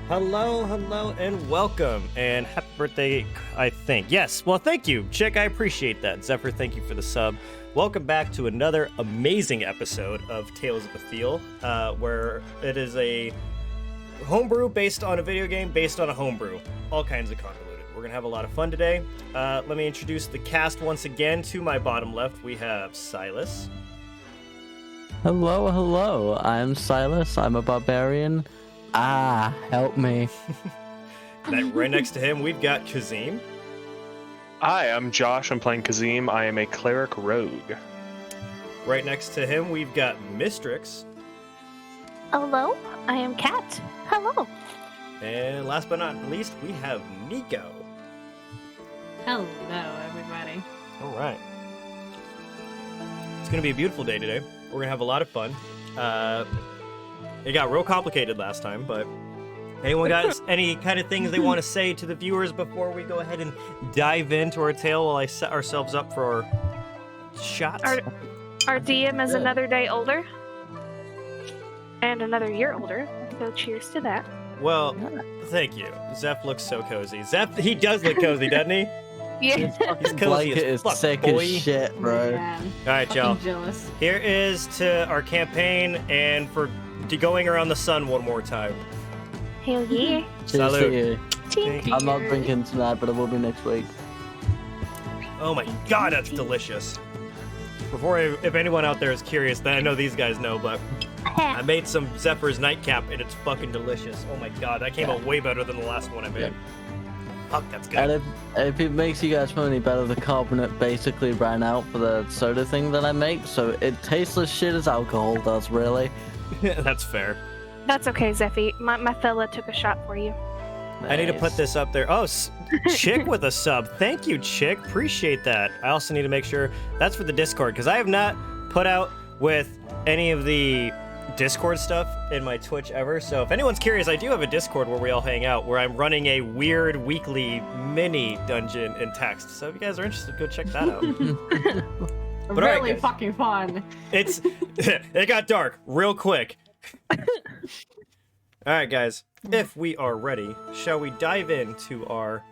Hello, and welcome, and happy birthday, I think. Yes, well, thank you, Chick, I appreciate that. Zephyr, thank you for the sub. Welcome back to another amazing episode of Tales of Ethyl, where it is a homebrew based on a video game, based on a homebrew. All kinds of convoluted. We're gonna have a lot of fun today. Let me introduce the cast once again. To my bottom left, we have Silus. Hello, I'm Silus, I'm a barbarian. Help me. Then right next to him, we've got Kazim. Hi, I'm Josh. I'm playing Kazim. I am a Cleric Rogue. Right next to him, we've got Mistrix. Hello, I am Kat. Hello. And last but not least, we have Nico. Hello, everybody. All right. It's going to be a beautiful day today. We're going to have a lot of fun. It got real complicated last time, but anyone got any kind of things they want to say to the viewers before we go ahead and dive into our tale while I set ourselves up for our shots? Our DM is another day older. And another year older. So cheers to that. Well, thank you. Zeph looks so cozy. Zeph, he does look cozy, doesn't he? Yeah. He's cozy Blanket as is fuck, sick boy. as shit, bro. Man, All right, y'all. fucking jealous. Here is to our campaign and for going around the sun one more time. Hell yeah. Cheers Salud. to you. Cheers. I'm not drinking tonight, but I will be next week. Oh my god, that's delicious. If anyone out there is curious, then I know these guys know, but I made some Zephyr's nightcap and it's fucking delicious. Oh my god, that came out way better than the last one I made. Fuck, that's good. And if it makes you guys feel any better, the carbonate basically ran out for the soda thing that I make, so it tastes as shit as alcohol does, really. That's fair. That's okay, Zeffy. My fella took a shot for you. I need to put Nice. this up there. Oh, Chick with a sub. Thank you, Chick. Appreciate that. I also need to make sure that's for the Discord, because I have not put out with any of the Discord stuff in my Twitch ever. So if anyone's curious, I do have a Discord where we all hang out, where I'm running a weird weekly mini dungeon in text. So if you guys are interested, go check that out. But all right, Really guys. fucking fun. It got dark real quick. All right, guys. If we are ready, shall we dive into our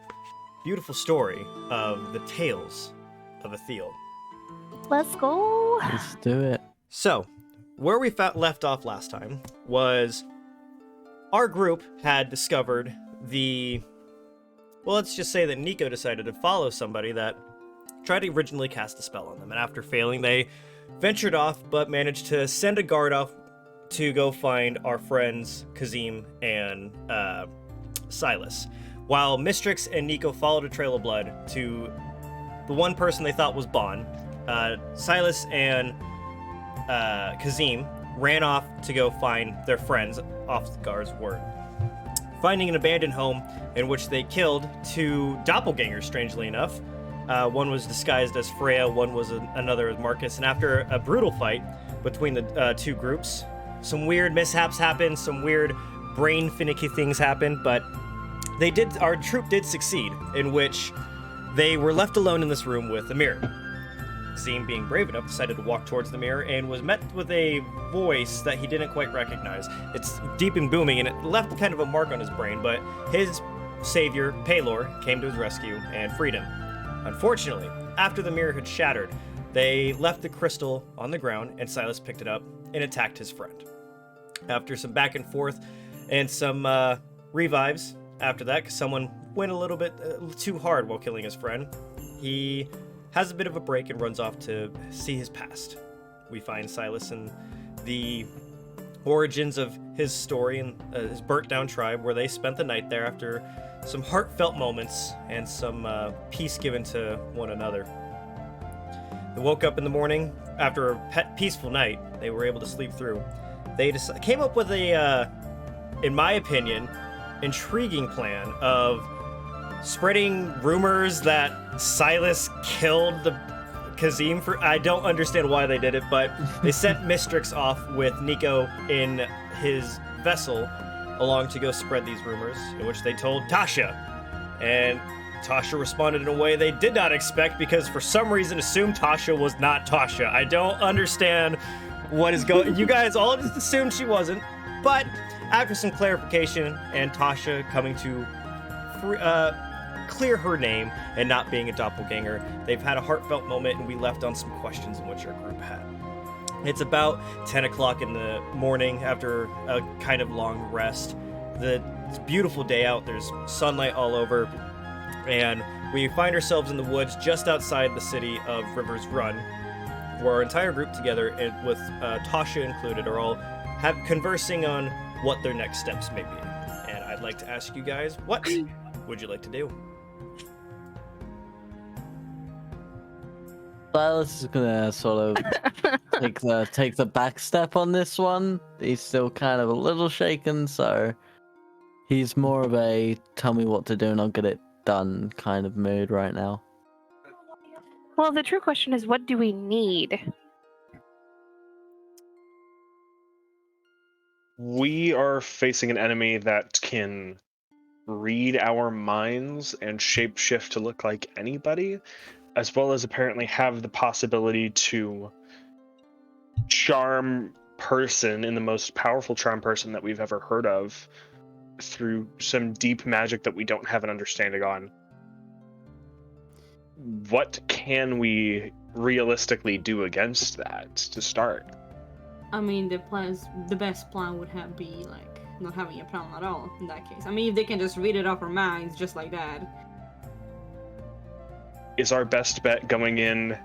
beautiful story of the Tales of Ethyl? Let's go. Let's do it. So, where we left off last time was our group had discovered well, let's just say that Nico decided to follow somebody that tried to originally cast a spell on them, and after failing, they ventured off, but managed to send a guard off to go find our friends Kazim and Silus, while Mistrix and Nico followed a trail of blood to the one person they thought was Bon. Silus and Kazim ran off to go find their friends off the guard's word, finding an abandoned home in which they killed two doppelgangers, strangely enough. One was disguised as Freya, one was another as Marcus, and after a brutal fight between the two groups, some weird mishaps happened, some weird brain finicky things happened, but our troop did succeed, in which they were left alone in this room with a mirror. Kazim, being brave enough, decided to walk towards the mirror and was met with a voice that he didn't quite recognize. It's deep and booming, and it left kind of a mark on his brain, but his savior, Paylor, came to his rescue and freed him. Unfortunately, after the mirror had shattered, they left the crystal on the ground, and Silus picked it up and attacked his friend. After some back and forth and some revives after that, because someone went a little bit too hard while killing his friend, he has a bit of a break and runs off to see his past. We find Silus in the origins of his story and his burnt-down tribe, where they spent the night there after some heartfelt moments and some peace given to one another. They woke up in the morning after a peaceful night. They were able to sleep through. They came up with a, in my opinion, intriguing plan of spreading rumors that Silus killed the Kazim. I don't understand why they did it, but they sent Mistrix off with Nico in his vessel along to go spread these rumors, in which they told Tasha. And Tasha responded in a way they did not expect, because for some reason assumed Tasha was not Tasha. I don't understand what is going. You guys all just assumed she wasn't, but after some clarification and Tasha coming to clear her name and not being a doppelganger, they've had a heartfelt moment, and we left on some questions in which our group had. It's about 10 o'clock in the morning after a kind of long rest. It's a beautiful day out. There's sunlight all over, and we find ourselves in the woods just outside the city of Rivers Run, where our entire group together, and with Tasha included, are all conversing on what their next steps may be. And I'd like to ask you guys, what would you like to do? Silus is gonna sort of take the back step on this one. He's still kind of a little shaken, so he's more of a tell me what to do and I'll get it done kind of mood right now. Well, the true question is, what do we need? We are facing an enemy that can read our minds and shapeshift to look like anybody, as well as apparently have the possibility to charm person in the most powerful charm person that we've ever heard of through some deep magic that we don't have an understanding on. What can we realistically do against that to start? I mean, the best plan would be like not having a plan at all in that case. I mean, if they can just read it off our minds just like that. Is our best bet going in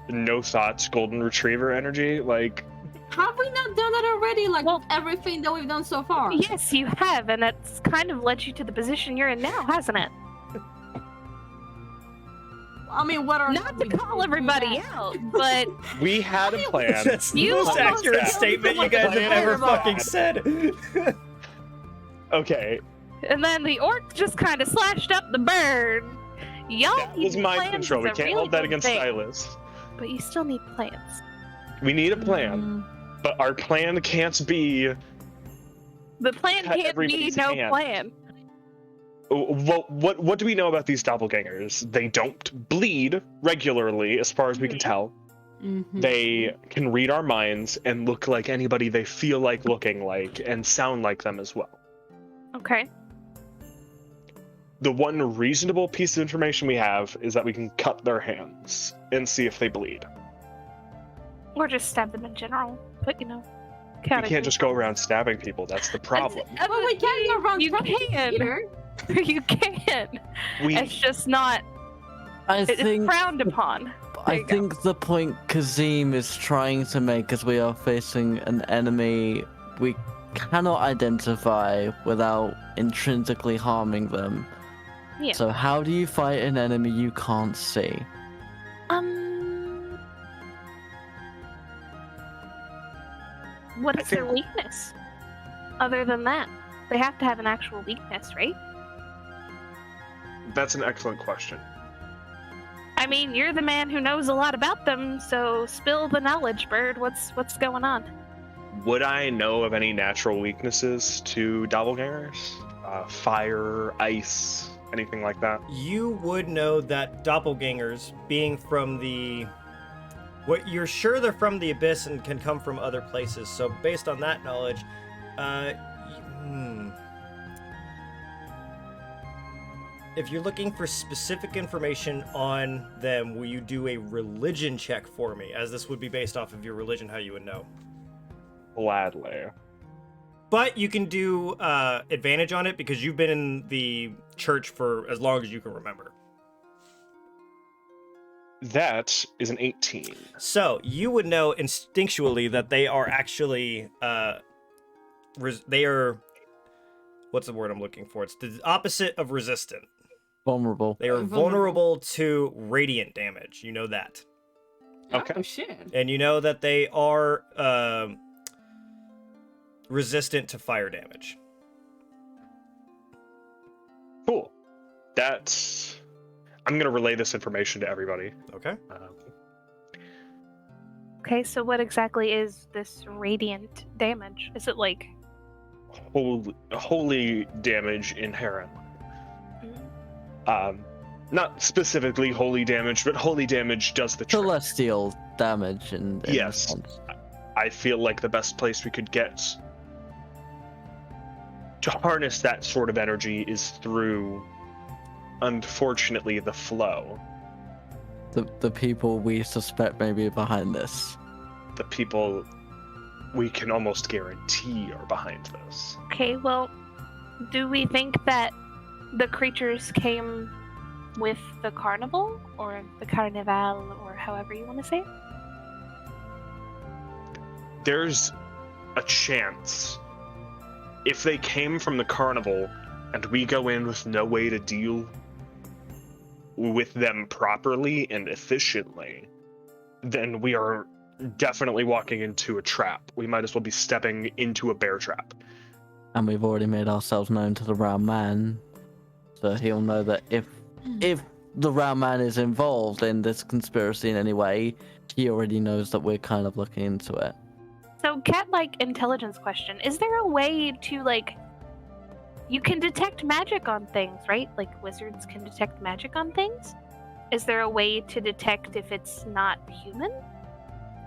no thoughts, golden retriever energy? Like, Have we not done that already? Like, Well- everything that we've done so far? Yes, you have, and that's kind of led you to the position you're in now, hasn't it? I mean, what are Not to call everybody out, but we had a plan. That's the You most almost accurate killed statement you someone guys with have a ever fireball. fucking said. Okay, and then the orc just kind of slashed up the bird. Y'all that need was mind plans control. is We a can't really hold that good against thing, Silus. but you still need plans. We need a plan, but our plan can't be The plan Cut can't be everybody's no hand. plan. what do we know about these doppelgangers? They don't bleed regularly, as far as we can tell. Mhm. They can read our minds and look like anybody they feel like looking like, and sound like them as well. Okay. The one reasonable piece of information we have is that we can cut their hands and see if they bleed. Or just stab them in general. But, you know. We can't just go around stabbing people. That's the problem. But we can't go around You stabbing can. either. You can. We It's just not. I It's think frowned upon. There I you go. think the point Kazim is trying to make is we are facing an enemy we cannot identify without intrinsically harming them. Yeah. So how do you fight an enemy you can't see? What I is their think- weakness? Other than that, they have to have an actual weakness, right? That's an excellent question. I mean, you're the man who knows a lot about them, so spill the knowledge, Bird. What's going on? Would I know of any natural weaknesses to doppelgangers? Fire, ice, anything like that? You would know that doppelgangers, being from the... What you're sure they're from the Abyss and can come from other places. So based on that knowledge, if you're looking for specific information on them, will you do a religion check for me? As this would be based off of your religion, how you would know. Gladly. But you can do advantage on it because you've been in the church for as long as you can remember. That is an 18. So you would know instinctually that they are actually they are, what's the word I'm looking for? It's the opposite of resistant. Vulnerable. They are Vulnerable. vulnerable to radiant damage. You know that. Okay. Oh shit. And you know that they are resistant to fire damage. Cool. That's... I'm going to relay this information to everybody. Okay. Okay, so what exactly is this radiant damage? Is it like... Holy damage inherent. Not specifically holy damage, but holy damage does the trick. Celestial damage and Yes. I feel like the best place we could get to harness that sort of energy is through, unfortunately, the flow. The people we suspect may be behind this. The people we can almost guarantee are behind this. Okay, well, do we think that the creatures came with the carnival? Or the carnival, or however you want to say it? There's a chance. If they came from the carnival and we go in with no way to deal with them properly and efficiently, then we are definitely walking into a trap. We might as well be stepping into a bear trap. And we've already made ourselves known to the round man, so he'll know that if the round man is involved in this conspiracy in any way, he already knows that we're kind of looking into it. So, cat-like intelligence question. Is there a way to, like... You can detect magic on things, right? Like, wizards can detect magic on things? Is there a way to detect if it's not human?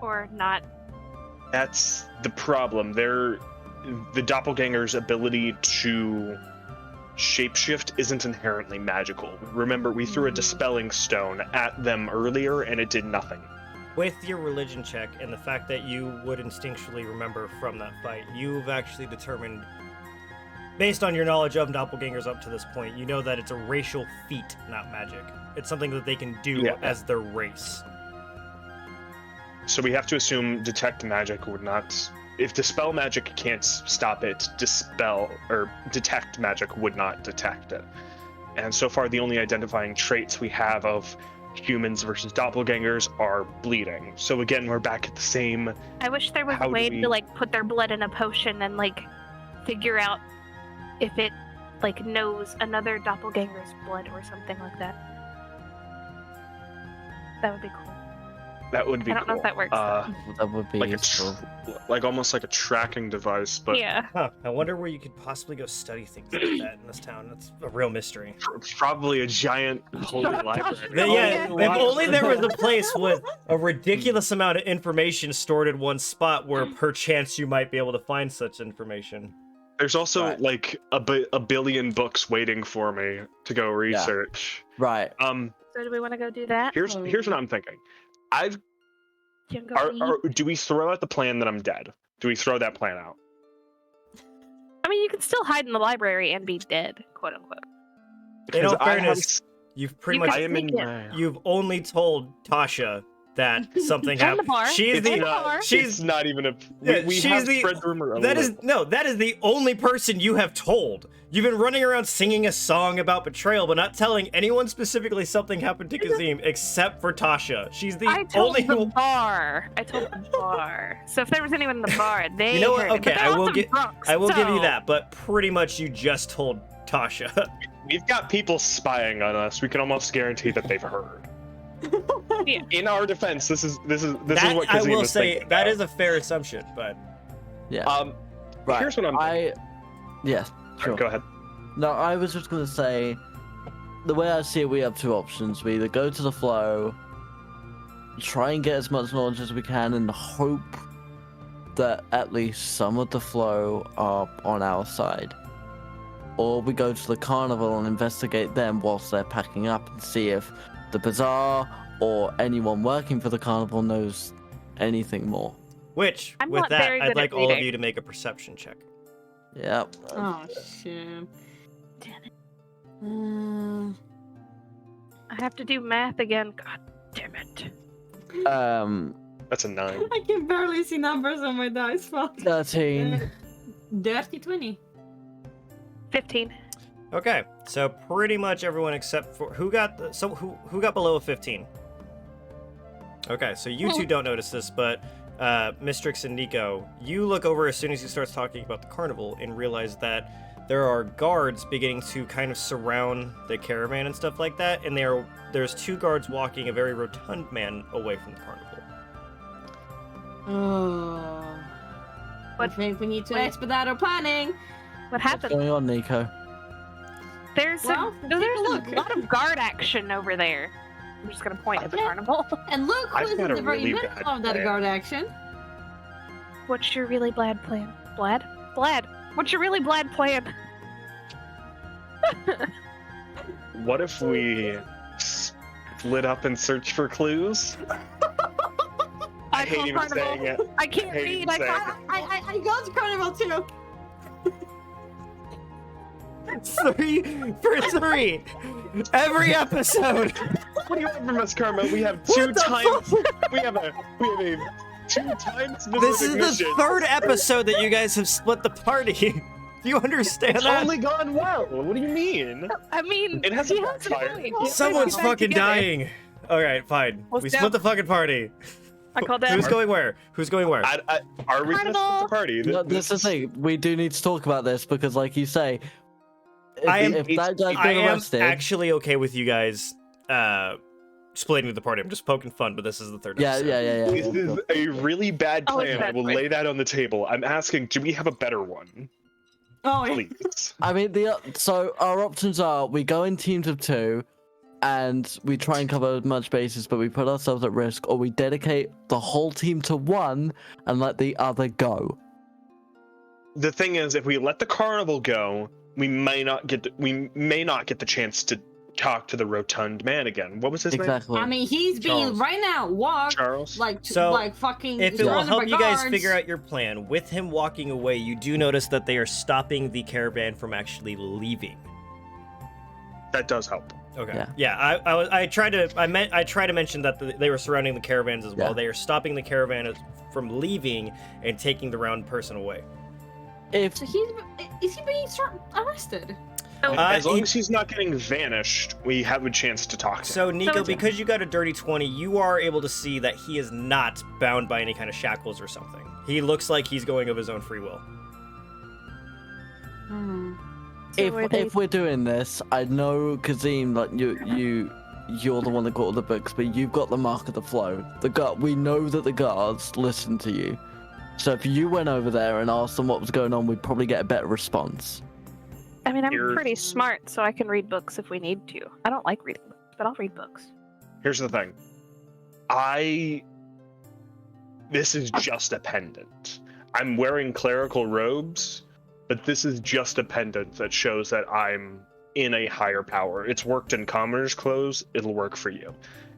Or not... That's the problem. The doppelganger's ability to shapeshift isn't inherently magical. Remember, we threw a dispelling stone at them earlier and it did nothing. With your religion check and the fact that you would instinctually remember from that fight, you've actually determined, based on your knowledge of doppelgangers up to this point, you know that it's a racial feat, not magic. It's something that they can do as their race. So we have to assume detect magic would not... If dispel magic can't stop it, dispel or detect magic would not detect it. And so far, the only identifying traits we have of humans versus doppelgangers are bleeding. So again, we're back at the same... I wish there was a way to, like, put their blood in a potion and, like, figure out if it, like, knows another doppelganger's blood or something like that. That would be cool. That would be cool. I don't know if that works. That would be like useful. like almost like a tracking device, but Yeah. Huh. I wonder where you could possibly go study things like that in this town. That's a real mystery. probably a giant holy library. Yeah, if only there was a place with a ridiculous amount of information stored in one spot where perchance you might be able to find such information. There's also Right. like a billion books waiting for me to go research. Right. So do we want to go do that? Here's what I'm thinking. You can go read. Do we throw out the plan that I'm dead? Do we throw that plan out? I mean, you can still hide in the library and be dead, quote unquote. In all Because I have- fairness, you've pretty You much I am in sneak in. my... you've only told Tasha that something And the happened. bar. She's And the the bar. It's not even a... Yeah, we she's have the- spread rumor a that little. is that is the only person you have told. You've been running around singing a song about betrayal, but not telling anyone specifically something happened to Kazim except for Tasha. She's the I told only the bar. I told the bar. So if there was anyone in the bar, they You know what? heard it. But Okay, they're I will also get- drunk, I will give you so- that, but pretty much you just told Tasha. We've got people spying on us. We can almost guarantee that they've heard. Yeah. In our defense, this is That, what I Kazim will is say thinking that about. is a fair assumption, but Yeah. Right. Here's what I'm thinking. Yes. Sure. Go ahead. No, I was just gonna say, the way I see it, we have two options. We either go to the flow, try and get as much knowledge as we can, and hope that at least some of the flow are on our side. Or we go to the carnival and investigate them whilst they're packing up and see if the bazaar or anyone working for the carnival knows anything more. which I'm with not that, very I'd good at like all of reading. you to make a perception check. Yep. Oh shit. Damn it. Uh, I have to do math again. God damn it. That's a 9. I can barely see numbers on my dice. Fuck. 13. Dirty 20. 15. Okay, so pretty much everyone except for who got who got below a 15. Okay, so you two don't notice this, but Mistrix and Nico, you look over as soon as he starts talking about the carnival and realize that there are guards beginning to kind of surround the caravan and stuff like that, and there's two guards walking a very rotund man away from the carnival. Oh. I think we need to expedite our planning. What What's happened? going on, Nico? There's Well, a take a lot of guard action over there. I'm just gonna point at the Okay. carnival. And look I've who's in got a the very really middle bad of that plan. guard action. What's your really blad plan? Blad? Blad. What's your really blad plan? What if we split up and search for clues? I hate call even saying it. I can't hate read. even I saying can't. I got Carnival too. 3 for 3. Every episode. What do you want from us, Karma? We have What two the times. fuck? We have a 2 times. This is the missions. 3rd episode that you guys have split the party. Do you understand It's that? only gone well. What do you mean? I mean, It hasn't backfired. Someone's fucking dying. All right, fine. What's We down? split the fucking party. I called that. Who's going where? Who's going where? Are we gonna split the party? No, that's the thing. We do need to talk about this because, like you say, if, I am- if that guy's I been am arrested, actually okay with you guys splitting the party. I'm just poking fun, but this is the 3rd yeah, episode. yeah. This is a really bad Oh, it's plan. I bad, will right? lay that on the table. I'm asking, do we have a better one? Oh, yeah. Please. I mean, so our options are: we go in teams of 2, and we try and cover as much bases, but we put ourselves at risk, or we dedicate the whole team to one and let the other go. The thing is, if we let the carnival go, we may not get the chance to talk to the rotund man again. What was his Exactly. I mean, he's being Charles. right now walked name? Charles. So, like fucking. If it will surrounded help by you guys guards. figure out your plan, with him walking away, you do notice that they are stopping the caravan from actually leaving. That does help. Okay. Yeah. I tried to mention that they were surrounding the caravans as well. Yeah. They are stopping the caravan from leaving and taking the round person away. If So is he being arrested? As long as he's not getting vanished, we have a chance to talk to him. So Nico, it's- because you got a dirty 20, you are able to see that he is not bound by any kind of shackles or something. He looks like he's going of his own free will. Hmm. if we're doing this, I know Kazim, like you're the one that got all the books, but you've got the mark of the flow. We know that the guards listen to you. So if you went over there and asked them what was going on, we'd probably get a better response. I mean, I'm Here's- pretty smart, so I can read books if we need to. I don't like reading books, but I'll read books. Here's the thing. This is just a pendant. I'm wearing clerical robes, but this is just a pendant that shows that I'm in a higher power. It's worked in commoner's clothes. It'll work for you.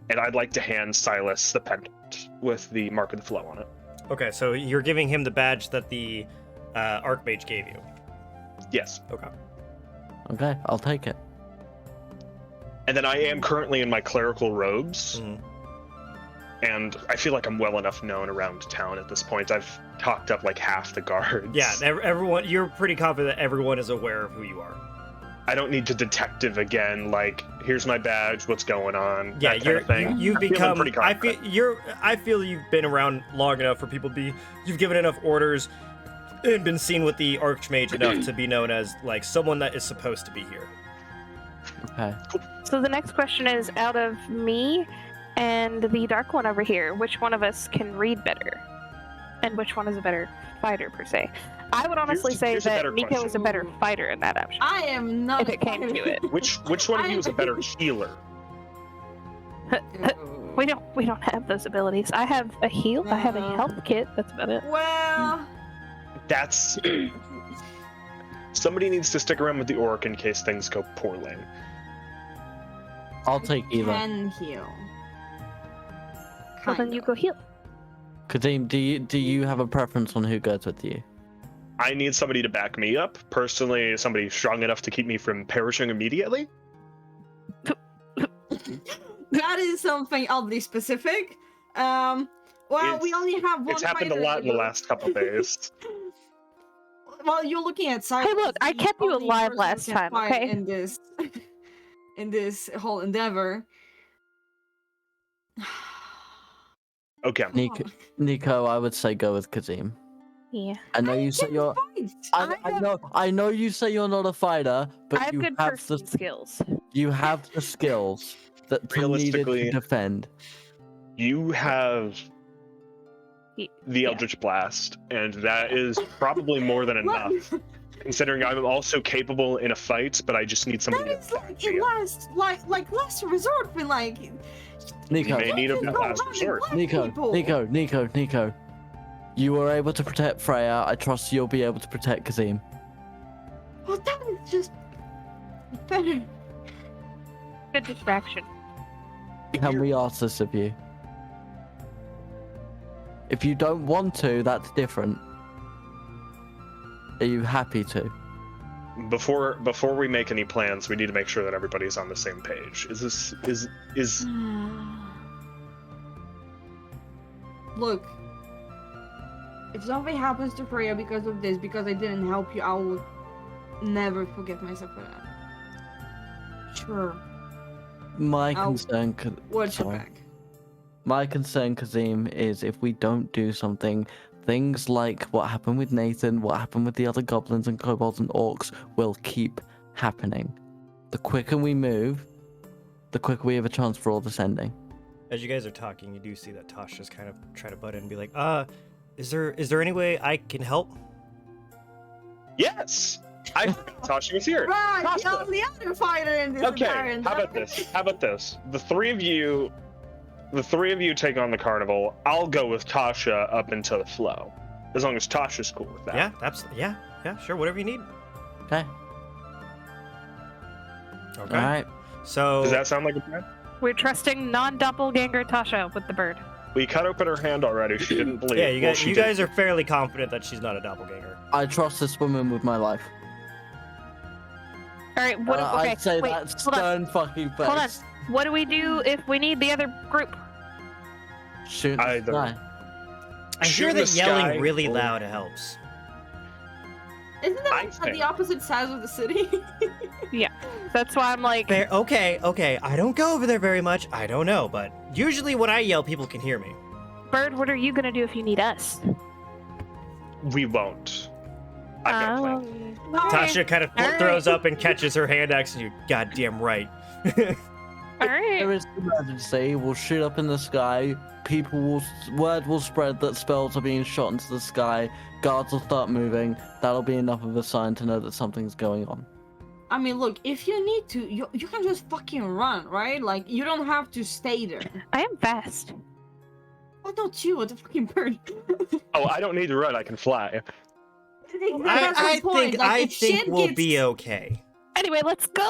And I'd like to hand Silus the pendant with the mark of the flow on it. Okay, so you're giving him the badge that the Archmage gave you. Yes. Okay. Okay, I'll take it. And then I am currently in my clerical robes. Mhm. And I feel like I'm well enough known around town at this point. I've talked up like half the guards. Yeah, everyone. You're pretty confident that everyone is aware of who you are. I don't need to detective again. Like, here's my badge. What's going on? Yeah, that kind of thing. you've I'm feeling become. pretty confident. I feel you've been around long enough for people to be. You've given enough orders, and been seen with the Archmage enough to be known as like someone that is supposed to be here. Okay. So the next question is, out of me and the dark one over here, which one of us can read better? And which one is a better fighter, per se? I would honestly say here's a that better Nico question. is a better fighter in that option. I am not. If it came to it. Which one of you is a better healer? We don't have those abilities. I have a heal, I have a health kit, that's about it. Well, That's somebody needs to stick around with the orc in case things go poorly. I'll take either. can heal. Well, then you go heal. Kadeem, do you have a preference on who goes with you? I need somebody to back me up. Personally, somebody strong enough to keep me from perishing immediately. That is something oddly specific. Well, we only have one. It's happened a fighter lot in the to- last couple days. Well, you're looking at Silus. Hey, look, I the kept you only alive person last who can time, fight okay? In this, in this whole endeavor. Okay. Nico, I would say go with Kadeem. Yeah. I know you say you're. I know you say you're not a fighter, but I have you good have person the skills. you have the skills that are needed Realistically- to defend. You have the Yeah. Eldritch Blast, and that is probably more than enough. Considering I'm also capable in a fight, but I just need somebody That to is back like me in up. last resort. When like Nico, may need a you last go resort. around and black people. Nico. You were able to protect Freya. I trust you'll be able to protect Kazim. Well, that is just. Better. Good distraction. Can we ask this of you? If you don't want to, that's different. Are you happy to? Before we make any plans, we need to make sure that everybody's on the same page. Is Look, if something happens to Freya because of this, because I didn't help you, I will never forgive myself for that. Sure. My I'll concern, watch your sorry. back. My concern, Kazim, is if we don't do something, things like what happened with Nathan, what happened with the other goblins and kobolds and orcs will keep happening. The quicker we move, the quicker we have a chance for all this ending. As you guys are talking, you do see that Tasha's kind of try to butt in and be like, is there any way I can help? yes. I forgot Tasha was here. Right, Tasha. the other fighter in this Okay, entire how about this? How about this? The three of you take on the carnival. I'll go with Tasha up into the flow, as long as Tasha's cool with that. Yeah, absolutely. Yeah, sure, whatever you need. Okay. Okay. All right. So Does that sound like a plan? We're trusting non-doppelganger Tasha with the bird. We cut open her hand already. She didn't bleed. yeah, you Well, guys, she you did. guys are fairly confident that she's not a doppelganger. I trust this woman with my life. All right. What? Okay. I'd say wait. that hold on. stern fucking face. Hold on. What do we do if we need the other group? Shoot the Either. sky. I Shoot hear in the that yelling sky really or- loud helps. Isn't that I at think- the opposite sides of the city? That's why I'm like. Fair, okay. I don't go over there very much. I don't know, but usually when I yell, people can hear me. Bird, what are you gonna do if you need us? We won't. I've got a plan. Okay. Tasha kind of All right. throws up and catches her hand axe, and you're goddamn right. All right. There is an emergency. We'll shoot up in the sky. Word will spread that spells are being shot into the sky. Guards will start moving. That'll be enough of a sign to know that something's going on. I mean, look, if you need to, you can just fucking run, right? Like, you don't have to stay there. I am fast. Why don't you? What the fucking bird? Oh, I don't need to run. I can fly. I think we'll be okay. Anyway, let's go.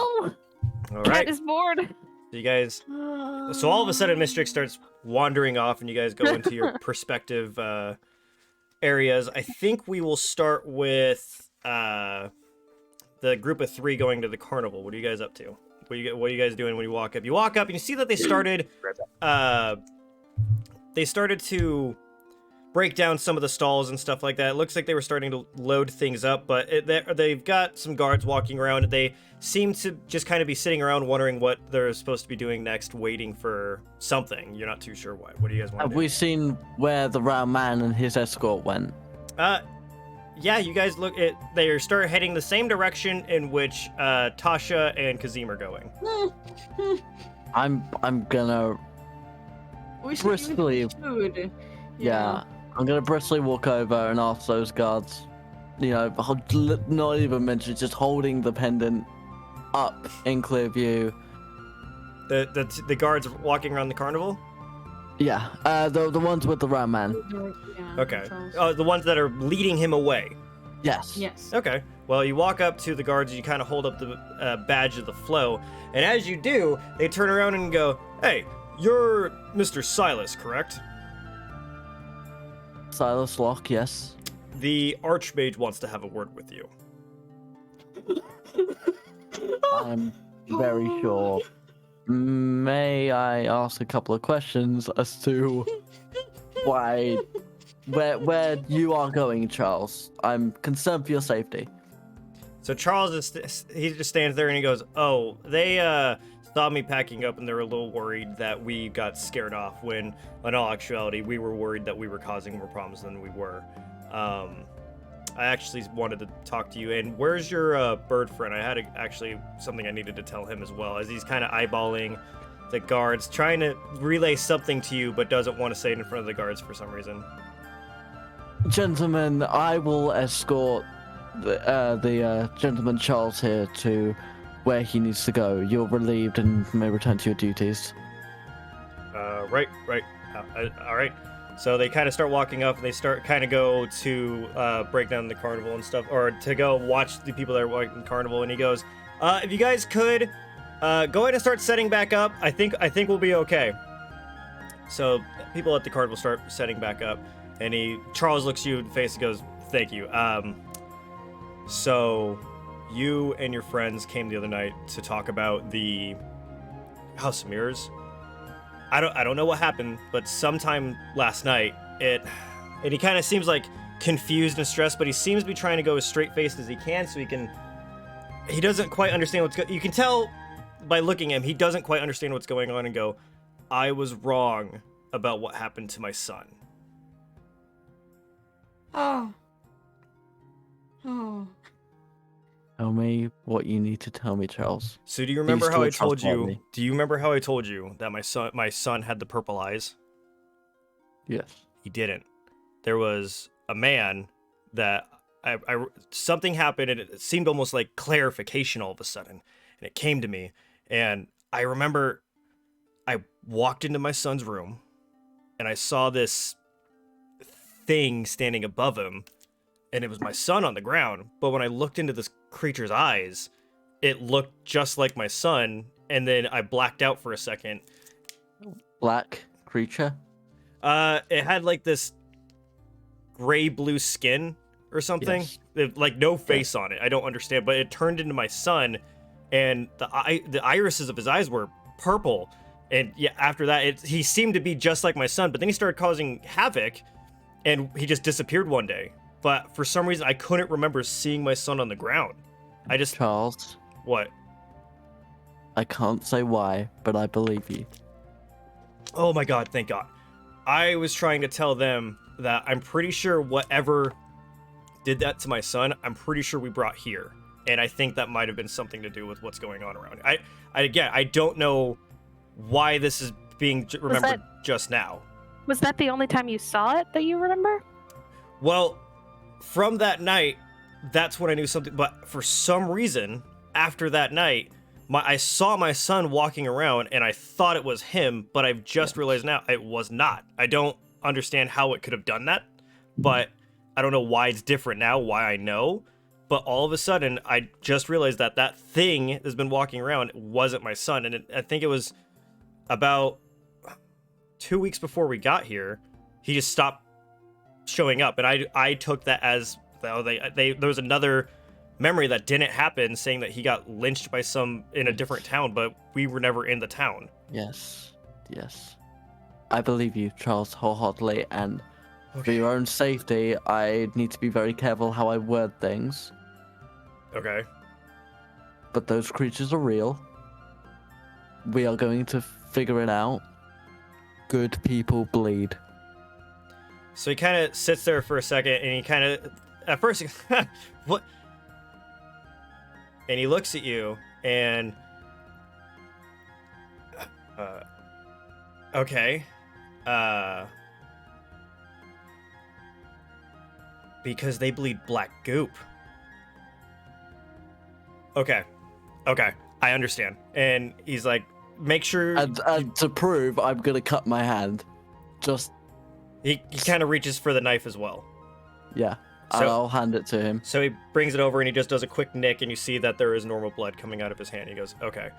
All Cat right. is bored. You guys. So all of a sudden, Mistrix starts wandering off, and you guys go into your perspective areas. I think we will start with the group of three going to the carnival. What are you guys up to? What are you guys doing when you walk up? You walk up and you see that they started to break down some of the stalls and stuff like that. It looks like they were starting to load things up, but they've got some guards walking around, and they seem to just kind of be sitting around wondering what they're supposed to be doing next, waiting for something. You're not too sure what. What do you guys want to Have do? we seen where the round man and his escort went? Yeah, you guys look at. They start heading the same direction in which Tasha and Kazim are going. I'm gonna briskly. Yeah, I'm gonna briskly walk over and ask those guards. You know, not even mention, just holding the pendant up in clear view. The guards walking around the carnival. Yeah, the ones with the round man. Okay. The ones that are leading him away. Yes. Yes. Okay. Well, you walk up to the guards and you kind of hold up the badge of the flow, and as you do, they turn around and go, "Hey, you're Mr. Silus, correct?" Silus Locke, yes. The Archmage wants to have a word with you. I'm very sure. May I ask a couple of questions as to where you are going, Charles? I'm concerned for your safety. So Charles he just stands there and he goes, "Oh, they saw me packing up and they were a little worried that we got scared off when in all actuality we were worried that we were causing more problems than we were. I actually wanted to talk to you. And where's your bird friend? I had actually something I needed to tell him as well, as he's kind of eyeballing the guards, trying to relay something to you, but doesn't want to say it in front of the guards for some reason." Gentlemen, I will escort the gentleman Charles here to where he needs to go. You're relieved and may return to your duties. Right. All right. So they kind of start walking up, and they start kind of go to break down the carnival and stuff, or to go watch the people that are walking the carnival. And he goes, If you guys could, go ahead and start setting back up. I think we'll be okay. So people at the card will start setting back up, and Charles looks you in the face and goes, "Thank you." So you and your friends came the other night to talk about the House of Mirrors. I don't know what happened, but sometime last night and he kind of seems like confused and stressed, but he seems to be trying to go as straight faced as he can, so he doesn't quite understand you can tell by looking at him, he doesn't quite understand what's going on, and go, "I was wrong about what happened to my son." Oh. Oh. Tell me what you need to tell me, Charles. So do you remember how I told you? me. Do you remember how I told you that my son had the purple eyes? Yes. He didn't. There was a man that something happened, and it seemed almost like clarification all of a sudden, and it came to me, and I remember I walked into my son's room, and I saw this thing standing above him, and it was my son on the ground. But when I looked into this creature's eyes, it looked just like my son, and then I blacked out for a second. Black creature? It had like this gray blue skin or something. Yes. Like no face on it. I don't understand, but it turned into my son, and the irises of his eyes were purple. And yeah, after that, he seemed to be just like my son, but then he started causing havoc, and he just disappeared one day. But for some reason, I couldn't remember seeing my son on the ground. I just... Charles, What? I can't say why, but I believe you. Oh my god, thank god. I was trying to tell them that I'm pretty sure whatever did that to my son, I'm pretty sure we brought here. And I think that might have been something to do with what's going on around. I don't know why this is being remembered just now. Was that the only time you saw it that you remember? Well, from that night, that's when I knew something. But for some reason, after that night, I saw my son walking around, and I thought it was him, but I've just realized now it was not. I don't understand how it could have done that, but I don't know why it's different now, why I know. But all of a sudden, I just realized that thing that's been walking around wasn't my son. And I think it was about 2 weeks before we got here, he just stopped showing up. And I took that as, there was another memory that didn't happen, saying that he got lynched by some in a different town, but we were never in the town. Yes. I believe you, Charles, wholeheartedly, and for your own safety, I need to be very careful how I word things. Okay. But those creatures are real. We are going to figure it out. Good people bleed. So he kind of sits there for a second, and he kind of, at first, what? And he looks at you, and, okay, because they bleed black goop. Okay, I understand. And he's like, make sure... And to prove, I'm gonna cut my hand. Just... He kind of reaches for the knife as well. Yeah, So- and I'll hand it to him. So he brings it over, and he just does a quick nick, and you see that there is normal blood coming out of his hand. He goes, okay.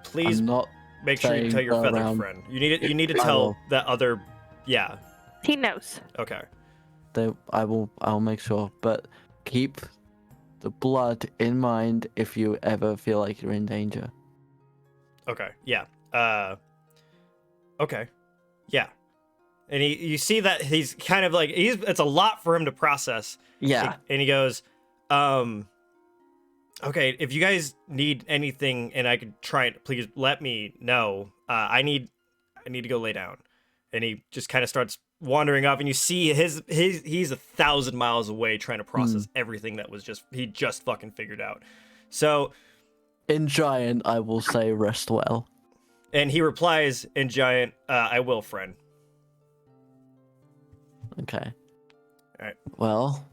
Please I'm not make sure you saying tell your go feathered around- friend. You need to I tell will. that other... Yeah, He knows. okay. I'll make sure, but keep the blood in mind if you ever feel like you're in danger. Okay, yeah. Okay. Yeah. And you see that he's kind of like, it's a lot for him to process. Yeah. And he goes, okay, if you guys need anything and I could try it, please let me know. I need to go lay down. And he just kind of starts wandering off, and you see he's 1,000 miles away trying to process everything that he just fucking figured out. So In Giant, I will say rest well. and he replies in Giant, I will, friend. Okay. Alright. Well,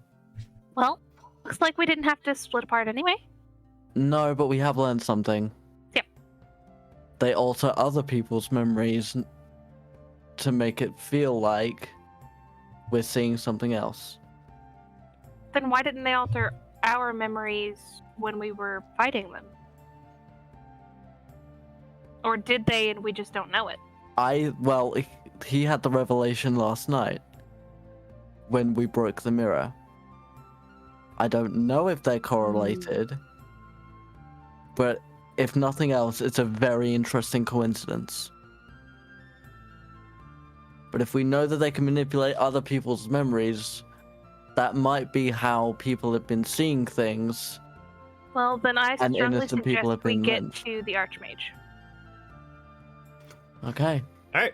Well, looks like we didn't have to split apart anyway. no, but we have learned something. Yep. They alter other people's memories to make it feel like we're seeing something else. Then why didn't they alter our memories when we were fighting them? Or did they and we just don't know it? Well, he had the revelation last night when we broke the mirror. I don't know if they're correlated, but if nothing else, it's a very interesting coincidence. But if we know that they can manipulate other people's memories, that might be how people have been seeing things. Well, then I And strongly innocent people suggest have we been get lynched. to the Archmage. Okay. All right.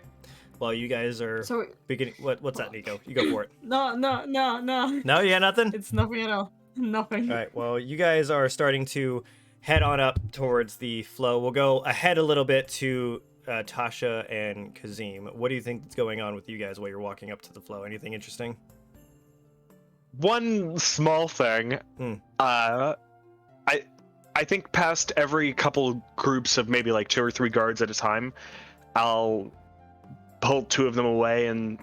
Well, you guys are So beginning. What's that, Nico? You go for it. no. No, you got nothing. It's nothing at all. Nothing. All right. Well, you guys are starting to head on up towards the flow. We'll go ahead a little bit to Tasha and Kazim. What do you think is going on with you guys while you're walking up to the flow? Anything interesting? One small thing. I think past every couple groups of maybe like 2 or 3 guards at a time, I'll pull 2 of them away and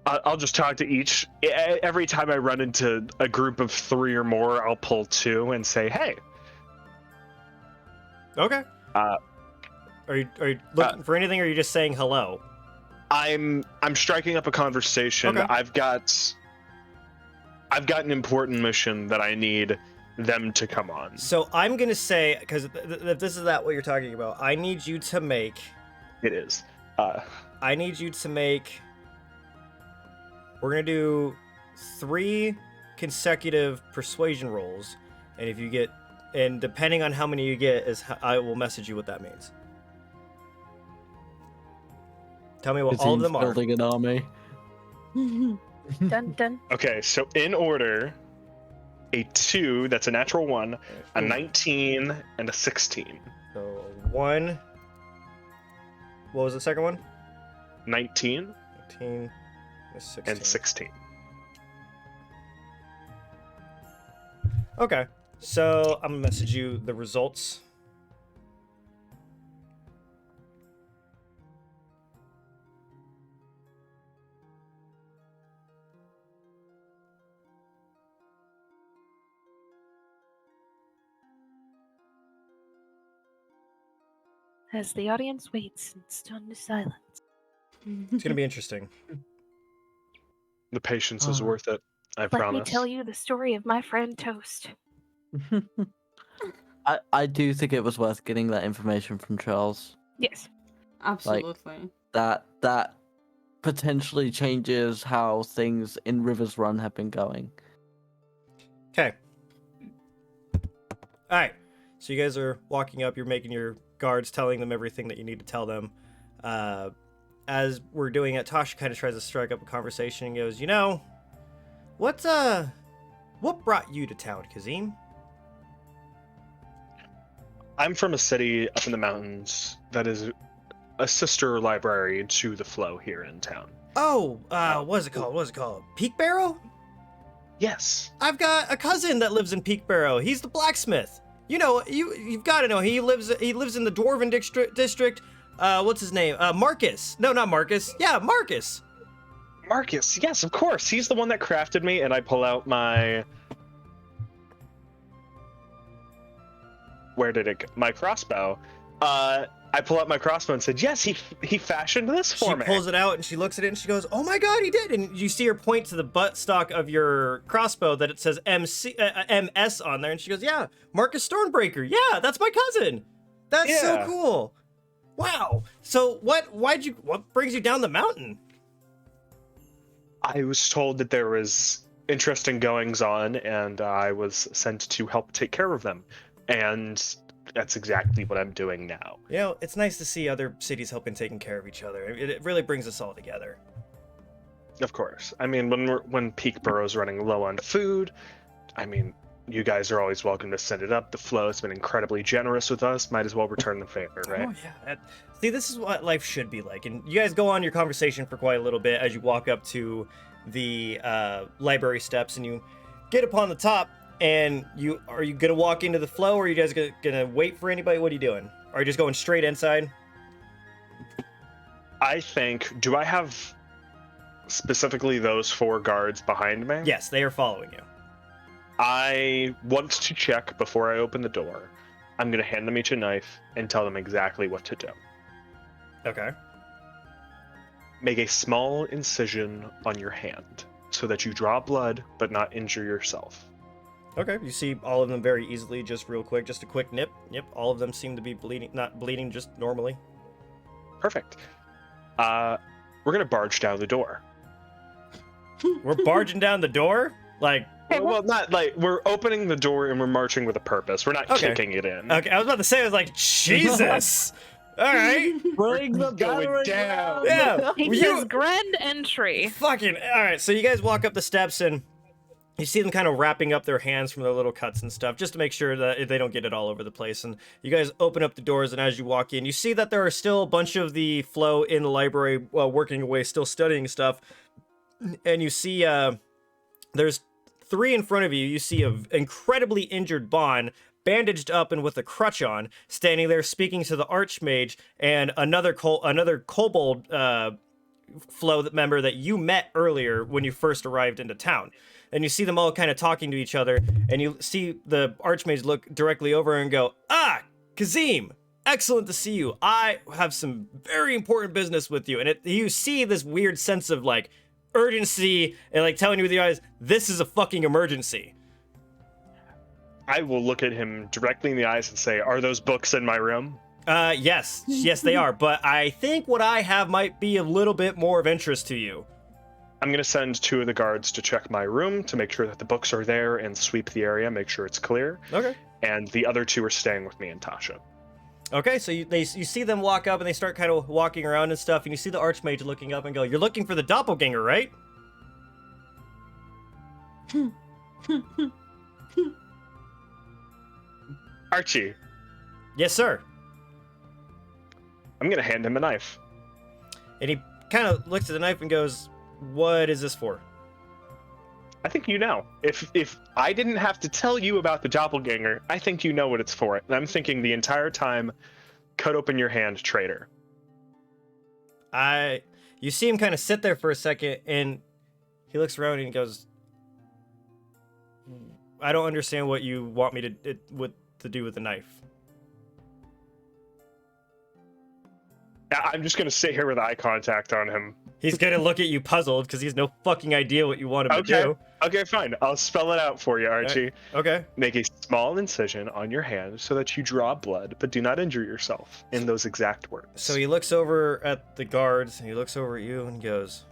I'll just talk to each. Every time I run into a group of 3 or more, I'll pull 2 and say, "Hey." Okay. Are you looking for anything, or are you just saying hello? I'm striking up a conversation. Okay. I've got an important mission that I need them to come on. So I'm gonna say, because if this is what you're talking about, I need you to make. It is. I need you to make. We're gonna do 3 consecutive persuasion rolls, and if you get, and depending on how many you get, I will message you what that means. Tell me what all of them are. Building an army. Dun dun. Okay, so in order, a 2, that's a natural 1, a 19, and a 16. So 1. What was the second one? 19 19 16. and 16. Okay, so I'm gonna message you the results. As the audience waits in stunned silence. It's gonna be interesting. The patience is worth it, I Let promise. me tell you the story of my friend Toast. I do think it was worth getting that information from Charles. Yes. Absolutely. That potentially changes how things in River's Run have been going. Okay. All right. So you guys are walking up. You're making your guards, telling them everything that you need to tell them. As we're doing it, Tasha kind of tries to strike up a conversation and goes, what brought you to town, Kazim? I'm from a city up in the mountains that is a sister library to the Flow here in town. Oh, what is it called? Peak Barrow? Yes. I've got a cousin that lives in Peak Barrow. He's the blacksmith. You've got to know. He lives in the Dwarven district. What's his name? Marcus. No, not Marcus. Yeah, Marcus. Marcus, yes, of course. He's the one that crafted me, and I pull out my... Where did it go? My crossbow. I pull out my crossbow and said, yes, he fashioned this for me. She pulls it out and she looks at it and she goes, oh my god, he did. And you see her point to the buttstock of your crossbow that it says MS on there. And she goes, yeah, Marcus Stormbreaker. Yeah, that's my cousin. That's so cool. Wow. So what brings you down the mountain? I was told that there was interesting goings on, and I was sent to help take care of them. And that's exactly what I'm doing now. It's nice to see other cities helping taking care of each other. It really brings us all together. Of course. I mean, when Peak Burrow's running low on food, I mean, you guys are always welcome to send it up. The Flow's been incredibly generous with us. Might as well return the favor, right? Oh, yeah. See, this is what life should be like. And you guys go on your conversation for quite a little bit as you walk up to the library steps and you get upon the top. And are you gonna walk into the Flow, or are you guys gonna wait for anybody? What are you doing? Are you just going straight inside? I think, do I have specifically those 4 guards behind me? Yes, they are following you. I want to check before I open the door. I'm going to hand them each a knife and tell them exactly what to do. Okay. Make a small incision on your hand so that you draw blood but not injure yourself. Okay, you see all of them very easily, just real quick, just a quick nip. Yep, all of them seem to be bleeding, not bleeding, just normally. Perfect. We're going to barge down the door. We're barging down the door? Like, Well, not like we're opening the door and we're marching with a purpose. We're not Okay. kicking it in. okay, I was about to say, I was like, Jesus! Alright. Bring the Going battering down. ram! Yeah. He You- says grand entry. Fucking, alright, so you guys walk up the steps and you see them kind of wrapping up their hands from their little cuts and stuff, just to make sure that they don't get it all over the place. And you guys open up the doors, and as you walk in, you see that there are still a bunch of the flow in the library working away, still studying stuff. And you see there's 3 in front of you. You see an incredibly injured Bon, bandaged up and with a crutch on, standing there speaking to the Archmage and another kobold flow member that you met earlier when you first arrived into town. And you see them all kind of talking to each other, and you see the Archmage look directly over and go, "Ah, Kazim, excellent to see you. I have some very important business with you." And you see this weird sense of like urgency and like telling you with your eyes, this is a fucking emergency. I will look at him directly in the eyes and say, "Are those books in my room?" Yes, they are. But I think what I have might be a little bit more of interest to you. I'm going to send 2 of the guards to check my room to make sure that the books are there and sweep the area, make sure it's clear. Okay. And the other 2 are staying with me and Tasha. Okay, so you see them walk up and they start kind of walking around and stuff, and you see the Archmage looking up and go, "You're looking for the doppelganger, right?" Archie, Yes, sir. I'm going to hand him a knife. And he kind of looks at the knife and goes, "What is this for?" I think you know. If I didn't have to tell you about the doppelganger, I think you know what it's for. And I'm thinking the entire time, cut open your hand, traitor. You see him kind of sit there for a second, and he looks around and he goes, "I don't understand what you want me to do with the knife." I'm just going to sit here with eye contact on him. He's gonna look at you puzzled because he has no fucking idea what you want him to do. Okay, fine. I'll spell it out for you, Archie. Okay. Make a small incision on your hand so that you draw blood, but do not injure yourself, in those exact words. So he looks over at the guards, and he looks over at you and goes,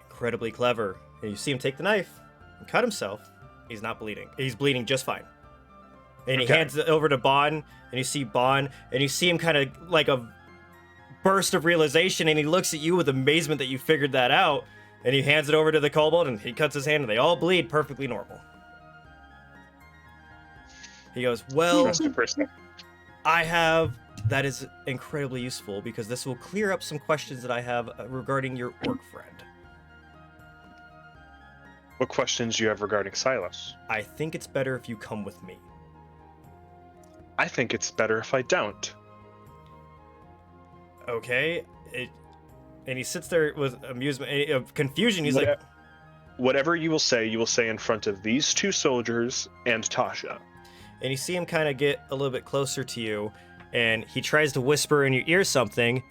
"Incredibly clever." And you see him take the knife and cut himself. He's not bleeding. He's bleeding just fine. And he Okay. hands it over to Bon, and you see Bon, and you see him kind of like a burst of realization, and he looks at you with amazement that you figured that out, and he hands it over to the kobold, and he cuts his hand, and they all bleed perfectly normal. He goes, "Well, Trust a person. that is incredibly useful because this will clear up some questions that I have regarding your orc friend. What questions do you have regarding Silus? I think it's better if you come with me." I think it's better if I don't. Okay. And he sits there with amusement, of confusion. He's like, Whatever you will say in front of these 2 soldiers and Tasha. and you see him kind of get a little bit closer to you, and he tries to whisper in your ear something.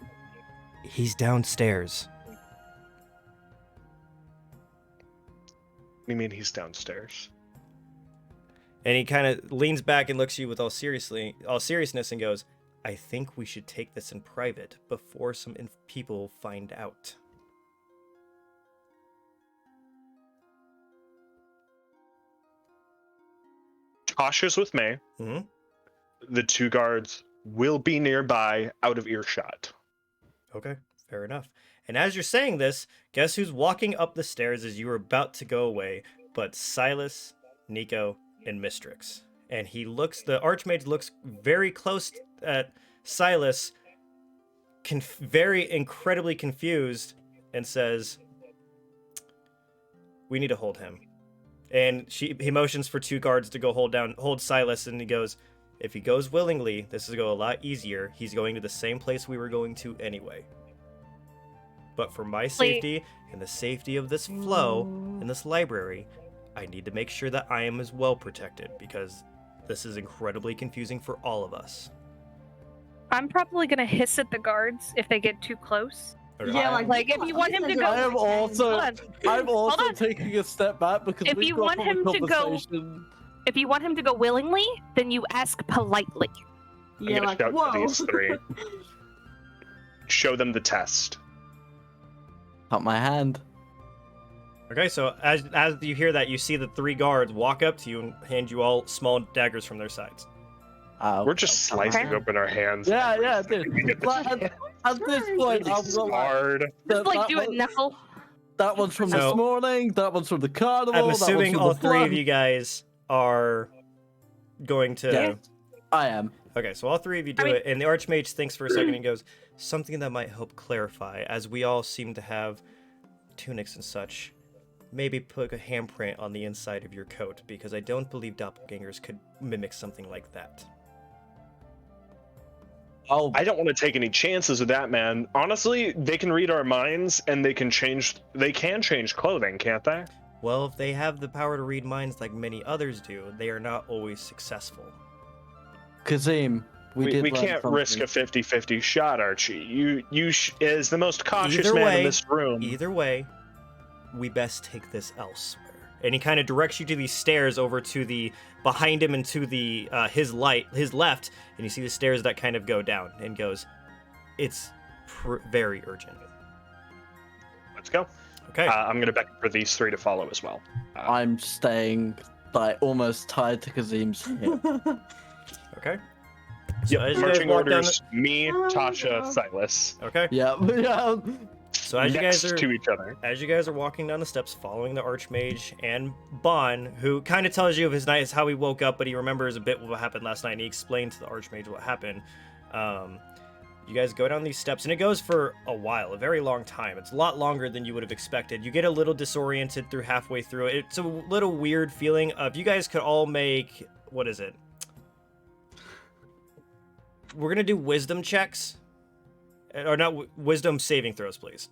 He's downstairs. What do you mean he's downstairs? And he kind of leans back and looks at you with all seriousness and goes, "I think we should take this in private before some people find out." Tasha's with me. Hmm. The 2 guards will be nearby, out of earshot. Okay, fair enough. And as you're saying this, guess who's walking up the stairs as you were about to go away but Silus, Nico, and Mistrix. And the Archmage looks very close at Silus, very incredibly confused, and says, "We need to hold him." And he motions for 2 guards to go hold Silus, and he goes, "If he goes willingly, this will go a lot easier. He's going to the same place we were going to anyway. But for my safety and the safety of this flow in this library, I need to make sure that I am as well protected, because this is incredibly confusing for all of us. I'm probably gonna hiss at the guards if they get too close. Okay. Yeah, Like, if you want him to go- I am also, Hold on. I'm also on. taking a step back because If we've you got want from a him to go- conversation. If you want him to go willingly, then you ask politely. I'm Yeah, gonna like, shout to whoa. these three. Show them the test. Cut my hand. Okay, so as you hear that, you see the 3 guards walk up to you and hand you all small daggers from their sides. We're just slicing Okay. open our hands. Yeah, dude. Like, at this point, I've got like, Hard. Just like do a one- knuckle. that one's from So- this morning. That one's from the carnival. I'm that one's assuming from all the 3 of flood. you guys are going to... Yeah. I am. Okay, so all 3 of you do I mean- it, and the Archmage thinks for a second and goes, something that might help clarify, as we all seem to have tunics and such. Maybe put a handprint on the inside of your coat, because I don't believe doppelgangers could mimic something like that. Oh, I don't want to take any chances with that, man. Honestly, they can read our minds and they can change clothing, can't they? Well, if they have the power to read minds like many others do, they are not always successful. Kazim, we We learn can't risk a something. 50-50 shot, Archie. You as the most cautious Either man way- in this room. Either way, we best take this elsewhere. And he kind of directs you to these stairs over to the behind him and to the his left, and you see the stairs that kind of go down, and goes, "It's very urgent." Let's go. Okay. I'm gonna beckon for these 3 to follow as well. I'm staying like almost tied to Kazim's hip. Okay. So as you guys Marching walk down, orders: me, Oh, Tasha, no. Silas. okay. Yeah, yeah. So as you Next guys are to each other. As you guys are walking down the steps, following the Archmage and Bon, who kind of tells you of his night, how he woke up, but he remembers a bit what happened last night, and he explained to the Archmage what happened. You guys go down these steps, and it goes for a while, a very long time. It's a lot longer than you would have expected. You get a little disoriented through halfway through. It's a little weird feeling. If you guys could all make, what is it? We're gonna do wisdom checks, or not wisdom saving throws, please.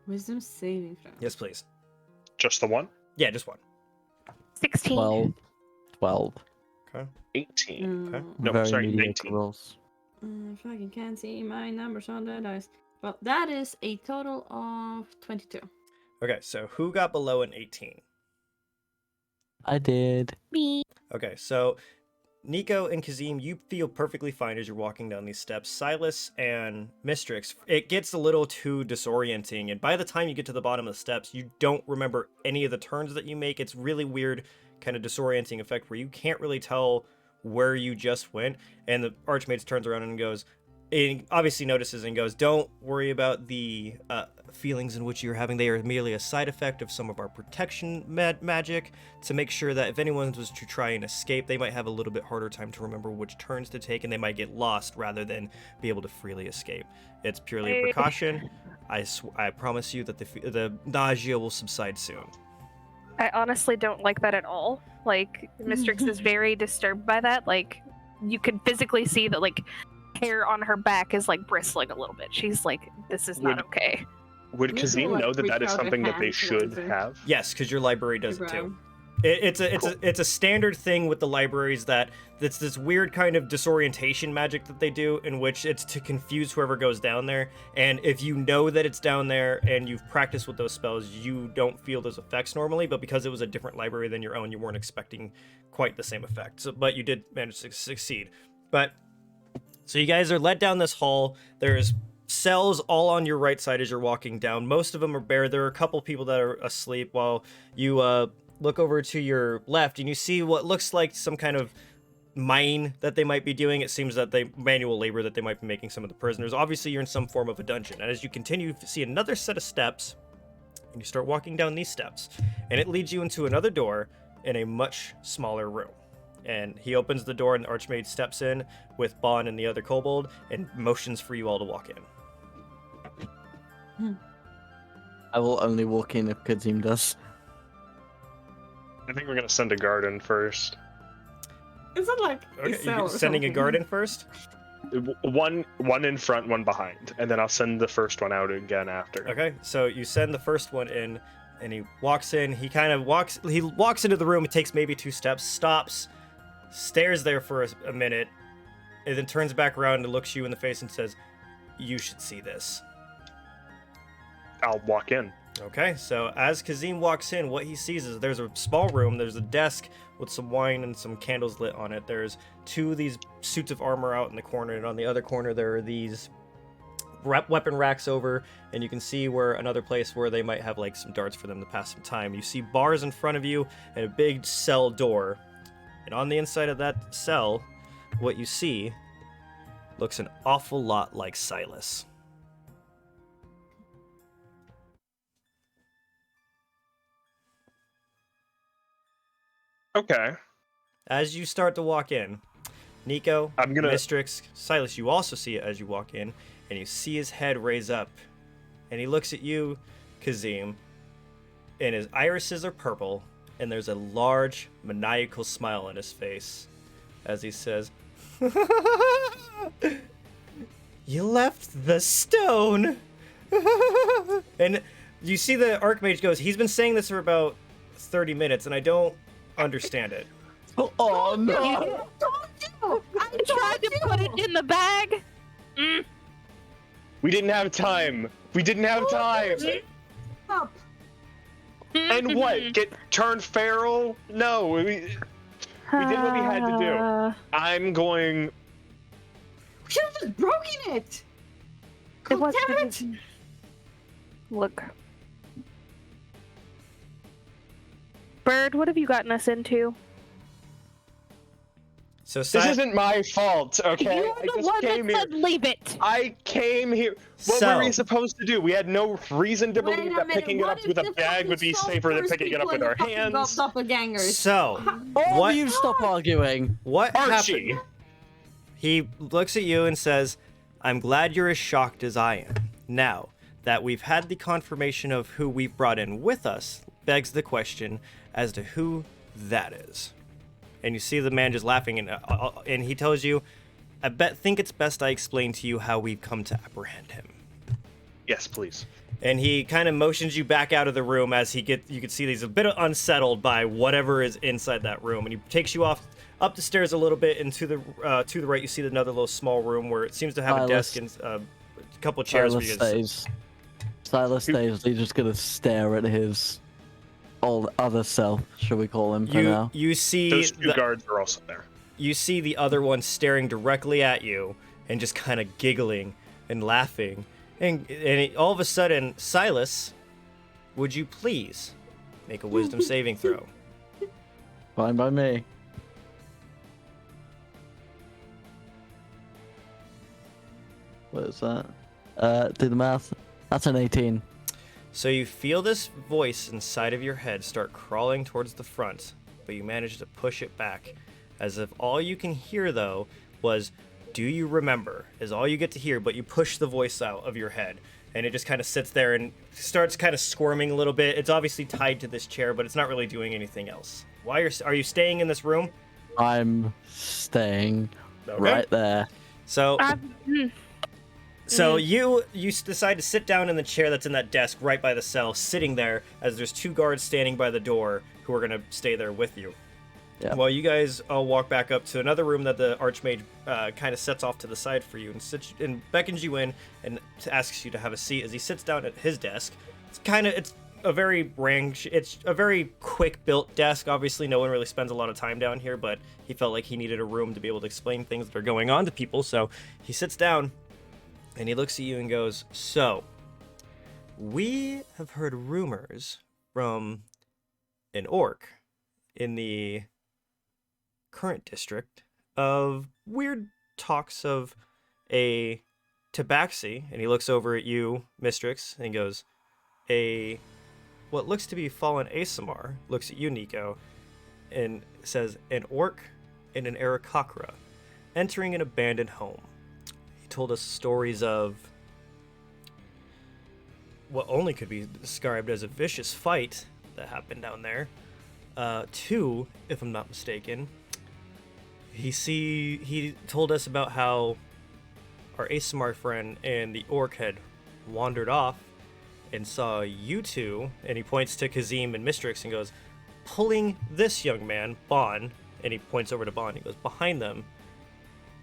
Wisdom saving throw. Yes, please. Just the one? Yeah, just one. 16. 12. 18. Okay. No, Very sorry, mediocre 19. rolls. Fucking can't see my numbers on the dice. Well, that is a total of 22. Okay, so who got below an 18? I did. Me. Okay, so Nico and Kazim, you feel perfectly fine as you're walking down these steps. Silas and Mistrix, it gets a little too disorienting, and by the time you get to the bottom of the steps, you don't remember any of the turns that you make. It's really weird, kind of disorienting effect where you can't really tell where you just went, and the Archmage turns around and goes, and obviously notices and goes, don't worry about the feelings in which you're having. They are merely a side effect of some of our protection magic to make sure that if anyone was to try and escape, they might have a little bit harder time to remember which turns to take, and they might get lost rather than be able to freely escape. It's purely a precaution. I promise you that the nausea will subside soon. I honestly don't like that at all. Like, Mistrix is very disturbed by that. Like, you can physically see that, like, hair on her back is, like, bristling a little bit. She's like, this is not okay. Would You Kazim can, like, know that that reach is out your something that they hand should towards her. have? Yes, because your library does it Your too. brow. It's a standard thing with the libraries that it's this weird kind of disorientation magic that they do, in which it's to confuse whoever goes down there. And if you know that it's down there and you've practiced with those spells, you don't feel those effects normally. But because it was a different library than your own, you weren't expecting quite the same effect. So, but you did manage to succeed. But so you guys are led down this hall. There's cells all on your right side as you're walking down. Most of them are bare. There are a couple people that are asleep while you look over to your left and you see what looks like some kind of mine that they might be doing. It seems that they manual labor that they might be making some of the prisoners. Obviously, you're in some form of a dungeon. And as you continue, you see another set of steps, and you start walking down these steps, and it leads you into another door in a much smaller room. And he opens the door, and the Archmage steps in with Bon and the other kobold and motions for you all to walk in. I will only walk in if Kazim does. I think we're gonna send a guard in first. Is it like Okay, a cell you're or sending a something? guard in first? One in front, one behind, and then I'll send the first one out again after. Okay, so you send the first one in, And he walks in. He walks into the room. He takes maybe 2 steps, stops, stares there for a minute, and then turns back around and looks you in the face and says, "You should see this." I'll walk in. Okay, so as Kazim walks in, what he sees is there's a small room. There's a desk with some wine and some candles lit on it. There's 2 of these suits of armor out in the corner, and on the other corner there are these weapon racks over, and you can see where another place where they might have like some darts for them to pass some time. You see bars in front of you and a big cell door, and on the inside of that cell, what you see looks an awful lot like Silus. Okay. As you start to walk in, Nico, I'm gonna- Mistrix, Silus, you also see it as you walk in, and you see his head raise up, and he looks at you, Kazim, and his irises are purple, and there's a large, maniacal smile on his face as he says, "You left the stone." And you see the Archmage goes, he's been saying this for about 30 minutes, and I don't understand it. Oh no! I tried to put it in the bag. We didn't have time. We didn't have time. Stop. And what? Get turned feral? No. We did what we had to do. I'm going. We should have just broken it. It God was. damn it. Look. Bird, what have you gotten us into? So This isn't my fault, okay? You I were the just one came that here. said leave it. I came here. What So- were we supposed to do? We had no reason to Wait believe a that minute, picking it what up if with a the bag would be fucking safer than first picking it up people with our fucking got hands. So, doppelgangers? All what of you stop arguing. what Archie! happened? He looks at you and says, "I'm glad you're as shocked as I am. Now that we've had the confirmation of who we've brought in with us, begs the question as to who that is." And you see the man just laughing, and he tells you, "I think it's best I explain to you how we've come to apprehend him." Yes, please. And he kind of motions you back out of the room as you can see he's a bit unsettled by whatever is inside that room, and he takes you off up the stairs a little bit, and to the right you see another little small room where it seems to have a desk and a couple chairs for Silas you guys. stays. Silas stays. He's just gonna stare at his old other self, shall we call him for now? You see Those 2 guards are also there. you see the other one staring directly at you and just kind of giggling and laughing, and all of a sudden, Silus, would you please make a wisdom saving throw? Fine by me. What is that? Do the math. That's an 18. So you feel this voice inside of your head start crawling towards the front, but you manage to push it back, as if all you can hear though was, "Do you remember?" is all you get to hear, but you push the voice out of your head, and it just kind of sits there and starts kind of squirming a little bit. It's obviously tied to this chair, but it's not really doing anything else. Are you staying in this room? I'm staying Okay. right there. So Hmm. So you decide to sit down in the chair that's in that desk right by the cell, sitting there as there's 2 guards standing by the door who are going to stay there with you. Yeah. While you guys all walk back up to another room that the Archmage kind of sets off to the side for you and beckons you in and asks you to have a seat as he sits down at his desk. It's a very quick built desk. Obviously, no one really spends a lot of time down here, but he felt like he needed a room to be able to explain things that are going on to people. So he sits down. And he looks at you and goes, "So, we have heard rumors from an orc in the current district of weird talks of a tabaxi." And he looks over at you, Mistrix, and goes, what looks to be fallen Asamar, looks at you, Nico, and says, "An orc in an Aarakocra entering an abandoned home. Told us stories of what only could be described as a vicious fight that happened down there. 2, if I'm not mistaken. He told us about how our Asamar friend and the orc had wandered off and saw you two, and he points to Kazim and Mistrix and goes, pulling this young man, Bon, and he points over to Bon, he goes, behind them,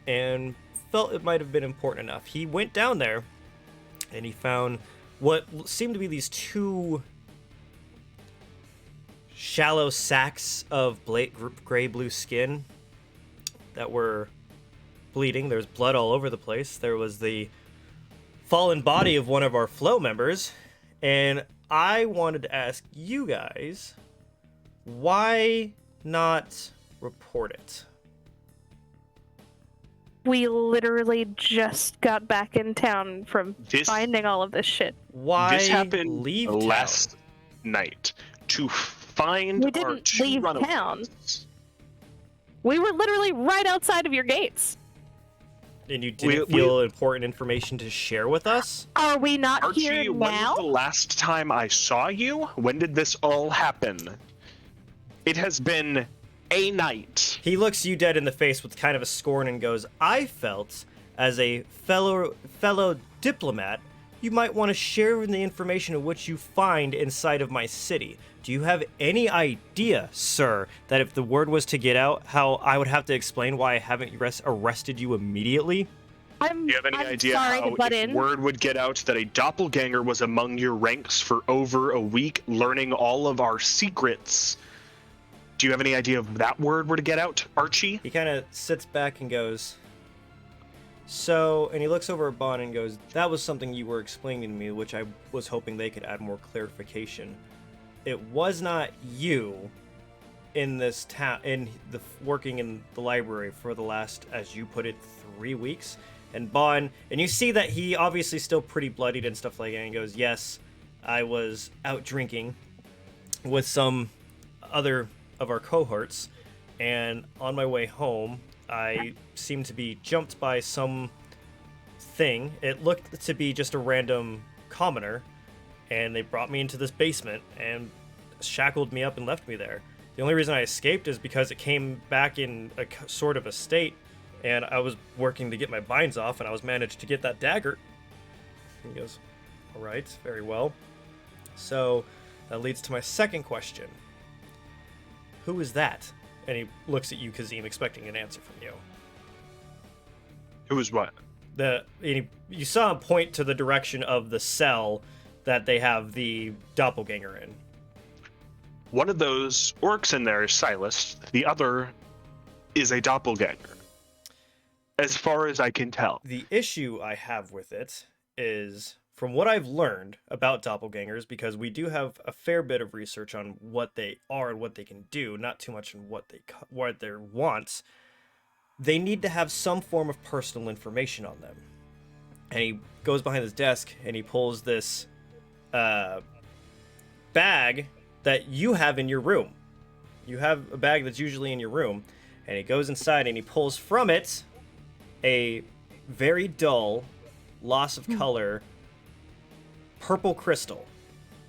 and felt it might have been important enough. He went down there, and he found what seemed to be these two shallow sacks of gray-blue skin that were bleeding. There was blood all over the place. There was the fallen body of one of our flow members, and I wanted to ask you guys, why not report it? We literally just got back in town from finding all of this shit. Why this happened leave last town? night to find We our didn't two leave runaways. town. We were literally right outside of your gates. And you didn't feel important information to share with us? Are we not Archie, here when now? was the last time I saw you? When did this all happen? It has been a night. He looks you dead in the face with kind of a scorn and goes, I felt, as a fellow diplomat, you might want to share the information of what you find inside of my city. Do you have any idea, sir, that if the word was to get out, how I would have to explain why I haven't arrested you immediately? Do you have any idea sorry how to butt if in. word would get out that a doppelganger was among your ranks for over a week, learning all of our secrets? Do you have any idea if that word were to get out, Archie? He kind of sits back and goes, so, and he looks over at Bon and goes, that was something you were explaining to me, which I was hoping they could add more clarification. It was not you in this town, working in the library for the last, as you put it, 3 weeks. And Bon, and you see that he obviously still pretty bloodied and stuff like that, and he goes, yes, I was out drinking with some other of our cohorts, and on my way home, I seemed to be jumped by some thing. It looked to be just a random commoner, and they brought me into this basement and shackled me up and left me there. The only reason I escaped is because it came back in a sort of a state, and I was working to get my binds off, and I was managed to get that dagger. He goes, all right, very well. So that leads to my second question. Who is that? And he looks at you, Kazim, expecting an answer from you. Who was what? You saw him point to the direction of the cell that they have the doppelganger in. One of those orcs in there is Silus. The other is a doppelganger. As far as I can tell. The issue I have with it is, from what I've learned about doppelgangers, because we do have a fair bit of research on what they are and what they can do, not too much on what their wants, they need to have some form of personal information on them. And he goes behind his desk and he pulls this bag that you have in your room. You have a bag that's usually in your room, and he goes inside and he pulls from it a very dull, loss of color, purple crystal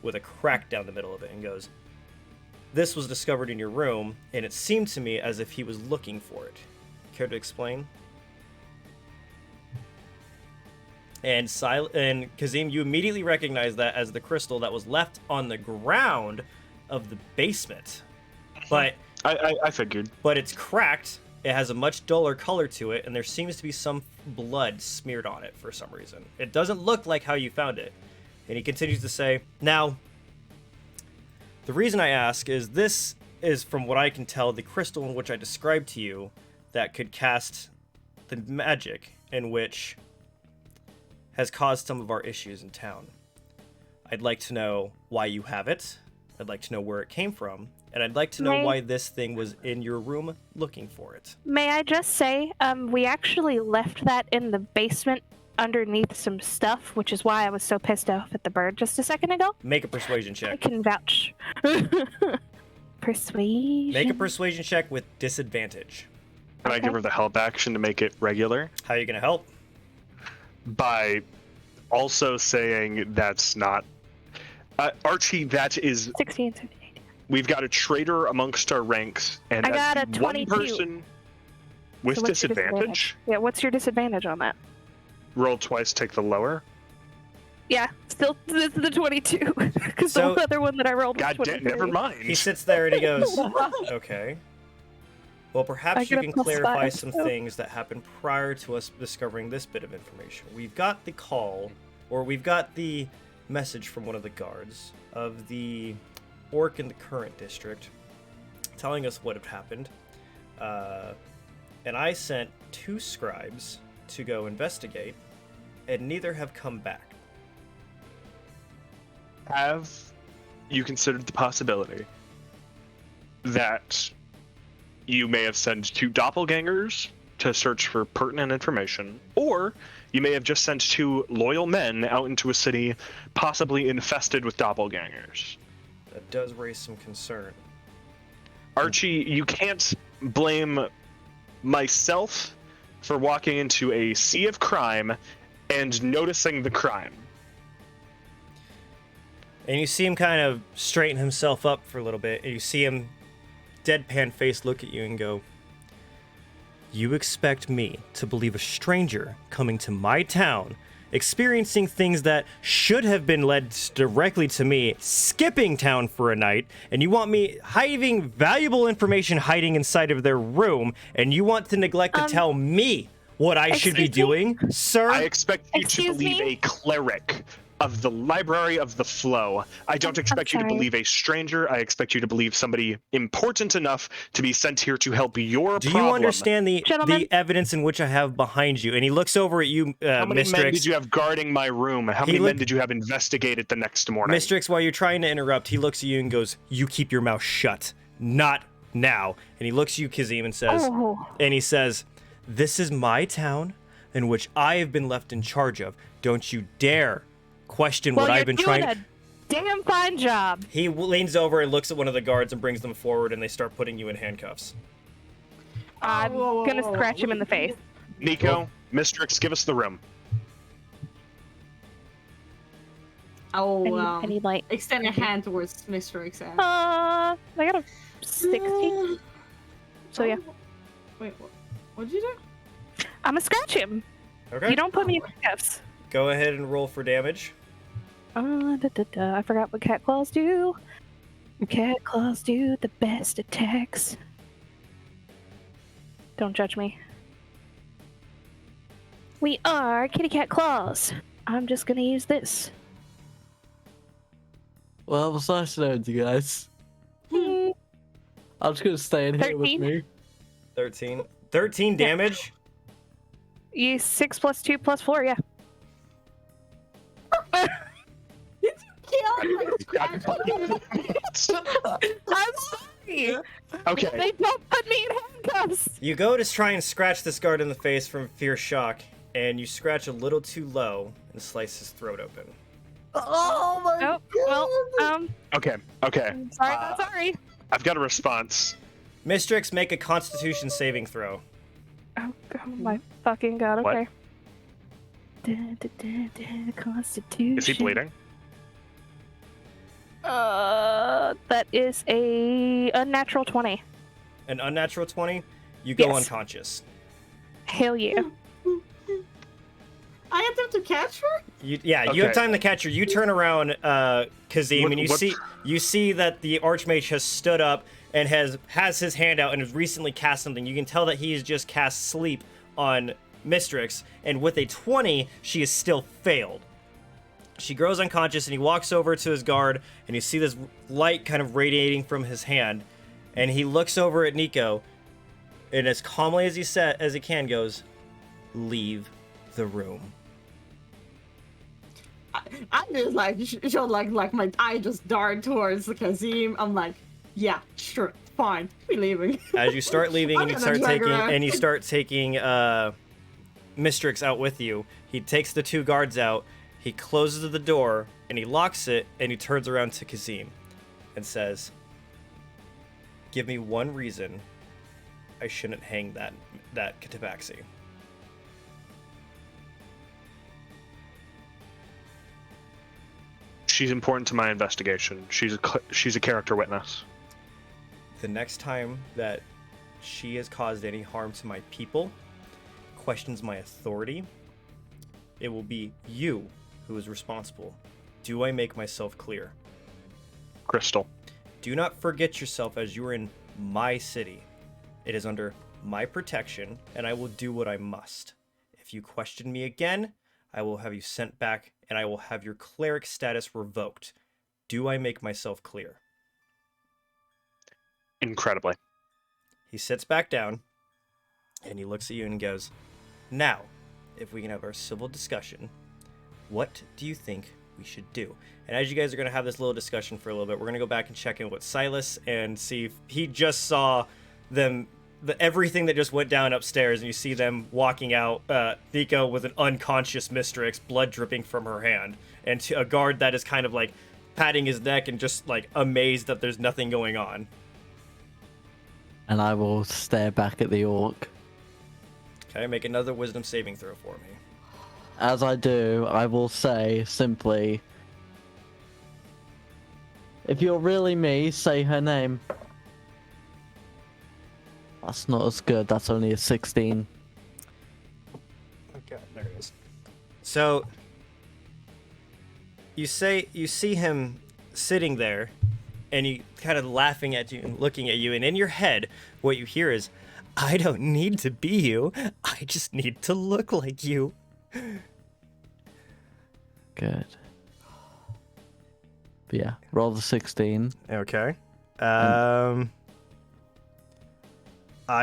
with a crack down the middle of it, and goes, this was discovered in your room, and it seemed to me as if he was looking for it. Care to explain? And Kazim, you immediately recognize that as the crystal that was left on the ground of the basement. But I figured. But it's cracked. It has a much duller color to it, and there seems to be some blood smeared on it for some reason. It doesn't look like how you found it. And he continues to say, now, the reason I ask is this is, from what I can tell, the crystal in which I described to you that could cast the magic in which has caused some of our issues in town. I'd like to know why you have it. I'd like to know where it came from. And I'd like to know why this thing was in your room looking for it. May I just say, we actually left that in the basement underneath some stuff, which is why I was so pissed off at the bird just a second ago. Make a persuasion I check. can vouch. Persuasion. Make a persuasion check with disadvantage. Can I give her the help action to make it regular? How are you going to help? By also saying that's not... Archie, that is... 16, 17, 18. We've got a traitor amongst our ranks, and I that's got a the one 22. person with So what's your disadvantage. Yeah, what's your disadvantage on that? Roll twice, take the lower. Yeah, still this is the 22 because So- the other one that I rolled was God damn, 23. never mind. He sits there and he goes, okay. Well, I perhaps you get a can plus clarify 5, some so- things that happened prior to us discovering this bit of information. We've got the call, or we've got the message from one of the guards of the orc in the current district telling us what had happened. And I sent 2 scribes to go investigate, and neither have come back. Have you considered the possibility that you may have sent 2 doppelgangers to search for pertinent information, or you may have just sent 2 loyal men out into a city possibly infested with doppelgangers? That does raise some concern. Archie, you can't blame myself for walking into a sea of crime and noticing the crime. And you see him kind of straighten himself up for a little bit, and you see him deadpan face look at you and go, "You expect me to believe a stranger coming to my town, experiencing things that should have been led directly to me, skipping town for a night, and you want me having valuable information hiding inside of their room, and you want to neglect to tell me what I should be excuse me? doing, sir?" I expect you to Excuse believe me? a cleric of the Library of the Flow. I don't expect you to sorry. believe a stranger. I expect you to believe somebody important enough to be sent here to help your Do problem. you understand the Gentlemen? evidence in which I have behind you? And he looks over at you, How many men Mistrix. did you have guarding my room? How He many men looked- did you have investigated the next morning? Mistrix, while you're trying to interrupt, he looks at you and goes, "You keep your mouth shut. Not now." And he looks at you, Kazim, and says, "This is my town in which I have been left in charge of. Don't you dare question Well, what you're I've been doing trying." a damn fine job. He leans over and looks at one of the guards and brings them forward, and they start putting you in handcuffs. I'm whoa, gonna whoa, scratch him in the face. Nico, Mistrix, give us the room. I'll I need light. extend a hand towards Mr. Exam. I got a 16. So yeah, Wait, what did you do? I'm gonna scratch him. Okay. You don't put me in handcuffs. Go ahead and roll for damage. I forgot what cat claws do. Cat claws do the best attacks. Don't judge me. We are kitty cat claws. I'm just gonna use this. Well, it was nice knowing you guys. Hmm. I'm just gonna stay in here with 13? me. 13. 13 damage? You 6 plus 2 plus 4, yeah. I'm sorry. Okay. They don't put me in handcuffs. You go to try and scratch this guard in the face from fierce shock, and you scratch a little too low and slice his throat open. Oh my Oh, well, Okay. sorry, not sorry. I've got a response. Mistrix, make a Constitution saving throw. Oh, my fucking god, What? okay. Constitution. Is he bleeding? That is a unnatural 20. An unnatural 20, you go Yes. unconscious. Hell yeah. I have time to catch her? You have Okay. time to catch her. You turn around, Kazim, What- and what- you see that the Archmage has stood up and has his hand out and has recently cast something. You can tell that he has just cast Sleep on Mistrix, and with a 20, she has still failed. She grows unconscious, and he walks over to his guard, and you see this light kind of radiating from his hand, and he looks over at Nico, and as calmly as he can goes, "Leave the room." I just like showed like my eye just dart towards the Kazim. I'm like, yeah, sure, fine, we're leaving. As you start leaving and I'm you gonna start drag taking Mistrix out with you, he takes the 2 guards out, he closes the door and he locks it, and he turns around to Kazim and says, "Give me one reason I shouldn't hang that Katabaxi." She's important to my investigation. She's a character witness. The next time that she has caused any harm to my people, questions my authority, it will be you who is responsible. Do I make myself clear? Crystal. Do not forget yourself as you are in my city. It is under my protection, and I will do what I must. If you question me again, I will have you sent back, and I will have your cleric status revoked. Do I make myself clear? Incredibly. He sits back down, and he looks at you and goes, now, if we can have our civil discussion, what do you think we should do? And as you guys are going to have this little discussion for a little bit, we're going to go back and check in with Silus and see if he just saw them, everything that just went down upstairs, and you see them walking out, Nico with an unconscious Mistrix, blood dripping from her hand, and a guard that is kind of like patting his neck and just like amazed that there's nothing going on. And I will stare back at the orc. Okay, make another wisdom saving throw for me. As I do, I will say simply, if you're really me, say her name. That's not as good. That's only a 16. Okay, there it is. So you see him sitting there, and he kind of laughing at you and looking at you, and in your head, what you hear is, I don't need to be you. I just need to look like you. Good. But yeah, roll the 16. Okay. I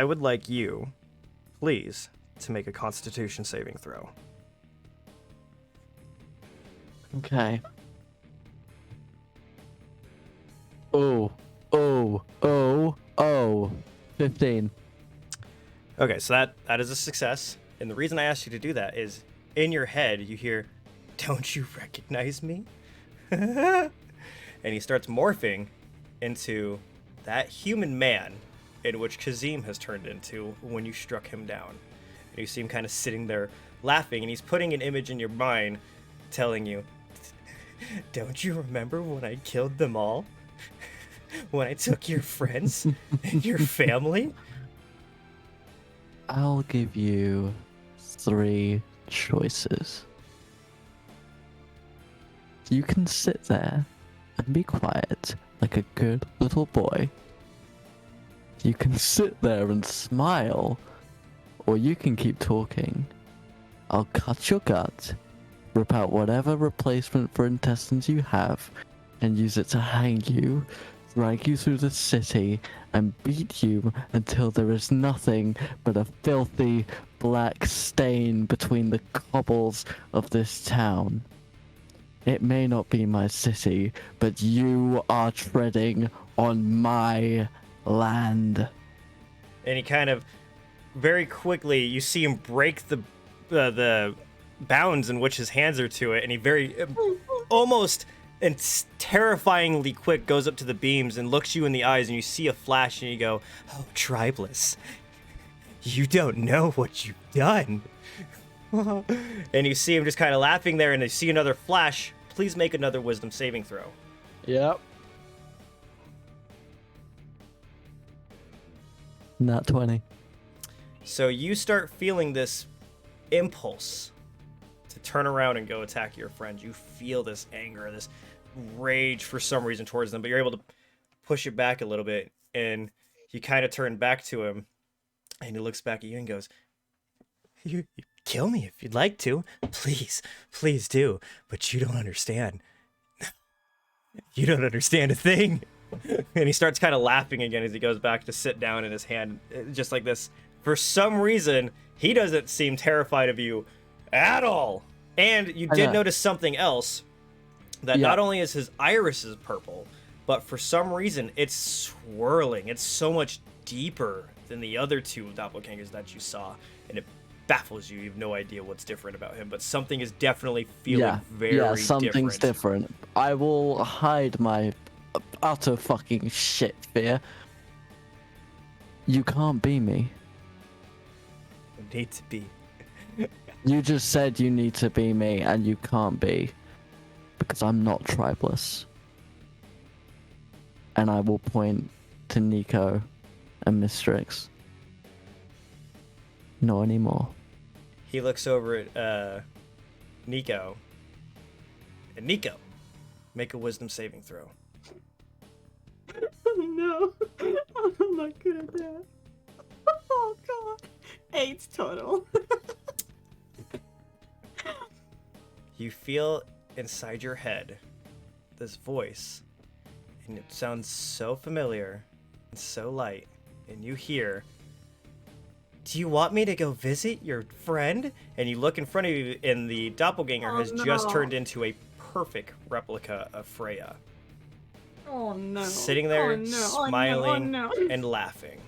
would like you, please, to make a Constitution saving throw. Okay. Oh. 15. Okay, so that is a success. And the reason I asked you to do that is, in your head, you hear, don't you recognize me? And he starts morphing into that human man in which Kazim has turned into when you struck him down. And you see him kind of sitting there laughing, and he's putting an image in your mind telling you, don't you remember when I killed them all? When I took your friends and your family? I'll give you 3 choices. You can sit there and be quiet like a good little boy. You can sit there and smile, or you can keep talking. I'll cut your gut, rip out whatever replacement for intestines you have, and use it to hang you, drag you through the city, and beat you until there is nothing but a filthy black stain between the cobbles of this town. It may not be my city, but you are treading on my land. And he kind of, very quickly, you see him break the bounds in which his hands are to it, and he very, almost and terrifyingly quick goes up to the beams and looks you in the eyes, and you see a flash, and you go, oh, Tribeless, you don't know what you've done. And you see him just kind of laughing there, and you see another flash. Please make another wisdom saving throw. Yep. Not 20. So you start feeling this impulse to turn around and go attack your friends. You feel this anger, this rage for some reason towards them, but you're able to push it back a little bit, and you kind of turn back to him, and he looks back at you and goes, you kill me if you'd like to. Please do. But you don't understand. You don't understand a thing. And he starts kind of laughing again as he goes back to sit down in his hand, just like this. For some reason, he doesn't seem terrified of you at all. And you did notice something else, that not only is his iris is purple, but for some reason it's swirling. It's so much deeper than the other 2 doppelgangers that you saw, and it baffles you. You have no idea what's different about him, but something is definitely feeling very something's different. I will hide my utter fucking shit fear. You can't be me. You need to be. You just said you need to be me, and you can't be, because I'm not tribeless. And I will point to Nico and Mistrix. Not anymore. He looks over at Nico, And Nico, make a wisdom saving throw. Oh no. I'm not good at that. Oh god. 8 total. You feel inside your head this voice, and it sounds so familiar and so light, and you hear, "Do you want me to go visit your friend?" And you look in front of you, and the doppelganger Oh, has just no. turned into a perfect replica of Freya, Oh no. sitting there, Oh, no. smiling Oh, no. and laughing.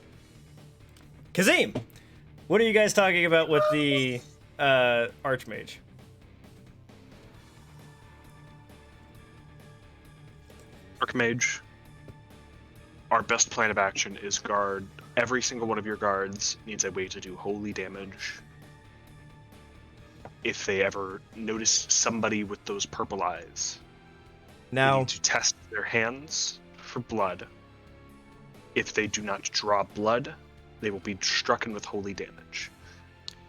Kazim, what are you guys talking about with the Archmage? Archmage, our best plan of action is guard. Every single one of your guards needs a way to do holy damage. If they ever notice somebody with those purple eyes, they Now, need to test their hands for blood. If they do not draw blood, they will be struck with holy damage.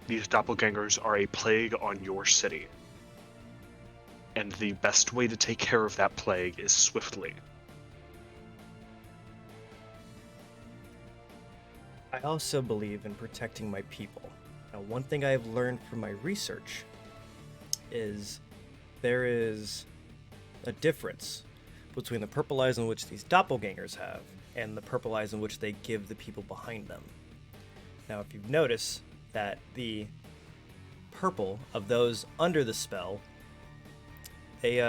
These doppelgangers are a plague on your city. And the best way to take care of that plague is swiftly. I also believe in protecting my people. Now, one thing I have learned from my research is there is a difference between the purple eyes in which these doppelgangers have and the purple eyes in which they give the people behind them. Now, if you've noticed that the purple of those under the spell, they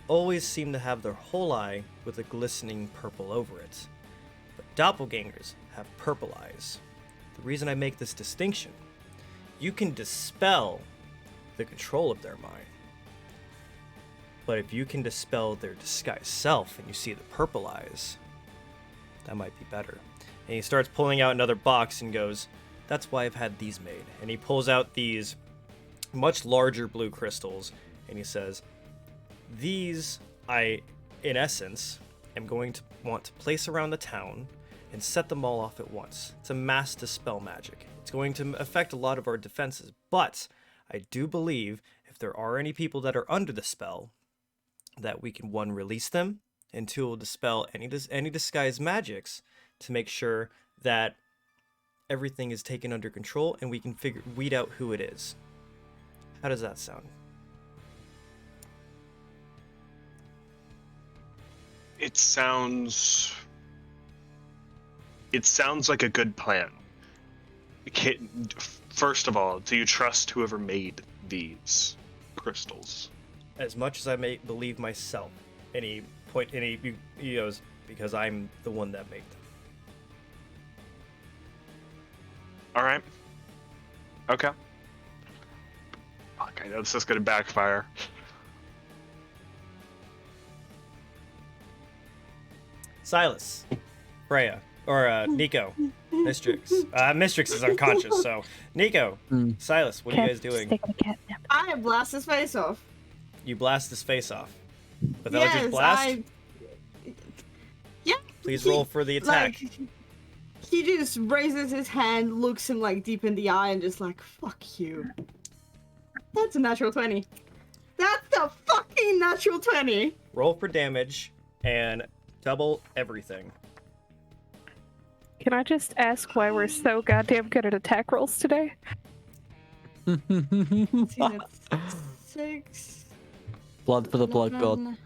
always seem to have their whole eye with a glistening purple over it. But doppelgangers have purple eyes. The reason I make this distinction, you can dispel the control of their mind. But if you can dispel their disguised self and you see the purple eyes, that might be better. And he starts pulling out another box and goes, "That's why I've had these made." And he pulls out these much larger blue crystals and he says, "These I, in essence, am going to want to place around the town and set them all off at once. It's a mass dispel magic. It's going to affect a lot of our defenses, but I do believe if there are any people that are under the spell, that we can, one, release them, and two, will dispel any disguised magics to make sure that everything is taken under control and we can weed out who it is." How does that sound? It sounds like a good plan. First of all, do you trust whoever made these crystals? As much as I may believe myself, and he goes, "Because I'm the one that made them." All right. Okay. Fuck, I know this is gonna backfire. Silus, Freya, or Nico, Mistrix. Mistrix is unconscious, so Nico, Silus, what are you guys doing? Taking a catnap. I blast his face off. You blast his face off. With Eldritch Yes, Blast? Yeah. Please roll for the attack. Like, he just raises his hand, looks him like deep in the eye, and just like, "Fuck you." That's a natural 20. That's a fucking natural 20. Roll for damage and double everything. Can I just ask why we're so goddamn good at attack rolls today? See, that's 6. Blood for the blood god. 11,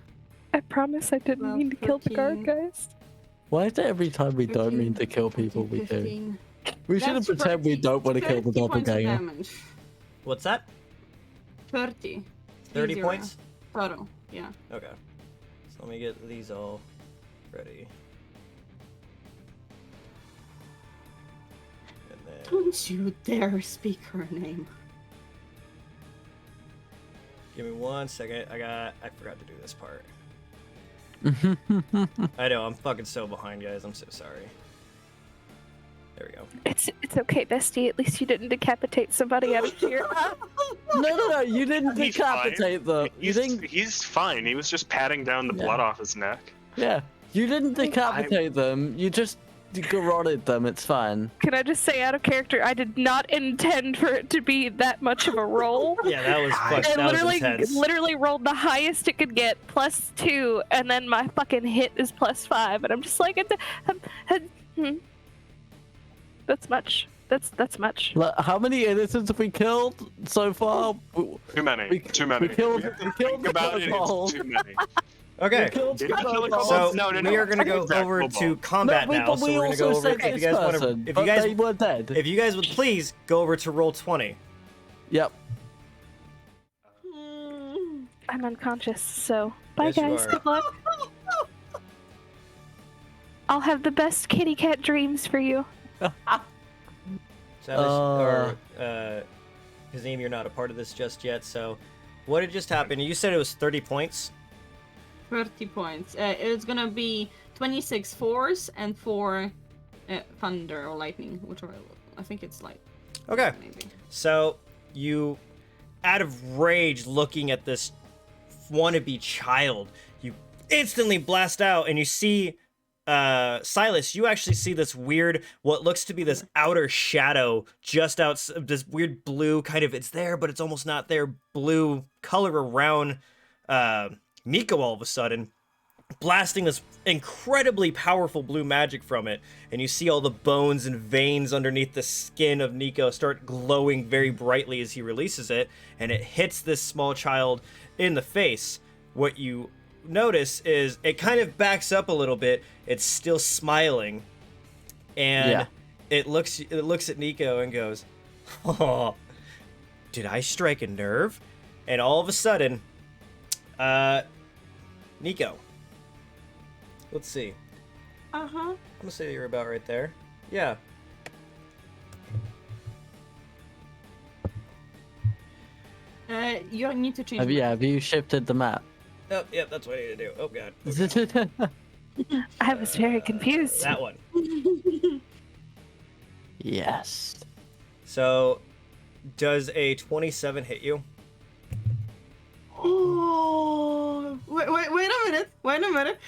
I promise I didn't 12, mean to kill the guard, 13. guys. Why is it every time we don't mean to kill people, we do? 15. We shouldn't That's pretend we 30 don't want to kill the 30 points of doppelganger. damage. What's that? 30. 30 0. points? Total, yeah. Okay. So let me get these all ready. And then Don't you dare speak her name. give me 1 second. I forgot to do this part. I know, I'm fucking so behind, guys. I'm so sorry. There we go. It's okay, bestie. At least you didn't decapitate somebody out of fear. No, you didn't He's decapitate them. You didn't. He's fine. He was just patting down the blood off his neck. Yeah, you didn't decapitate them. You just garroted them. It's fine. Can I just say, out of character, I did not intend for it to be that much of a roll. Yeah, that was I that was intense. literally rolled the highest it could get, +2, and then my fucking hit is +5, and I'm just like, that's much. That's much. How many innocents have we killed so far? Too many. Too many. We killed Think about it. Kobold. It's too many. Okay. We killed Did I kill a Kobold. kobold? So No, no, no. we are gonna go Exact over to kobold. combat now. but So we we're gonna go also over. saved If you guys want to, person, if you but guys, they were dead. if you guys would please go over to roll 20. Yep. I'm unconscious, so bye Yes, you guys. are. Good luck. I'll have the best kitty cat dreams for you. Or Kazim, you're not a part of this just yet. So, what had just happened? You said it was 30 points. 30 points. It's gonna be 26 force and 4 thunder or lightning, whichever. I think it's light. Okay. Maybe. So you, out of rage, looking at this wannabe child, you instantly blast out, and you see, Silus, you actually see this weird, what looks to be this outer shadow just out, this weird blue kind of, it's there, but it's almost not there, blue color around Nico all of a sudden, blasting this incredibly powerful blue magic from it, and you see all the bones and veins underneath the skin of Nico start glowing very brightly as he releases it, and it hits this small child in the face. What you notice is it kind of backs up a little bit. It's still smiling, and it looks at Nico and goes, "Oh, did I strike a nerve?" And all of a sudden, Nico, let's see. I'm gonna say you're about right there. Yeah. You need to change. Have you shifted the map? Oh, yep, that's what I need to do. Oh god. I was very confused. That one. Yes. So, does a 27 hit you? Oh, wait a minute. Wait a minute.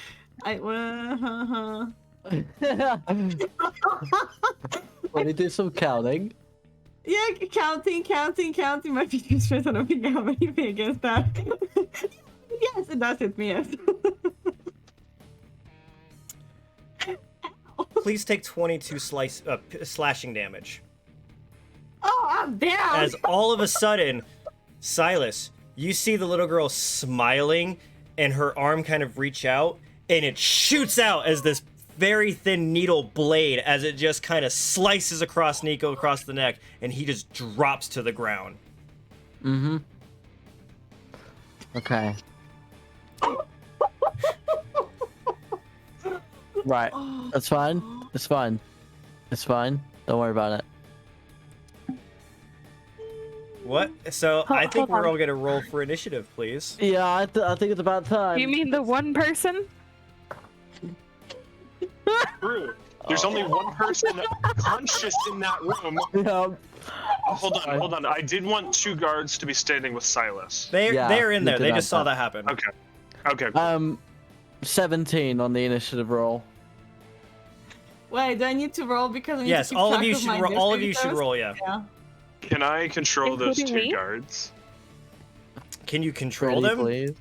Let me do some counting. Yeah, counting. My feet is straight. I don't think I have anything against that. Yes, it does hit me. Yes. Please take 22 slashing damage. Oh, I'm down. As all of a sudden, Silus, you see the little girl smiling, and her arm kind of reach out, and it shoots out as this very thin needle blade as it just kind of slices across Nico across the neck, and he just drops to the ground. Mm-hmm. Okay. Right. That's fine. It's fine. It's fine. Don't worry about it. What? So I think Hold we're on. all gonna roll for initiative, please. Yeah, I think it's about time. You mean the one person? True. There's only one person conscious in that room. Yeah. Oh, hold on. I did want 2 guards to be standing with Silus. They're in you there. did They have just saw that. that happen. Okay. 17 on the initiative roll. Wait, do I need to roll because I need Yes, to keep all of track you of should my roll. All of you distance should first? roll. Yeah. Yeah. Can I control those Including 2 me? guards? Can you control Pretty them? please.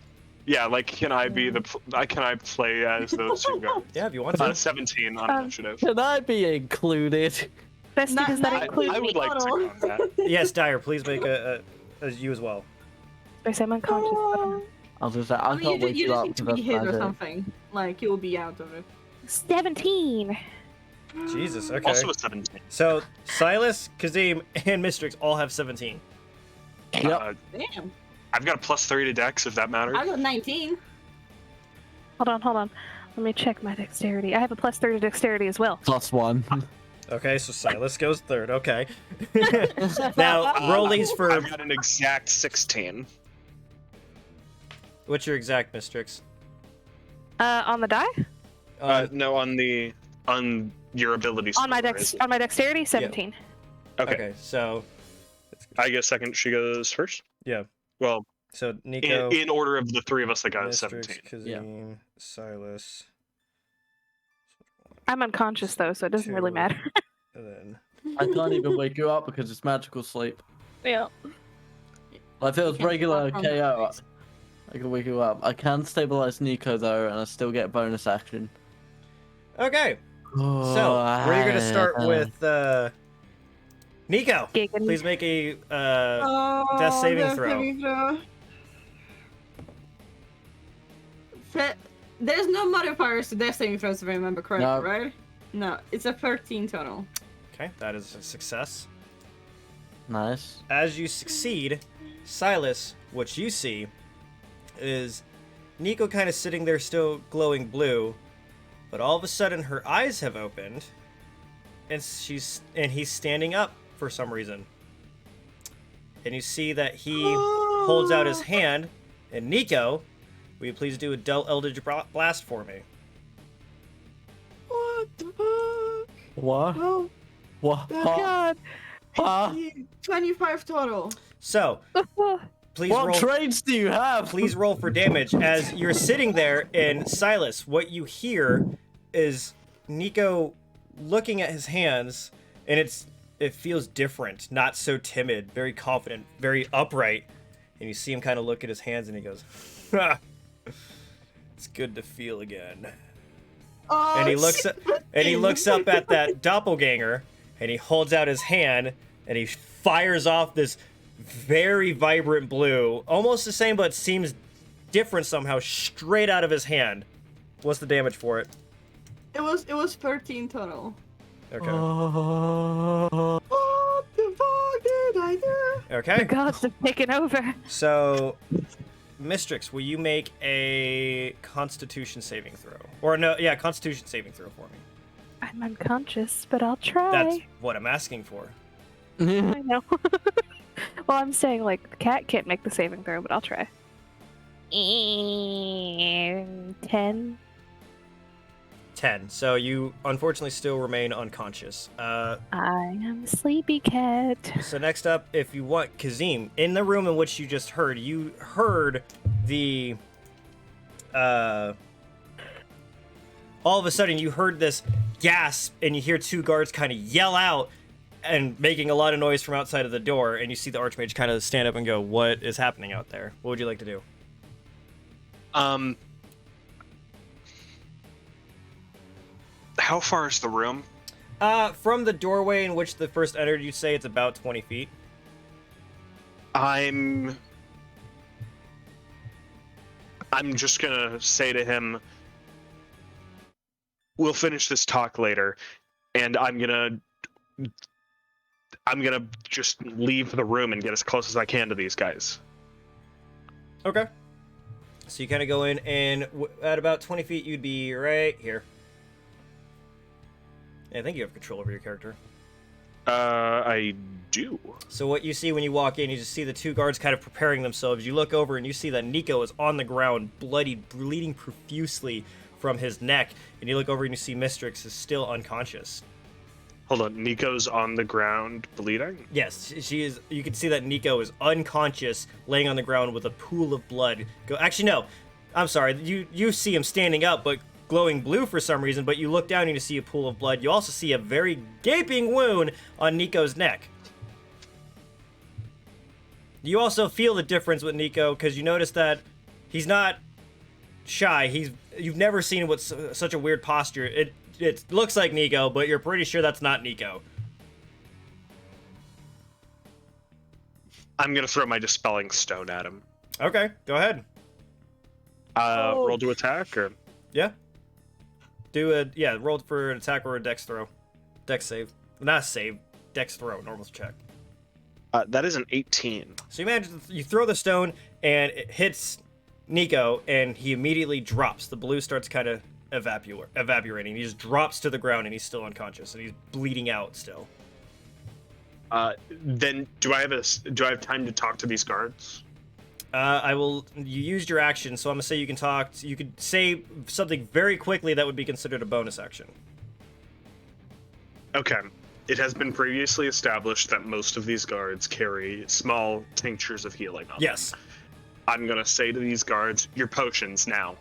Yeah, like can I be the can I play as those 2 guards? Yeah, if you want to. 17 on initiative. Can I be included? Bestie, Not- does that not- include I me? would like to combat. Yes, Dyer, please make a you as well. I say I'm unconscious. I was just say, I I mean, can't you wake you just up need to because be hit that's or magic. something. Like you'll be out of it. 17. Jesus. Okay. Also a 17. So Silas, Kazim, and Mistrix all have 17. Yep. Damn. I've got a +3 to Dex if that matters. I got 19. Hold on. Let me check my dexterity. I have a +30 dexterity as well. +1. Okay, so Silas goes third. Okay. Now rollies for I've got an exact 16. what's your exact, Mistrix? On the die? No, on your ability. On my score, is it? on my dexterity, 17. Okay. So I guess second she goes first. yeah. Well, So Nico, in order of the 3 of us that got a Mistrix, 17. Kazim, Silas. I'm unconscious though, so it doesn't really Two. matter. And then I can't even wake you up because it's magical sleep. Yeah. Like, if it was can't regular stop from KO, that. I can wake you up. I can stabilize Nico though, and I still get bonus action. okay. So we're gonna start with Nico. Giggity. Please make a Oh, death saving death throw. saving throw. There's no modifiers to death saving throws, if I remember correctly, No. right? No, it's a 13 total. Okay, that is a success. Nice. As you succeed, Silus, what you see is Nico kind of sitting there still glowing blue, but all of a sudden her eyes have opened and he's standing up for some reason. And you see that he holds out his hand, and Nico, will you please do a Eldritch Blast for me? What the fuck? What? Oh, What? God. Huh? 25 total. So, please What roll. trades do you have? Please roll for damage as you're sitting there. And Silus, what you hear is Nico looking at his hands, and it feels different, not so timid, very confident, very upright. And you see him kind of look at his hands, and he goes, "Ha, it's good to feel again." Oh, And he looks shit. up at that doppelganger, and he holds out his hand, and he fires off this very vibrant blue, almost the same but seems different somehow, straight out of his hand. What's the damage for it? It was 13 total. Okay. What the fuck did I do? The Okay. gods have taken over. So, Mistrix, will you make a Constitution saving throw? Or no, yeah, Constitution saving throw for me. I'm unconscious, but I'll try. That's what I'm asking for. I know. Well, I'm saying, like, the cat can't make the saving throw, but I'll try. 10. 10. So you unfortunately still remain unconscious. I am a sleepy cat. So next up, if you want, Kazim, in the room in which you just heard, you heard the, all of a sudden you heard this gasp, and you hear two guards kind of yell out and making a lot of noise from outside of the door, and you see the Archmage kind of stand up and go, "What is happening out there? What would you like to do?" How far is the room? From the doorway in which the first entered, you'd say it's about 20 feet. I'm just gonna say to him, we'll finish this talk later, and I'm gonna just leave the room and get as close as I can to these guys. Okay. So you kind of go in, and at about 20 feet, you'd be right here. I think you have control over your character. I do. So what you see when you walk in, you just see the two guards kind of preparing themselves. You look over and you see that Nico is on the ground, bloodied, bleeding profusely from his neck. And you look over and you see Mistrix is still unconscious. Hold on, Nico's on the ground bleeding? Yes, she is. You can see that Nico is unconscious, laying on the ground with a pool of blood. Actually, no. I'm sorry. You see him standing up, but glowing blue for some reason, but you look down and you see a pool of blood. You also see a very gaping wound on Nico's neck. You also feel the difference with Nico because you notice that he's not shy. You've never seen him with such a weird posture. It looks like Nico, but you're pretty sure that's not Nico. I'm gonna throw my Dispelling Stone at him. Okay, go ahead. Roll to attack, or? Yeah. Roll for an attack or a dex throw. Dex save. Not a save. Dex throw, normal check. That is an 18. So you throw the stone, and it hits Nico, and he immediately drops. The blue starts kind of evaporating. He just drops to the ground, and he's still unconscious, and he's bleeding out still. Then do I have time to talk to these guards? You used your action, so I'm gonna say you could say something very quickly that would be considered a bonus action. Okay. It has been previously established that most of these guards carry small tinctures of healing on Yes. them. I'm gonna say to these guards, your potions now.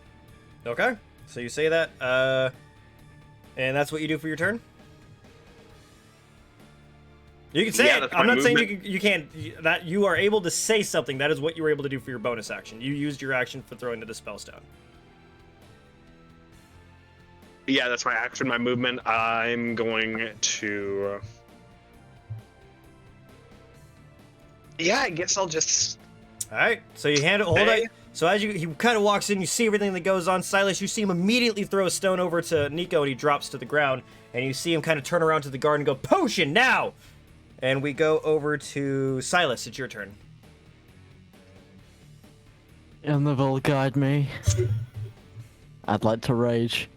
Okay. So you say that. And that's what you do for your turn? You can say Yeah, it. that's I'm my not saying movement. you can't. That you are able to say something. That is what you were able to do for your bonus action. You used your action for throwing the Dispel Stone. Yeah, that's my action, my movement. I'm going to. Yeah, I guess I'll just. All right. So you hold Okay. it. So as he kind of walks in, you see everything that goes on. Silus, you see him immediately throw a stone over to Nico, and he drops to the ground. And you see him kind of turn around to the guard and go, "Potion now!" And we go over to Silus. It's your turn. Innival, guide me. I'd like to rage.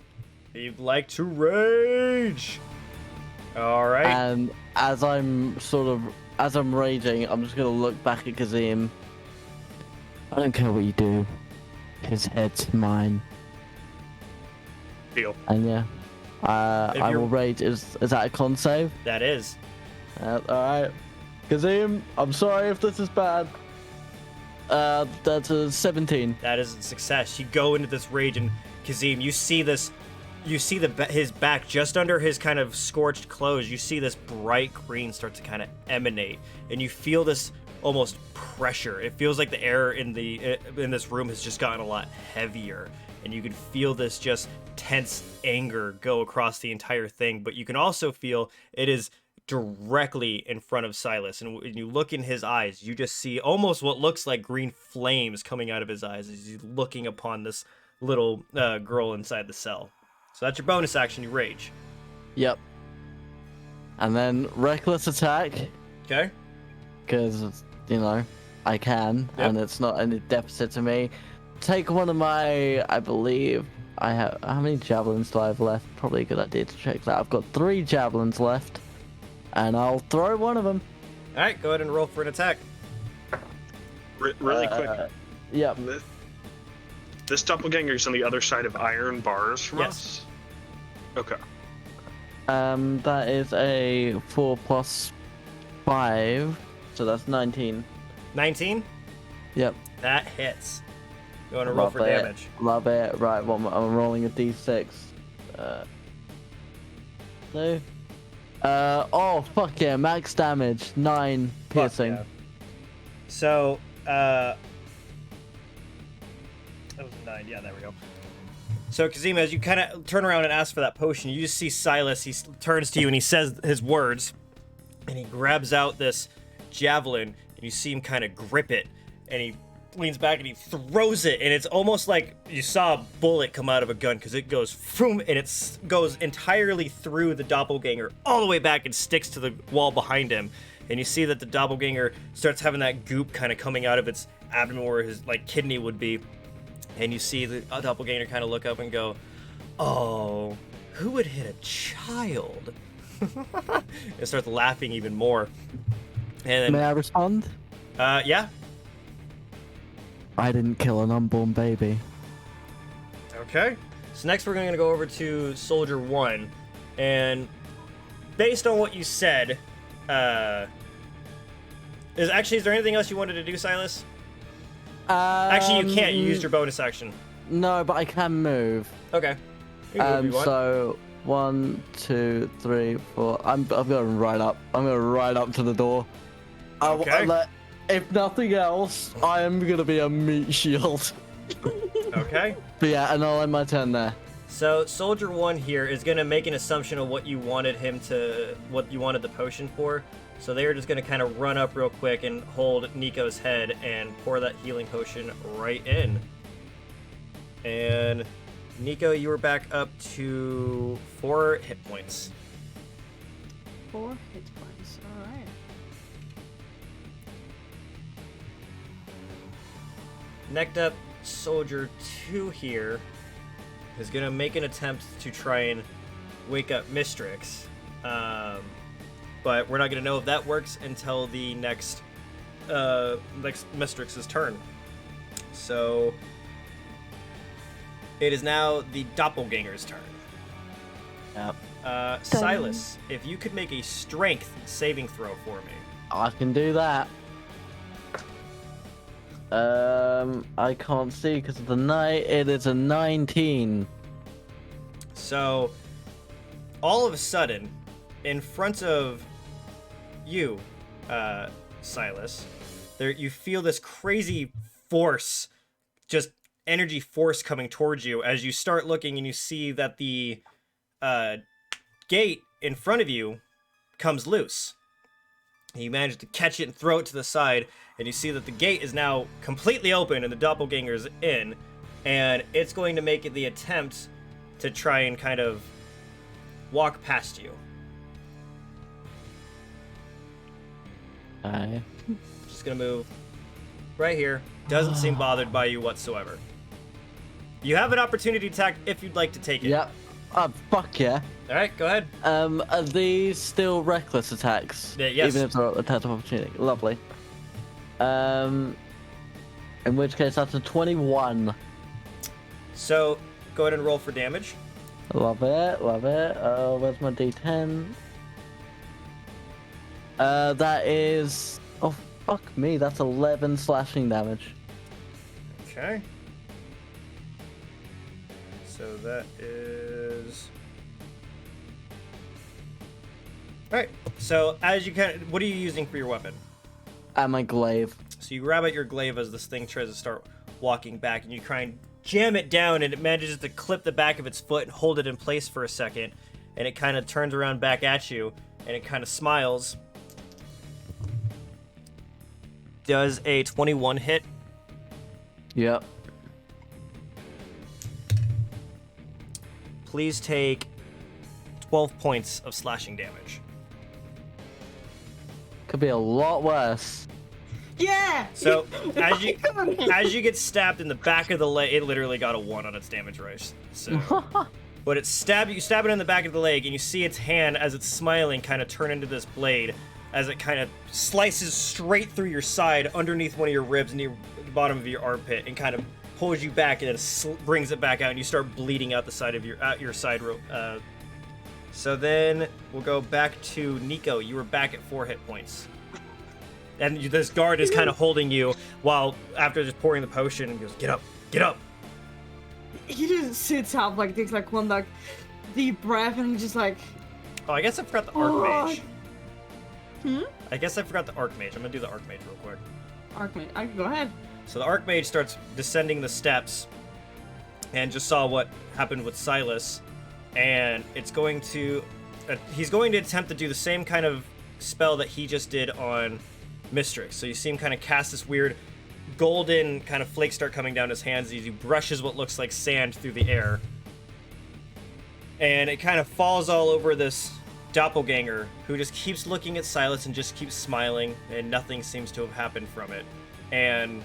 You'd like to rage. All right. And as I'm raging, I'm just gonna look back at Kazim. I don't care what you do. His head's mine. Deal. And yeah, If I you're- will rage. Is that a con save? That is. All right, Kazim. I'm sorry if this is bad. That's a 17. That is a success. You go into this rage, and Kazim, you see this. You see his back just under his kind of scorched clothes. You see this bright green start to kind of emanate, and you feel this almost pressure. It feels like the air in this room has just gotten a lot heavier, and you can feel this just tense anger go across the entire thing. But you can also feel it is directly in front of Silus, and when you look in his eyes, you just see almost what looks like green flames coming out of his eyes as he's looking upon this little girl inside the cell. So that's your bonus action. You rage. Yep. And then reckless attack, Okay. because I can, Yep. and it's not any deficit to me. Take one of my, I believe I have. How many javelins do I have left? Probably a good idea to check that. I've got 3 javelins left, and I'll throw one of them. All right. Go ahead and roll for an attack. Really quick. Yep. This doppelganger's on the other side of iron bars from Yes. us? Okay. That is a 4 plus 5, so that's 19. 19. Yep. That hits. Go ahead and roll for damage. Love it. Right, I'm rolling a d6. So. Oh fuck yeah! Max damage 9 piercing. Fuck yeah. So, that was a 9. Yeah, there we go. So, Kazima, as you kind of turn around and ask for that potion, you just see Silus. He turns to you and he says his words, and he grabs out this javelin, and you see him kind of grip it, and he leans back and he throws it, and it's almost like you saw a bullet come out of a gun, because it goes boom, and it goes entirely through the doppelganger all the way back and sticks to the wall behind him. And you see that the doppelganger starts having that goop kind of coming out of its abdomen where his kidney would be. And you see the doppelganger kind of look up and go, "Oh, who would hit a child?" And starts laughing even more. And May then, I respond? yeah, I didn't kill an unborn baby. okay. So next we're going to go over to Soldier 1. And based on what you said, is there anything else you wanted to do, Silus? Actually, you can't. You used your bonus action. No, but I can move. Okay. You can move if you want. So 1, 2, 3, 4. I'm going right up. I'm going right up to the door. Okay. If nothing else, I am going to be a meat shield. Okay. But yeah, and I'll end my turn there. So Soldier 1 here is going to make an assumption of what you wanted the potion for. So they're just going to kind of run up real quick and hold Nico's head and pour that healing potion right in. And Nico, you were back up to 4 hit points. 4 hit points. All right. Next up, Soldier 2 here is going to make an attempt to try and wake up Mistrix. But we're not going to know if that works until the next Mistrix's turn. So it is now the Doppelganger's turn. Yep. Silus, if you could make a strength saving throw for me. I can do that. I can't see because of the night. It is a 19. So all of a sudden, in front of you, Silus, there you feel this crazy force, just energy force coming towards you as you start looking and you see that the gate in front of you comes loose. You manage to catch it and throw it to the side, and you see that the gate is now completely open and the doppelganger's in, and it's going to make the attempt to try and kind of walk past you. Just gonna move right here. Doesn't seem bothered by you whatsoever. You have an opportunity attack if you'd like to take it. Yep. Fuck yeah. All right, go ahead. Are these still reckless attacks? Yeah, yes. Even if they're attack of opportunity. Lovely. In which case, that's a 21. So go ahead and roll for damage. Love it, love it. Where's my D10? That is... Oh, fuck me. That's 11 slashing damage. Okay. So that is... Alright, so as you what are you using for your weapon? My glaive. So you grab at your glaive as this thing tries to start walking back, and you try and jam it down, and it manages to clip the back of its foot and hold it in place for a second, and it kind of turns around back at you, and it kind of smiles. Does a 21 hit? Yep. Please take 12 points of slashing damage. Could be a lot worse. Yeah. So as you get stabbed in the back of the leg, it literally got a 1 on its damage race. So, but you stab it in the back of the leg, and you see its hand as it's smiling kind of turn into this blade, as it kind of slices straight through your side, underneath one of your ribs, near the bottom of your armpit, and kind of pulls you back, and then brings it back out, and you start bleeding out the side of your side rope. So then we'll go back to Nico. You were back at 4 hit points. And this guard is kind of holding you while, after just pouring the potion, and goes, "Get up, get up." He just sits up, like, takes, like, one, like, deep breath, and just, like... Oh, I guess I forgot the Archmage. Hmm? I guess I forgot the Archmage. I'm gonna do the Archmage real quick. Archmage, go ahead. So the Archmage starts descending the steps, and just saw what happened with Silus, and it's going to... he's going to attempt to do the same kind of spell that he just did on Mistrix. So you see him kind of cast this weird golden kind of flakes start coming down his hands as he brushes what looks like sand through the air. And it kind of falls all over this doppelganger, who just keeps looking at Silus and just keeps smiling, and nothing seems to have happened from it. And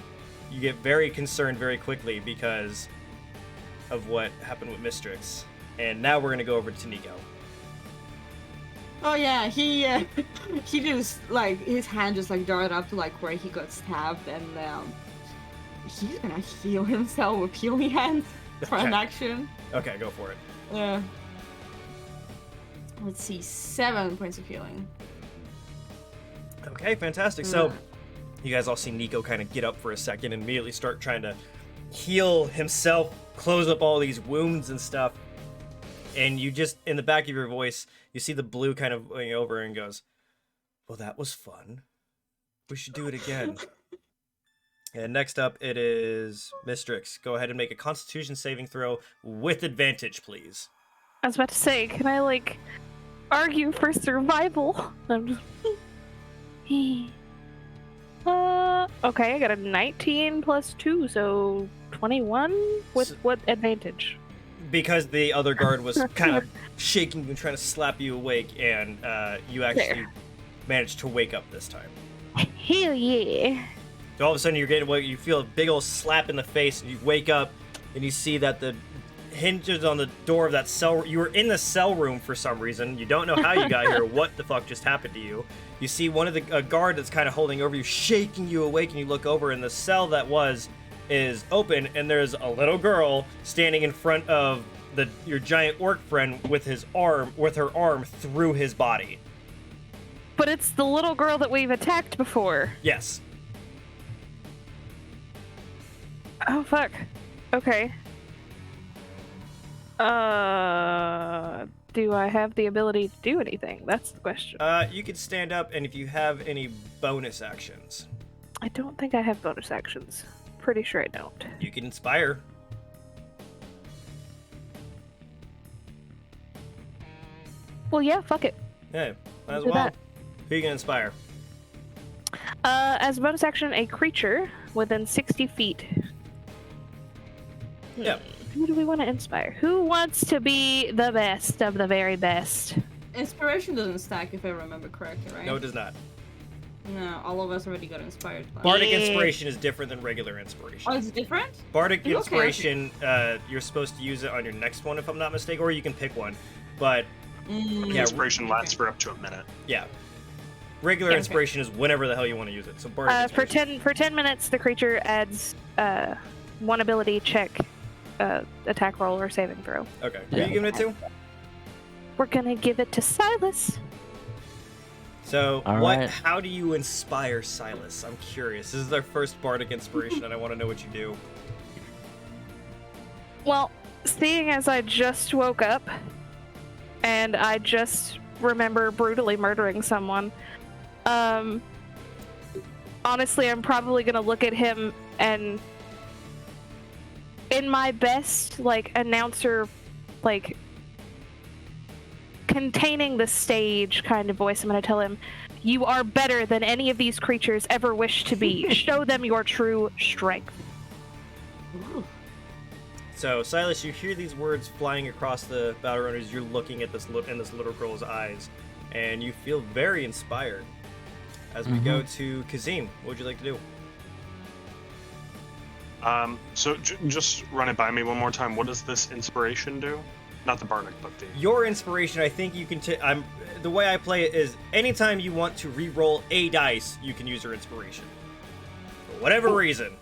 you get very concerned very quickly because of what happened with Mistrix. And now we're going to go over to Nico. Oh yeah, he just, like, his hand just, like, darted up to, like, where he got stabbed, and he's gonna heal himself with healing hands for an action. Okay, go for it. Yeah. Let's see, 7 points of healing. Okay, fantastic. So you guys all see Nico kind of get up for a second and immediately start trying to heal himself, close up all these wounds and stuff. And you just, in the back of your voice, you see the blue kind of going over and goes, "Well, that was fun. We should do it again." And next up, it is Mistrix. Go ahead and make a Constitution saving throw with advantage, please. I was about to say, can I, like, argue for survival? I'm just... okay, I got a 19 plus 2, so 21 with what advantage? Because the other guard was kind of shaking and trying to slap you awake, and you actually managed to wake up this time. Hell yeah. So all of a sudden you're getting awake, you feel a big old slap in the face, and you wake up and you see that the hinges on the door of that cell, you were in the cell room for some reason. You don't know how you got here, what the fuck just happened to you. You see one of the guard that's kind of holding over you, shaking you awake, and you look over, and the cell that is open, and there's a little girl standing in front of your giant orc friend with her arm through his body. But it's the little girl that we've attacked before. Yes. Oh fuck. Okay. do I have the ability to do anything? That's the question. You could stand up, and if you have any bonus actions, I don't think I have bonus actions. Pretty sure I don't. you can inspire. Well, yeah, fuck it. Yeah, might as Do well. that. Who are you gonna inspire? As a bonus action, a creature within 60 feet. Yeah. Who do we want to inspire? Who wants to be the best of the very best? Inspiration doesn't stack if I remember correctly, right? No, it does not. No, all of us already got inspired. Bardic Yeah. inspiration is different than regular inspiration. Oh, it's different? Bardic Okay, inspiration, you're supposed to use it on your next one, if I'm not mistaken, or you can pick one. But Yeah, Inspiration lasts for up to a minute. yeah, regular Okay. inspiration is whenever the hell you want to use it. So Bardic For inspiration. 10 minutes, the creature adds one ability check, attack roll or saving throw. Okay, who Yeah. are you giving it to? We're gonna give it to Silus. So All what? right. How do you inspire Silus? I'm curious. This is their first Bardic inspiration, and I want to know what you do. Well, seeing as I just woke up and I just remember brutally murdering someone, honestly, I'm probably gonna look at him and, in my best, like, announcer, like, containing the stage kind of voice, I'm gonna tell him, "You are better than any of these creatures ever wished to be. Show them your true strength." Ooh. So Silas, you hear these words flying across the battle runners. You're looking at this in this little girl's eyes, and you feel very inspired. As we go to Kazim, what would you like to do? So just run it by me one more time. What does this inspiration do? Not the bardic, but the. Your inspiration, I think you can. The way I play it is, anytime you want to re-roll a dice, you can use your inspiration. For whatever reason.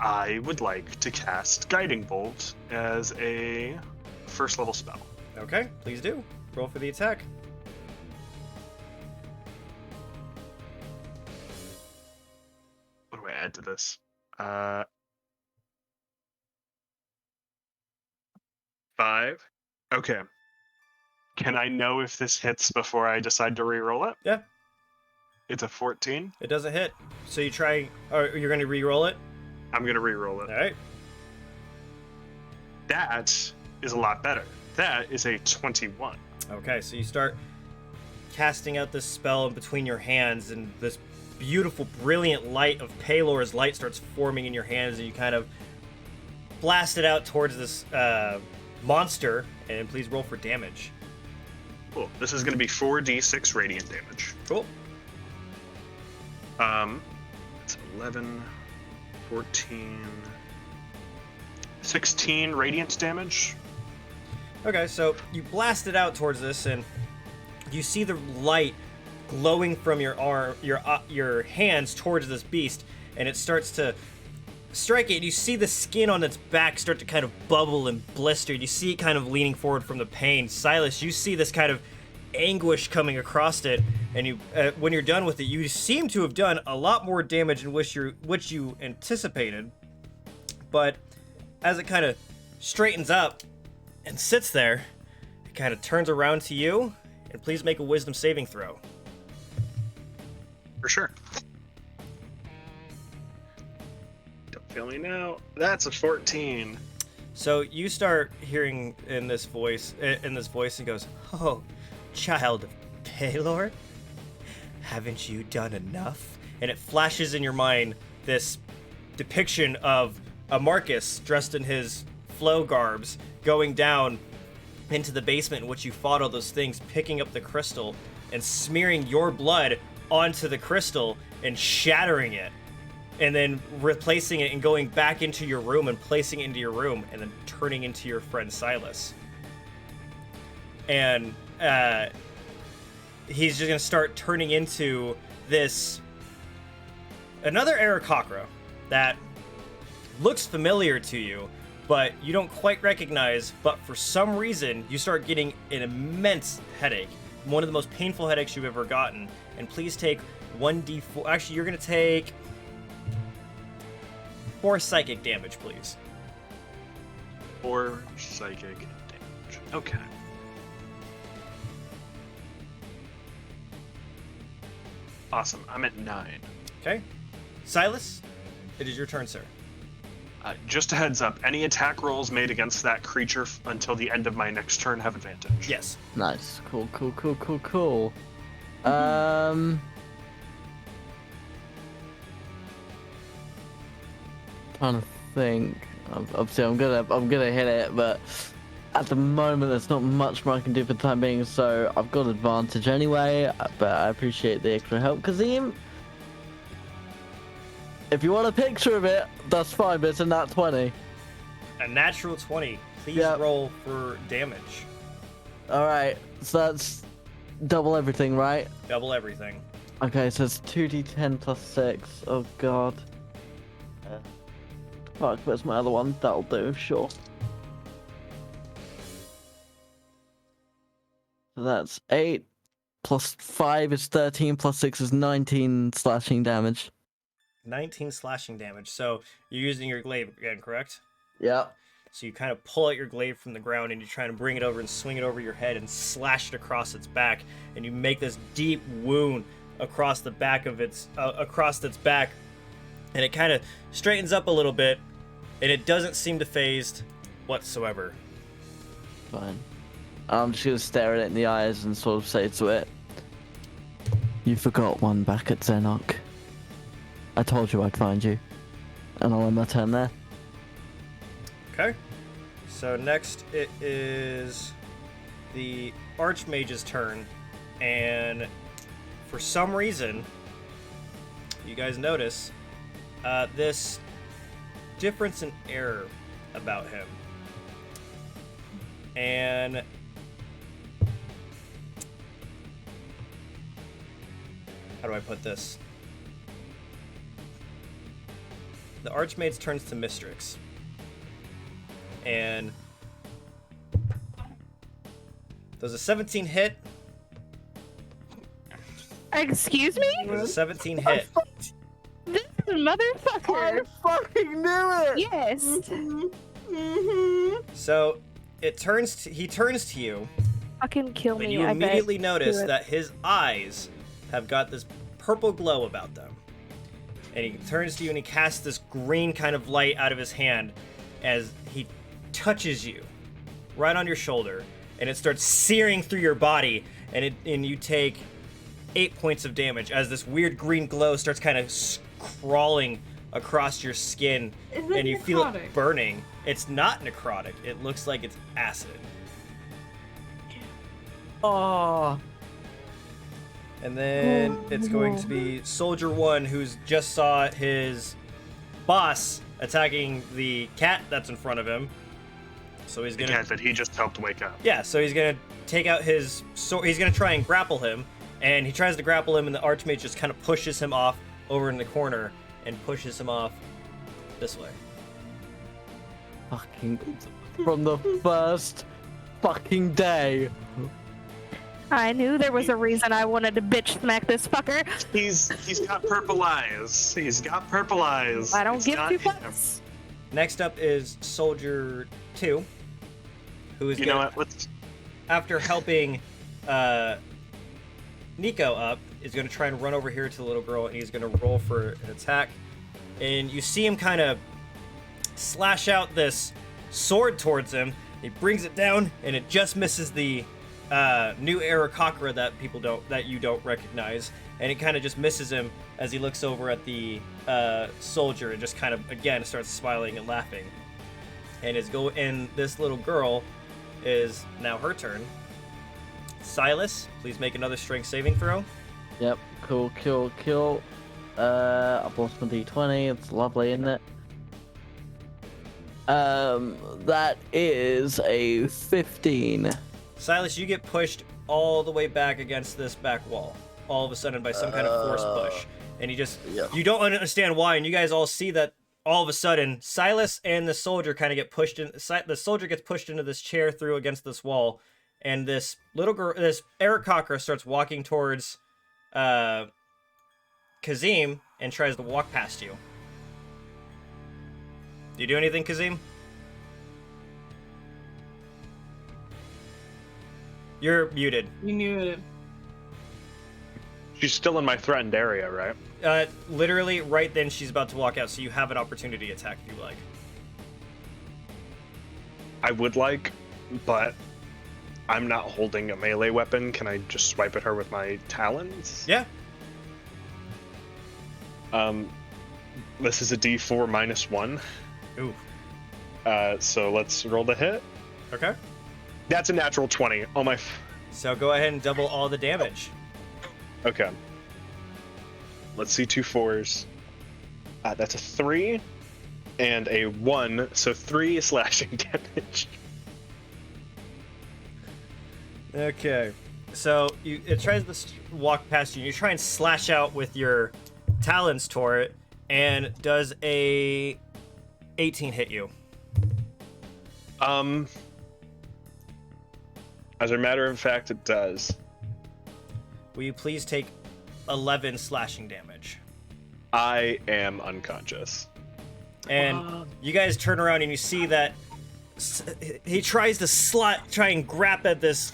I would like to cast Guiding Bolt as a first level spell. Okay, please do. Roll for the attack. What do I add to this? 5. Okay. Can I know if this hits before I decide to re-roll it? Yeah, It's a 14. it doesn't hit. So you try, or you're going to re-roll it. I'm gonna re-roll it. All right. That is a lot better. That is a 21. Okay, so you start casting out this spell in between your hands, and this beautiful, brilliant light of Palor's light starts forming in your hands, and you kind of blast it out towards this monster. And please roll for damage. Cool. This is gonna be 4d6 radiant damage. Cool. It's 11, 14, 16 radiant damage. Okay, so you blast it out towards this, and you see the light glowing from your arm, your hands towards this beast, and it starts to strike it. And you see the skin on its back start to kind of bubble and blister. You see it kind of leaning forward from the pain. Silas, you see this kind of anguish coming across it, and you, when you're done with it, you seem to have done a lot more damage than which you anticipated. But as it kind of straightens up and sits there, it kind of turns around to you, and please make a wisdom saving throw. For sure. Don't fail me now. That's a 14. So you start hearing in this voice, and goes, "Oh, child of Palor, haven't you done enough?" And it flashes in your mind this depiction of a Marcus dressed in his flow garbs going down into the basement in which you fought all those things, picking up the crystal and smearing your blood onto the crystal and shattering it, and then replacing it and going back into your room and placing it into your room, and then turning into your friend Silus. And he's just gonna start turning into this another Aarakocra that looks familiar to you, but you don't quite recognize. But for some reason, you start getting an immense headache, one of the most painful headaches you've ever gotten. And please take 1d4. Actually, you're gonna take 4 psychic damage, please. 4 psychic damage. Okay. Awesome. I'm at 9. Okay. Silas, it is your turn, sir. Just a heads up, any attack rolls made against that creature until the end of my next turn have advantage. Yes. Nice. Cool. Trying to think. Obviously, I'm gonna hit it, but at the moment, there's not much more I can do for the time being. So I've got advantage anyway. But I appreciate the extra help, Kazim. If you want a picture of it, that's fine. But it's a nat 20. A natural 20. Please Yep. roll for damage. All right. So that's double everything, right? Double everything. Okay, so it's 2d10 plus 6. Oh god. Fuck, where's my other one? That'll do, sure. So that's 8 plus 5 is 13 plus 6 is 19 slashing damage. 19 slashing damage. So you're using your glaive again, correct? Yep. So you kind of pull out your glaive from the ground and you're trying to bring it over and swing it over your head and slash it across its back, and you make this deep wound across the back of its back, and it kind of straightens up a little bit, and it doesn't seem to phased whatsoever. Fine. I'm just gonna stare at it in the eyes and sort of say to it, "You forgot one back at Zenok. I told you I'd find you." And I'll end my turn there. Okay. So next it is the Archmage's turn, and for some reason, you guys notice this difference in air about him. And how do I put this? The Archmage turns to Mistrix. And does a 17 hit? Excuse me? Does a 17 hit? This motherfucker. fucking knew it! Yes. So he turns to you, Fucking kill and me. you I bet. immediately notice Do it. that his eyes have got this purple glow about them. And he turns to you and he casts this green kind of light out of his hand as he touches you right on your shoulder, and it starts searing through your body, and you take 8 points of damage as this weird green glow starts kind of crawling across your skin, Is it and you feel necrotic? it burning. It's not necrotic. It looks like it's acid. Oh. And then it's going to be Soldier 1, who's just saw his boss attacking the cat that's in front of him. So he's The gonna cat that he just helped wake up. Yeah, so he's gonna take out his sword. He's gonna try and grapple him, and he tries to grapple him, and the Archmage just kind of pushes him off over in the corner and pushes him off this way. Fucking from the first fucking day. I knew there was a reason I wanted to bitch smack this fucker. He's got purple eyes. He's got purple eyes. I don't It's give not two him. fucks. Next up is Soldier 2, who is You know gonna, what? Let's. after helping Nico up, is going to try and run over here to the little girl, and he's going to roll for an attack. And you see him kind of slash out this sword towards him. He brings it down, and it just misses the new Aarakocra that you don't recognize, and it kind of just misses him as he looks over at the soldier and just kind of again starts smiling and laughing. And this little girl is now her turn. Silas, please make another strength saving throw. Yep, cool. I've lost my d20, it's lovely, isn't it? That is a 15. Silas, you get pushed all the way back against this back wall, all of a sudden by some kind of force push. And you don't understand why, and you guys all see that all of a sudden, Silas and the soldier kind of get pushed in. The soldier gets pushed into this chair through against this wall, and this little girl, this Aarakocra, starts walking towards Kazim and tries to walk past you. Do you do anything, Kazim? You're muted. You muted. She's still in my threatened area, right? Literally right then she's about to walk out, so you have an opportunity attack if you like. I would like, but I'm not holding a melee weapon. Can I just swipe at her with my talons? Yeah. This is a D4 -1. Ooh. So let's roll the hit. Okay. That's a natural 20. Oh my. So go ahead and double all the damage. Okay. Let's see 2 4s. That's a 3 and a 1, so 3 slashing damage. Okay. So it tries to walk past you. You try and slash out with your talons toward it, and does a 18 hit you? As a matter of fact, it does. Will you please take 11 slashing damage? I am unconscious. And you guys turn around and you see that he tries to try and grab at this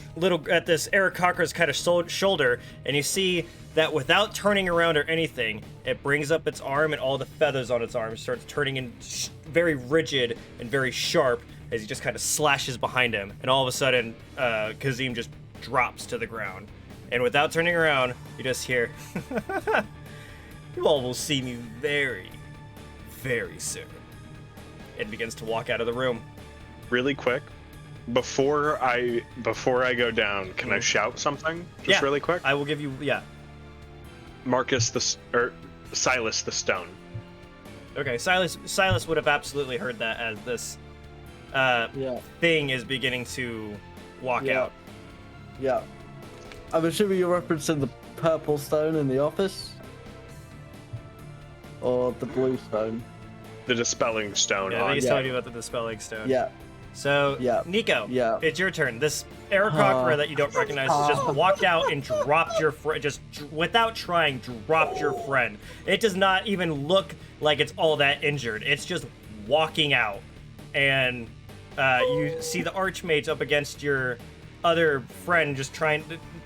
Eric Cocker's kind of shoulder, and you see that without turning around or anything, it brings up its arm, and all the feathers on its arm starts turning in very rigid and very sharp as he just kind of slashes behind him, and all of a sudden, Kazim just drops to the ground. And without turning around, you just hear, "You all will see me very, very soon." It begins to walk out of the room. Really quick, before I go down, can I shout something? Just really quick. I will give you, Silus the stone. Okay, Silus would have absolutely heard that as this thing is beginning to walk out. Yeah. I'm assuming you're referencing the purple stone in the office? Or the blue stone? The dispelling stone. Yeah, I think he's telling you about the dispelling stone. Yeah. So, Nico, it's your turn. This Aarakocra that you don't recognize has just walked out and dropped your friend, just without trying, dropped your friend. It does not even look like it's all that injured. It's just walking out. And you see the Archmage up against your other friend just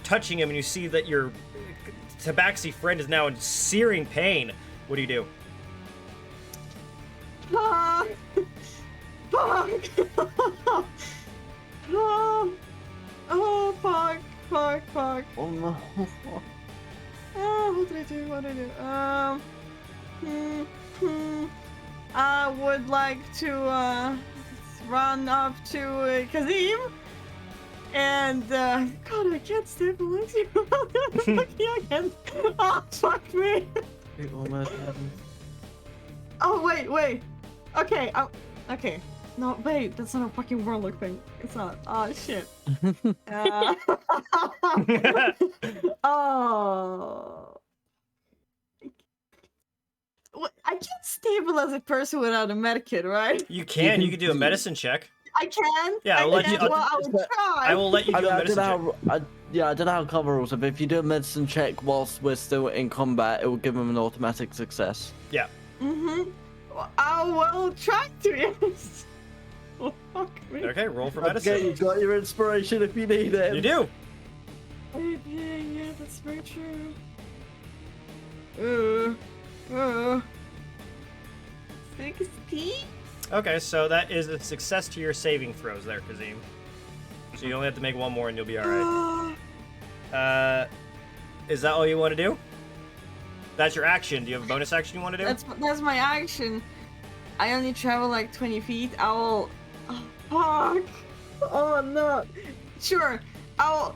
touching him, and you see that your Tabaxi friend is now in searing pain. What do you do? Fuck! Oh, fuck. Oh no. What did I do? I would like to run up to Kazim, and God, I can't stabilize you. Again. Oh, fuck me. It almost happened. Oh, wait. Okay, okay. No, wait, that's not a fucking warlock thing. It's not. Oh, shit. Oh. What? I can't stabilize a person without a medikit, right? You can do a medicine check. I can? Yeah, I'll let you. Well, I would try. I will let you do a medicine check. I don't know how cover rules, but if you do a medicine check whilst we're still in combat, it will give him an automatic success. Yeah. Mm-hmm. Well, I will try to, yes. Oh, fuck me. Okay, roll for medicine. Okay, you got your inspiration if you need it. You do. Yeah, that's very true. 16? Okay, so that is a success to your saving throws there, Kazim. So you only have to make one more and you'll be alright. Is that all you want to do? That's your action. Do you have a bonus action you want to do? That's my action. I only travel like 20 feet. I will... Oh, fuck. Oh, no. Sure. I'll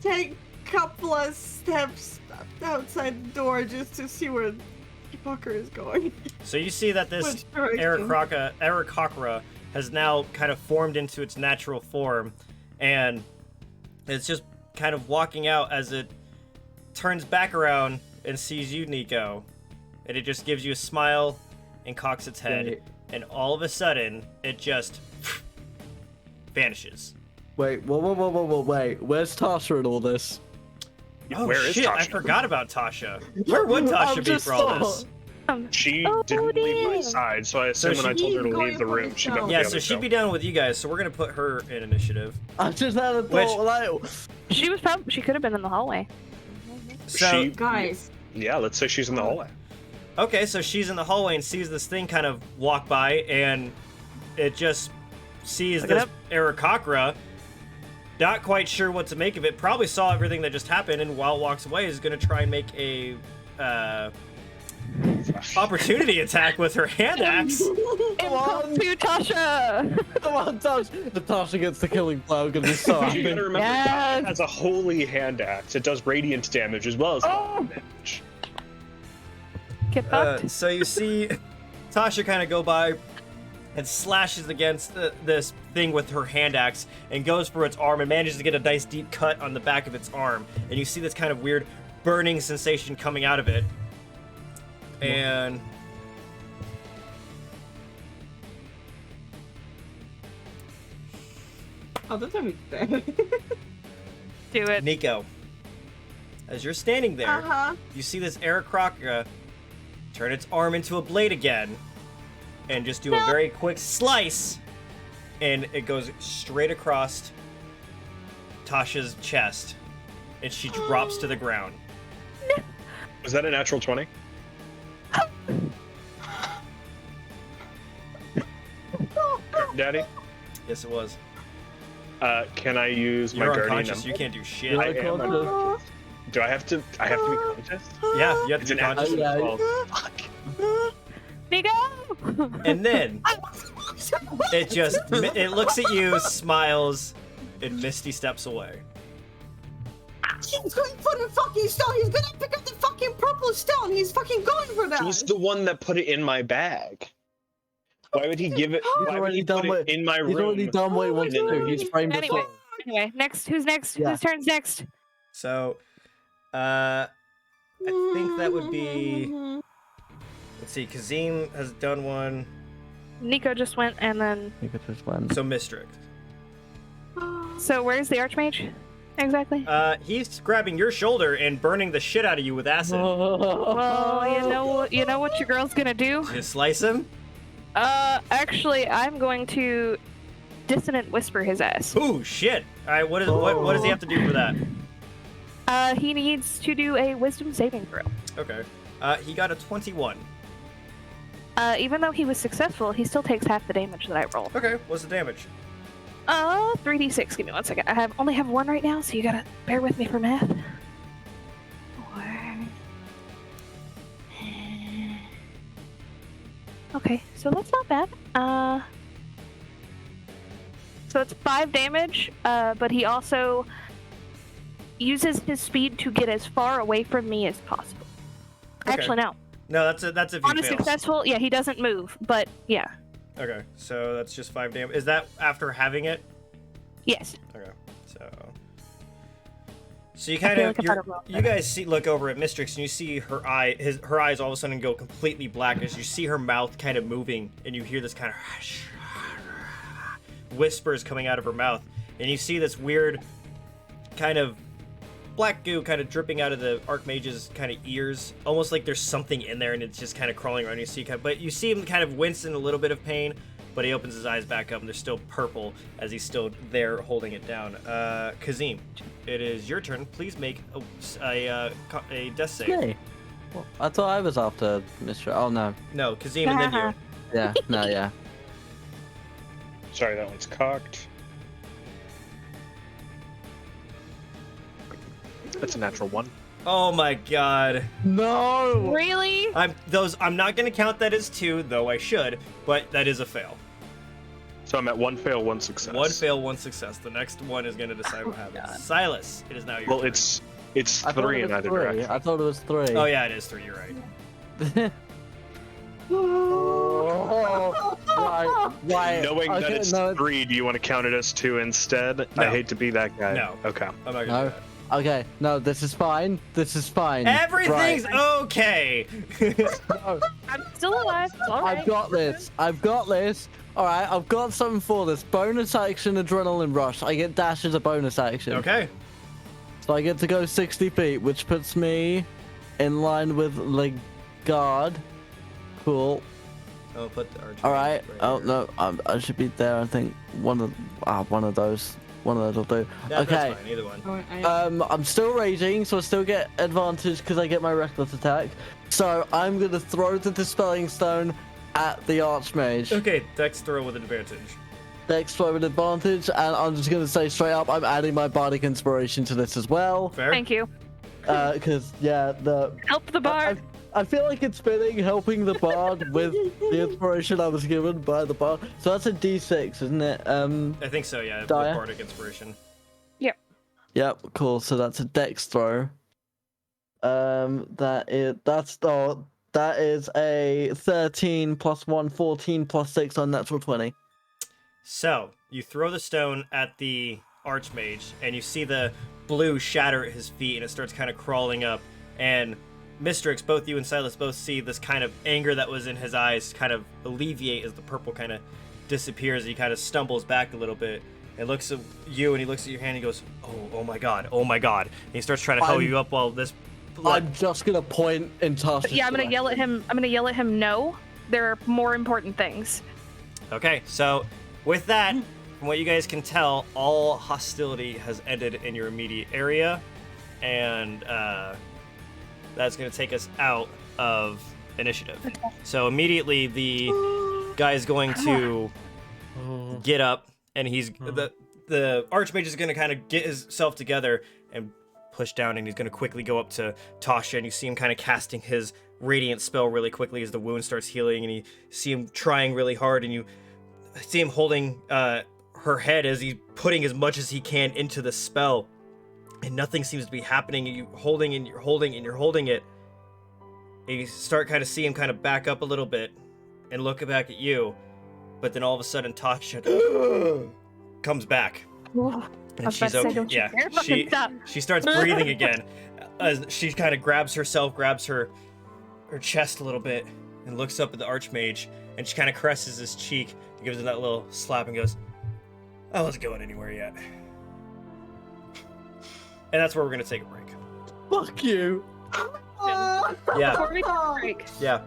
take a couple of steps outside the door just to see where the fucker is going. So you see that this Aarakocra has now kind of formed into its natural form, and it's just kind of walking out as it turns back around and sees you, Nico, and it just gives you a smile and cocks its head, and all of a sudden it just vanishes. Wait, wait. Where's Tasha in all this? Oh Where is shit, Tasha? I forgot about Tasha. Where would Tasha be for all this? She Oh, didn't leave my damn. side, so I assume when I told her to She's leave the going for room, she herself. got Yeah, the so other she'd be down with you guys, so we're gonna put her in initiative. I just had a thought, like, She was probably she could have been in the hallway. So She- Guys, Yeah, let's say she's in the hallway. okay, so she's in the hallway and sees this thing kind of walk by, and it just sees Look it this up. Aarakocra. Not quite sure what to make of it. Probably saw everything that just happened, and while it walks away, is gonna try and make a opportunity attack with her hand axe. Impromptu Tasha. come on, Tasha. The Tasha gets the killing blow, gonna be so You happy. gotta remember, Yes. Tasha has a holy hand axe. It does radiant damage as well as damage. Get fucked. So you see Tasha kind of go by and slashes against this thing with her hand axe and goes for its arm and manages to get a nice deep cut on the back of its arm. And you see this kind of weird burning sensation coming out of it. And oh, that's a bad. Do it. Nico, as you're standing there, Uh-huh. you see this Aarakocra turn its arm into a blade again and just do a very quick slice, and it goes straight across Tasha's chest, and she drops to the ground. Was that a natural 20? Daddy, Yes, it was. can I use my You're guardian? unconscious. You can't do shit. You're I am unconscious. unconscious. Do I have to? I have to be conscious. Yeah, you have It's to be an conscious. action. yeah. Oh, fuck. Nico. And then it looks at you, smiles, and Misty steps away. He's going for the fucking stone. He's gonna pick up the fucking purple stone. He's fucking going for that. He's the one that put it in my bag. Why would he give it? He's Why would already he done put what- it in my He's already room? done what he wants to do. He's framed it Anyway, up. anyway, next. Who's next? Yeah. Whose turn's next? So, I think that would be. Let's see. Kazim has done one. Nico just went, and then. You could just win. So Mistrick. So where's the Archmage? Exactly. He's grabbing your shoulder and burning the shit out of you with acid. Well, you know what your girl's gonna do. Just slice him. Actually, I'm going to dissonant whisper his ass. Ooh, shit. All right, what does he have to do for that? He needs to do a Wisdom saving throw. Okay. He got a 21. Even though he was successful, he still takes half the damage that I roll. Okay, what's the damage? 3d6. Give me 1 second. I only have 1 right now, so you gotta bear with me for math. 4. Okay, so that's not bad. So it's 5 damage, but he also uses his speed to get as far away from me as possible. Okay. Actually, no. No, that's if he On a fails. successful, yeah, he doesn't move, but yeah. Okay, so that's just 5 damage. Is that after having it? Yes. Okay, so you kind feel of like I thought it was you guys look over at Mistrix and you see her eyes all of a sudden go completely black as you see her mouth kind of moving and you hear this kind of whispers coming out of her mouth and you see this weird kind of black goo kind of dripping out of the Archmage's kind of ears, almost like there's something in there and it's just kind of crawling around. But you see him kind of wince in a little bit of pain, but he opens his eyes back up and they're still purple as he's still there holding it down. Kazim, it is your turn. Please make a death save. Yay. Well, I thought I was after Mr. Oh, no. No, Kazim and then you. Yeah, no, yeah. Sorry, that one's cocked. That's a natural 1. Oh my god. No! Really? I'm not gonna count that as 2, though I should, but that is a fail. So I'm at 1 fail, 1 success. 1 fail, 1 success. The next one is gonna decide what happens. God. Silus, it is now your Well, turn. it's I thought 3 it in was either 3. direction. I thought it was 3. Oh yeah, it is 3, you're right. Right. Knowing that Okay, it's no, 3, do you want to count it as 2 instead? No. I hate to be that guy. No. Okay. I'm not gonna No. do that. Okay, no, this is fine. This is fine. Everything's okay. No, I'm still alive. It's all right. I've got this. I've got this. Alright, I've got something for this. Bonus action adrenaline rush. I get dash as a bonus action. Okay. So I get to go 60 feet, which puts me in line with the guard. Cool. I'll put the archer. All right. Oh here. no, I should be there. I think one of those will do. Yeah, Okay. that's fine. Either one. I'm still raging, so I still get advantage because I get my reckless attack. So I'm gonna throw the dispelling stone at the archmage. Okay, dex throw with advantage. Dex throw with advantage, and I'm just gonna say straight up, I'm adding my bardic inspiration to this as well. Fair. Thank you. Because the Help the bard. I feel like it's fitting helping the bard with the inspiration I was given by the bard. So that's a D6, isn't it? I think so. Yeah. With Dire? bardic inspiration. Yep, cool. So that's a dex throw. That is a 13 plus 1, 14 plus 6 on natural 20. So you throw the stone at the archmage, and you see the blue shatter at his feet, and it starts kind of crawling up. And Mistrix, both you and Silus both see this kind of anger that was in his eyes kind of alleviate as the purple kind of disappears. He kind of stumbles back a little bit and looks at you, and he looks at your hand and he goes, oh my god, oh my god. And he starts trying to hoe you up while this blood... I'm just gonna point in Tasha's Yeah, I'm gonna yell at him. I'm gonna yell at him. No, there are more important things. Okay, so with that, from what you guys can tell, all hostility has ended in your immediate area, and that's going to take us out of initiative. So immediately the guy is going to get up, and he's the archmage is going to kind of get himself together and push down, and he's going to quickly go up to Tasha, and you see him kind of casting his radiant spell really quickly as the wound starts healing, and you see him trying really hard, and you see him holding her head as he's putting as much as he can into the spell, and nothing seems to be happening. And you holding and you're holding and you're holding it, and you start kind of see him kind of back up a little bit and look back at you, but then all of a sudden Tasha comes back, and she's okay. Yeah, she starts breathing again as she kind of grabs her chest a little bit and looks up at the archmage, and she kind of caresses his cheek and gives him that little slap and goes, I wasn't going anywhere yet. And that's where we're going to take a break. Fuck you. Yeah. Before we take a break, Yeah.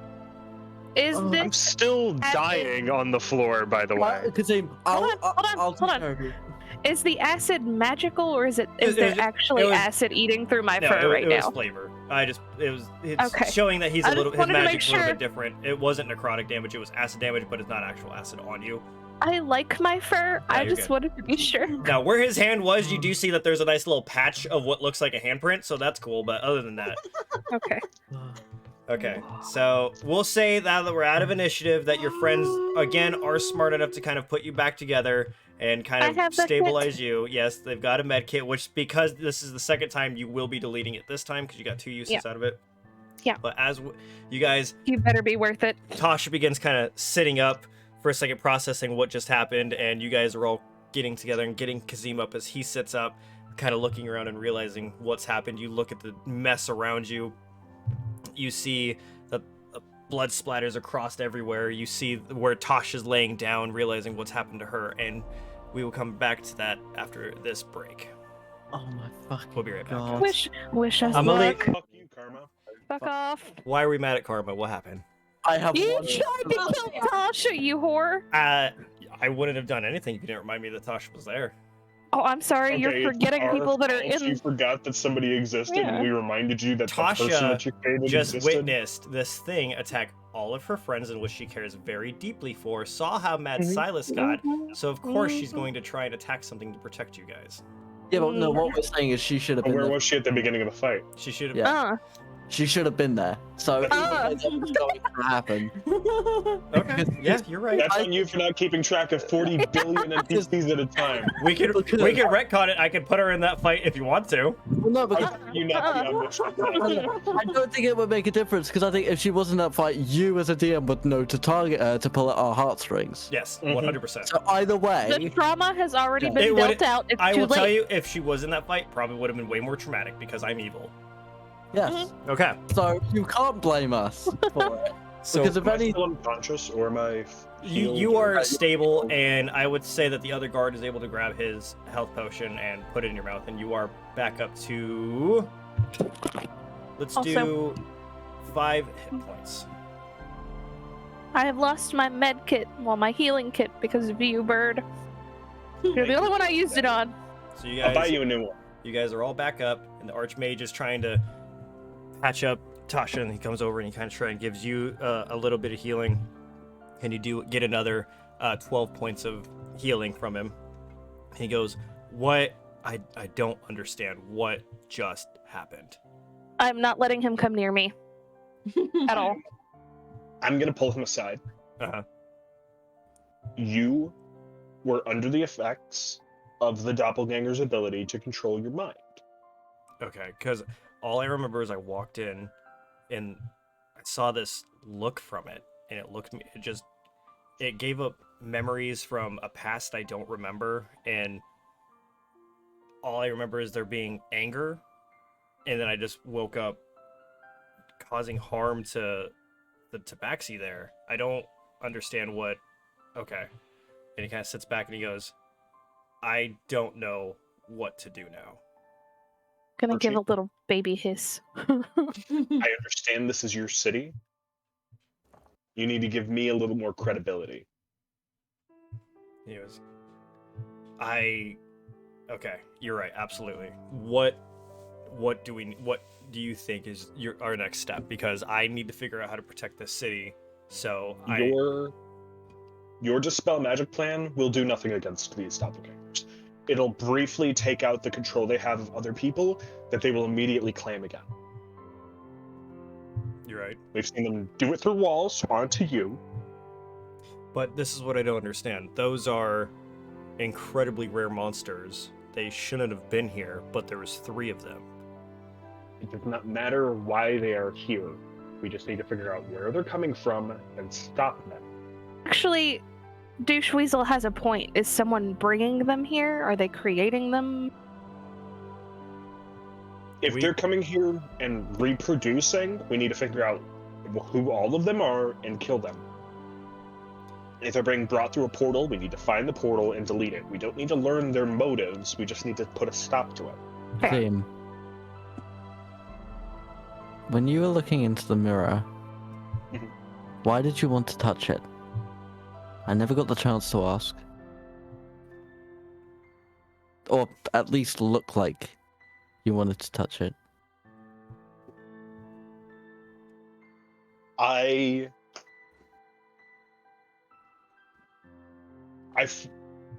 is I'm this still dying on the floor, by the way. Hold on. Is the acid magical, or is there actually acid eating through my fur right it now? was flavor. It's Okay. showing that his I just wanted to magic's make a little sure. bit different. It wasn't necrotic damage, it was acid damage, but it's not actual acid on you. I like my fur. I you're just good. wanted to be sure. Now, where his hand was, you do see that there's a nice little patch of what looks like a handprint, so that's cool, but other than that. Okay. Okay, so we'll say that we're out of initiative, that your friends, again, are smart enough to kind of put you back together and kind I of have the stabilize you. Yes, they've got a med kit, which, because this is the second time, you will be deleting it this time, because you got 2 uses out of it. Yeah. But as you guys... You better be worth it. Tasha begins kind of sitting up for a second, processing what just happened, and you guys are all getting together and getting Kazim up as he sits up, kind of looking around and realizing what's happened. You look at the mess around you. You see the blood splatters across everywhere. You see where Tasha's laying down, realizing what's happened to her, and we will come back to that after this break. Oh my fucking We'll be right back. God. Wish us I'm gonna luck. Fuck you, Karma. Fuck off. Why are we mad at Karma? What happened? I have You one. tried to kill Tasha, you whore. I wouldn't have done anything if you didn't remind me that Tasha was there. Oh, I'm sorry. Okay, You're it's forgetting our people that are fault. You in. forgot that somebody existed, Yeah. and we reminded you that the person Tasha that you created just existed. witnessed this thing attack all of her friends in which she cares very deeply for, saw how mad Silus got, so of course she's going to try and attack something to protect you guys. Yeah, but no, what we're saying is she should have But been where there. was she at the beginning of the fight? She should have. Yeah. She should have been there. So Uh. that was going to happen. Okay. Yeah, you're right. That's on you for not keeping track of 40 billion NPCs at a time. We can retcon it. I can put her in that fight if you want to. Well, no, How because dare you not be omniscient? I don't think it would make a difference, because I think if she was in that fight, you as a DM would know to target her to pull at our heartstrings. Yes, Mhm. 100%. So either The way, trauma has already Yeah. It been would- dealt out. It's I too will late. tell you, if she was in that fight, probably would have been way more traumatic because I'm evil. yes. Okay. So you can't blame us for it. So Because if Am I any, still unconscious, or am I healed, you or- are stable, and I would say that the other guard is able to grab his health potion and put it in your mouth, and you are back up to. Let's Also- do 5 hit points. I have lost my med kit, well, my healing kit, because of you, Bird. You're the only one I used it on. So you I'll buy guys, you a new one. you guys are all back up, and the Archmage is trying to patch up Tasha, and he comes over and he kind of tries and gives you a little bit of healing, and you do get another 12 points of healing from him. He goes, "What? I don't understand. What just happened?" I'm not letting him come near me at all. I'm gonna pull him aside. Uh-huh. You were under the effects of the doppelganger's ability to control your mind. Okay, because all I remember is I walked in, and I saw this look from it, and it gave up memories from a past I don't remember, and all I remember is there being anger, and then I just woke up causing harm to the tabaxi there. I don't understand what... Okay. And he kind of sits back and he goes, "I don't know what to do now." Gonna give a Archie? little baby hiss. I understand this is your city. You need to give me a little more credibility. He goes, Okay, you're right, absolutely. What do you think is our next step? Because I need to figure out how to protect this city. So Your dispel magic plan will do nothing against these doppelgangers. It'll briefly take out the control they have of other people that they will immediately claim again. You're right. We've seen them do it through walls onto you. But this is what I don't understand. Those are incredibly rare monsters. They shouldn't have been here, but there was 3 of them. It does not matter why they are here. We just need to figure out where they're coming from and stop them. Actually, Douche Weasel has a point. Is someone bringing them here? Are they creating them? If they're coming here and reproducing, we need to figure out who all of them are and kill them. If they're being brought through a portal, we need to find the portal and delete it. We don't need to learn their motives, we just need to put a stop to it. Fair. Theme. When you were looking into the mirror, Mhm. why did you want to touch it? I never got the chance to ask. Or at least look like you wanted to touch it.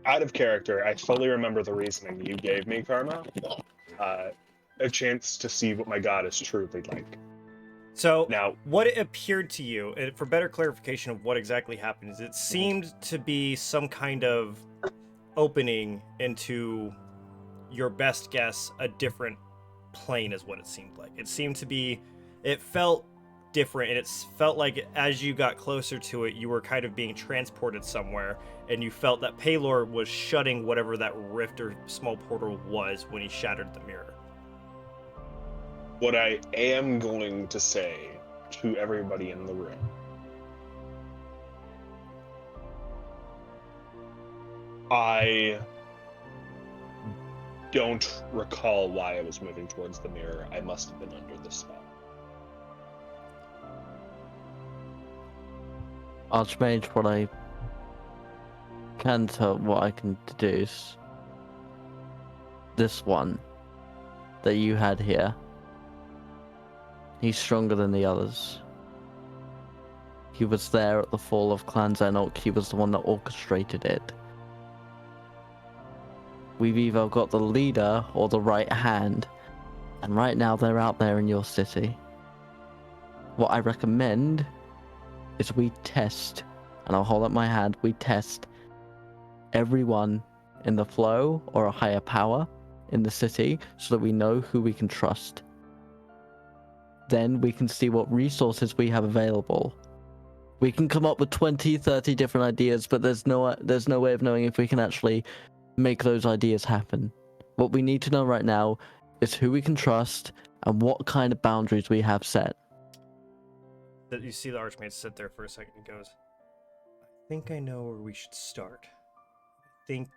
Out of character, I fully remember the reasoning you gave me, Karma. A chance to see what my god is truly like. So Now, what it appeared to you, and for better clarification of what exactly happened, is it seemed to be some kind of opening into, your best guess, a different plane is what it seemed like. It felt different, and it felt like as you got closer to it, you were kind of being transported somewhere, and you felt that Paylor was shutting whatever that rift or small portal was when he shattered the mirror. what I am going to say to everybody in the room. I don't recall why I was moving towards the mirror. I must have been under the spell. Archmage, what I can tell, what I can deduce, this one that you had here, he's stronger than the others. He was there at the fall of Clan Zenok. He was the one that orchestrated it. We've either got the leader or the right hand, and right now they're out there in your city. What I recommend is we test, and I'll hold up my hand, we test everyone in the flow or a higher power in the city so that we know who we can trust. Then we can see what resources we have available. We can come up with 20, 30 different ideas, but there's no way of knowing if we can actually make those ideas happen. What we need to know right now is who we can trust and what kind of boundaries we have set. You see the Archmage sit there for a second and goes, "I think I know where we should start. I think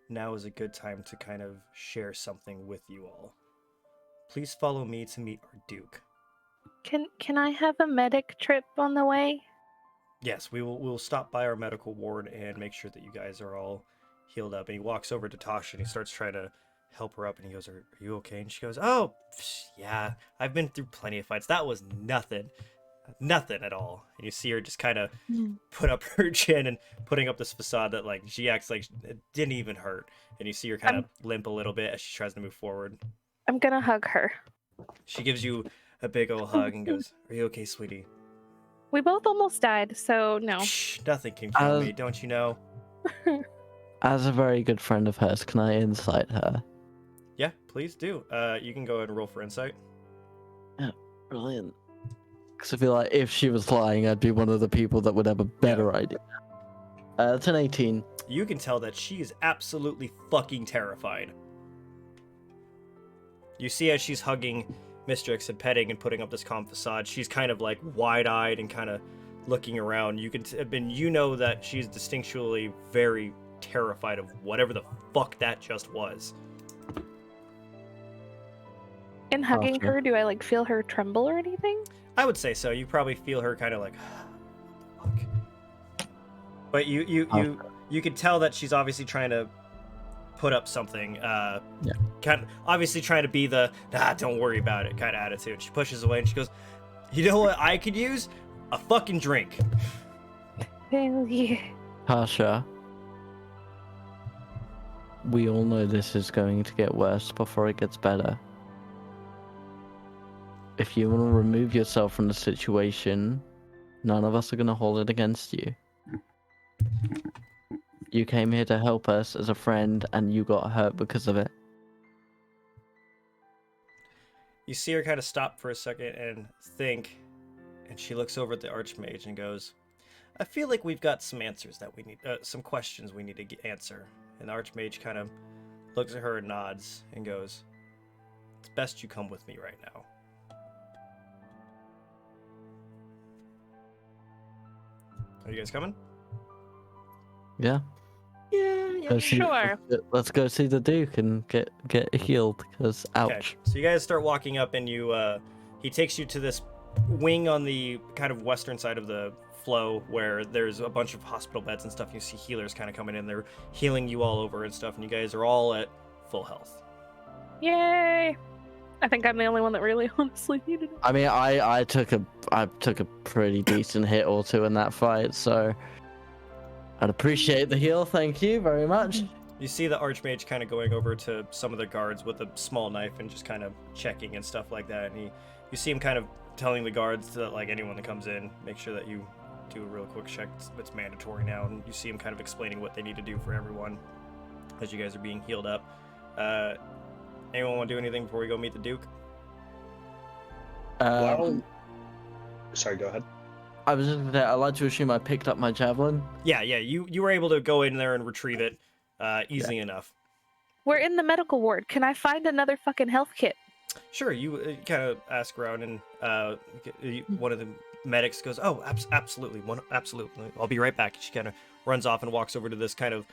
now is a good time to kind of share something with you all. Please follow me to meet our Duke." Can I have a medic trip on the way? Yes, we'll stop by our medical ward and make sure that you guys are all healed up. And he walks over to Tasha and he starts trying to help her up. And he goes, "Are you okay?" And she goes, "Oh, yeah, I've been through plenty of fights. That was nothing, nothing at all." And you see her just kind of put up her chin and putting up this facade that like she acts like it didn't even hurt. And you see her kind of limp a little bit as she tries to move forward. I'm gonna hug her. She gives you a big old hug and goes, "Are you okay, sweetie?" We both almost died, so no. Shh, nothing can kill me, don't you know? As a very good friend of hers, can I insight her? Yeah, please do. You can go ahead and roll for insight. Yeah, brilliant. Because I feel like if she was lying, I'd be one of the people that would have a better idea. It's an 18. You can tell that she is absolutely fucking terrified. You see as she's hugging Mistrix and petting and putting up this calm facade, she's kind of like wide-eyed and kind of looking around. You can you know that she's distinctually very terrified of whatever the fuck that just was. In hugging Gotcha. her, do I like feel her tremble or anything? I would say so. You probably feel her kind of like, fuck. But you could tell that she's obviously trying to put up something. Kind of obviously trying to be the don't worry about it kind of attitude. She pushes away and she goes, "You know what I could use? A fucking drink." Hell yeah. Tasha, we all know this is going to get worse before it gets better. If you want to remove yourself from the situation, none of us are going to hold it against you. You came here to help us as a friend, and you got hurt because of it. You see her kind of stop for a second and think, and she looks over at the Archmage and goes, "I feel like we've got some answers that we need, some questions we need to answer." And the Archmage kind of looks at her and nods and goes, "It's best you come with me right now." Are you guys coming? Yeah? Yeah. Go see- Sure. Let's go see the Duke and get healed, because ouch. Okay. So you guys start walking up, and he takes you to this wing on the kind of western side of the flow where there's a bunch of hospital beds and stuff. You see healers kind of coming in, they're healing you all over and stuff, and you guys are all at full health. Yay! I think I'm the only one that really honestly needed it. I mean, I took a pretty decent hit or two in that fight, so I'd appreciate the heal. Thank you very much. You see the Archmage kind of going over to some of the guards with a small knife and just kind of checking and stuff like that. And you see him kind of telling the guards that, like, anyone that comes in, make sure that you do a real quick check. It's mandatory now. And you see him kind of explaining what they need to do for everyone as you guys are being healed up. Anyone want to do anything before we go meet the Duke? Well, sorry, go ahead. I was just gonna say, I'd like to assume I picked up my javelin. Yeah, you were able to go in there and retrieve it easily enough. We're in the medical ward. Can I find another fucking health kit? Sure, you kind of ask around, and one of the medics goes, "Oh, absolutely, absolutely. I'll be right back." She kind of runs off and walks over to this kind of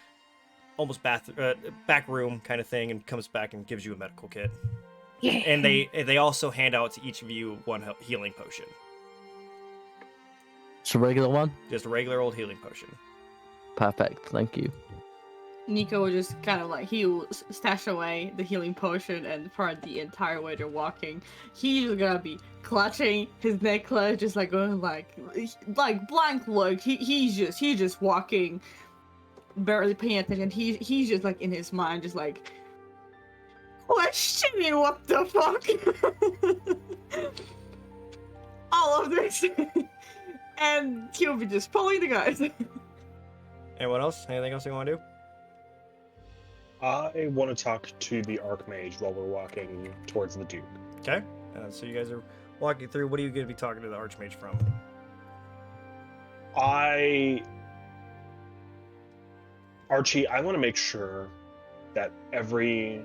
almost back room kind of thing, and comes back and gives you a medical kit. Yeah. And they also hand out to each of you one healing potion, It's a regular one. just a regular old healing potion. Perfect. Thank you. Nico will just kind of like, he will stash away the healing potion, and for the entire way they're walking, he's just gonna be clutching his necklace, just like going like blank look. He's just walking, barely paying attention. He's just like in his mind, just like questioning what the fuck, all of this, and he'll be just pulling the guys. Anyone else? Anything else you want to do? I want to talk to the Archmage while we're walking towards the Duke. Okay. So you guys are walking through. What are you going to be talking to the Archmage from? Archie, I want to make sure that every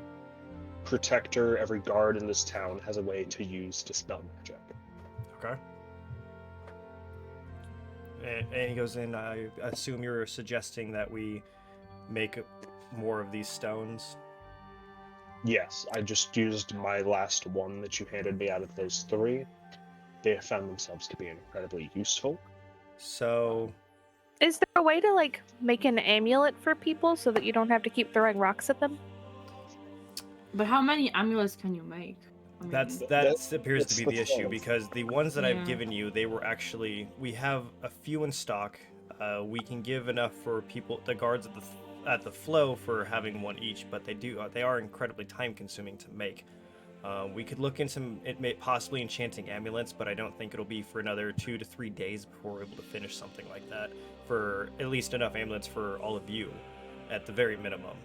protector, every guard in this town has a way to use Dispel Magic. Okay. And he goes in, I assume you're suggesting that we make more of these stones? Yes, I just used my last one that you handed me out of those three. They have found themselves to be incredibly useful. So Is there a way to like make an amulet for people so that you don't have to keep throwing rocks at them? But how many amulets can you make? I mean, that appears to that's be the the issue, thing. because the ones that I've Yeah. given you, they were actually, we have a few in stock. We can give enough for people, the guards at the flow, for having one each, but they are incredibly time consuming to make. We could look into possibly enchanting amulets, but I don't think it'll be for another 2 to 3 days before we're able to finish something like that. For at least enough amulets for all of you, at the very minimum.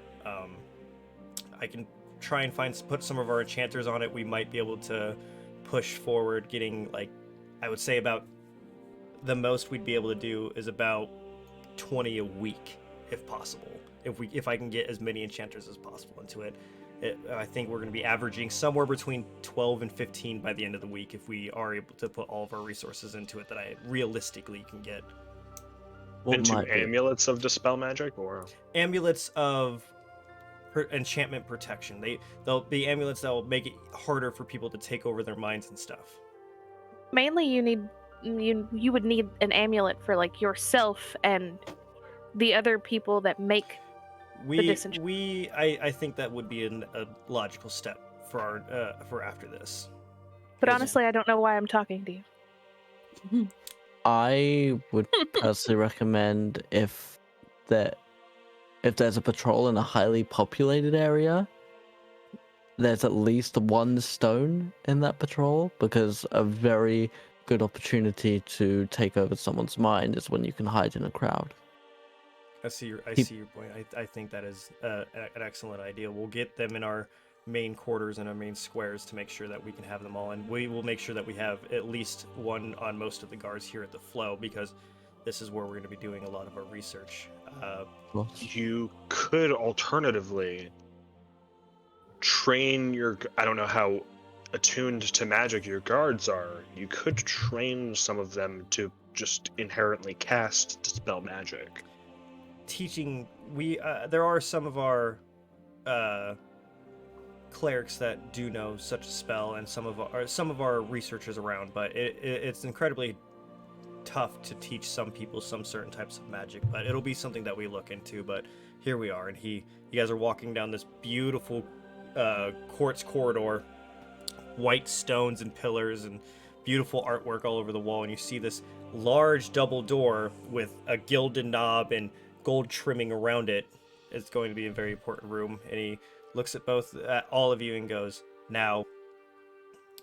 I can try and put some of our enchanters on it. We might be able to push forward, getting, like, I would say about the most we'd be able to do is about 20 a week, if possible. If I can get as many enchanters as possible into it. I think we're going to be averaging somewhere between 12 and 15 by the end of the week if we are able to put all of our resources into it that I realistically can get. What Into might be? amulets of dispel magic, or Amulets of enchantment protection. They'll be amulets that will make it harder for people to take over their minds and stuff. Mainly, you would need an amulet for like yourself and the other people that make. I think that would be a logical step for for after this. But Because- honestly, I don't know why I'm talking to you. I would personally recommend if there's a patrol in a highly populated area, there's at least one stone in that patrol, because a very good opportunity to take over someone's mind is when you can hide in a crowd. I see your point. I think that is an excellent idea. We'll get them in our main quarters and our main squares to make sure that we can have them all, and we will make sure that we have at least one on most of the guards here at the flow, because this is where we're going to be doing a lot of our research. you could alternatively train your. I don't know how attuned to magic your guards are. You could train some of them to just inherently cast dispel magic. Teaching, there are some of our clerics that do know such a spell, and some of our researchers around, but it's incredibly tough to teach some people some certain types of magic. But it'll be something that we look into. But here we are, and you guys are walking down this beautiful quartz corridor, white stones and pillars and beautiful artwork all over the wall, and you see this large double door with a gilded knob and gold trimming around it. It's going to be a very important room. And he looks at all of you and goes, now,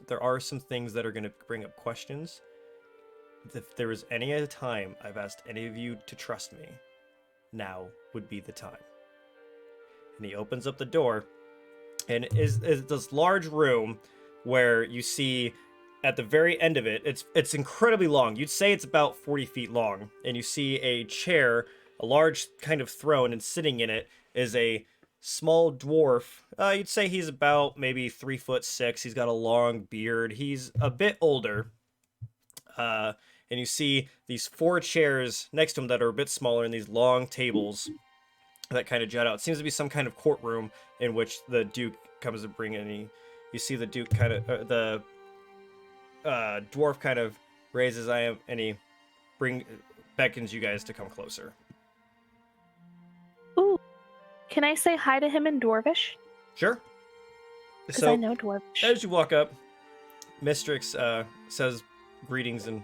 there are some things that are going to bring up questions. If there is any other time I've asked any of you to trust me, now would be the time. And he opens up the door, and is this large room where you see at the very end of it, it's incredibly long. You'd say it's about 40 feet long, and you see a chair, a large kind of throne, and sitting in it is a small dwarf. You'd say he's about maybe 3'6". He's got a long beard. He's a bit older. And you see these 4 chairs next to him that are a bit smaller, and these long tables that kind of jut out. It seems to be some kind of courtroom in which the Duke comes to bring in. You see the Duke kind of, the dwarf kind of raises and he beckons you guys to come closer. Ooh, can I say hi to him in Dwarvish? Sure. Because I know Dwarvish. As you walk up, Mistrix says greetings in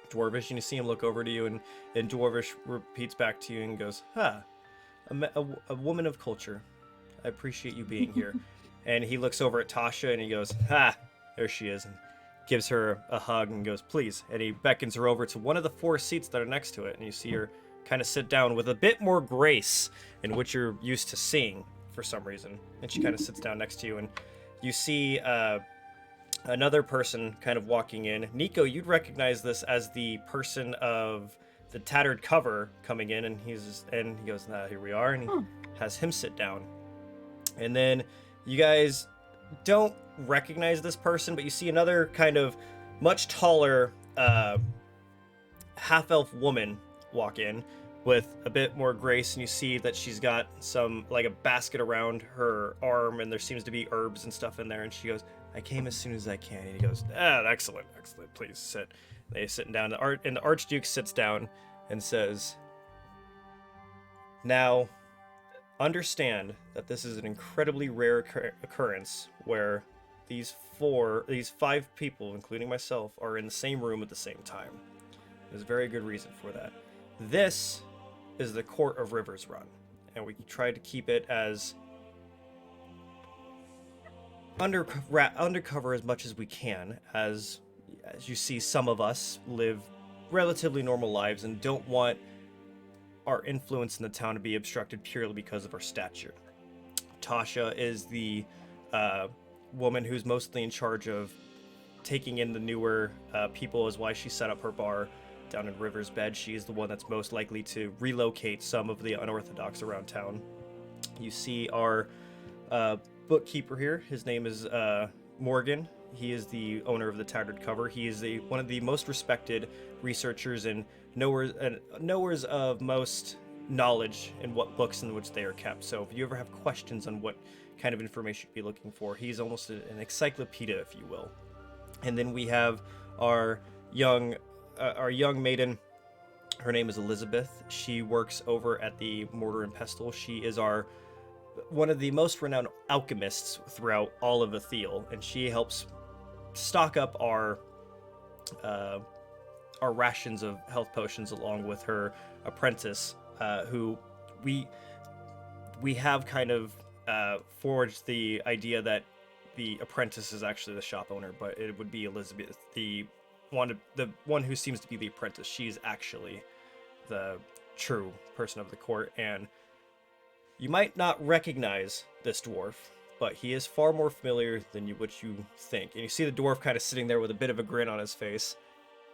Dwarvish, and you see him look over to you, and Dwarvish repeats back to you and goes, a woman of culture. I appreciate you being here. And he looks over at Tasha and he goes, there she is, and gives her a hug and goes, please. And he beckons her over to one of the 4 seats that are next to it, and you see her kind of sit down with a bit more grace in which you're used to seeing for some reason. And she kind of sits down next to you, and you see another person kind of walking in. Nico, you'd recognize this as the person of the tattered cover coming in, and he goes, here we are, and he has him sit down. And then you guys don't recognize this person, but you see another kind of much taller half-elf woman walk in with a bit more grace, and you see that she's got some, like, a basket around her arm, and there seems to be herbs and stuff in there, and she goes, I came as soon as I can. And he goes, excellent, please sit. They sit down, and the Archduke sits down and says, "Now, understand that this is an incredibly rare occurrence where these 5 people, including myself, are in the same room at the same time. There's a very good reason for that. This is the court of Rivers Run, and we try to keep it as undercover as much as we can, as you see, some of us live relatively normal lives and don't want our influence in the town to be obstructed purely because of our stature. Tasha is the woman who's mostly in charge of taking in the newer people, is why she set up her bar down in River's Bed. She is the one that's most likely to relocate some of the unorthodox around town. You see our bookkeeper here. His name is Morgan. He is the owner of the Tattered Cover. He is one of the most respected researchers and knowers of most knowledge in what books in which they are kept. So if you ever have questions on what kind of information you'd be looking for, he's almost an encyclopedia, if you will. And then we have our young maiden. Her name is Elizabeth. She works over at the Mortar and Pestle. She is one of the most renowned alchemists throughout all of Ethyl, and she helps stock up our rations of health potions along with her apprentice, who we have kind of forged the idea that the apprentice is actually the shop owner, but it would be Elizabeth, the one who seems to be the apprentice. She's actually the true person of the court, and you might not recognize this dwarf, but he is far more familiar than what you think. And you see the dwarf kind of sitting there with a bit of a grin on his face,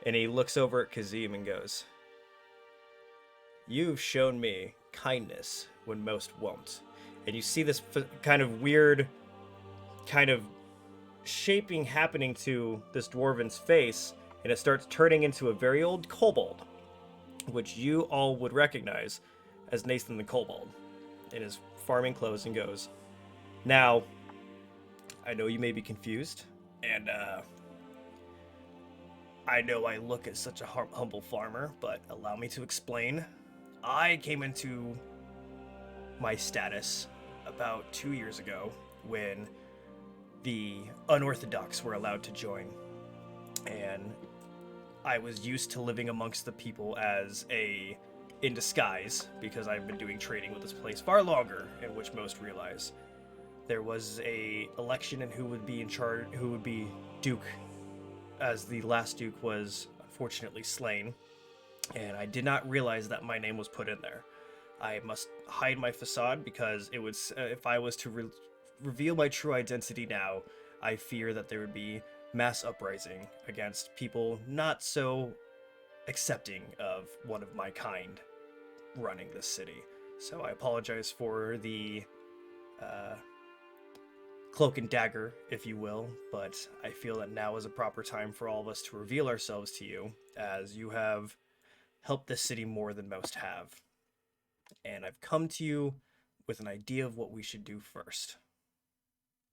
and he looks over at Kazim and goes, "You've shown me kindness when most won't." And you see this kind of weird kind of shaping happening to this dwarven's face, and it starts turning into a very old kobold, which you all would recognize as Nathan the Kobold, in his farming clothes, and goes, "Now, I know you may be confused, and I know I look as such a humble farmer, but allow me to explain. I came into my status about 2 years ago when the unorthodox were allowed to join, and I was used to living amongst the people in disguise, because I've been doing trading with this place far longer, in which most realize. There was a election and who would be in charge, who would be Duke, as the last Duke was unfortunately slain, and I did not realize that my name was put in there. I must hide my facade, because it would, if I was to reveal my true identity now, I fear that there would be mass uprising against people not so accepting of one of my kind running this city. So I apologize for the cloak and dagger, if you will, but I feel that now is a proper time for all of us to reveal ourselves to you, as you have helped this city more than most have. And I've come to you with an idea of what we should do first."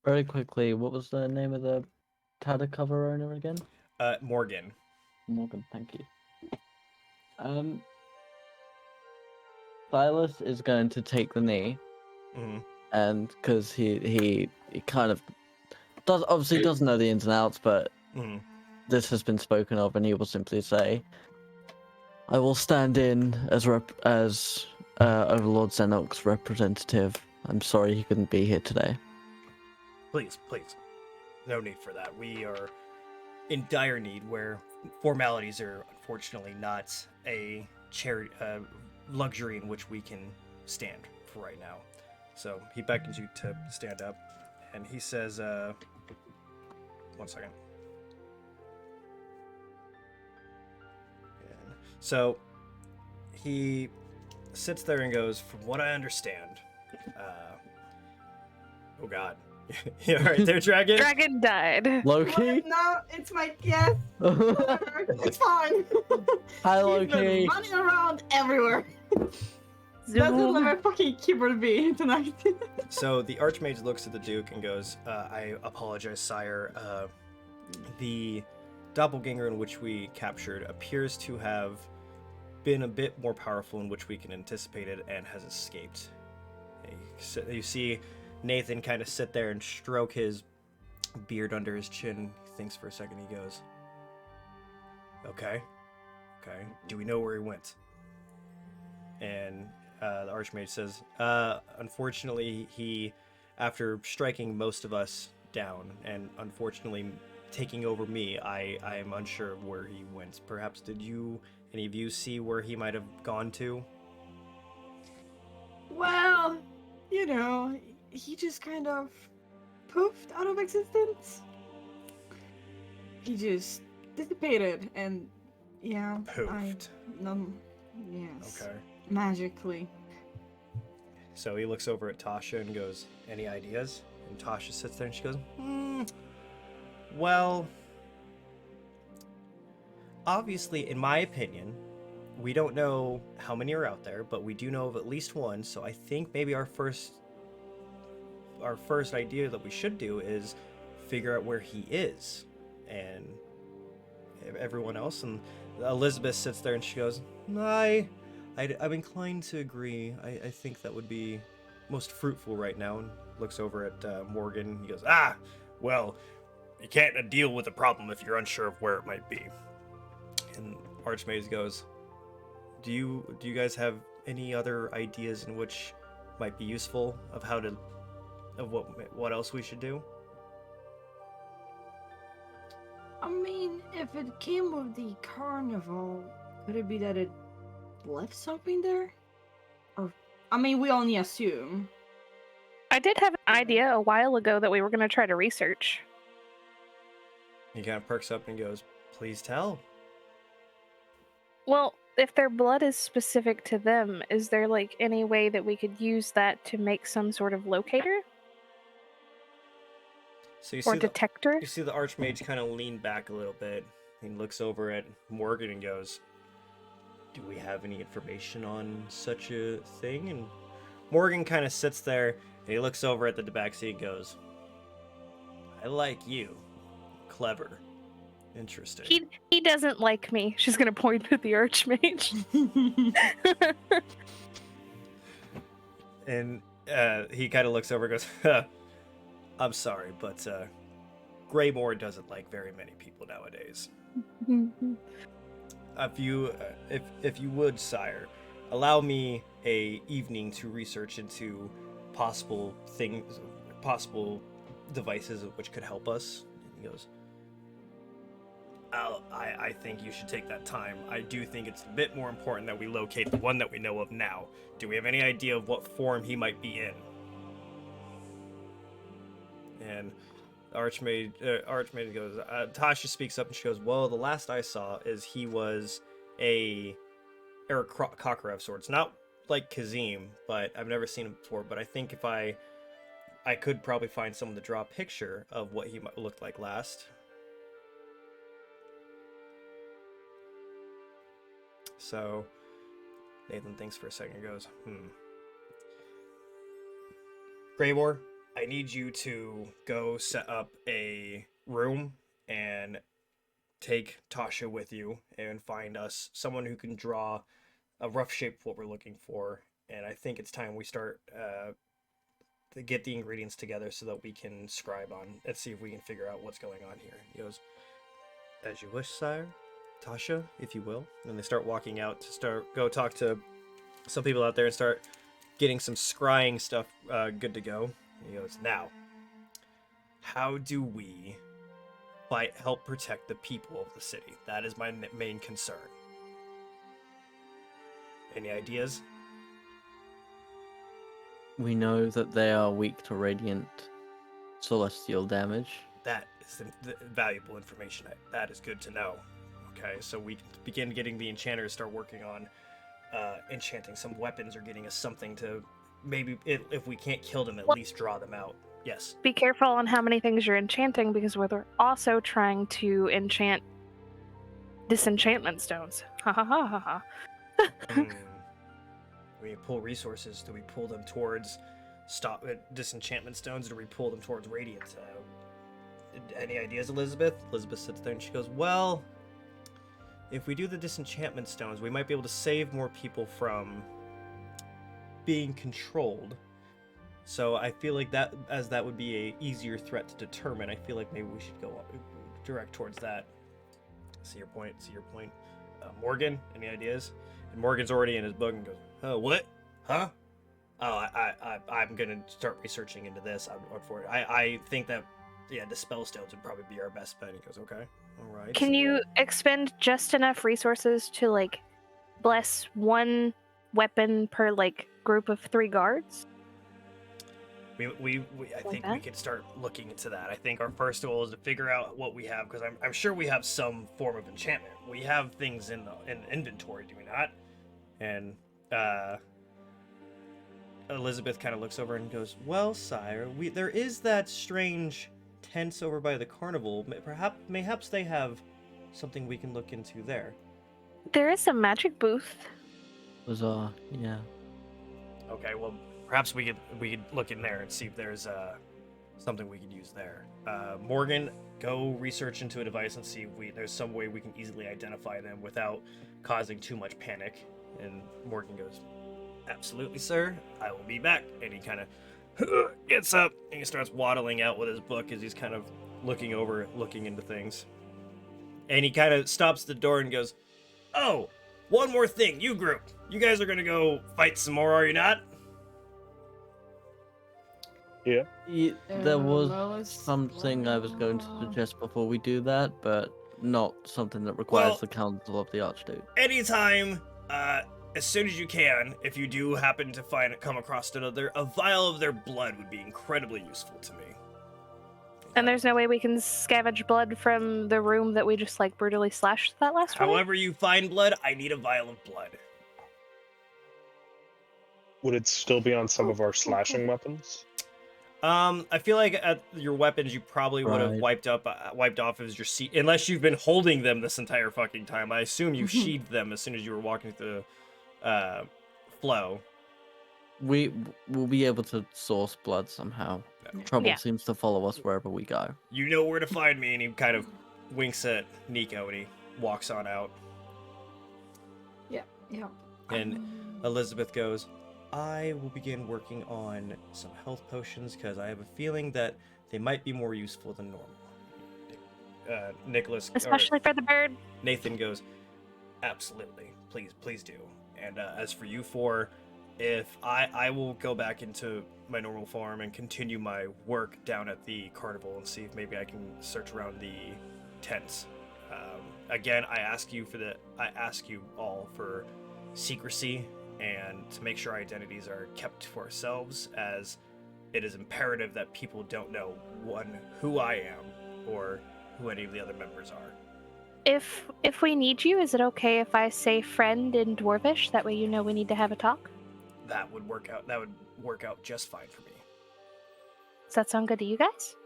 Very quickly, what was the name of the Tada cover owner again? Morgan. Morgan, thank you. Silus is going to take the knee, Mm-hmm. and because he kind of doesn't know the ins and outs, but Mm-hmm. this has been spoken of, and he will simply say, "I will stand in as Overlord Zenok's representative. I'm sorry he couldn't be here today." Please. No need for that. We are in dire need, where formalities are unfortunately not a luxury in which we can stand for right now. So he beckons you to stand up, and he says, 1 second. And so he sits there and goes, "From what I understand, oh god." You all right there, Dragon? Dragon died. Loki? No, it's my yes. Whatever. It's fine. Hi, He's been Loki. running around everywhere. Doesn't let my fucking keyboard be tonight. So the Archmage looks at the Duke and goes, "I apologize, sire. The doppelganger in which we captured appears to have been a bit more powerful in which we can anticipate it and has escaped. You see Nathan kind of sit there and stroke his beard under his chin. He thinks for a second. He goes, okay. Do we know where he went? And the Archmage says, unfortunately, he, after striking most of us down and unfortunately taking over me, I am unsure of where he went. Perhaps did any of you see where he might have gone to? Well, you know, he just kind of poofed out of existence. He just dissipated, and yeah, Poofed. Yes. Okay. Magically. So he looks over at Tasha and goes, any ideas? And Tasha sits there and she goes, well, obviously, in my opinion, we don't know how many are out there, but we do know of at least one. So I think maybe our first idea that we should do is figure out where he is, and everyone else. And Elizabeth sits there and she goes, I'm inclined to agree. I think that would be most fruitful right now. And looks over at Morgan. He goes, well, you can't deal with a problem if you're unsure of where it might be. And Archmage goes, do you guys have any other ideas in which might be useful of what else we should do? I mean, if it came with the carnival, could it be that it left something there? Or, I mean, we only assume. I did have an idea a while ago that we were going to try to research. He kind of perks up and goes, please tell. Well, if their blood is specific to them, is there like any way that we could use that to make some sort of locator So you or see detector? you see the Archmage kind of lean back a little bit. He looks over at Morgan and goes, do we have any information on such a thing? And Morgan kind of sits there and he looks over at the Tabaxi and goes, I like you. Clever. Interesting. He doesn't like me. She's gonna point at the Archmage. And he kind of looks over and goes, I'm sorry, but Greymore doesn't like very many people nowadays. If you would, sire, allow me a evening to research into possible devices which could help us. And he goes, I think you should take that time. I do think it's a bit more important that we locate the one that we know of now. Do we have any idea of what form he might be in? And Archmage goes, Tasha speaks up and she goes, well, the last I saw is he was a Aarakocra of sorts. Not like Kazim, but I've never seen him before. But I think if I could probably find someone to draw a picture of what he might look like last. So Nathan thinks for a second and goes, Greymore, I need you to go set up a room and take Tasha with you and find us someone who can draw a rough shape of what we're looking for. And I think it's time we start to get the ingredients together so that we can scribe on and see if we can figure out what's going on here. He goes, as you wish, sire. Tasha, if you will. And they start walking out to go talk to some people out there and start getting some scrying stuff good to go. And he goes, now, how do we help protect the people of the city? That is my main concern. Any ideas? We know that they are weak to radiant celestial damage. That is valuable information. That is good to know. Okay, so we can begin getting the enchanters to start working on enchanting some weapons or getting us something to maybe, if we can't kill them, at least draw them out. Yes. Be careful on how many things you're enchanting, because we're also trying to enchant disenchantment stones. Ha ha ha ha ha. We pull resources. Do we pull them towards disenchantment stones, or do we pull them towards radiant? Any ideas, Elizabeth? Elizabeth sits there and she goes, well, if we do the disenchantment stones, we might be able to save more people from being controlled. So I feel like that would be a easier threat to determine. I feel like maybe we should go direct towards that. See your point. Morgan, any ideas? And Morgan's already in his book and goes, oh, what? Huh? Oh, I'm gonna start researching into this. I'm for it. I think that, yeah, the spell stones would probably be our best bet. He goes, okay, all right. Can you expend just enough resources to like bless one weapon per like group of 3 guards? I think we could start looking into that. I think our first goal is to figure out what we have, because I'm sure we have some form of enchantment. We have things in inventory, do we not? And Elizabeth kind of looks over and goes, well, sire, there is that strange tents over by the carnival. Mayhaps they have something we can look into there. There is a magic booth. Bizarre, yeah. Okay, well, perhaps we could look in there and see if there's something we could use there. Morgan, go research into a device and see if there's some way we can easily identify them without causing too much panic. And Morgan goes, absolutely, sir. I will be back. And he kind of gets up and he starts waddling out with his book as he's kind of looking into things. And he kind of stops the door and goes, oh, one more thing, you group. You guys are going to go fight some more, are you not? Yeah. There was Lois, something I was going to suggest before we do that, but not something that requires Well, the counsel of the Archduke. Anytime, as soon as you can, if you do happen to come across a vial of their blood would be incredibly useful to me. And there's no way we can scavenge blood from the room that we just like brutally slashed that last time? However you find blood, I need a vial of blood. Would it still be on some of our slashing weapons? I feel like at your weapons you probably would have Right. wiped off as your seat, unless you've been holding them this entire fucking time. I assume you sheathed them as soon as you were walking through the flow. We will be able to source blood somehow. Trouble Yeah. seems to follow us wherever we go. You know where to find me, and he kind of winks at Nico and he walks on out. Yeah. And Elizabeth goes, I will begin working on some health potions because I have a feeling that they might be more useful than normal. Nicholas, or Especially for the bird. Nathan goes, absolutely, please do. And as for you four, if I will go back into my normal form and continue my work down at the carnival and see if maybe I can search around the tents. Again, I ask you all for secrecy and to make sure our identities are kept for ourselves, as it is imperative that people don't know, one, who I am, or who any of the other members are. If we need you, is it okay if I say friend in Dwarvish? That way you know we need to have a talk. That would work out just fine for me. Does that sound good to you guys?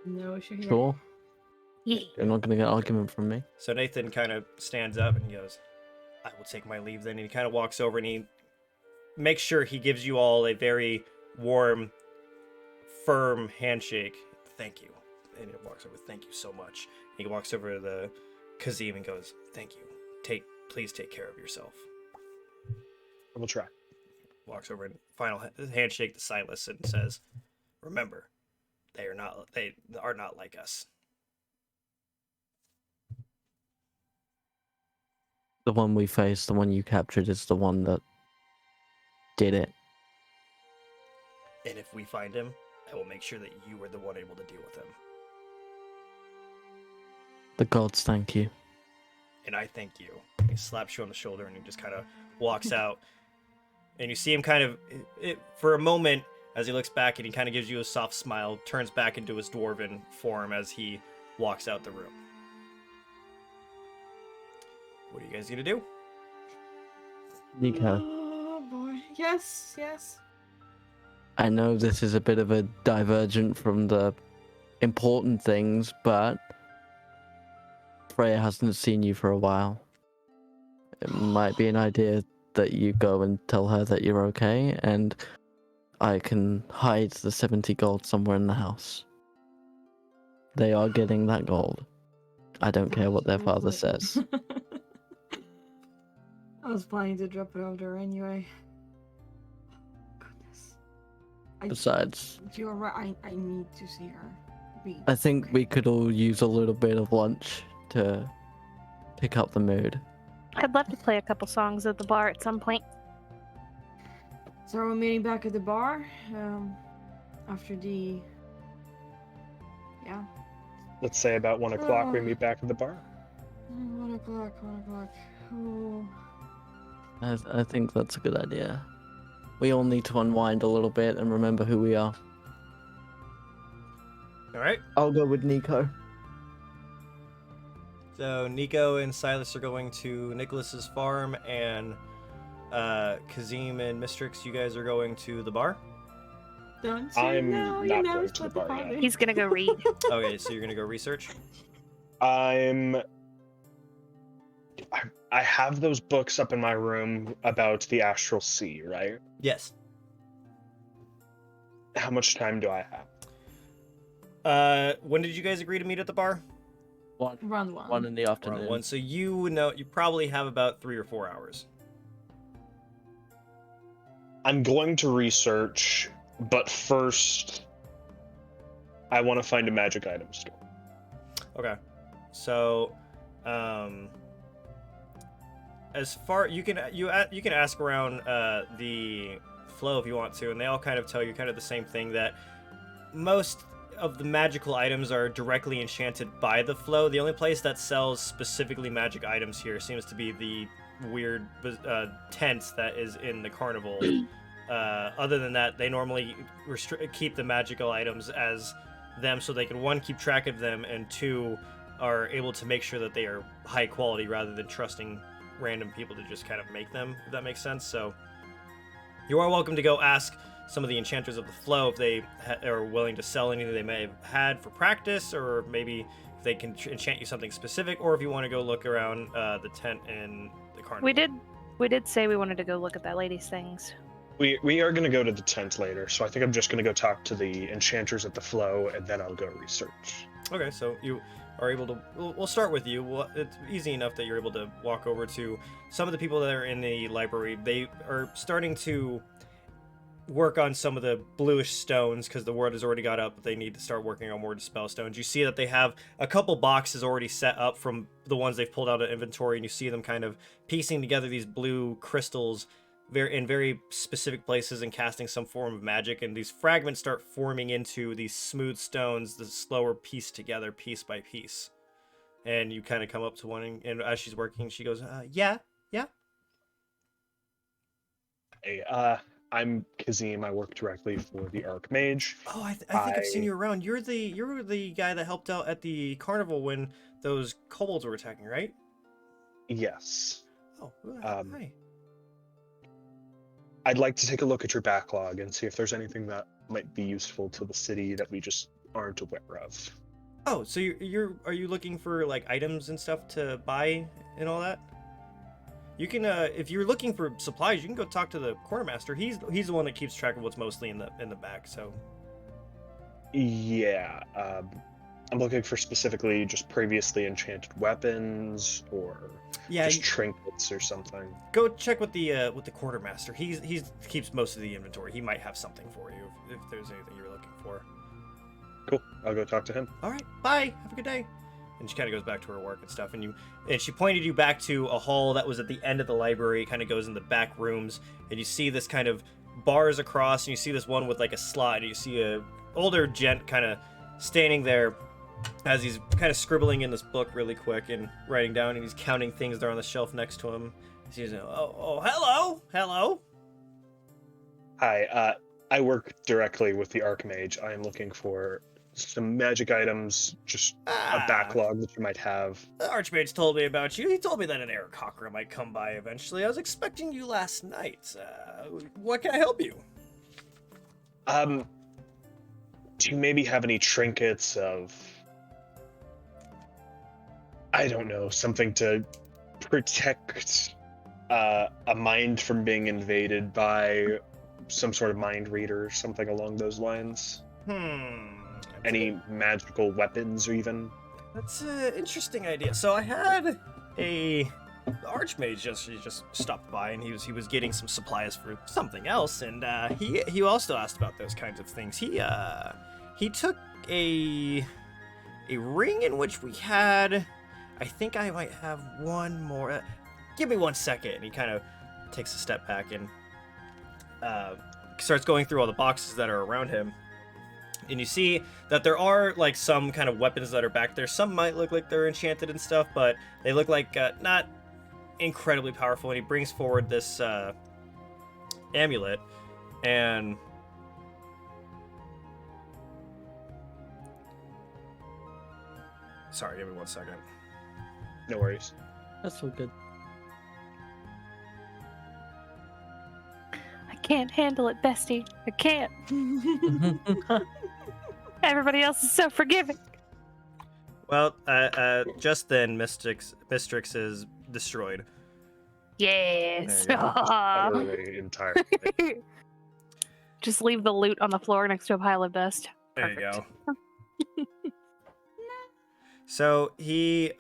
No issue here. Sure. Yeah. You're not going to get an argument from me. So Nathan kind of stands up and he goes, I will take my leave then. And he kind of walks over and he makes sure he gives you all a very warm, firm handshake. Thank you. And he walks over, thank you so much. And he walks over to the Kazim and goes, thank you. Please take care of yourself. We'll try. Walks over and final handshake to Silus and says, remember, they are not like us. The one we faced, the one you captured, is the one that did it. And if we find him, I will make sure that you are the one able to deal with him. The gods thank you. And I thank you. He slaps you on the shoulder and he just kind of walks out. And you see him kind of, for a moment, as he looks back and he kind of gives you a soft smile, turns back into his dwarven form as he walks out the room. What are you guys gonna do? Nico, Oh boy. Yes. I know this is a bit of a divergent from the important things, but Freya hasn't seen you for a while. It might be an idea that you go and tell her that you're okay, and I can hide the 70 gold somewhere in the house. They are getting that gold. I don't care what their father says. I was planning to drop it over there anyway. Goodness. Besides, You're right. I need to see her. I think we could all use a little bit of lunch to pick up the mood. I'd love to play a couple songs at the bar at some point. So we're meeting back at the bar after the. Yeah. Let's say about 1 o'clock we Oh. meet back at the bar. 1 o'clock. 1 o'clock. Oh. I think that's a good idea. We all need to unwind a little bit and remember who we are. All right. I'll go with Nico. So Nico and Silus are going to Nicholas's farm, and Kazim and Mistrix, you guys are going to the bar. Don't I'm know. not You know going it's to the what the bar fuck yet. is. He's gonna go read. Okay, so you're gonna go research. I have those books up in my room about the astral sea, right? Yes. How much time do I have? When did you guys agree to meet at the bar? Round one. 1 in the afternoon. Around 1. So you probably have about 3 or 4 hours. I'm going to research, but first, I want to find a magic item store. Okay. So, as far you can ask around the flow if you want to, and they all kind of tell you kind of the same thing, that most of the magical items are directly enchanted by the flow. The only place that sells specifically magic items here seems to be the weird tent that is in the carnival. Other than that, they normally keep the magical items as them, so they can, 1, keep track of them, and 2, are able to make sure that they are high quality rather than trusting random people to just kind of make them, if that makes sense. So you are welcome to go ask some of the enchanters of the flow if they are willing to sell anything they may have had for practice, or maybe if they can enchant you something specific, or if you want to go look around the tent in the carnival. We did say we wanted to go look at that lady's things. We are going to go to the tent later, so I think I'm just going to go talk to the enchanters at the flow, and then I'll go research. Okay, so you are able to. We'll start with you. Well, it's easy enough that you're able to walk over to some of the people that are in the library. They are starting to work on some of the bluish stones because the word has already got up. They need to start working on more dispel stones. You see that they have a couple boxes already set up from the ones they've pulled out of inventory, and you see them kind of piecing together these blue crystals in very specific places and casting some form of magic, and these fragments start forming into these smooth stones, the slower piece together piece by piece. And you kind of come up to one, and as she's working, she goes, yeah. Hey, I'm Kazim. I work directly for the Archmage. Oh, I think I've seen you around. You're the guy that helped out at the carnival when those kobolds were attacking, right? Yes. Oh, Um, hi. I'd like to take a look at your backlog and see if there's anything that might be useful to the city that we just aren't aware of. Oh, so are you looking for like items and stuff to buy and all that? You can if you're looking for supplies, you can go talk to the quartermaster. He's the one that keeps track of what's mostly in the back. So Yeah, I'm looking for specifically just previously enchanted weapons or yeah, just trinkets or something. go check with the quartermaster. He keeps most of the inventory. He might have something for you if there's anything you're looking for. Cool. I'll go talk to him. All right, bye. Have a good day. And she kind of goes back to her work and stuff. And she pointed you back to a hall that was at the end of the library. It kind of goes in the back rooms, and you see this kind of bars across, and you see this one with like a slide. And you see a older gent kind of standing there as he's kind of scribbling in this book really quick and writing down, and he's counting things that are on the shelf next to him. He's hello. Hi, I work directly with the Archmage. I am looking for some magic items, just a backlog that you might have. The Archmage told me about you. He told me that an Eric Cochran might come by eventually. I was expecting you last night. What can I help you? Do you maybe have any trinkets of, I don't know, something to protect a mind from being invaded by some sort of mind reader, something along those lines? any magical weapons or even? That's an interesting idea. So I had the Archmage just stopped by, and he was getting some supplies for something else, and he also asked about those kinds of things. He took a ring in which we had. I think I might have one more. Give me 1 second. And he kind of takes a step back and starts going through all the boxes that are around him. And you see that there are like some kind of weapons that are back there. Some might look like they're enchanted and stuff, but they look like not incredibly powerful. And he brings forward this amulet, and sorry, give me 1 second. No worries. That's all good. I can't handle it, bestie. I can't. Everybody else is so forgiving. Well, just then, Mistrix is destroyed. Yes. There you go. Utterly, entirely. Just leave the loot on the floor next to a pile of dust. There Perfect. you go. So he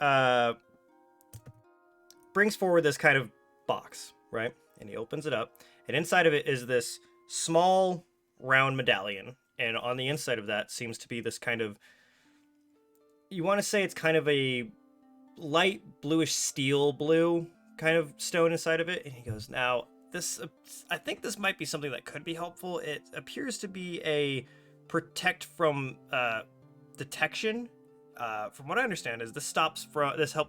brings forward this kind of box, right? And he opens it up, and inside of it is this small round medallion, and on the inside of that seems to be this kind of, you want to say it's kind of a light bluish steel blue kind of stone inside of it. And he goes, now this, I think this might be something that could be helpful. It appears to be a protect from detection. From what I understand, is this helps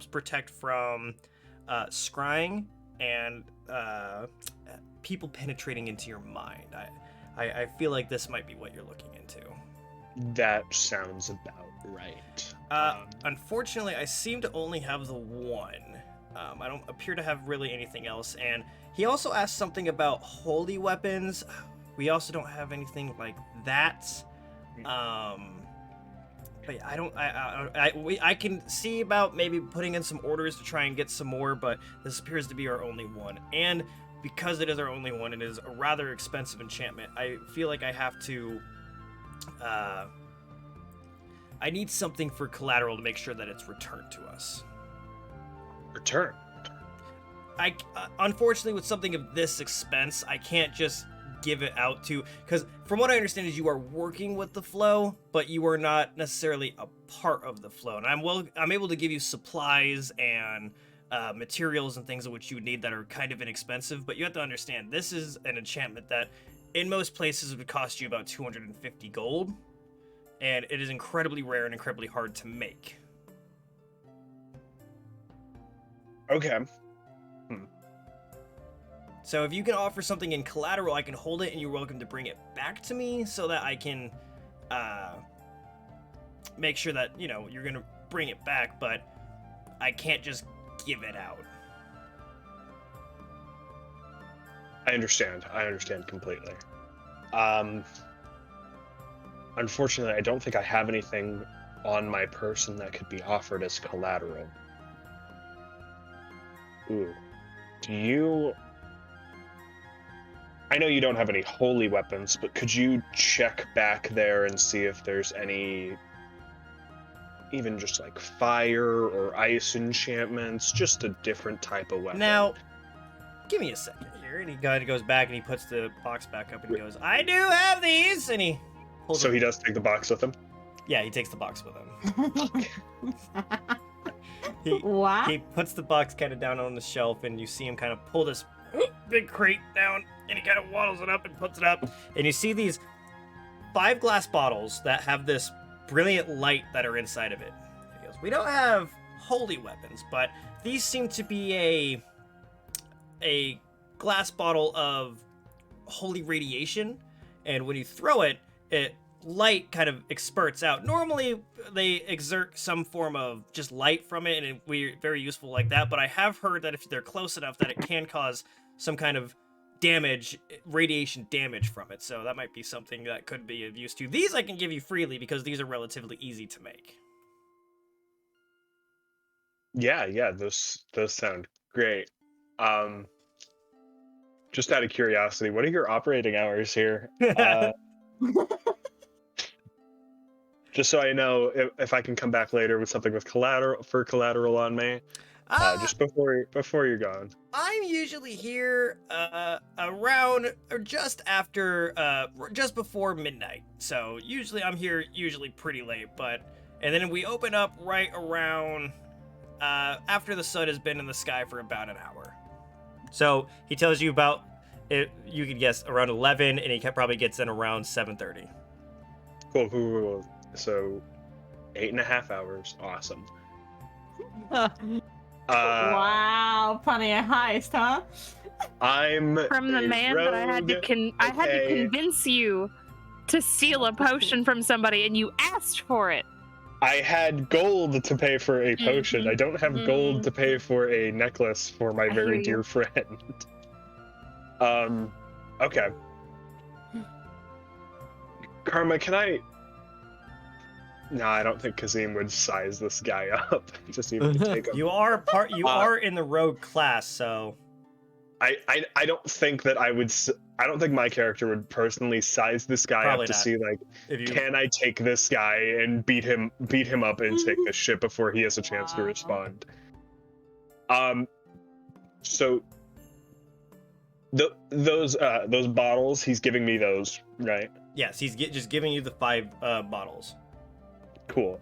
protect from scrying and people penetrating into your mind. I feel like this might be what you're looking into. That sounds about right. Unfortunately, I seem to only have the one. I don't appear to have really anything else. And he also asked something about holy weapons. We also don't have anything like that. But yeah, I can see about maybe putting in some orders to try and get some more, but this appears to be our only one. And because it is our only one, it is a rather expensive enchantment. I feel like I have to, I need something for collateral to make sure that it's returned to us. Return. Unfortunately, with something of this expense, I can't just give it out to, because from what I understand is you are working with the flow, but you are not necessarily a part of the flow. And I'm able to give you supplies and materials and things of which you would need that are kind of inexpensive, but you have to understand this is an enchantment that in most places would cost you about 250 gold, and it is incredibly rare and incredibly hard to make. Okay. So if you can offer something in collateral, I can hold it, and you're welcome to bring it back to me so that I can make sure that, you know, you're going to bring it back, but I can't just give it out. I understand completely. Unfortunately, I don't think I have anything on my person that could be offered as collateral. Ooh. I know you don't have any holy weapons, but could you check back there and see if there's any, even just like fire or ice enchantments, just a different type of weapon? Now, give me a second here. And he goes back and he puts the box back up and he goes, I do have these! And he pulls So he does take the box with him? Yeah, he takes the box with him. What? He puts the box kind of down on the shelf, and you see him kind of pull this big crate down, and he kind of waddles it up and puts it up. And you see these 5 glass bottles that have this brilliant light that are inside of it. He goes, we don't have holy weapons, but these seem to be a glass bottle of holy radiation, and when you throw it, light kind of spurts out. Normally, they exert some form of just light from it, and we're very useful like that, but I have heard that if they're close enough that it can cause some kind of damage, radiation damage from it, so that might be something that could be of use to you. These I can give you freely because these are relatively easy to make. Yeah, those sound great. Just out of curiosity, what are your operating hours here? just so I know if I can come back later with something with collateral on me. Just before you're gone. I'm usually here around or just after just before midnight. So usually I'm here pretty late, and then we open up right around after the sun has been in the sky for about an hour. So he tells you about it, you could guess around 11, and he probably gets in around 7:30. Cool. So 8.5 hours. Awesome. Wow, planning a heist, huh? I'm From the a man that I had to rogue, I had to okay. convince you to steal a potion from somebody, and you asked for it. I had gold to pay for a potion. I don't have gold to pay for a necklace for my I hear very you. dear friend. Okay. Karma, can I? No, I don't think Kazim would size this guy up. Just even to take him. You are are in the rogue class, so I don't think that I would. I don't think my character would personally size this guy Probably up to not. see like, if you can I take this guy and beat him up and take this ship before he has a chance to Wow. respond. So those bottles, he's giving me those, right? yes, he's just giving you the 5 bottles. Cool.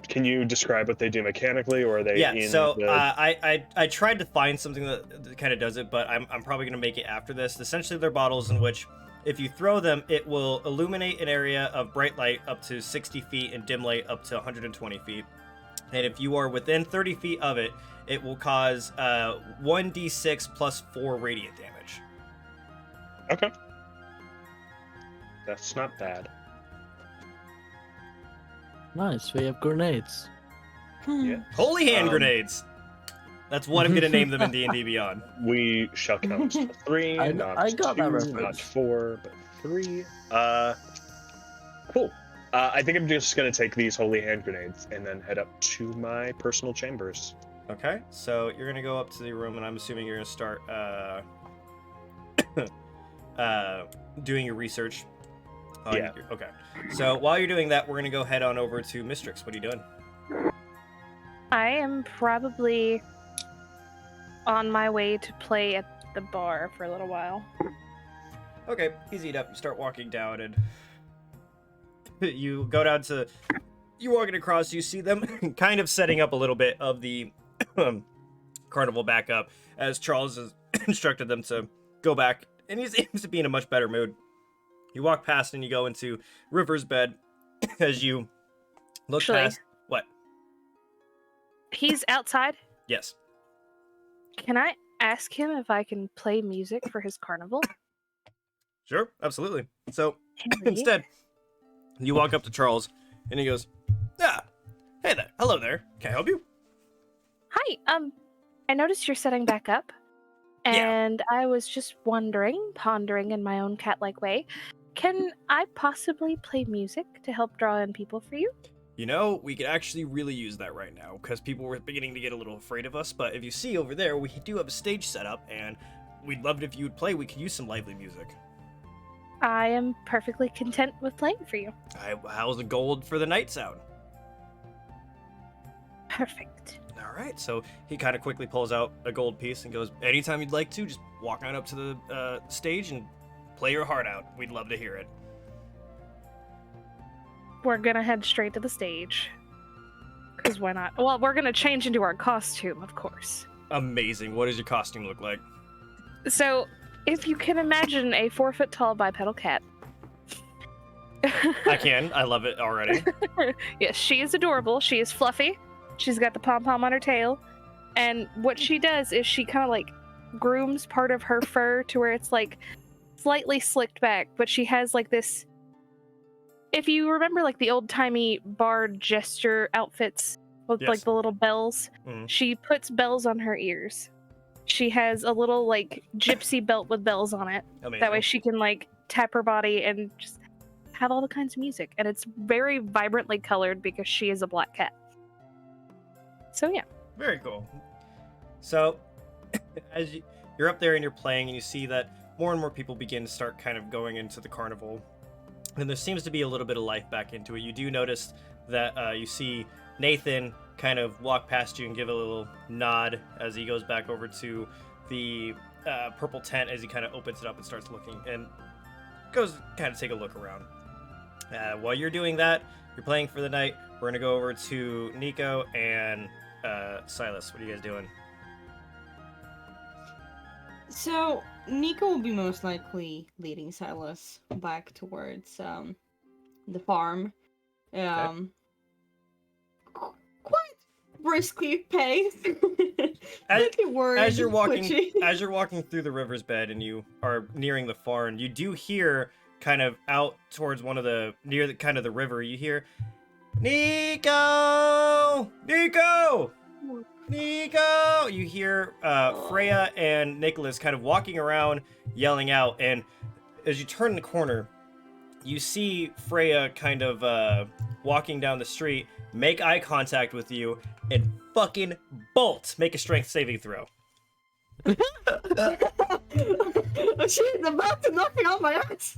Can you describe what they do mechanically, or are they Yeah, in so the... I tried to find something that kind of does it, but I'm probably going to make it after this. Essentially, they're bottles in which, if you throw them, it will illuminate an area of bright light up to 60 feet and dim light up to 120 feet. And if you are within 30 feet of it, it will cause 1d6 plus 4 radiant damage. Okay. That's not bad. Nice, we have grenades. Yeah. Holy hand Um, grenades! That's what I'm going to name them in D&D Beyond. We shall count to 3, I not got 2, that not reference. 4, but 3. Cool. I think I'm just gonna take these holy hand grenades and then head up to my personal chambers. Okay, so you're going to go up to the room, and I'm assuming you're going to start doing your research. Yeah. Okay. So while you're doing that, we're going to go head on over to Mistrix. What are you doing? I am probably on my way to play at the bar for a little while. Okay, easy enough. You start walking down, and you go down to... You're walking across, you see them kind of setting up a little bit of the carnival back up, as Charles has instructed them to go back, and he seems to be in a much better mood. You walk past and you go into River's bed as you look Actually- past... What? He's outside. Yes. Can I ask him if I can play music for his carnival? Sure, absolutely. So, Henry? instead, you walk up to Charles, and he goes, "Ah, hey there, hello there. Can I help you?" Hi, I noticed you're setting back up, Yeah. and I was just pondering in my own cat-like way, can I possibly play music to help draw in people for you? You know, we could actually really use that right now, because people were beginning to get a little afraid of us, but if you see over there, we do have a stage set up, and we'd love it if you would play. We could use some lively music. I am perfectly content with playing for you. How's the gold for the night sound? Perfect. All right, so he kind of quickly pulls out a gold piece and goes, anytime you'd like to, just walk on up to the stage and play your heart out. We'd love to hear it. We're gonna head straight to the stage. Because why not? Well, we're gonna change into our costume, of course. Amazing. What does your costume look like? So, if you can imagine a 4-foot-tall bipedal cat. I can. I love it already. Yes, she is adorable. She is fluffy. She's got the pom-pom on her tail. And what she does is she kind of like grooms part of her fur to where it's like slightly slicked back, but she has like this... If you remember like the old-timey bard gesture outfits with Yes. like the little bells, Mhm. she puts bells on her ears. She has a little like gypsy belt with bells on it. Amazing. That way she can like tap her body and just have all the kinds of music. And it's very vibrantly colored because she is a black cat. So yeah. Very cool. So, as you're up there and you're playing, and you see that more and more people begin to start kind of going into the carnival. and there seems to be a little bit of life back into it. You do notice that you see Nathan kind of walk past you and give a little nod as he goes back over to the purple tent as he kind of opens it up and starts looking and goes kind of take a look around. While you're doing that, you're playing for the night. We're gonna go over to Nico and Silus. What are you guys doing? So Nico will be most likely leading Silus back towards the farm. Quite briskly paced. Looking worried, As you're twitchy. walking through the river's bed and you are nearing the farm, you do hear kind of out towards near the kind of the river. You hear, Nico, Nico, Nico. You hear Freya and Nicholas kind of walking around, yelling out, and as you turn the corner, you see Freya kind of walking down the street, make eye contact with you, and fucking bolt. Make a strength saving throw. She's about to knock me on my ass.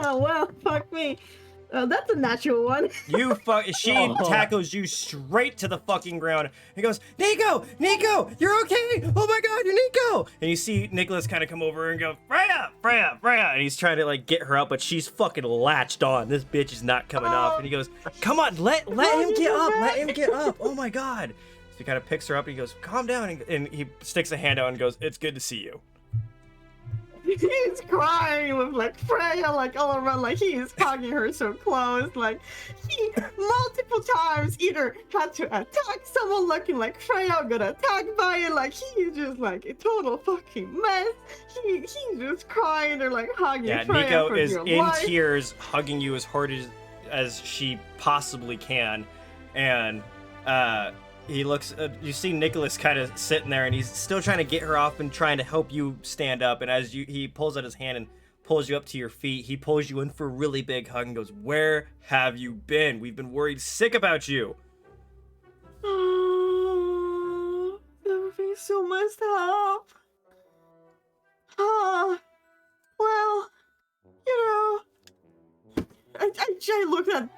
Well, fuck me. That's a natural one. She tackles you straight to the fucking ground. He goes, Nico, Nico, you're okay. Oh my god, you're Nico. And you see Nicholas kind of come over and go, Freya, Freya, Freya. And he's trying to like get her up, but she's fucking latched on. This bitch is not coming off. And he goes, come on, let him get up. Let him get up. Oh my god. So he kind of picks her up and he goes, calm down. And he sticks a hand out and goes, it's good to see you. He's crying with like Freya like all around, like he is hugging her so close. Like he multiple times either had to attack someone looking like Freya or got attacked by it. Like he's just like a total fucking mess. He's just crying. They're like hugging Freya. Nico for is dear in life. tears, hugging you as hard as she possibly can, and he looks. You see Nicholas kind of sitting there, and he's still trying to get her off and trying to help you stand up. And as he pulls out his hand and pulls you up to your feet, he pulls you in for a really big hug and goes, "Where have you been? We've been worried sick about you." Oh, everything's so messed up. Well, you know, I looked at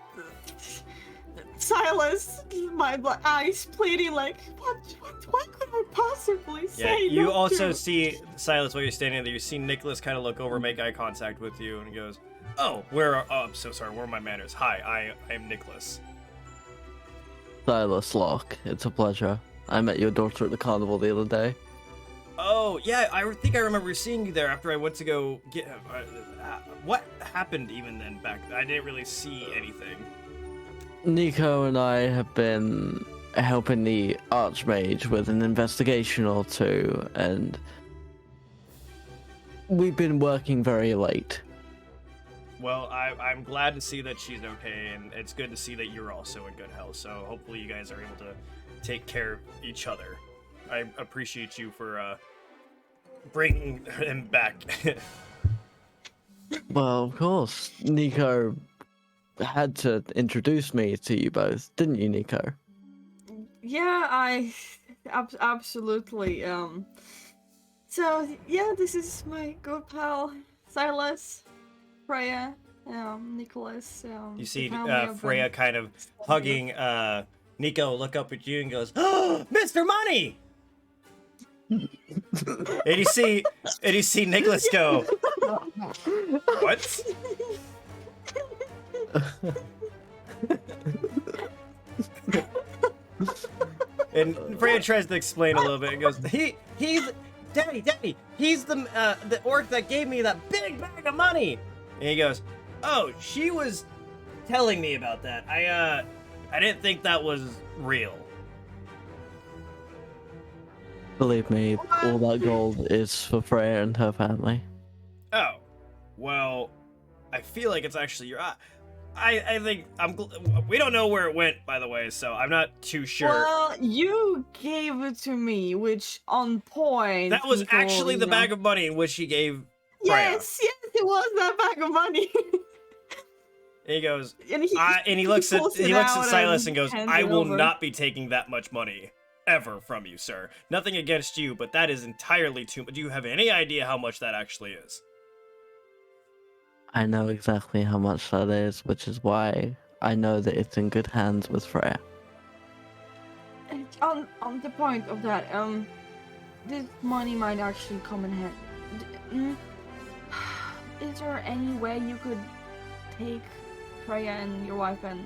Silus, my eyes pleading, like, what could I possibly say? Yeah, you no also to? see Silus while you're standing there. You see Nicholas kind of look over, make eye contact with you, and he goes, "Oh, I'm so sorry. Where are my manners? Hi, I am Nicholas." Silas Locke, it's a pleasure. I met your daughter at the carnival the other day. Oh, yeah, I think I remember seeing you there after I went to go get him. What happened even then back? I didn't really see anything. Nico and I have been helping the Archmage with an investigation or two, and we've been working very late. Well, I'm glad to see that she's okay, and it's good to see that you're also in good health, so hopefully you guys are able to take care of each other. I appreciate you for bringing him back. Well, of course. Nico had to introduce me to you both, didn't you, Nico? Yeah, I absolutely. So yeah, this is my good pal Silus, Freya, Nicholas. You see family of Freya them. kind of hugging Nico, look up at you and goes, "Oh, Mr. Money!" and you see Nicholas go, "What?" And Freya tries to explain a little bit and goes, he's Daddy, he's the orc that gave me that big bag of money. And he goes, "Oh, she was telling me about that. I didn't think that was real." Believe me, all that gold is for Freya and her family. Oh, well, I feel like it's actually your. I think we don't know where it went, by the way, so I'm not too sure. Well, you gave it to me, which on point. That was people, actually the bag of money in which he gave Freya. Yes, it was that bag of money. And he goes, and he looks at pulls it Silas and goes, hands "I it will over. not be taking that much money ever from you, sir. Nothing against you, but that is entirely too much. Do you have any idea how much that actually is?" I know exactly how much that is, which is why I know that it's in good hands with Freya. And on the point of that, this money might actually come in handy. Is there any way you could take Freya and your wife and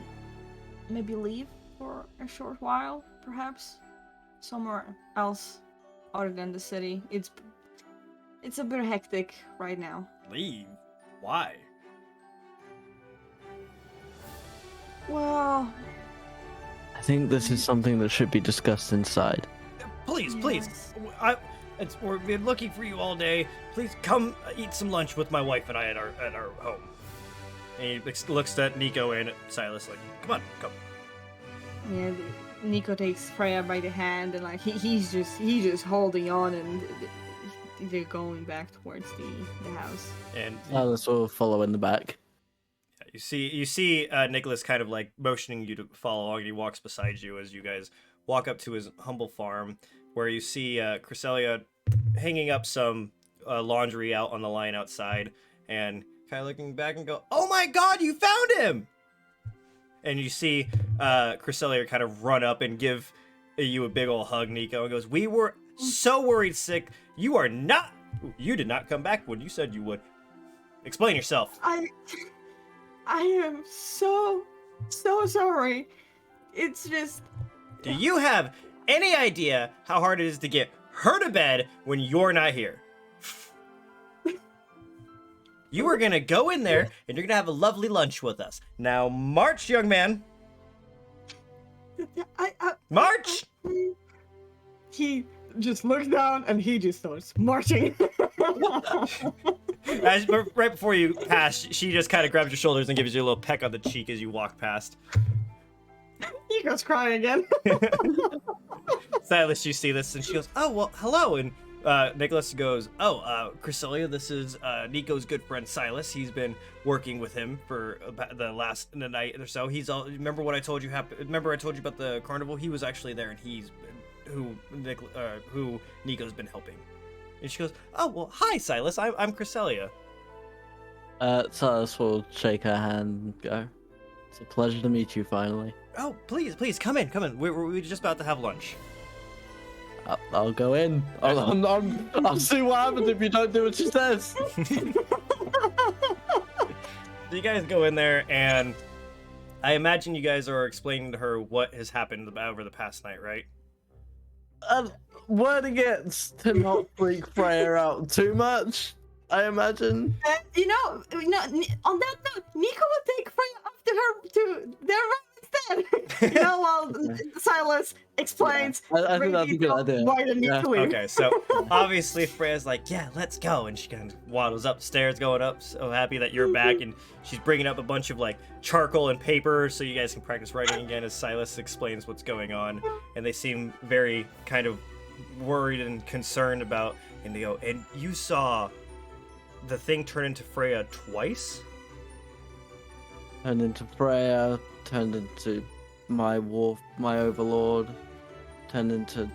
maybe leave for a short while, perhaps somewhere else other than the city? It's a bit hectic right now. Leave? Why? Well, I think this is something that should be discussed inside. Please, yes. we've been looking for you all day. Please come eat some lunch with my wife and I at our home. And he looks at Nico and Silus like, come on, come. Yeah, Nico takes Freya by the hand and like he's just holding on and they're going back towards the house. And Silus will follow in the back. you see Nicholas kind of like motioning you to follow along, and he walks beside you as you guys walk up to his humble farm, where you see Cresselia hanging up some laundry out on the line outside, and kind of looking back and go, "Oh my God, you found him!" And you see Cresselia kind of run up and give you a big old hug, Nico, and goes, "We were so worried sick. You did not come back when you said you would. Explain yourself." I am so sorry. It's just Do you have any idea how hard it is to get her to bed when you're not here? You are gonna go in there and you're gonna have a lovely lunch with us. Now march, young man. March! He just looks down and he just starts marching. Right before you pass, she just kind of grabs your shoulders and gives you a little peck on the cheek as you walk past. He goes crying again. Silas, you see this, and she goes, "Oh, well, hello." And Nicholas goes, "Oh, Cresselia, this is Nico's good friend Silus. He's been working with him for about the night or so. Remember what I told you remember I told you about the carnival? He was actually there, and he's who Nico's been helping." And she goes, "Oh, well, hi, Silus. I'm Cresselia." Silus will shake her hand and go, "It's a pleasure to meet you finally." "Oh, please, come in. We're just about to have lunch." I'll go in. I'll see what happens if you don't do what she says. So you guys go in there, and I imagine you guys are explaining to her what has happened over the past night, right? Word against to not freak Freya out too much, I imagine. You know, on that note, Nico would take Freya up to her to their room instead. While Silas explains. I think that's a good idea. Why did Nico leave? Okay, so obviously Freya's like, "Yeah, let's go," and she kind of waddles upstairs, going up, so happy that you're back, and she's bringing up a bunch of like charcoal and paper so you guys can practice writing again as Silas explains what's going on, and they seem very kind of worried and concerned about, and they go, "And you saw the thing turn into Freya twice?" Turned into Freya, turned into my overlord, turned into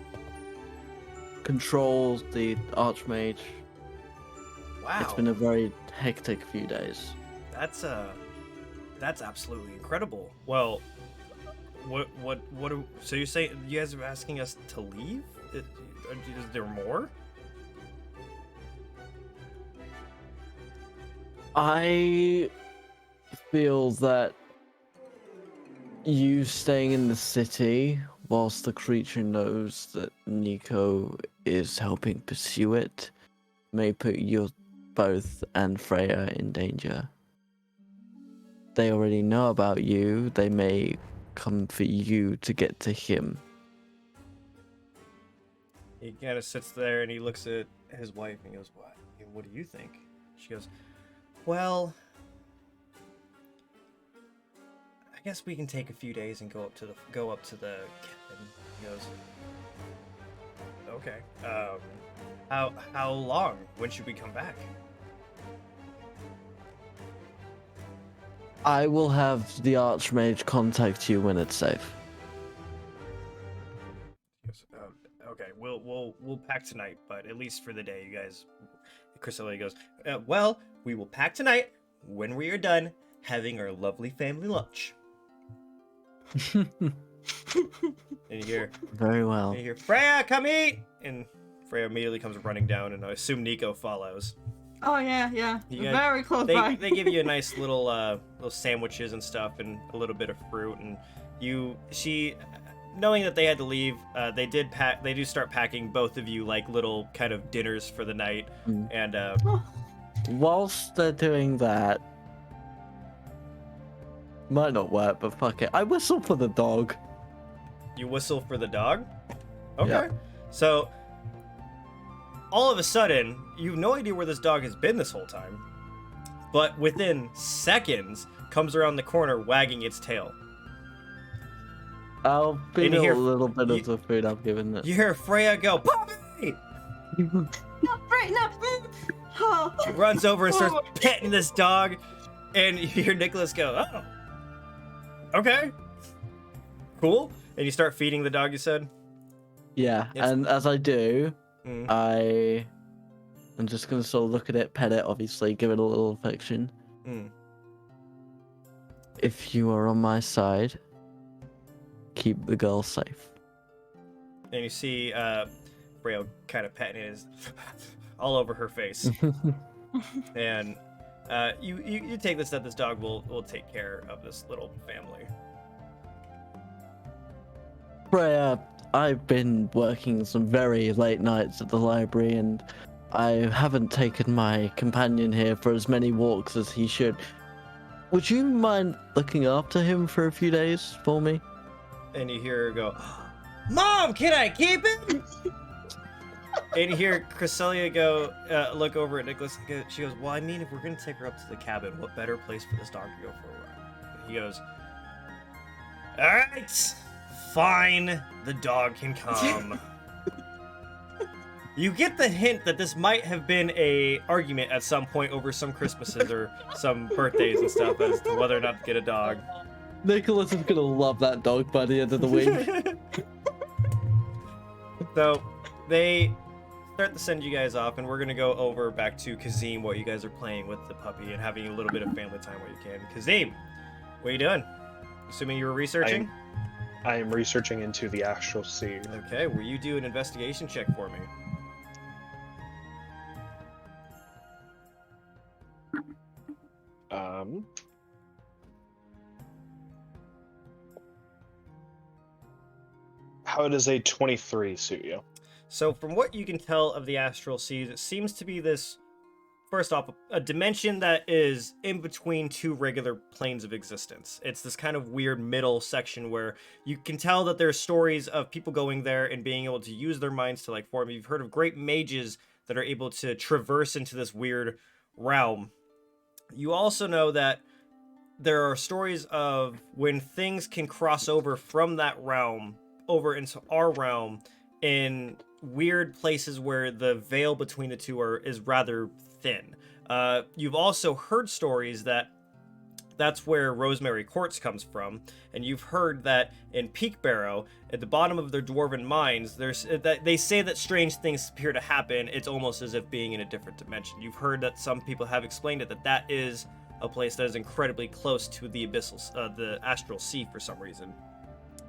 controls the Archmage. Wow. It's been a very hectic few days. That's absolutely incredible. Well, so you say you guys are asking us to leave? Is there more? I feel that you staying in the city whilst the creature knows that Nico is helping pursue it may put you both and Freya in danger. They already know about you. They may come for you to get to him. He kind of sits there and he looks at his wife and he goes, What do you think?" She goes, "Well, I guess we can take a few days and go up to the cabin." He goes, "Okay. How long? When should we come back?" I will have the Archmage contact you when it's safe. He goes, "Okay, we'll pack tonight, but at least for the day, you guys." Cresselia goes, "Well, we will pack tonight, when we are done having our lovely family lunch. And you hear, Very well. Freya, come eat! And Freya immediately comes running down, and I assume Nico follows. Oh yeah, yeah. You guys- Very close by. They give you a nice little sandwiches and stuff, and a little bit of fruit, and she, knowing that they had to leave, they do start packing both of you like little kind of dinners for the night, and Whilst they're doing that, might not work, but fuck it. I whistle for the dog. you whistle for the dog. Okay. Yeah. So all of a sudden, you have no idea where this dog has been this whole time, but within seconds, comes around the corner wagging its tail. I'll feed And you it hear- a little bit you- of the food I've given it. You hear Freya go, "Puppy!" No, right, no. Oh. She runs over and starts petting this dog, and you hear Nicholas go, "Oh, okay, cool." And you start feeding the dog. You said, Yeah, Yes. and as I do, Mm. I'm just gonna sort of look at it, pet it, obviously, give it a little affection. Mm. If you are on my side, keep the girl safe. And you see Freya kind of petting his all over her face, and you take this that this dog will take care of this little family. Freya, I've been working some very late nights at the library, and I haven't taken my companion here for as many walks as he should. Would you mind looking after him for a few days for me? And you hear her go, "Mom, can I keep him?" And you hear Cresselia go, look over at Nicholas. She goes, "Well, I mean, if we're gonna take her up to the cabin, what better place for this dog to go for a run?" And he goes, "All right, fine. The dog can come." You get the hint that this might have been a argument at some point over some Christmases or some birthdays and stuff as to whether or not to get a dog. Nicholas is gonna love that dog by the end of the week. So they start to send you guys off, and we're gonna go over back to Kazim, what you guys are playing with the puppy and having a little bit of family time where you can. Kazim, what are you doing? Assuming you were researching? I am researching into the astral sea. Okay, will you do an investigation check for me? How does a 23 suit you? So from what you can tell of the astral seas, it seems to be this, first off, a dimension that is in between two regular planes of existence. It's this kind of weird middle section where you can tell that there's stories of people going there and being able to use their minds to like form. You've heard of great mages that are able to traverse into this weird realm. You also know that there are stories of when things can cross over from that realm over into our realm in weird places where the veil between the two is rather thin. You've also heard stories that's where Rosemary Quartz comes from, and you've heard that in Peak Barrow, at the bottom of their dwarven mines, they say that strange things appear to happen. It's almost as if being in a different dimension. You've heard that some people have explained it that is a place that is incredibly close to the the astral sea for some reason.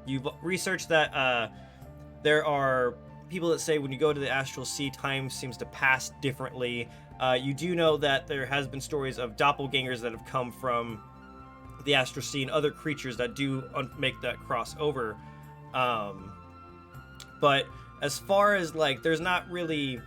You've researched that there are people that say when you go to the astral sea, time seems to pass differently. You do know that there has been stories of doppelgangers that have come from the astral sea and other creatures that do make that cross over. But as far as like, there's not really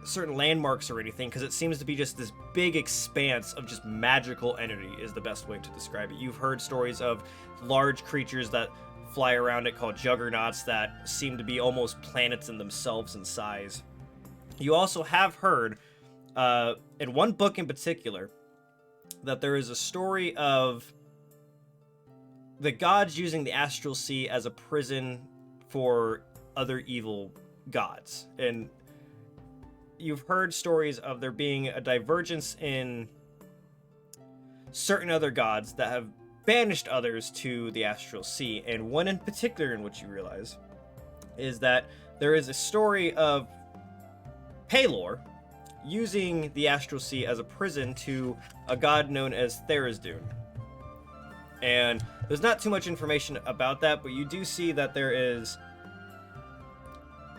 certain landmarks or anything, because it seems to be just this big expanse of just magical energy is the best way to describe it. You've heard stories of large creatures that fly around it called juggernauts that seem to be almost planets in themselves in size. You also have heard, in one book in particular, that there is a story of the gods using the astral sea as a prison for other evil gods. And you've heard stories of there being a divergence in certain other gods that have banished others to the astral sea. And one in particular in which you realize is that there is a story of Paylor using the Astral Sea as a prison to a god known as Tharizdun. And there's not too much information about that, but you do see that there is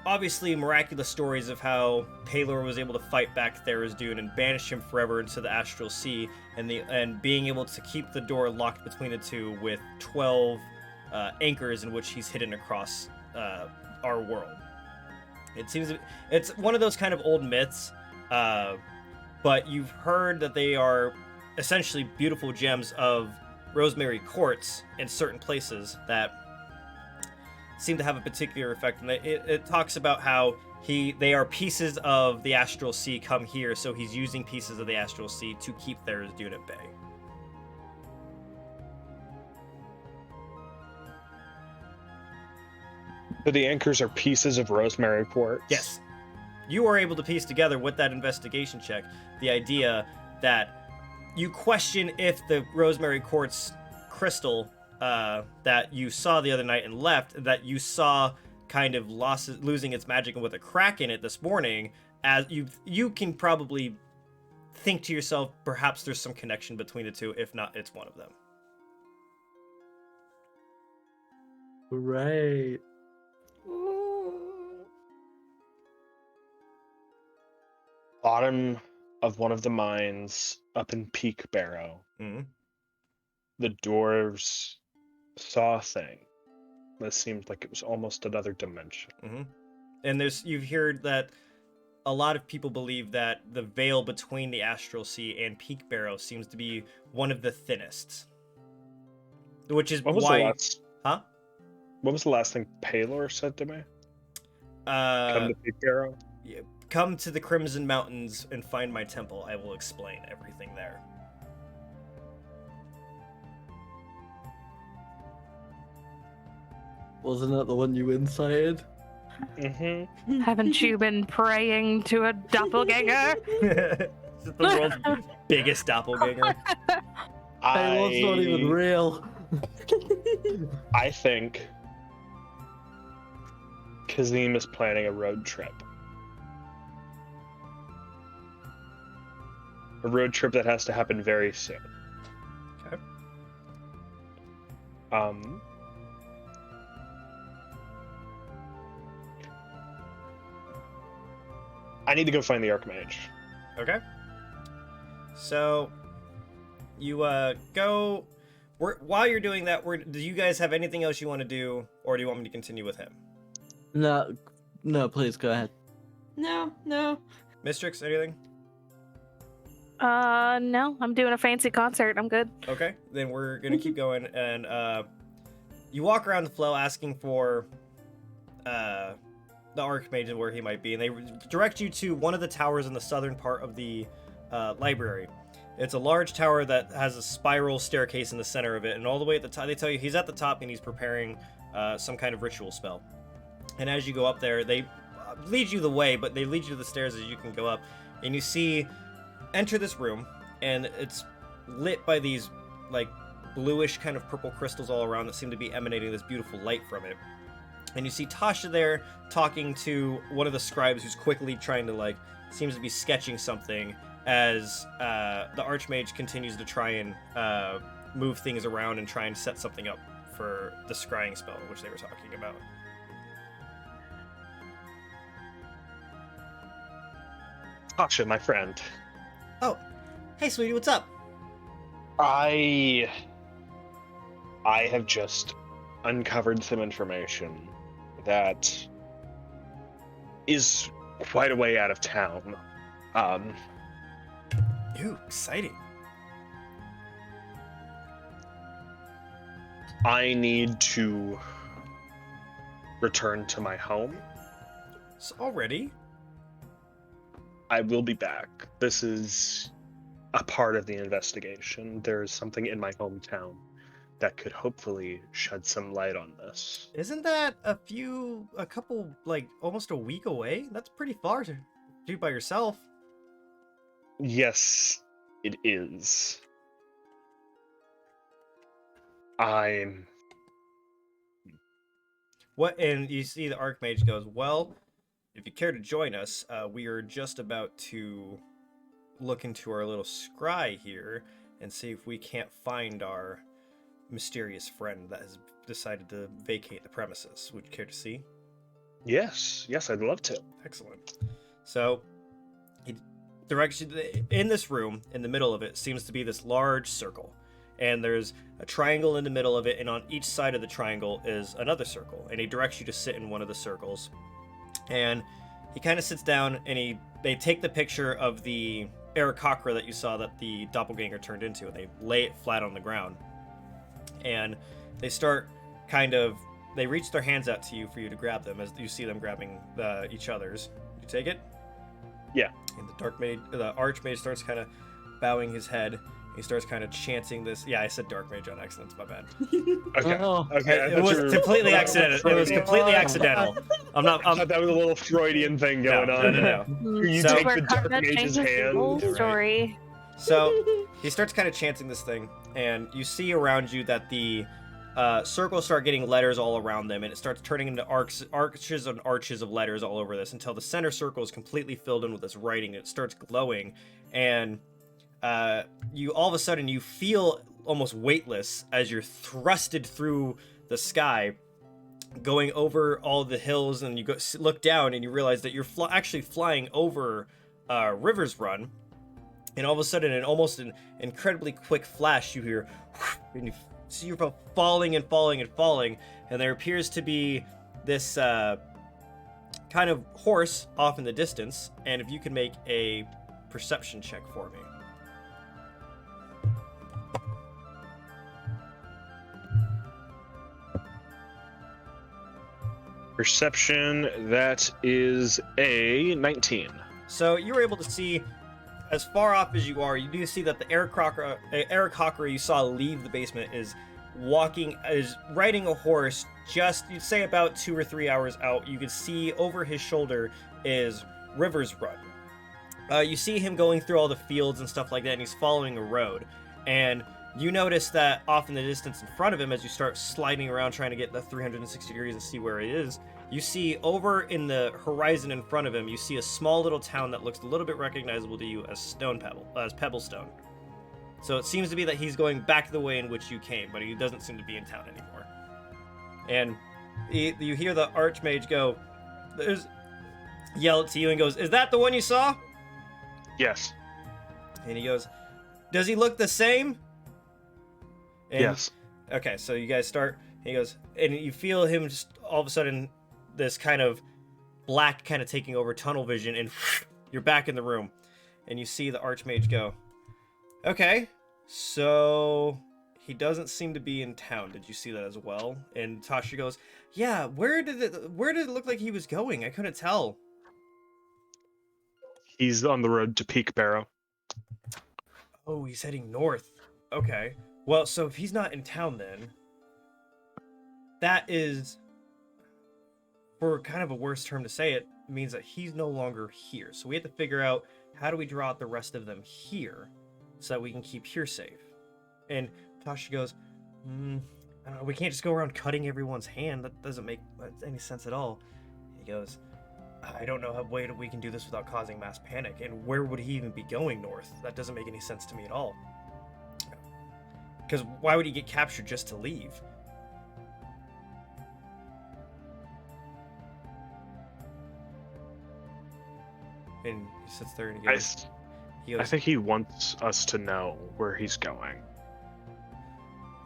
obviously miraculous stories of how Palor was able to fight back Tharizdun and banish him forever into the Astral Sea, and being able to keep the door locked between the two with 12 anchors in which he's hidden across our world. It seems it's one of those kind of old myths, but you've heard that they are essentially beautiful gems of rosemary quartz in certain places that seem to have a particular effect. And it talks about how they are pieces of the Astral Sea come here, so he's using pieces of the Astral Sea to keep Tharizdun at bay. So the anchors are pieces of rosemary quartz? Yes. You are able to piece together with that investigation check the idea that you question if the rosemary quartz crystal that you saw the other night and left, that you saw kind of losing its magic and with a crack in it this morning, as you can probably think to yourself, perhaps there's some connection between the two. If not, it's one of them. Right. Bottom of one of the mines up in Peak Barrow, Mm-hmm. the dwarves saw a thing that seemed like it was almost another dimension. Mm-hmm. And you've heard that a lot of people believe that the veil between the Astral Sea and Peak Barrow seems to be one of the thinnest. Which is What was why... the last? Huh? What was the last thing Palor said to me? Come to Peak Barrow? Yeah, come to the Crimson Mountains and find my temple. I will explain everything there. Wasn't that the one you incited? Mm-hmm. Haven't you been praying to a doppelganger? It's the world's biggest doppelganger. It was not even real. I think Kazim is planning a road trip. A road trip that has to happen very soon. Okay. I need to go find the Archmage. Okay. So, you go... While you're doing that, do you guys have anything else you want to do, or do you want me to continue with him? No, please go ahead. No. Mistrix, anything? No, I'm doing a fancy concert. I'm good. Okay, then we're gonna keep going, and you walk around the flow asking for the Archmage and where he might be, and they direct you to one of the towers in the southern part of the library. It's a large tower that has a spiral staircase in the center of it, and all the way at the top, they tell you he's at the top and he's preparing some kind of ritual spell. And as you go up there, they lead you the way, but they lead you to the stairs as you can go up, and you enter this room, and it's lit by these like bluish kind of purple crystals all around that seem to be emanating this beautiful light from it. And you see Tasha there talking to one of the scribes who's quickly trying to seems to be sketching something as the Archmage continues to try and move things around and try and set something up for the scrying spell, which they were talking about. Tasha, my friend. Oh, hey, sweetie, what's up? I have just uncovered some information that is quite a way out of town. Ooh, exciting. I need to return to my home. So already? I will be back. This is a part of the investigation. There's something in my hometown that could hopefully shed some light on this. Isn't that a couple, almost a week away? That's pretty far to do by yourself. Yes, it is. What? And you see the Archmage goes, well, if you care to join us, we are just about to look into our little scry here and see if we can't find our mysterious friend that has decided to vacate the premises. Would you care to see? Yes, I'd love to. Excellent. So, he directs you in this room. In the middle of it seems to be this large circle, and there's a triangle in the middle of it, and on each side of the triangle is another circle. And he directs you to sit in one of the circles. And he kind of sits down, and they take the picture of the Aarakocra that you saw that the doppelganger turned into, and they lay it flat on the ground. And they start they reach their hands out to you for you to grab them, as you see them grabbing each other's. You take it? Yeah. And the archmage starts kind of bowing his head. He starts kind of chanting this. Yeah, I said dark mage on accident. It's my bad. Okay. Oh. Okay. It was completely accidental. It was completely accidental. I thought that was a little Freudian thing going on. No. You So- take Where the dark karma mage's changes the hand. whole Right. story. So he starts kind of chanting this thing, and you see around you that the circles start getting letters all around them, and it starts turning into arches and arches of letters all over this until the center circle is completely filled in with this writing. It starts glowing, and you all of a sudden you feel almost weightless as you're thrusted through the sky, going over all the hills, and you look down and you realize that you're actually flying over River's Run. And all of a sudden, in almost an incredibly quick flash, you hear, and you see yourself falling and falling and falling, and there appears to be this kind of horse off in the distance. And if you can make a perception check for me. Perception, that is a 19. So you were able to see, as far off as you are, you do see that the Aarakocra you saw leave the basement is riding a horse just, you'd say about 2 or 3 hours out. You could see over his shoulder is River's Run. You see him going through all the fields and stuff like that, and he's following a road. And you notice that off in the distance in front of him, as you start sliding around trying to get the 360 degrees and see where it is, you see over in the horizon in front of him, you see a small little town that looks a little bit recognizable to you as Pebblestone. So it seems to be that he's going back the way in which you came, but he doesn't seem to be in town anymore. And you hear the Archmage yell to you and goes, "Is that the one you saw?" Yes. And he goes, "Does he look the same?" And, Yes. Okay, so you guys start, and he goes, and you feel him just all of a sudden, this kind of black kind of taking over tunnel vision, and you're back in the room. And you see the Archmage go, "Okay, so he doesn't seem to be in town. Did you see that as well?" And Tasha goes, "Yeah, where did it look like he was going? I couldn't tell." He's on the road to Peak Barrow. Oh, he's heading north. Okay. Well, so if he's not in town then, that is, for kind of a worse term to say it, means that he's no longer here. So we have to figure out, how do we draw out the rest of them here so that we can keep here safe? And Tasha goes, I don't know, we can't just go around cutting everyone's hand. That doesn't make any sense at all. He goes, "I don't know how way we can do this without causing mass panic. And where would he even be going north? That doesn't make any sense to me at all. Because why would he get captured just to leave?" And he sits there and he goes, I think he wants us to know where he's going.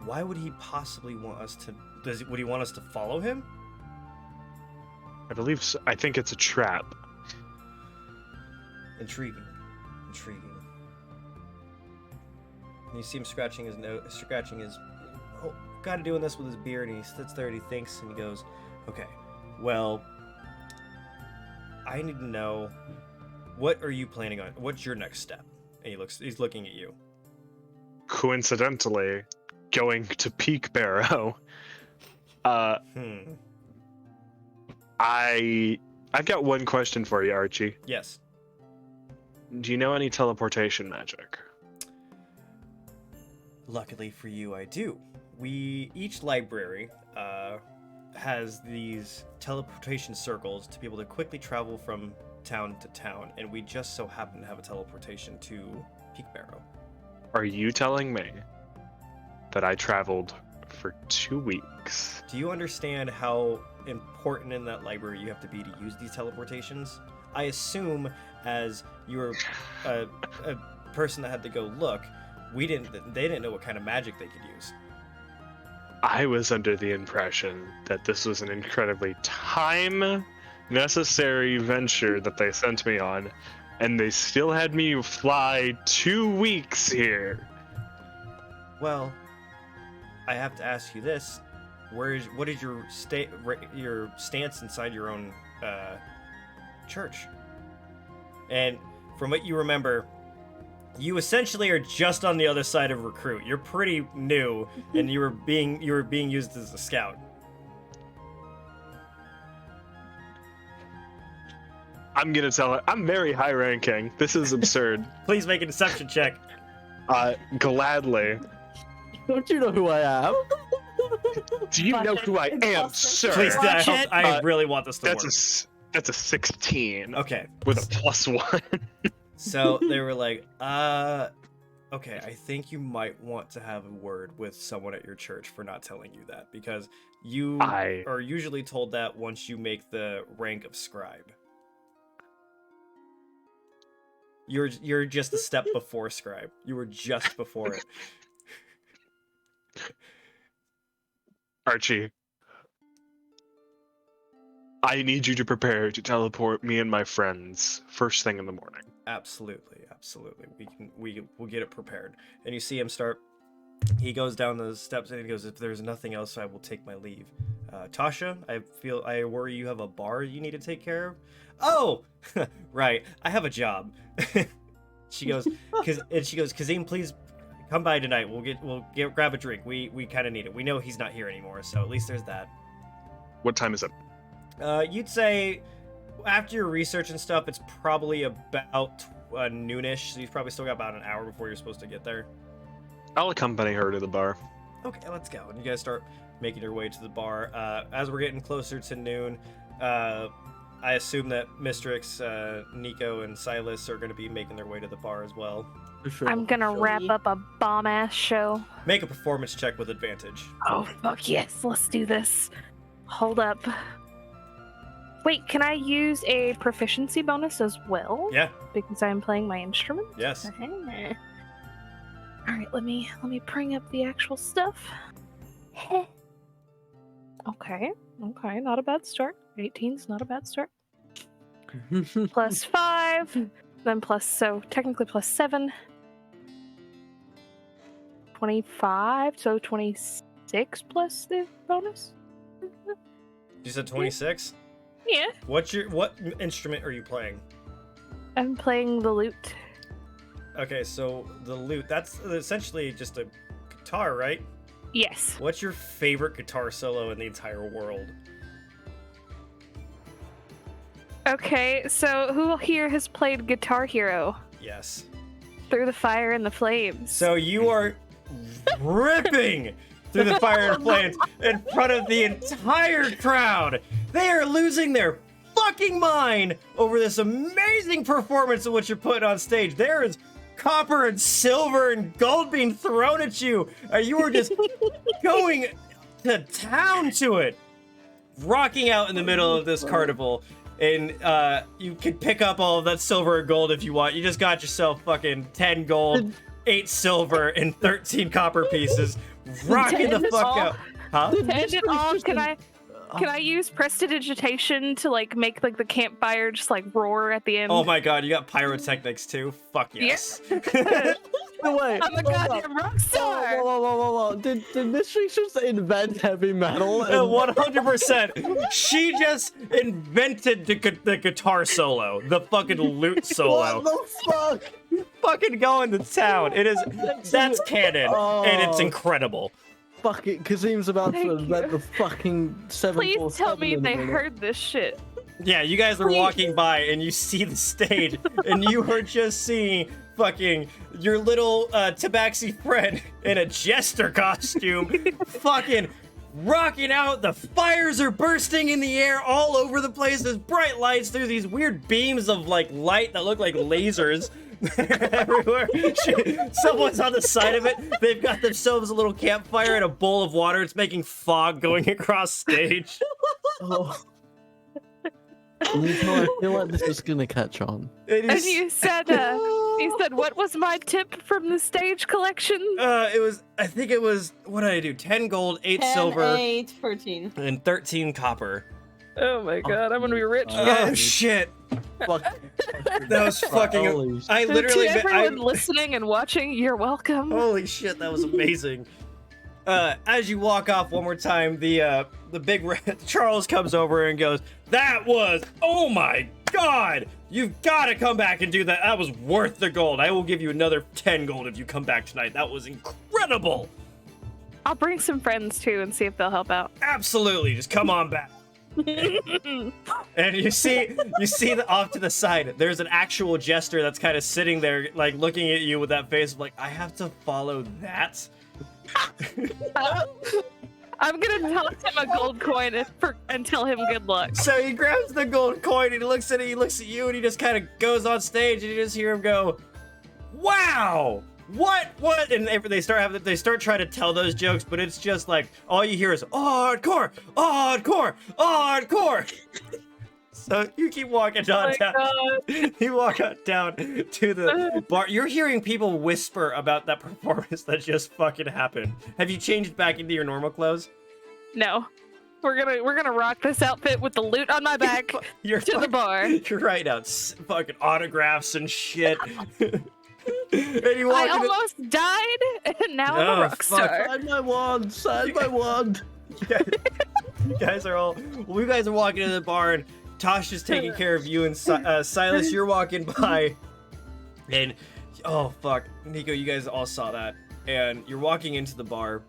"Why would he possibly want us to? Would he want us to follow him?" I believe so. I think it's a trap. Intriguing. And you see him scratching his kind of doing this with his beard, and he sits there and he thinks, and he goes, "Okay, well, I need to know, what are you planning on? What's your next step?" And he's looking at you. Coincidentally, going to Peak Barrow. I've got one question for you, Archie. Yes. Do you know any teleportation magic? Luckily for you, I do. Each library has these teleportation circles to be able to quickly travel from town to town, and we just so happen to have a teleportation to Peak Barrow. Are you telling me that I traveled for 2 weeks? Do you understand how important in that library you have to be to use these teleportations? I assume, as you're a person that had to go look, they didn't know what kind of magic they could use. I was under the impression that this was an incredibly time-necessary venture that they sent me on, and they still had me fly 2 weeks here. Well, I have to ask you this: what is your stance inside your own church? And from what you remember, you essentially are just on the other side of recruit. You're pretty new, and you were being used as a scout. I'm gonna tell it. I'm very high ranking. This is absurd. Please make a deception check. Gladly. Don't you know who I am? Do you know who I am, sir? Please, I really want this to work. That's a 16. Okay. With a +1. So they were like, okay, I think you might want to have a word with someone at your church for not telling you that, because you are usually told that once you make the rank of scribe. You're just a step before scribe. You were just before it. Archie, I need you to prepare to teleport me and my friends first thing in the morning. Absolutely. We'll get it prepared. And you see him start. He goes down the steps and he goes, "If there's nothing else, I will take my leave." Tasha, I worry you have a bar you need to take care of. Oh, right. I have a job. She goes, Kazim, please come by tonight. We'll grab a drink. We kind of need it. We know he's not here anymore, so at least there's that. What time is it? You'd say after your research and stuff, it's probably about noonish. So you've probably still got about an hour before you're supposed to get there. I'll accompany her to the bar. Okay, let's go. And you guys start making your way to the bar. As we're getting closer to noon, I assume that Mistrix, Nico, and Silus are going to be making their way to the bar as well. Sure. I'm gonna wrap up a bomb-ass show. Make a performance check with advantage. Oh, fuck yes. Let's do this. Hold up. Wait, can I use a proficiency bonus as well? Yeah. Because I'm playing my instrument? Yes. Okay. Alright, let me bring up the actual stuff. Okay, not a bad start. 18's not a bad start. Plus 5, then technically plus 7. 25, so 26 plus the bonus? You said 26? Yeah. What instrument are you playing? I'm playing the lute. Okay, so the lute, that's essentially just a guitar, right? Yes. What's your favorite guitar solo in the entire world? Okay, so who here has played Guitar Hero? Yes. Through the Fire and the Flames. So you are ripping through the fire and flames in front of the entire crowd. They are losing their fucking mind over this amazing performance of what you're putting on stage. There is copper and silver and gold being thrown at you. You are just going to town to it. Rocking out in the middle of this carnival. And you can pick up all of that silver and gold if you want. You just got yourself fucking 10 gold, 8 silver, and 13 copper pieces. Rocking the fuck out. Huh? To end it off, can I use prestidigitation to make the campfire just roar at the end? Oh my god, you got pyrotechnics too? Fuck yes. No way. I'm a goddamn rock star. Whoa. Did Mistrix just invent heavy metal? 100%. She just invented the guitar solo, the fucking lute solo. What the fuck? Fucking going to town. That's canon, and it's incredible. Fuck it, Kazim's about to invent the fucking 747. Please tell me they heard this shit. Yeah, you guys were walking by and you see the stage and you were just seeing fucking your little tabaxi friend in a jester costume fucking rocking out. The fires are bursting in the air all over the place. There's bright lights. There's these weird beams of like light that look like lasers everywhere. Someone's on the side of it. They've got themselves a little campfire and a bowl of water. It's making fog going across stage. Oh. I feel like this is gonna catch on. And And you said, what was my tip from the stage collection? I think it was, what did I do? 10 gold, 8 10, silver, 8, 13. and 13 copper. Oh my god, I'm gonna be rich, Oh guys. shit. Fuck. That was fucking, Holy shit. I literally, To everyone listening and watching, you're welcome. holy shit, that was amazing. As you walk off one more time, the big Charles comes over and goes, "That was, oh my god! You've got to come back and do that. That was worth the gold. I will give you another 10 gold if you come back tonight. That was incredible. I'll bring some friends too and see if they'll help out. Absolutely, just come on back." And you see that off to the side, there's an actual jester that's kind of sitting there, like looking at you with that face of like, I have to follow that. I'm gonna toss him a gold coin and tell him good luck. So he grabs the gold coin and he looks at it, he looks at you, and he just kind of goes on stage, and you just hear him go, "Wow! What? And they start trying to tell those jokes, but it's just like all you hear is hardcore, hardcore, hardcore. So you keep walking on down. God. You walk on down to the bar. You're hearing people whisper about that performance that just fucking happened. Have you changed back into your normal clothes? No. We're gonna rock this outfit with the loot on my back You're to the bar. You're writing out fucking autographs and shit. And you walk I into- almost died, and now I'm Oh, a rock fuck. star. Sign my wand! Sign my wand! You guys are all. Well, you guys are walking into the bar, and Tasha's taking care of you, and Silas, you're walking by, and oh fuck, Nico, you guys all saw that, and you're walking into the bar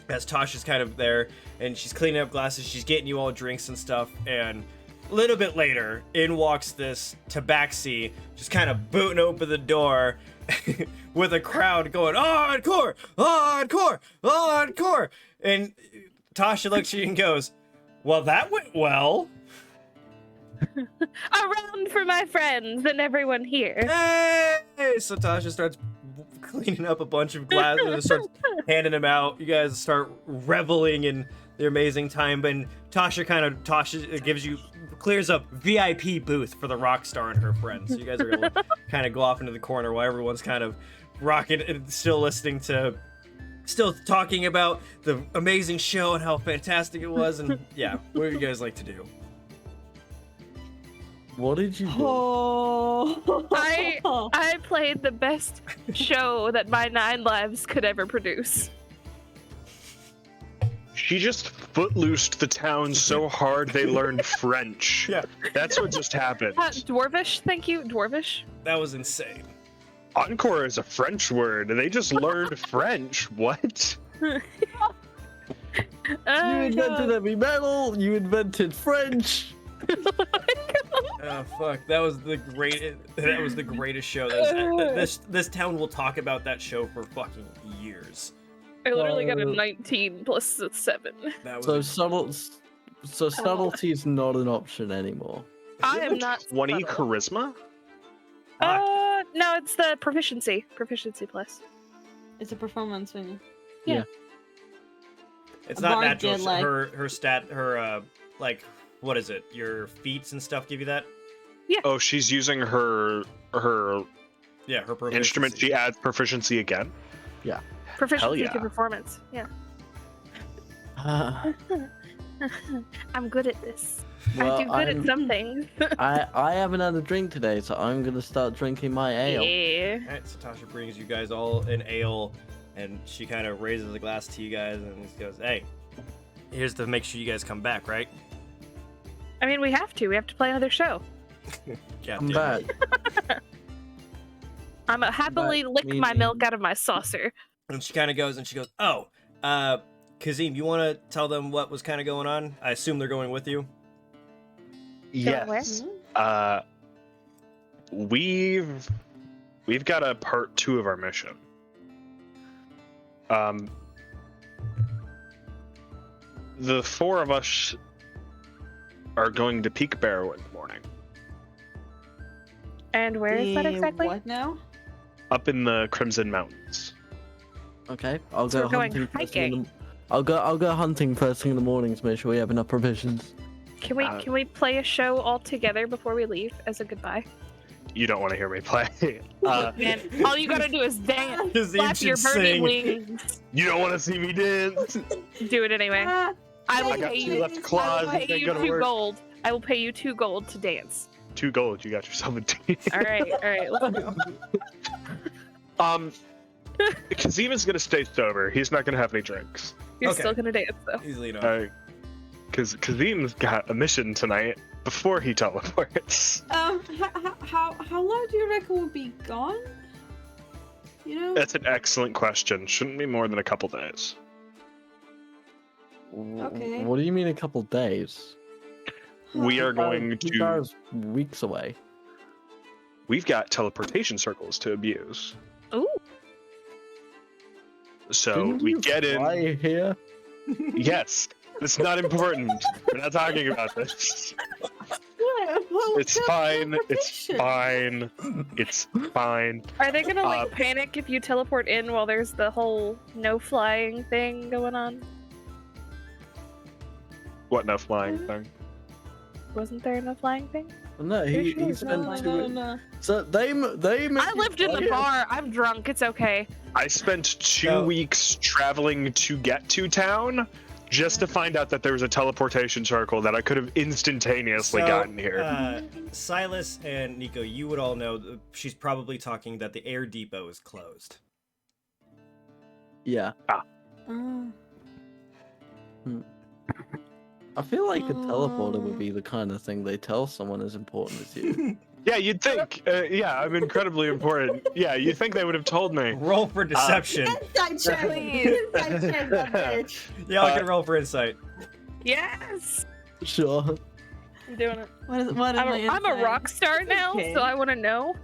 as Tasha's kind of there, and she's cleaning up glasses, she's getting you all drinks and stuff, and a little bit later, in walks this tabaxi, just kind of booting open the door, with a crowd going, "Encore! Encore! Encore!" And Tasha looks at you and goes, "Well, that went well." A round for my friends and everyone here. Hey! So Tasha starts cleaning up a bunch of glasses and starts handing them out. You guys start reveling in the amazing time, and Tasha clears up VIP booth for the rock star and her friends. So you guys are able to kind of go off into the corner while everyone's kind of rocking and still talking about the amazing show and how fantastic it was. And yeah, what do you guys like to do? What did you do? Oh. I played the best show that my 9 lives could ever produce. She just footloosed the town so hard they learned French. Yeah. That's what just happened. Dwarvish, thank you, Dwarvish. That was insane. Encore is a French word. They just learned French. What? You invented heavy metal. You invented French. Oh fuck! That was the greatest show. This town will talk about that show for fucking years. I literally got a 19 plus a 7. That was So subtlety is not an option anymore. I am not 20 subtle. charisma? No, it's the proficiency plus. It's a performance thing. it's a not bard natural. did, like- Her like what is it? Your feats and stuff give you that? Oh, she's using her Yeah, her proficiency. instrument. She adds proficiency again. Proficiency yeah. to performance. Yeah. Uh, I'm good at this. Well, I do good at some things. I haven't had a drink today, so I'm gonna start drinking my ale. Yeah. Alright, so Tasha brings you guys all an ale, and she kind of raises a glass to you guys and goes, "Hey, here's to make sure you guys come back, right?" I mean, we have to. We have to play another show. Yeah, I'm back. I'm a happily lick my meaning- milk out of my saucer. And she kind of goes and she goes, "Oh, Kazim, you want to tell them what was kind of going on? I assume they're going with you." Yes. We've got a part 2 of our mission. the four of us are going to Peak Barrow in the morning. And where is that exactly? What now? Up in the Crimson Mountains. Okay, I'll So go we're going hunting first thing in hiking. the. I'll go hunting first thing in the morning to make sure we have enough provisions. Can we play a show all together before we leave as a goodbye? You don't want to hear me play. Man, all you gotta do is dance, flap your birdie wings. You don't want to see me dance. Do it anyway. I will I got pay 2 you. left claws. I will It pay ain't you gonna 2 work. gold. I will pay you 2 gold to dance. 2 gold. You got yourself a team. All right, let's go. Kazim is gonna stay sober. He's not gonna have any drinks. You're Okay. still gonna dance though. Easily enough. Because Kazim's got a mission tonight before he teleports. How long do you reckon we'll be gone? You know? That's an excellent question. Shouldn't be more than a couple days. Okay. What do you mean a couple days? We are going Peak to. Barrow's weeks away. We've got teleportation circles to abuse. Ooh. So Didn't we you get in. fly here. Yes, it's not important. We're not talking about this. Well, It's fine. It's fine. It's fine. Are they gonna like panic if you teleport in while there's the whole no flying thing going on? What no flying thing? Wasn't there no flying thing? No, Pretty he sure spent No, 2. no. So they make I you lived in fly the here. bar. I'm drunk. It's okay. I spent 2 Oh. weeks traveling to get to town just to find out that there was a teleportation circle that I could have instantaneously gotten here. Silus and Nico, you would all know she's probably talking that the air depot is closed. Yeah. Oh. I feel like a teleporter would be the kind of thing they tell someone as important as you. Yeah, you'd think. Yeah, I'm incredibly important. Yeah, you'd think they would have told me. Roll for deception. Inside check, inside check that bitch. Y'all can roll for insight. Yes. Sure. I'm doing it. What is my I'm a rock star now, Okay. so I want to know.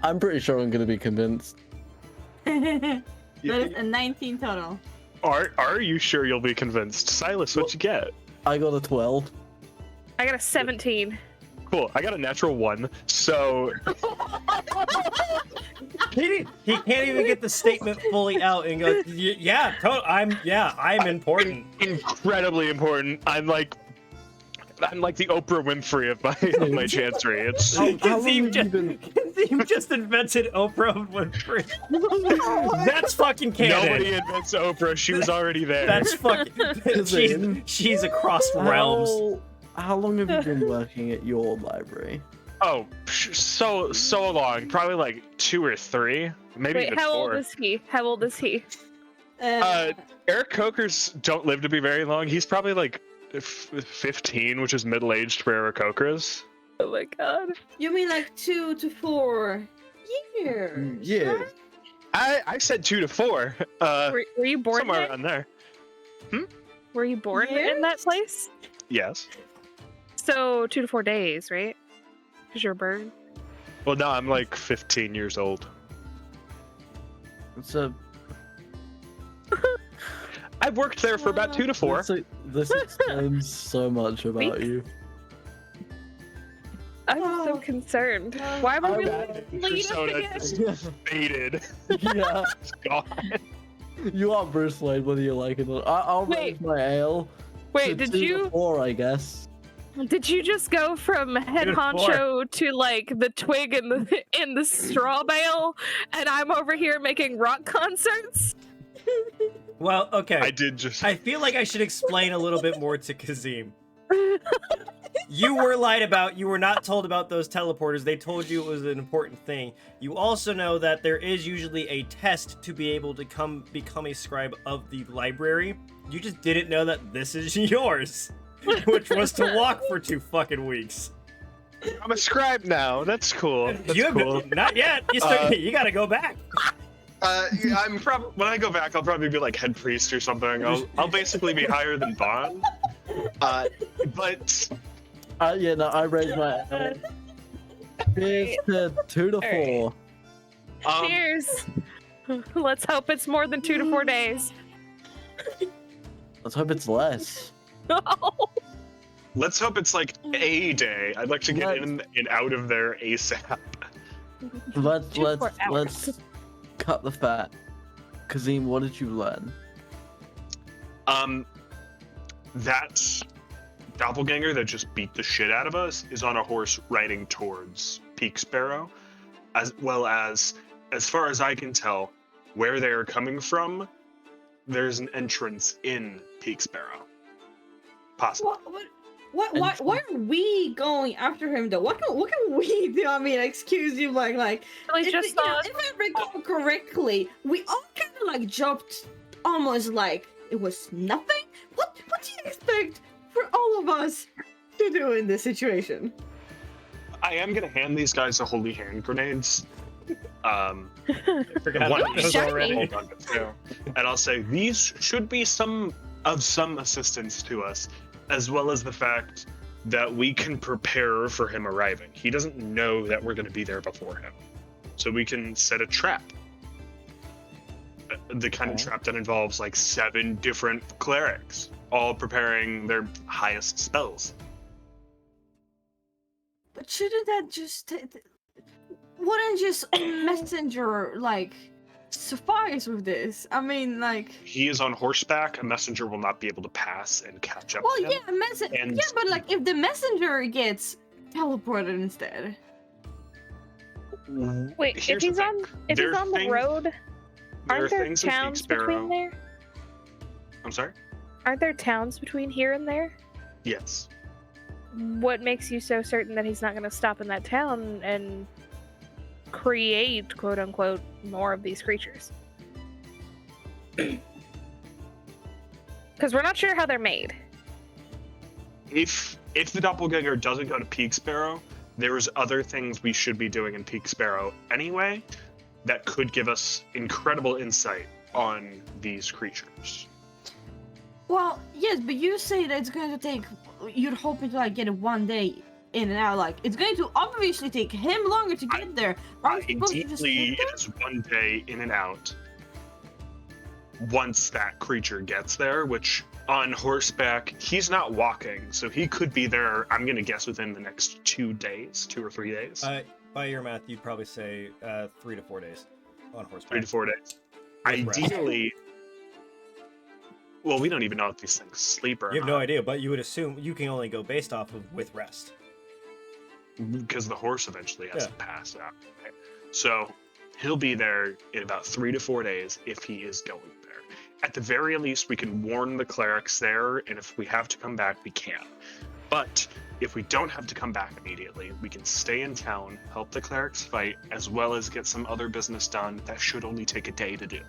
I'm pretty sure I'm gonna be convinced. That is a 19 total. Are you sure you'll be convinced? Silas, what'd you get? I got a 12. I got a 17. Cool. I got a natural 1. So He can't even get the statement fully out and go, yeah, I'm important. incredibly important. I'm like the Oprah Winfrey of my chancery. It's How long Kazim have you been? just invented Oprah Winfrey. That's fucking canon. nobody invents Oprah. She was already there. That's fucking. She's across realms. How long have you been working at your library? so long. Probably like 2 or 3, maybe Wait, even how 4. old is he? How old is he? Eric Cokers don't live to be very long. He's probably like 15, which is middle-aged for Eric Cokers. Oh my god. You mean like 2 to 4 years? Yeah. right? I said 2 to 4. Were you born Somewhere there? around there. Were you born in that place? Yes. So 2 to 4 days, right? Because you're a bird. Well, no, I'm like 15 years old. So I've worked there for about 2 to 4. this explains so much about you. I'm so Oh. concerned. Why am I really Persona again? just faded. Yeah, It's gone. you are Bruce Wayne whether you like it or not. I'll raise Wait. my ale. Wait, to did 2 to you 4, I guess. did you just go from head Good honcho to like the twig in the straw bale, and I'm over here making rock concerts? Well, okay. I did just. I feel like I should explain a little bit more to Kazim. You were lied about. You were not told about those teleporters. They told you it was an important thing. You also know that there is usually a test to be able to become a scribe of the library. You just didn't know that this is yours, which was to walk for 2 fucking weeks. I'm a scribe now. That's cool. That's You cool. not yet. You gotta go back. Yeah, I'm probably when I go back, I'll probably be like head priest or something. I'll basically be higher than Bond. But Yeah, no, I raised my ale. Here's to 2 to 4. Cheers. Let's hope it's more than 2 to 4 days. Let's hope it's less. No. Let's hope it's like a day. I'd like to get Let's- in and out of there ASAP. Let's 2-4 hours. let's cut the fat. Kazim, what did you learn? That doppelganger that just beat the shit out of us is on a horse riding towards Peak Sparrow, as well as far as I can tell, where they are coming from, there's an entrance in Peak Sparrow. Possibly. Why are we going after him though? What can we do? I mean, excuse you, like We if, just you know, saw if I recall correctly, we all kind of like jumped almost like it was nothing. What do you expect for all of us to do in this situation? I am gonna hand these guys the holy hand grenades. I forgot One about those shiny. already. hold on to two. And I'll say these should be some assistance to us, as well as the fact that we can prepare for him arriving. He doesn't know that we're going to be there before him, so we can set a trap. The kind of Okay. trap that involves like 7 different clerics, all preparing their highest spells. But shouldn't that just wouldn't just a messenger like suffice with this? I mean, like. He is on horseback. A messenger will not be able to pass and catch up. Well, to him. yeah, And- yeah, but like if the messenger gets teleported instead. Wait, Here's if the he's thing. on if There he's are on the things- road, There are aren't there things in Peak towns Sparrow. between there? I'm sorry. Aren't there towns between here and there? Yes. What makes you so certain that he's not going to stop in that town and create, quote unquote, more of these creatures? Because we're not sure how they're made. If the doppelganger doesn't go to Peak Sparrow, there's other things we should be doing in Peak Sparrow anyway that could give us incredible insight on these creatures. Well, yes, but you say that it's going to take. You're hoping to like get it one day in and out. Like it's going to obviously take him longer to get there. Are we supposed to just Ideally, get there? it is one day in and out once that creature gets there, which on horseback, he's not walking, so he could be there, I'm going to guess, within the next 2 days, 2 or 3 days. By your math, you'd probably say 3 to 4 days on horseback. 3 to 4 days. With rest. Ideally, well, we don't even know if these things sleep or You have no not, idea, but you would assume you can only go based off of with rest. because the horse eventually has Yeah. to pass out. Right? So he'll be there in about 3 to 4 days if he is going there. At the very least, we can warn the clerics there, and if we have to come back, we can. But if we don't have to come back immediately, we can stay in town, help the clerics fight, as well as get some other business done that should only take a day to do.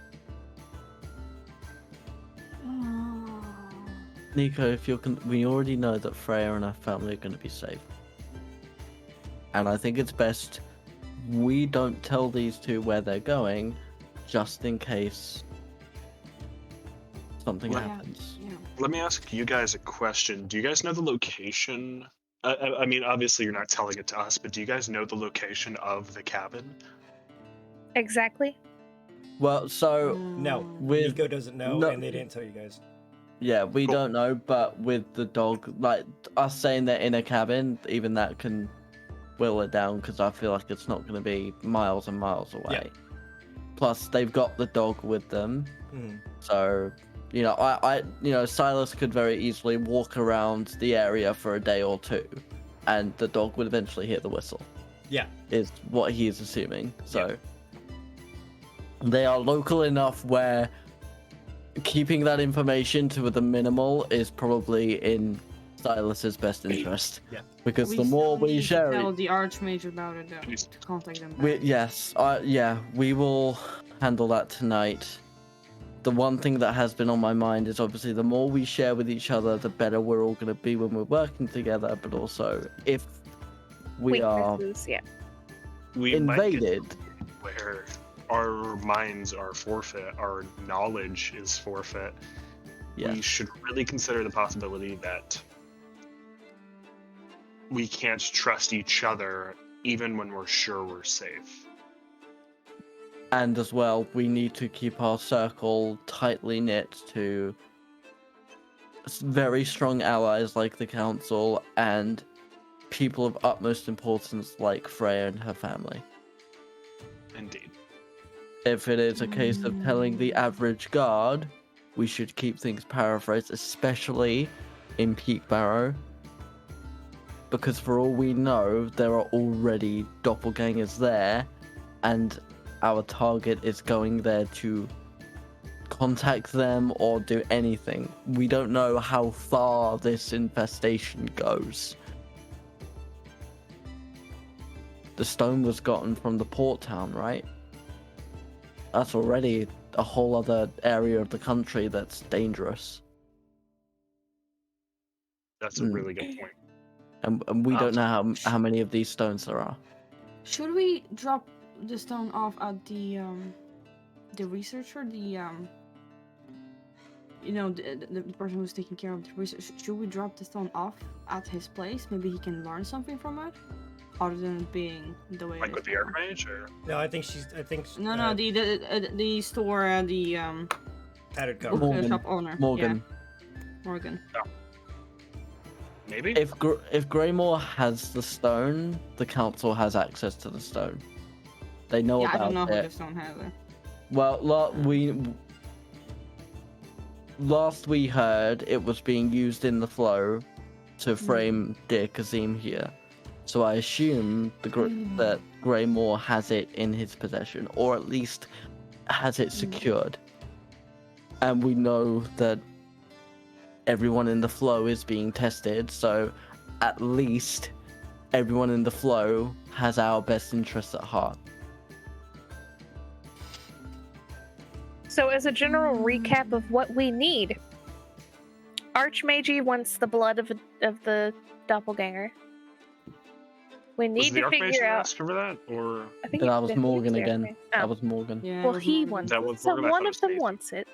Nico, if you're we already know that Freya and her family are going to be safe. And I think it's best we don't tell these two where they're going, just in case something Yeah. happens. Yeah. Let me ask you guys a question. Do you guys know the location? I mean, obviously you're not telling it to us, but do you guys know the location of the cabin? Exactly. Well, so No, With- Nico doesn't know, no- and they didn't tell you guys. yeah, we Cool. don't know, but with the dog, like us saying they're in a cabin, even that can whittle it down because I feel like it's not going to be miles and miles away. Plus, they've got the dog with them, Mhm. so you know, Silus could very easily walk around the area for a day or two, and the dog would eventually hear the whistle. Yeah. Is what he is assuming. So they are local enough where keeping that information to the minimal is probably in Silas's best interest. Yeah. Because the more still we need to share tell it, the archmage about it though, to contact them. we will handle that tonight. The one thing that has been on my mind is obviously the more we share with each other, the better we're all going to be when we're working together. But also, if we are Weaknesses, yeah. We might get invaded, where our minds are forfeit, our knowledge is forfeit. yeah, We should really consider the possibility that we can't trust each other even when we're sure we're safe. and as well, we need to keep our circle tightly knit to very strong allies like the council and people of utmost importance like Freya and her family. Indeed. If it is a case of telling the average guard, we should keep things paraphrased, especially in Peak Barrow. Because for all we know, there are already doppelgangers there, and our target is going there to contact them or do anything. We don't know how far this infestation goes. The stone was gotten from the port town, right? That's already a whole other area of the country that's dangerous. That's a really good point. And we don't know how many of these stones there are. Should we drop the stone off at the researcher, the person who's taking care of the research? Should we drop the stone off at his place? Maybe he can learn something from it, other than it being the way. Like with the Archmage, or No, I think No, the store, the padded book cover. Morgan. shop owner. Morgan. Yeah. Morgan. maybe? If Greymore has the stone, the council has access to the stone. They know Yeah, I about don't know who it. the stone has it. Well, last we heard, it was being used in the flow to frame Dear Kazim here. So I assume that Greymore has it in his possession, or at least has it secured. And we know that everyone in the flow is being tested, so at least everyone in the flow has our best interests at heart. So, as a general recap of what we need, Archmage wants the blood of the doppelganger. We Was need the to Archmage figure out. asked for that, or I think That it was definitely Morgan the again. Archmage. That Oh. was Morgan. Yeah, Well, it was he Morgan. wants That it. was So Morgan, I one thought it of was them Nathan. wants it.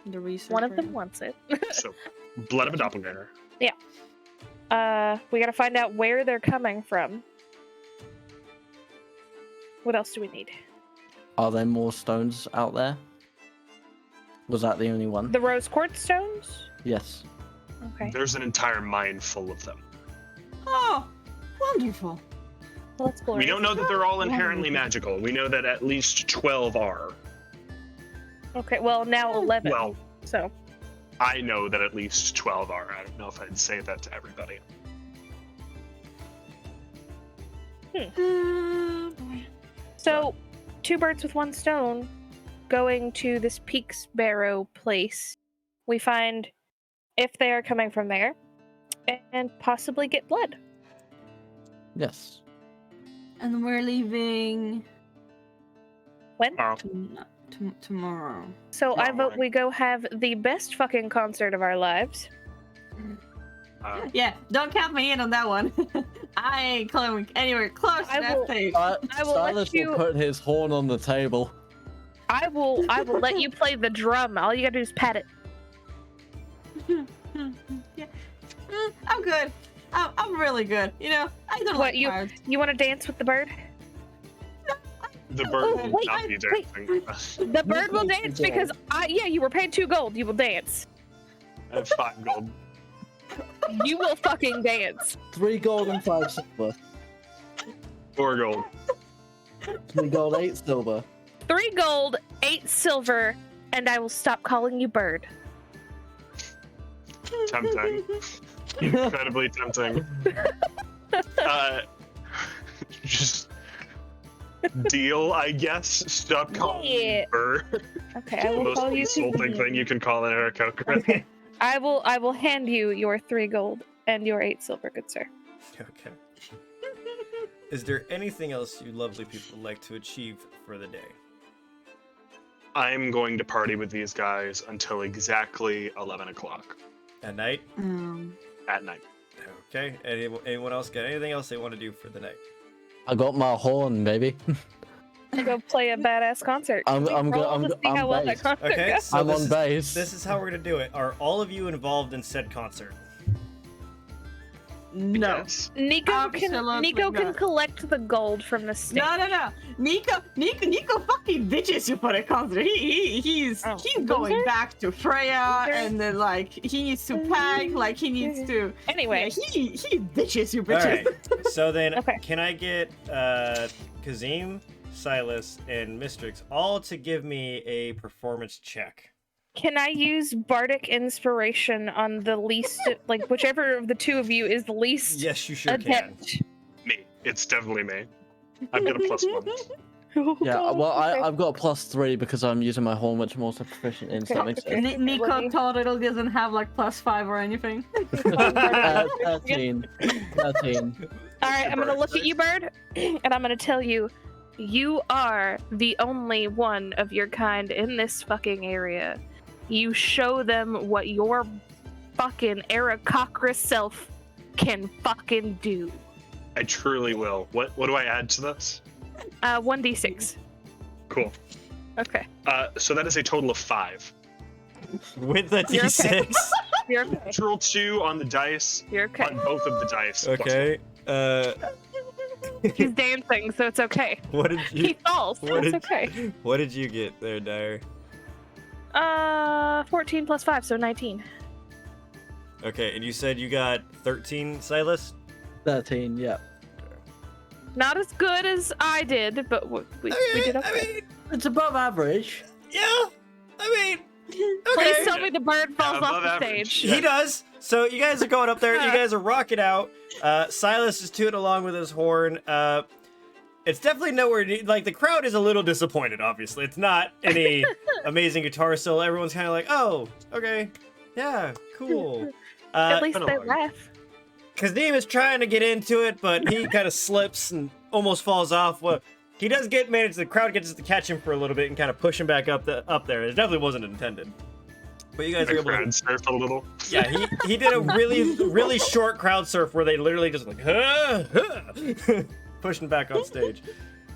The researcher. One of them wants it. so blood of a doppelganger? We gotta find out where they're coming from. What else do we need? Are there more stones out there? Was that the only one? The rose quartz stones? Yes. Okay. There's an entire mine full of them. Oh, wonderful. Well, that's glorious. We don't know that they're all inherently Wonderful. magical. We know that at least 12 are. Okay, well, now 11. Well, So, I know that at least 12 are. I don't know if I'd say that to everybody. Boy. so two birds with one stone. Going to this Peaks Barrow place, we find if they are coming from there, and possibly get blood. Yes. And we're leaving When? tomorrow. So I Tomorrow vote morning. we go have the best fucking concert of our lives. Yeah, don't count me in on that one. I ain't coming anywhere close I to that will- place. I will let Silus you- will put his horn on the table. I will let you play the drum. All you gotta do is pat it. Yeah. I'm good. I'm really good. You know, I don't What, like you- cards. You want to dance with the bird? The bird will wait, not be wait. dancing. The bird will need to dance go. because you were paid 2 gold. You will dance. I have 5 gold. You will fucking dance. 3 gold and 5 silver. 4 gold. 3 gold, 8 silver. 3 gold, 8 silver, and I will stop calling you bird. Tempting. Incredibly tempting. Just deal, I guess. Stop calling Yeah. me bird. Okay, I The will most call you. insulting thing you can call an aristocrat. I will hand you your 3 gold and your 8 silver, good sir. Okay. Is there anything else you lovely people would like to achieve for the day? I'm going to party with these guys until exactly 11 o'clock At night? at night. Okay. Anyone else got anything else they want to do for the night? I got my horn, baby. Go play a badass concert. I'm Can we go- roll I'm to go- see I'm how well that based. concert Okay, goes? so I'm this on is- base. This is how we're gonna do it. Are all of you involved in said concert? No. Yes. Nico Absolutely can not. collect the gold from the state. No. Nico fucking ditches you for the concert. He's going loser? back to Freya, Loser? and then like he needs to pack, like he needs to. Anyway, Yeah, he ditches you, All bitches. right. So then, Okay. can I get Kazim, Silus, and Mistrix all to give me a performance check? can I use bardic inspiration on the least, like whichever of the two of you is the least Yes, you sure can. adept? Me. It's definitely me. I've got a +1. Yeah, well, Okay. I've got a +3 because I'm using my horn, which I'm also proficient in, so that makes Okay. sense. Nico totally doesn't have like +5 or anything. 13. 13. All right, I'm gonna Bird, look at right? you, Bird, and I'm gonna tell you, you are the only one of your kind in this fucking area. You show them what your fucking Aarakocra self can fucking do. I truly will. What do I add to this? 1d6. Cool. Okay. So that is a total of 5. With the You're okay. d6. You're okay. Natural 2 on the dice. You're okay. On both of the dice. Okay. He's dancing, so it's okay. What did He you? falls, so What it's did? okay. What did you get there, Dyer? 14 plus 5, so 19. Okay, and you said you got 13, Silas? 13, yeah. Not as good as I did, but we did okay. It's above average. Yeah. I mean, Please tell me the bird falls above off the average. stage. he does. So you guys are going up there. You guys are rocking out. Silas is tooting along with his horn. It's definitely nowhere near, like the crowd is a little disappointed. Obviously, it's not any amazing guitar solo. Everyone's kind of like, oh, okay, yeah, cool. At least kinda they like- laugh. Kazim is trying to get into it, but he kind of slips and almost falls off. Well, he does manage. The crowd gets to catch him for a little bit and kind of push him back up there. It definitely wasn't intended. But you guys are The able to. crowd surfed a little. Yeah, he did a really short crowd surf where they literally just like pushing back on stage.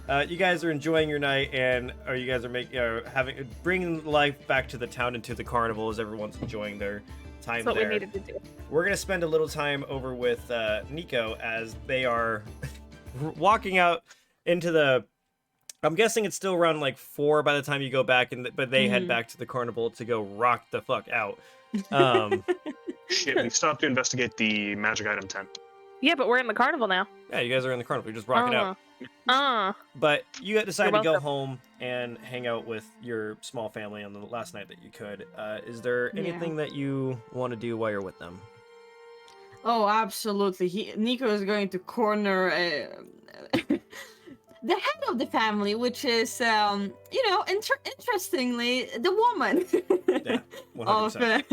You guys are enjoying your night, and you guys are bringing life back to the town and to the carnival as everyone's enjoying their time That's what there. we needed to do. We're gonna spend a little time over with Nico as they are walking out into the. I'm guessing it's still around like 4 by the time you go back, but they head back to the carnival to go rock the fuck out. Shit, we still have to investigate the magic item tent. Yeah, but we're in the carnival now. Yeah, you guys are in the carnival. You're just rocking out. But you decided to go welcome. home and hang out with your small family on the last night that you could. Is there anything that you want to do while you're with them? Oh, absolutely. Nico is going to corner the head of the family, which is, interestingly, the woman. Yeah, 100%.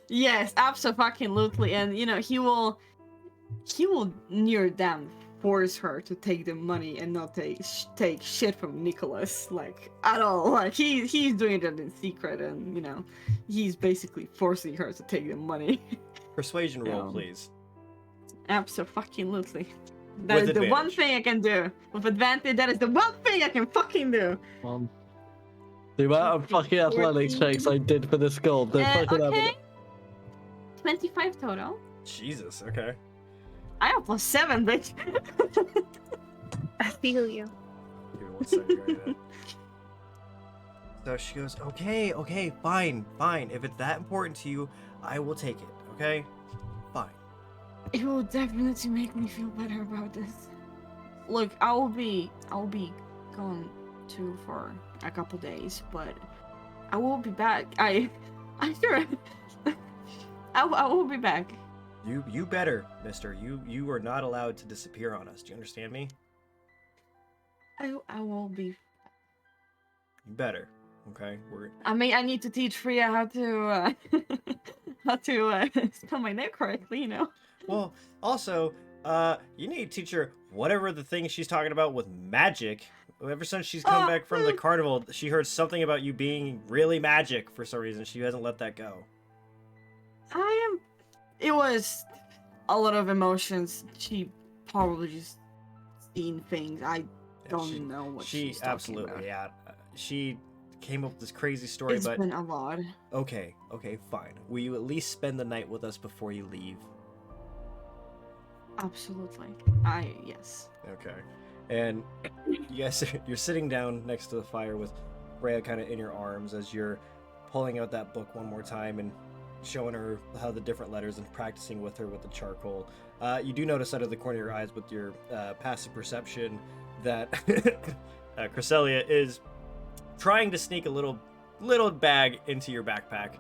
Yes, absolutely. And he will near them force her to take the money and not take shit from Nicholas, like at all. Like he's doing it in secret, and he's basically forcing her to take the money. Persuasion roll, please. Absolutely. That With is the one advantage. thing I can do. With advantage, that is the one thing I can fucking do. The amount of fucking athletics checks I did for this gold, they're fucking Okay. 25 total. Jesus, okay. I have +7, bitch. I feel you. Give me 1 second. Right. So she goes, okay, fine. If it's that important to you, I will take it, okay? Fine. It will definitely make me feel better about this. Look, I will be gone too for a couple days, but I will be back. I sure. I will be back. You better, mister. You are not allowed to disappear on us. Do you understand me? I will be. You better. Okay? I mean, I need to teach Freya how to spell my name correctly, Well, also, you need to teach her whatever the thing she's talking about with magic. Ever since she's come back from the carnival, she heard something about you being really magic for some reason. She hasn't let that go. It was a lot of emotions. She probably just seen things. I don't know what she's talking absolutely, about. yeah. She came up with this crazy story, It's but been a lot. okay, fine. Will you at least spend the night with us before you leave? Absolutely. Yes. Okay. And you guys, you're sitting down next to the fire with Rhea kind of in your arms as you're pulling out that book one more time and showing her how the different letters and practicing with her with the charcoal. You do notice out of the corner of your eyes with your passive perception that Cresselia is trying to sneak a little bag into your backpack,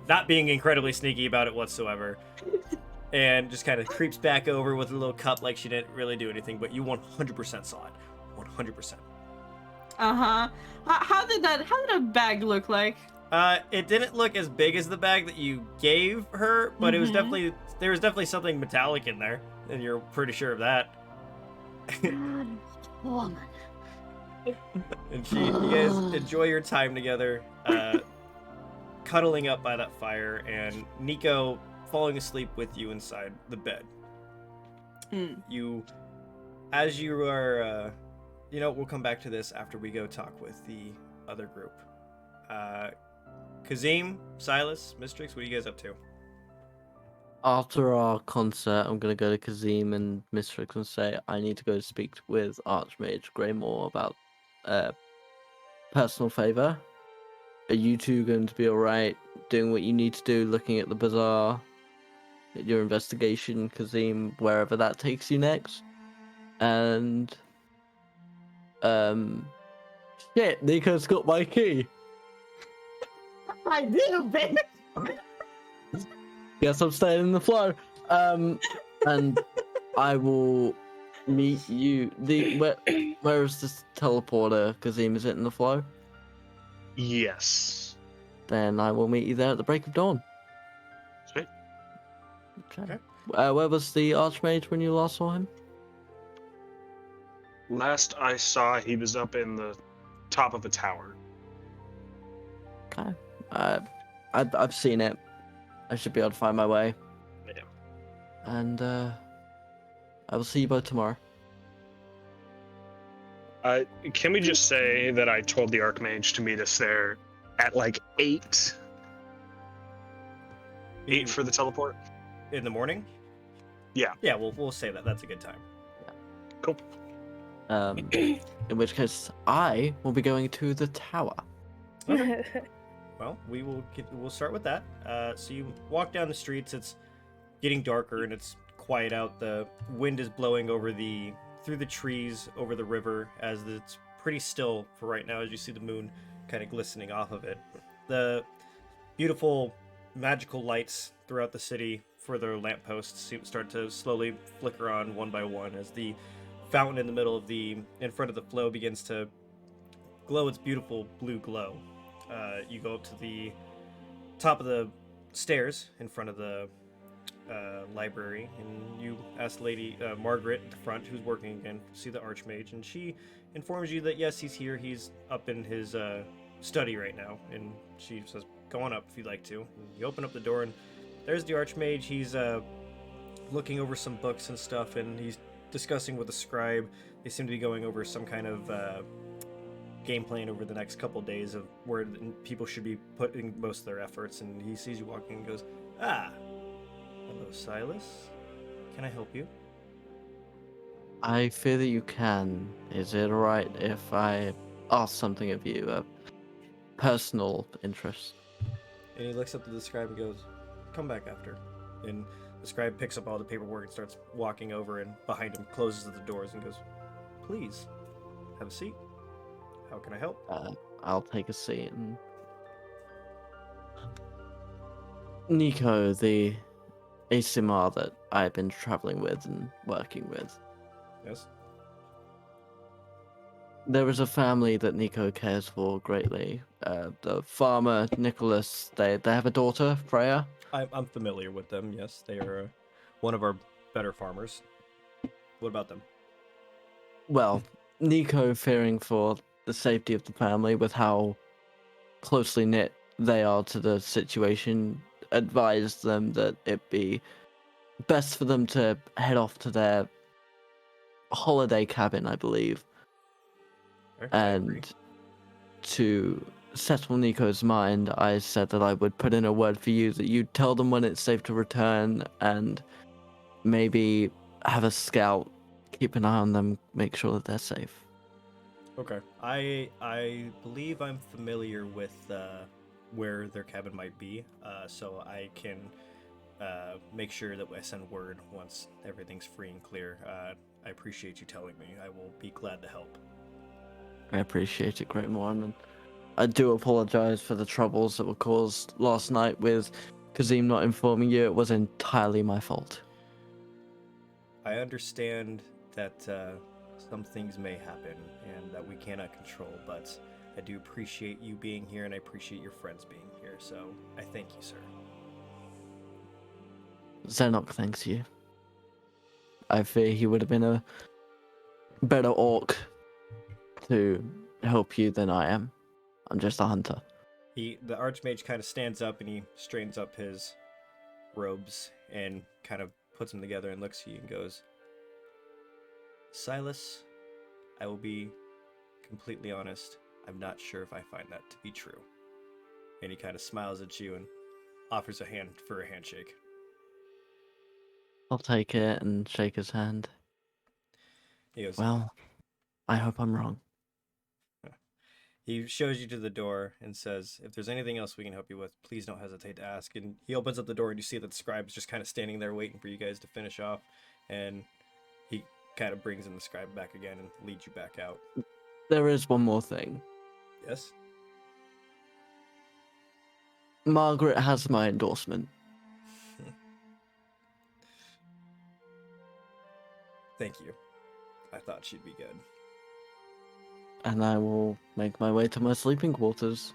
not being incredibly sneaky about it whatsoever. And just kind of creeps back over with a little cup like she didn't really do anything, but you 100% saw it. 100%. Uh-huh. How did that bag look like? It didn't look as big as the bag that you gave her, but it was Mhm. there was definitely something metallic in there, and you're pretty sure of that. Woman. And you guys enjoy your time together, cuddling up by that fire, and Nico falling asleep with you inside the bed. As you are, we'll come back to this after we go talk with the other group. Kazim, Silus, Mistrix, what are you guys up to? After our concert, I'm gonna go to Kazim and Mistrix and say I need to go speak with Archmage Greymore about personal favor. Are you two going to be alright doing what you need to do, looking at the bazaar, your investigation, Kazim, wherever that takes you next? And shit, Nico's got my key. I do, babe. Guess I'm staying in the flow. And I will meet you. Where is this teleporter, Kazim? Is it in the flow? Yes. Then I will meet you there at the break of dawn. Sweet. Okay. Where was the Archmage when you last saw him? Last I saw, he was up in the top of a tower. Okay. I've seen it. I should be able to find my way. Yeah. And I will see you both tomorrow. Can we just say that I told the Archmage to meet us there at like 8? 8 for the teleport? In the morning? Yeah. Yeah, we'll say that. That's a good time. Cool. In which case, I will be going to the tower. Well, we'll start with that. So you walk down the streets. It's getting darker and it's quiet out. The wind is blowing through the trees over the river as it's pretty still for right now as you see the moon kind of glistening off of it. The beautiful magical lights throughout the city for their lampposts start to slowly flicker on one by one as the fountain in the middle of in front of the flow begins to glow its beautiful blue glow. You go up to the top of the stairs in front of the library, and you ask Lady Margaret at the front, who's working again, to see the Archmage, and she informs you that yes, he's here. He's up in his study right now, and she says, "Go on up if you'd like to." And you open up the door, and there's the Archmage. He's looking over some books and stuff, and he's discussing with a scribe. They seem to be going over some kind of game plan over the next couple days of where people should be putting most of their efforts. And he sees you walking and goes, "Ah, hello, Silus. Can I help you?" I fear that you can. Is it alright if I ask something of you? A personal interest. And he looks up to the scribe and goes, "Come back after." And the scribe picks up all the paperwork and starts walking over, and behind him closes the doors and goes, "Please, have a seat. How can I help?" I'll take a seat. And... Nico, the ASMR that I've been traveling with and working with. Yes. There is a family that Nico cares for greatly. The farmer, Nicholas, they have a daughter, Freya. I'm familiar with them, yes. They are one of our better farmers. What about them? Well, Nico, fearing for the safety of the family with how closely knit they are to the situation, advised them that it'd be best for them to head off to their holiday cabin, I believe. I agree. And to settle Nico's mind, I said that I would put in a word for you, that you'd tell them when it's safe to return, and maybe have a scout keep an eye on them, make sure that they're safe. Okay. I believe I'm familiar with where their cabin might be, so I can make sure that I send word once everything's free and clear. I appreciate you telling me. I will be glad to help. I appreciate it, Great One, and I do apologize for the troubles that were caused last night with Kazim not informing you. It was entirely my fault. I understand that some things may happen and that we cannot control, but I do appreciate you being here and I appreciate your friends being here, so I thank you, sir. Zenok thanks you. I fear he would have been a better orc to help you than I am. I'm just a hunter. The Archmage kind of stands up and he straightens up his robes and kind of puts them together and looks at you and goes, Silus, I will be completely honest, I'm not sure if I find that to be true. And he kind of smiles at you and offers a hand for a handshake. I'll take it and shake his hand. He goes, Well, I hope I'm wrong. he shows you to the door and says, if there's anything else we can help you with, please don't hesitate to ask. And he opens up the door and you see that the scribe's just kind of standing there waiting for you guys to finish off. And he kind of brings in the scribe back again and leads you back out. There is one more thing. Yes? Margaret has my endorsement. Thank you. I thought she'd be good. And I will make my way to my sleeping quarters.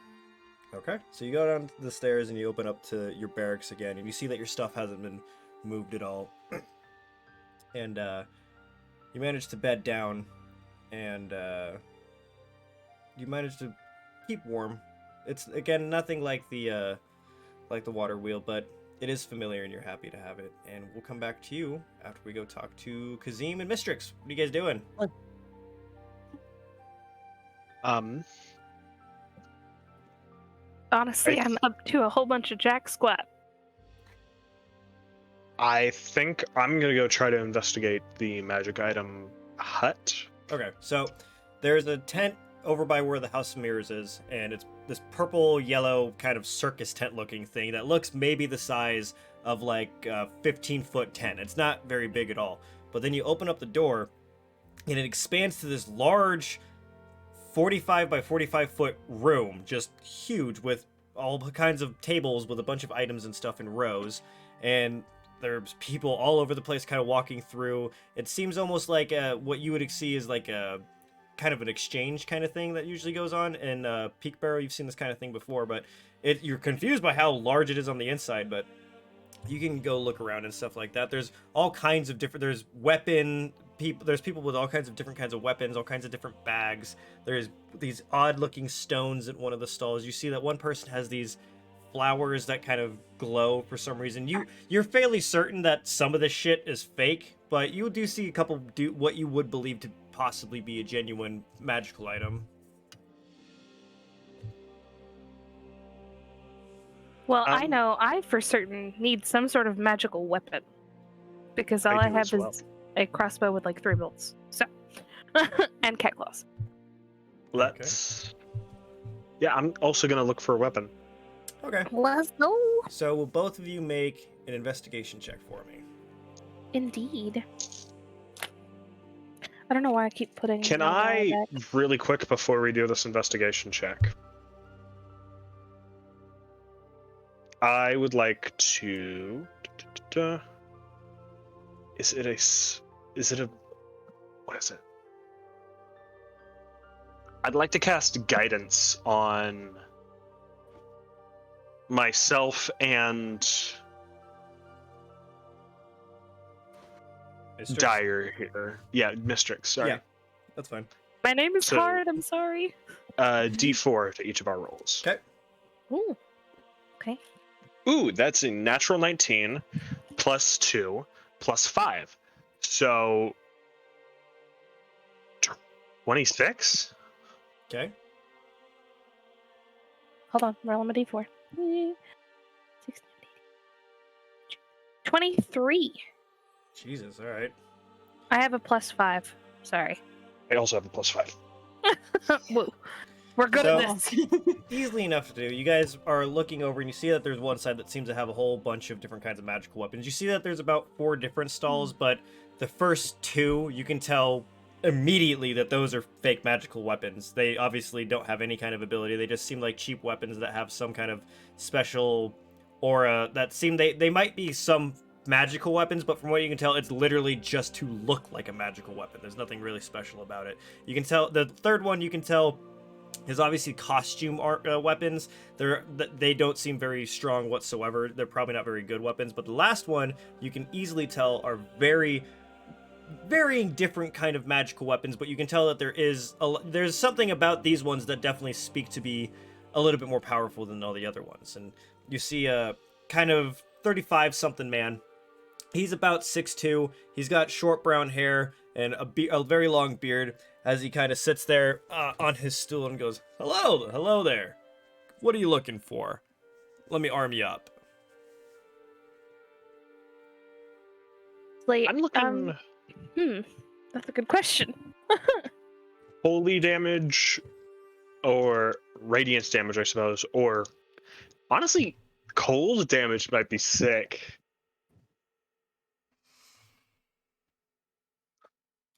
Okay. So you go down the stairs and you open up to your barracks again, and you see that your stuff hasn't been moved at all. And you manage to bed down, and you manage to keep warm. It's again nothing like the water wheel, but it is familiar, and you're happy to have it. And we'll come back to you after we go talk to Kazim and Mistrix. What are you guys doing? Honestly, I'm up to a whole bunch of jack squat. I think I'm gonna go try to investigate the magic item hut. Okay, so there's a tent over by where the House of Mirrors is, and it's this purple yellow kind of circus tent looking thing that looks maybe the size of like a 15-foot tent. It's not very big at all. But then you open up the door and it expands to this large 45 by 45 foot room, just huge, with all kinds of tables with a bunch of items and stuff in rows. And there's people all over the place kind of walking through. It seems almost like what you would see is like a kind of an exchange kind of thing that usually goes on in Peak Barrow. You've seen this kind of thing before, but you're confused by how large it is on the inside, but you can go look around and stuff like that. There's all kinds of different, there's people with all kinds of different kinds of weapons, all kinds of different bags. There's these odd looking stones at one of the stalls. You see that one person has these flowers that kind of glow for some reason. You're fairly certain that some of this shit is fake, but you do see a couple do what you would believe to possibly be a genuine magical item. Well, I know I for certain need some sort of magical weapon. Because all I have is a crossbow with like 3 bolts. So, and cat claws. Let's. Yeah, I'm also gonna look for a weapon. Okay. Let's go. So will both of you make an investigation check for me? Indeed. I don't know why I keep putting. Can I, really quick before we do this investigation check? I would like to. Is it a? What is it? I'd like to cast guidance on myself and Mistrix? Dyer here. Yeah, Mistrix, sorry. Yeah, that's fine. My name is So- hard. I'm sorry. D4 to each of our rolls. Okay. Ooh. Okay. Ooh, that's a natural 19 plus 2 plus 5. So 26? Okay. Hold on. Roll my d4. 16, 23. Jesus, all right. I have a +5. Sorry. I also have a +5. Woo. We're good So- at this. Easily enough to do. You guys are looking over and you see that there's one side that seems to have a whole bunch of different kinds of magical weapons. You see that there's about 4 different stalls, but the first 2, you can tell immediately that those are fake magical weapons. They obviously don't have any kind of ability. They just seem like cheap weapons that have some kind of special aura that seem they might be some magical weapons, but from what you can tell, it's literally just to look like a magical weapon. There's nothing really special about it. You can tell the third one you can tell is obviously costume art weapons. They don't seem very strong whatsoever. They're probably not very good weapons. But the last one, you can easily tell, are very varying different kind of magical weapons. But you can tell that there's something about these ones that definitely speak to be a little bit more powerful than all the other ones. And you see a kind of 35-something man. He's about 6'2". He's got short brown hair and a very long beard as he kind of sits there on his stool and goes, hello there. What are you looking for? Let me arm you up. Like, I'm looking that's a good question. holy damage or radiance damage, I suppose, or honestly, cold damage might be sick.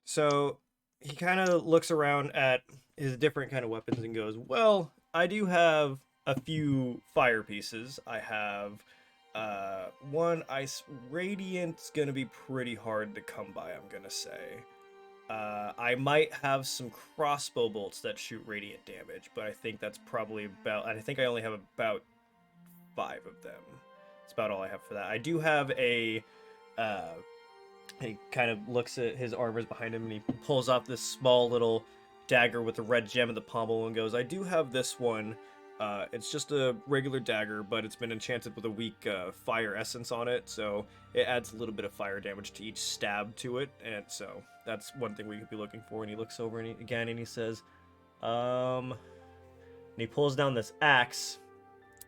So he kind of looks around at his different kind of weapons and goes, well, I do have a few fire pieces. I have one ice. Radiant's gonna be pretty hard to come by, I'm gonna say. I might have some crossbow bolts that shoot radiant damage, but I think that's probably about, I think I only have about 5 of them. That's about all I have for that. I do have a he kind of looks at his armors behind him and he pulls off this small little dagger with a red gem in the pommel and goes, I do have this one. It's just a regular dagger, but it's been enchanted with a weak fire essence on it, so it adds a little bit of fire damage to each stab to it, and so that's one thing we could be looking for. And he looks over and he says, and he pulls down this axe,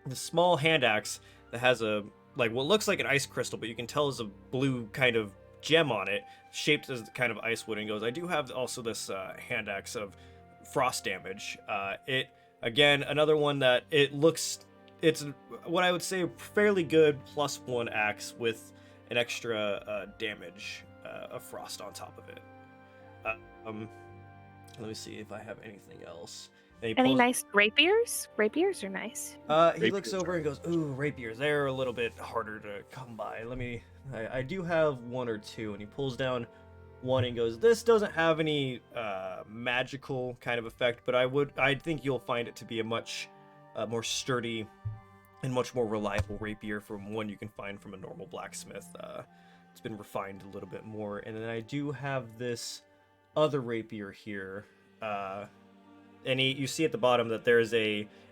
this small hand axe that has a, like, what looks like an ice crystal, but you can tell is a blue kind of gem on it, shaped as kind of ice wood, and goes, I do have also this hand axe of frost damage. Again, another one that it's what I would say a fairly good +1 axe with an extra damage of frost on top of it. Let me see if I have anything else. And he Any pulls- nice rapiers? Rapiers are nice. he looks over and goes, ooh, rapiers, they're a little bit harder to come by. I do have 1 or 2, and he pulls down one and goes, this doesn't have any magical kind of effect, but I think you'll find it to be a much more sturdy and much more reliable rapier from one you can find from a normal blacksmith. It's been refined a little bit more. And then I do have this other rapier here, and you see at the bottom that there's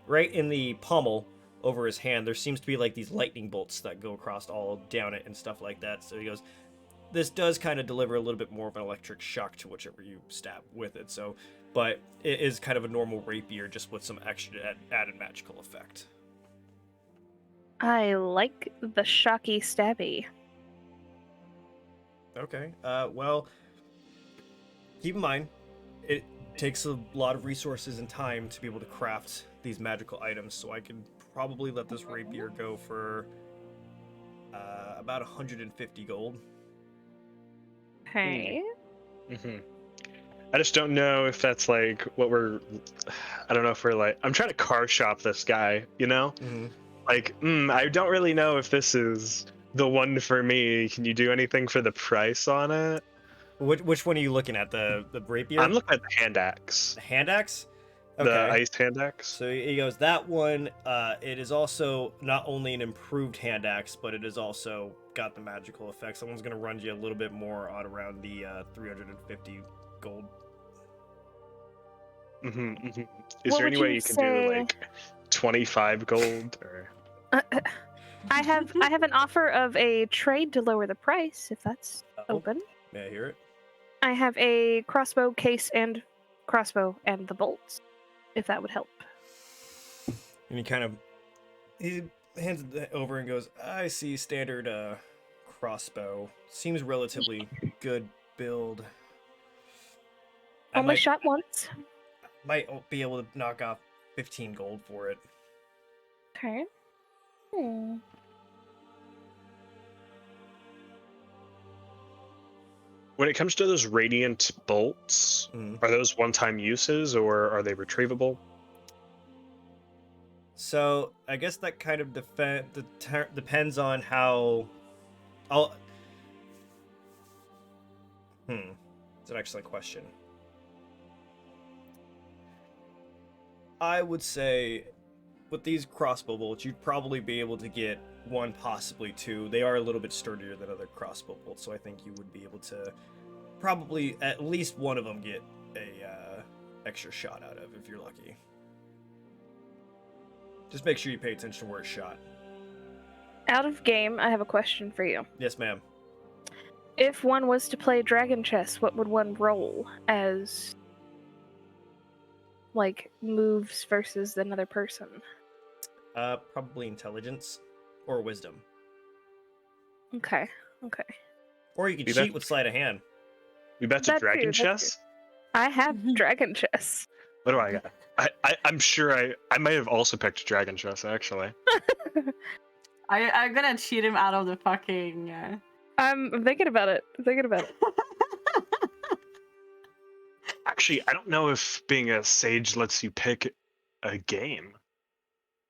right in the pommel over his hand, there seems to be like these lightning bolts that go across all down it and stuff like that. So he goes, this does kind of deliver a little bit more of an electric shock to whichever you stab with it. So, but it is kind of a normal rapier, just with some extra added magical effect. I like the shocky stabby. Okay. Well, keep in mind, it takes a lot of resources and time to be able to craft these magical items, so I could probably let this rapier go for about 150 gold. Okay. I just don't know if that's like what I don't know if we're like, I'm trying to car shop this guy, you know? Mm-hmm. Like, I don't really know if this is the one for me. Can you do anything for the price on it? Which one are you looking at? The rapier? I'm looking at the hand axe. The hand axe? Okay. The ice hand axe. So he goes, that one, it is also not only an improved hand axe, but it has also got the magical effects. That one's going to run you a little bit more on around the 350 gold. Is What there any would way you you can say- do like 25 gold or? I have an offer of a trade to lower the price, if that's open. May I hear it? I have a crossbow case and crossbow and the bolts, if that would help. And he hands it over and goes, I see standard crossbow. Seems relatively good build. I Only shot once. might be able to knock off 15 gold for it. Okay. Hmm. When it comes to those radiant bolts, Mhm. are those one-time uses or are they retrievable? So I guess that kind of depends on how. I'll. It's an excellent question. I would say with these crossbow bolts, you'd probably be able to get one, possibly two. They are a little bit sturdier than other crossbow bolts, so I think you would be able to probably at least one of them get a extra shot out of if you're lucky. Just make sure you pay attention to where it's shot. Out of game, I have a question for you. Yes, ma'am. If one was to play Dragon Chess, what would one roll as, like, moves versus another person? Probably intelligence or wisdom. Okay. Or you could You cheat bet. with sleight of hand. We bet to That dragon too, that chess? I have Dragon Chess. What do I got? I'm sure I might have also picked dragon chess, actually. I'm gonna cheat him out of the fucking. I'm thinking about it. Actually, I don't know if being a sage lets you pick a game.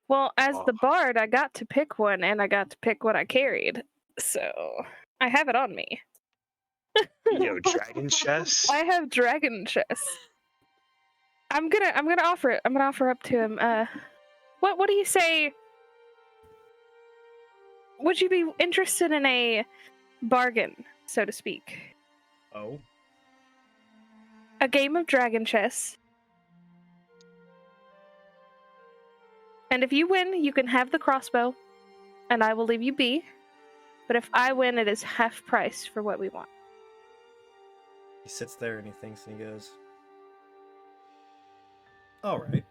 Well, as Oh. the bard, I got to pick one, and I got to pick what I carried. So I have it on me. Yo, dragon chess? I have Dragon Chess. I'm gonna offer it. I'm gonna offer up to him. What do you say? Would you be interested in a bargain, so to speak? Oh. A game of Dragon Chess. And if you win, you can have the crossbow, and I will leave you be. But if I win, it is half price for what we want. He sits there and he thinks and he goes, all right.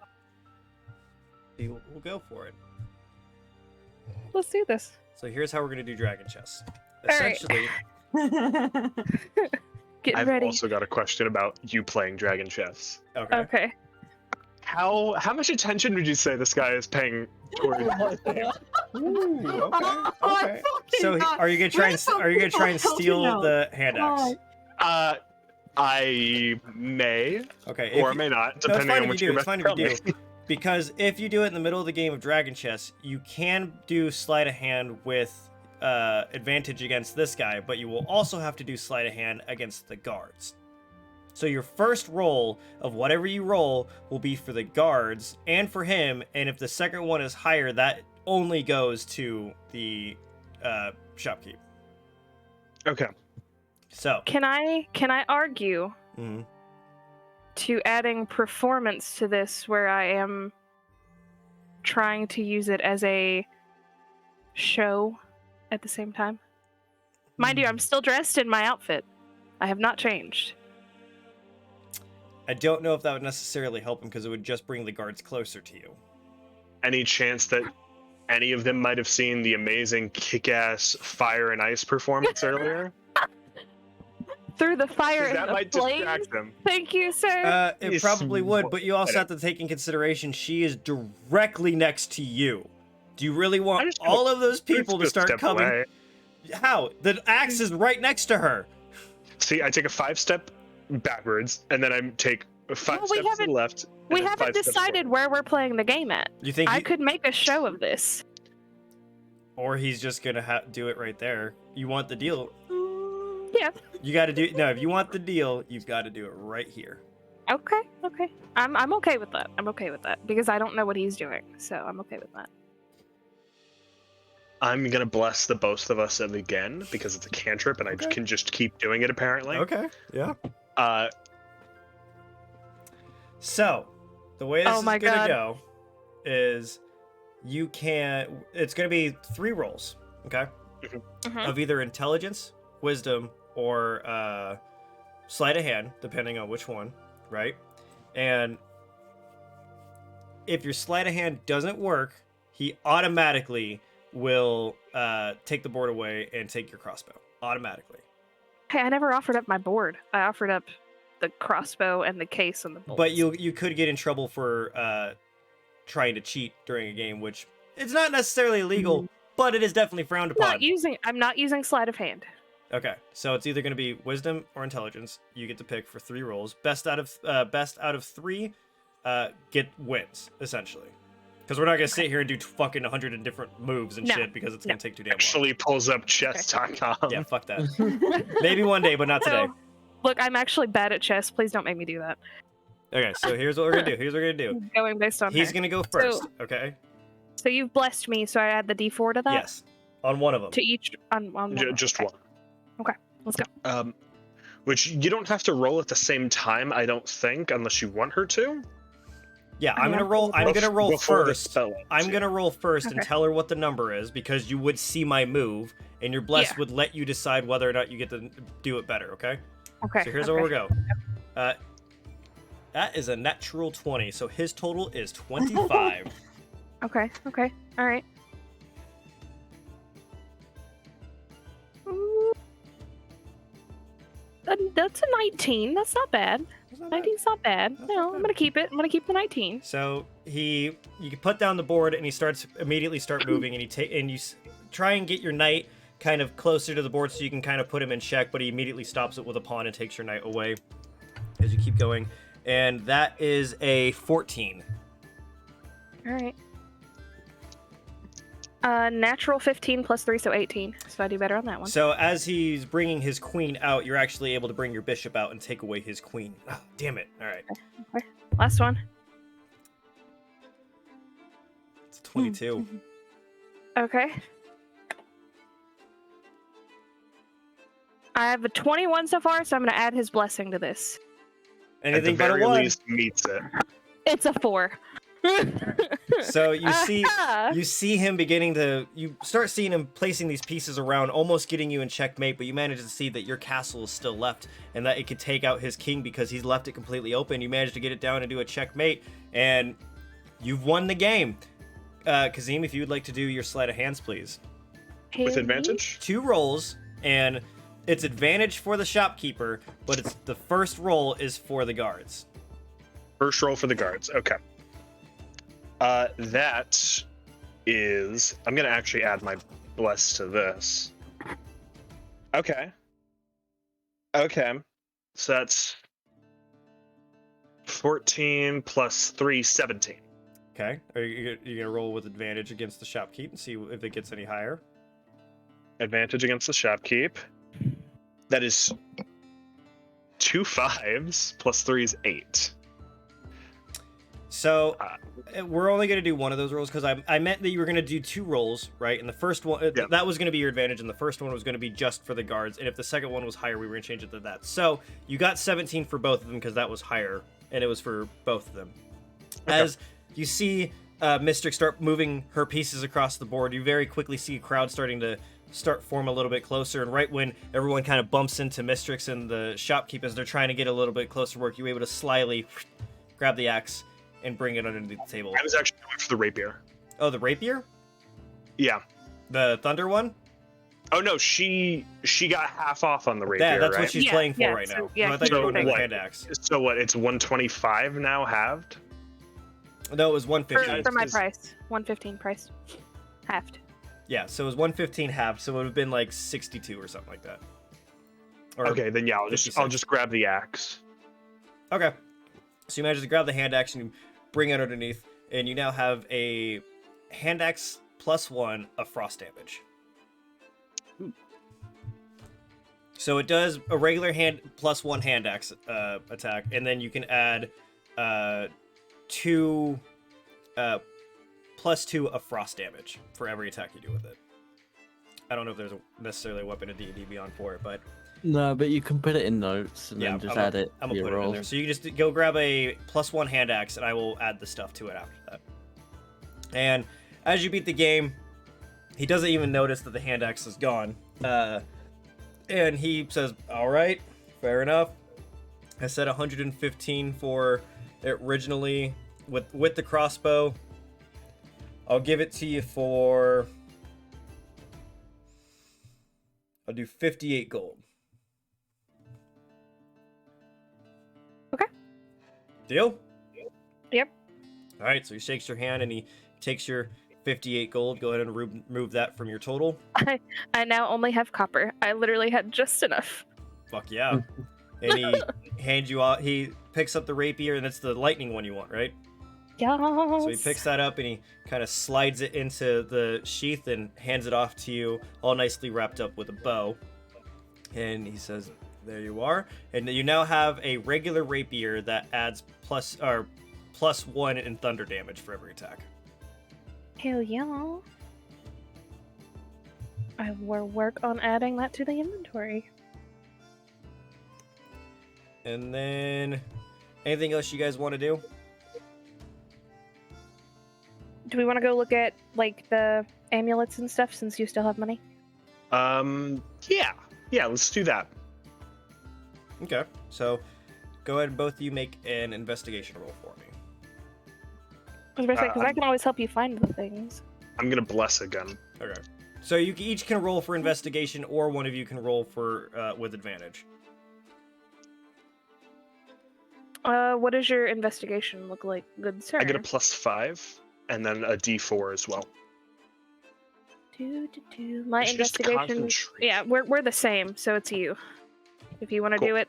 We'll go for it. Let's do this. So here's how we're going to do dragon chess. All right. Essentially, Get I've ready. also got a question about you playing dragon chess. okay. Okay. How much attention would you say this guy is paying towards this game? Ooh, okay. Oh my Okay. fucking So God. are you going to try We're and so steal helping the hand axe? God. I may Okay. or if you- may not, No, depending it's fine on if which you do. game It's fine if you tell me. do. Because if you do it in the middle of the game of Dragon Chess, you can do sleight of hand with advantage against this guy, but you will also have to do sleight of hand against the guards. So your first roll of whatever you roll will be for the guards and for him, and if the second one is higher, that only goes to the shopkeep. Okay. So, Can I argue mhm. to adding performance to this where I am trying to use it as a show at the same time? Mind you, I'm still dressed in my outfit. I have not changed. I don't know if that would necessarily help him because it would just bring the guards closer to you. Any chance that any of them might have seen the amazing kick-ass fire and ice performance earlier? Through the fire 'Cause and that the might flames. distract them. Thank you, sir. It Yes, probably would, but you also I have to take in consideration she is directly next to you. Do you really I'm want just gonna- all of those people to Just start step coming? away. How? The axe is right next to her. See, I take a 5-step backwards, and then I take 5 Well, we steps to the haven't- left. and We then haven't 5 steps decided forward. where we're playing the game at. You think? I could make a show of this. Or he's just gonna do it right there. You want the deal? Yeah. You got to do no. If you want the deal, you've got to do it right here. Okay. I'm okay with that. I'm okay with that because I don't know what he's doing, so I'm okay with that. I'm gonna bless the both of us again because it's a cantrip, and I Okay. can just keep doing it apparently. Okay. Yeah. Uh, So, the way this Oh is my gonna God. go is you can. It's gonna be 3 rolls. Okay. Mhm. Of either intelligence, wisdom, or sleight of hand, depending on which one, right? And if your sleight of hand doesn't work, he automatically will take the board away and take your crossbow. Automatically. Hey, I never offered up my board. I offered up the crossbow and the case and the bolts. But you could get in trouble for trying to cheat during a game, which it's not necessarily illegal, but it is definitely frowned upon. I'm not using sleight of hand. Okay, so it's either going to be wisdom or intelligence. You get to pick for 3 rolls. Best out of 3, get wins essentially. Because we're not going to sit here and do fucking 100 and different moves and shit because it's going to take too damn long. Actually pulls up chess.com. Yeah, fuck that. Maybe one day, but not today. So, look, I'm actually bad at chess. Please don't make me do that. Okay, so here's what we're gonna do. Going based on He's her. gonna go first. So- Okay. So you've blessed me, so I add the D4 to that. Yes. On one of them. To each on one. Just Okay. one. Let's go. Which you don't have to roll at the same time, I don't think, unless you want her to. Yeah, I'm gonna roll. I'm gonna roll Before the first. spell ends, I'm yeah. gonna roll first and Okay. tell her what the number is because you would see my move, and your bless would let you decide whether or not you get to do it better. Okay. Okay. So here's where we go. That is a natural 20, so his total is 25. Okay. All right. That's a 19. That's not bad. 19's not bad. That's No, not I'm bad. gonna keep it. I'm gonna keep the 19. So you can put down the board and he starts immediately start moving and you try and get your knight kind of closer to the board so you can kind of put him in check, but he immediately stops it with a pawn and takes your knight away as you keep going. And that is a 14. All right. Natural 15 plus 3, so 18. So I do better on that one. So as he's bringing his queen out, you're actually able to bring your bishop out and take away his queen. Oh, damn it. All right. Last one. It's 22. Okay. I have a 21 so far, so I'm gonna add his blessing to this. At the Anything but a very 1. least, meets it. It's a 4. So you see him beginning to, you start seeing him placing these pieces around, almost getting you in checkmate, but you manage to see that your castle is still left and that it could take out his king because he's left it completely open. You manage to get it down and do a checkmate, and you've won the game. Kazim, if you would like to do your sleight of hands, please. With advantage? 2 rolls, and it's advantage for the shopkeeper, but it's the first roll is for the guards. First roll for the guards. Okay. That is... I'm going to actually add my bless to this. Okay. So that's 14 plus 3, 17. Okay, are you gonna roll with advantage against the shopkeep and see if it gets any higher? Advantage against the shopkeep. That is 2 5s plus 3 is 8. So we're only going to do one of those rolls because I meant that you were going to do 2 rolls, right? And the first one, Yeah. that was going to be your advantage, and the first one was going to be just for the guards. And if the second one was higher, we were going to change it to that. So you got 17 for both of them because that was higher, and it was for both of them. Okay. As you see Mystic start moving her pieces across the board, you very quickly see a crowd starting to form a little bit closer, and right when everyone kind of bumps into Mistrix and the shopkeep as they're trying to get a little bit closer work, you're able to slyly grab the axe and bring it underneath the table. I was actually going for the rapier. Oh, the rapier? Yeah. The thunder one? Oh no, she got half off on the rapier, That's right? what she's Yeah, playing for yeah, right so- now. yeah, No, I thought you were so going to the what? hand axe. So what? It's 125 now halved. No, it was 150. For my Is- price. 115 price. Halved. Yeah, so it was 115 halved, so it would have been like 62 or something like that. Or, Okay, then yeah, I'll 56. just grab the axe. Okay. So you manage to grab the hand axe and you bring it underneath, and you now have a hand axe +1 of frost damage. So it does a regular hand +1 hand axe attack, and then you can add 2 +2 of frost damage for every attack you do with it. I don't know if there's necessarily a weapon in D&D Beyond for it, but No, but you can put it in notes and yeah, then just I'm add it I'm to gonna your put it in roll. there. So you can just go grab a +1 hand axe, and I will add the stuff to it after that. And as you beat the game, he doesn't even notice that the hand axe is gone. And he says, "All right, fair enough. I said 115 for it originally with the crossbow. I'll give it to you I'll do 58 gold." Deal? Yep. All right, so he shakes your hand and he takes your 58 gold. Go ahead and remove that from your total. I now only have copper. I literally had just enough. Fuck yeah. And he hands you out. He picks up the rapier, and it's the lightning one you want, right? Yes. So he picks that up and he kind of slides it into the sheath and hands it off to you, all nicely wrapped up with a bow. And he says, "There you are." And you now have a regular rapier that adds +1 in thunder damage for every attack. Hell yeah. I will work on adding that to the inventory. And then, anything else you guys want to do? Do we want to go look at, like, the amulets and stuff since you still have money? Yeah, let's do that. Okay, so go ahead and both of you make an investigation roll for me. I was about to say, because I can always help you find the things. I'm gonna bless again. Okay. So you each can roll for investigation, or one of you can roll for with advantage. What does your investigation look like, good sir? I get a +5, and then a D4 as well. My It's just investigation. concentration. Yeah, we're the same, so it's you. If you want to Cool. do it.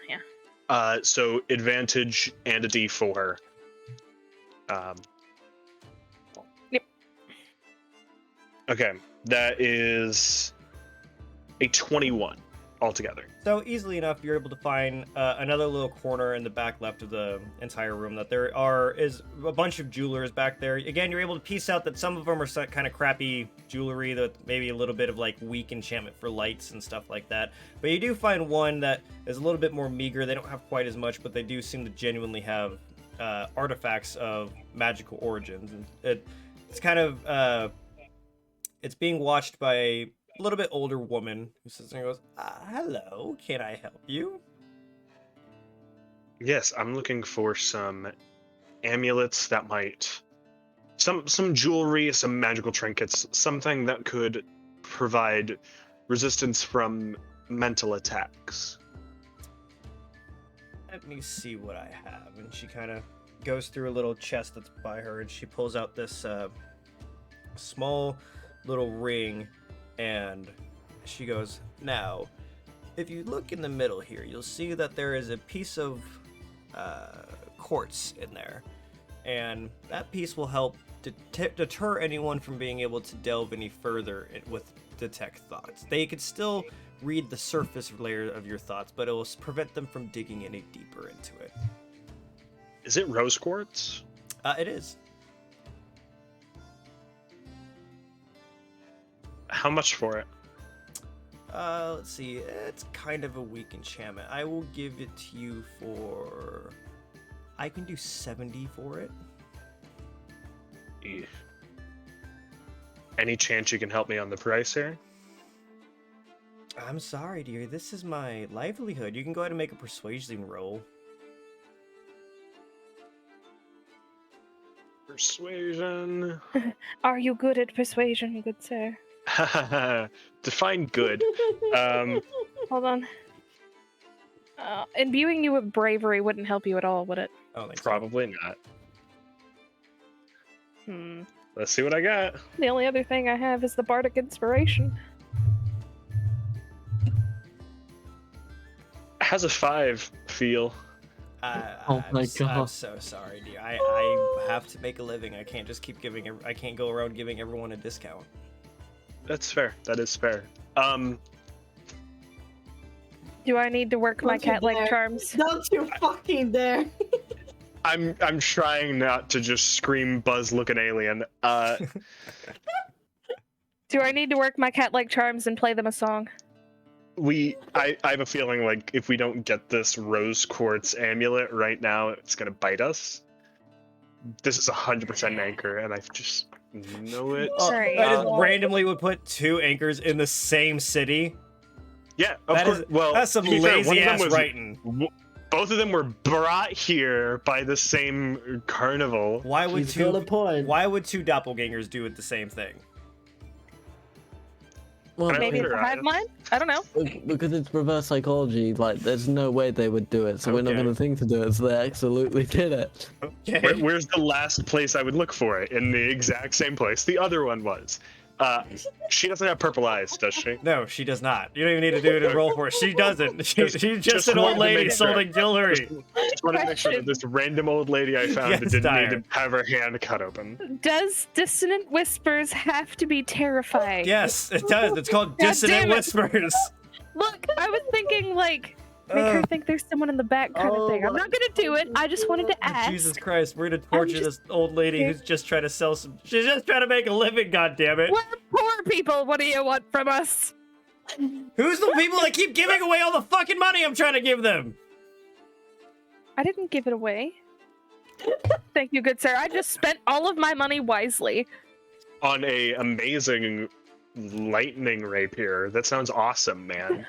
Yeah. So advantage and a D4. Yep. Okay, that is a 21 altogether. So easily enough, you're able to find another little corner in the back left of the entire room that is a bunch of jewelers back there. Again, you're able to piece out that some of them are kind of crappy jewelry, that maybe a little bit of like weak enchantment for lights and stuff like that. But you do find one that is a little bit more meager. They don't have quite as much, but they do seem to genuinely have artifacts of magical origins. And it's kind of it's being watched by a little bit older woman who sits there and goes, "Hello, can I help you?" Yes, I'm looking for some amulets that might, some jewelry, some magical trinkets, something that could provide resistance from mental attacks. Let me see what I have. And she kind of goes through a little chest that's by her, and she pulls out this small little ring, and she goes, "Now, if you look in the middle here, you'll see that there is a piece of quartz in there, and that piece will help deter anyone from being able to delve any further with detect thoughts. They could still read the surface layer of your thoughts, but it will prevent them from digging any deeper into it." Is it rose quartz? It is. How much for it? Let's see. It's kind of a weak enchantment. I will give it to you for... I can do 70 for it. Yeah. Any chance you can help me on the price here? I'm sorry, dear. This is my livelihood. You can go ahead and make a persuasion roll. Persuasion. Are you good at persuasion, good sir? Define good. Hold on. Imbuing you with bravery wouldn't help you at all, would it? I don't think so. Probably not. Let's see what I got. The only other thing I have is the bardic inspiration. How's a 5 feel? Oh my I'm God. so sorry, dear. I have to make a living. I can't just keep giving... I can't go around giving everyone a discount. That's fair. That is fair. Do I need to work my Don't you cat-like dare. charms? Don't you fucking dare! I'm trying not to just scream buzz looking alien. Do I need to work my cat-like charms and play them a song? I have a feeling like if we don't get this rose quartz amulet right now, it's gonna bite us. This is 100% an anchor, and I just know it. Sorry. I just randomly would put 2 anchors in the same city. Yeah, of That course. is- Well, That's some to be fair, one lazy of them ass was- writing. Both of them were brought here by the same carnival. Why would He's got a point. Why would 2 doppelgangers do it the same thing? Well, Can I Maybe look it's at a her hive eyes? mind? I don't know. because it's reverse psychology, like, there's no way they would do it, so we're not Okay. going to think to do it, so they absolutely did it. Okay. Where's the last place I would look for it? In the exact same place the other one was. She doesn't have purple eyes, does she? No, she does not. You don't even need to do it in roll for it. She doesn't. She's just just an old wanted to lady make sure. sold jewelry. Just want to make sure that this random old lady I found Yes, that didn't Dyer. need to have her hand cut open. Does dissonant whispers have to be terrifying? Yes, it does. It's called God dissonant damn it. whispers. Look, I was thinking like make her think there's someone in the back kind of thing. I'm not gonna do it. I just wanted to ask. Jesus Christ, we're gonna torture just- this old lady who's just trying to sell some. She's just trying to make a living. God damn it! We're poor people. What do you want from us? Who's the people that keep giving away all the fucking money I'm trying to give them? I didn't give it away. Thank you, good sir. I just spent all of my money wisely. On a amazing lightning rapier. That sounds awesome, man.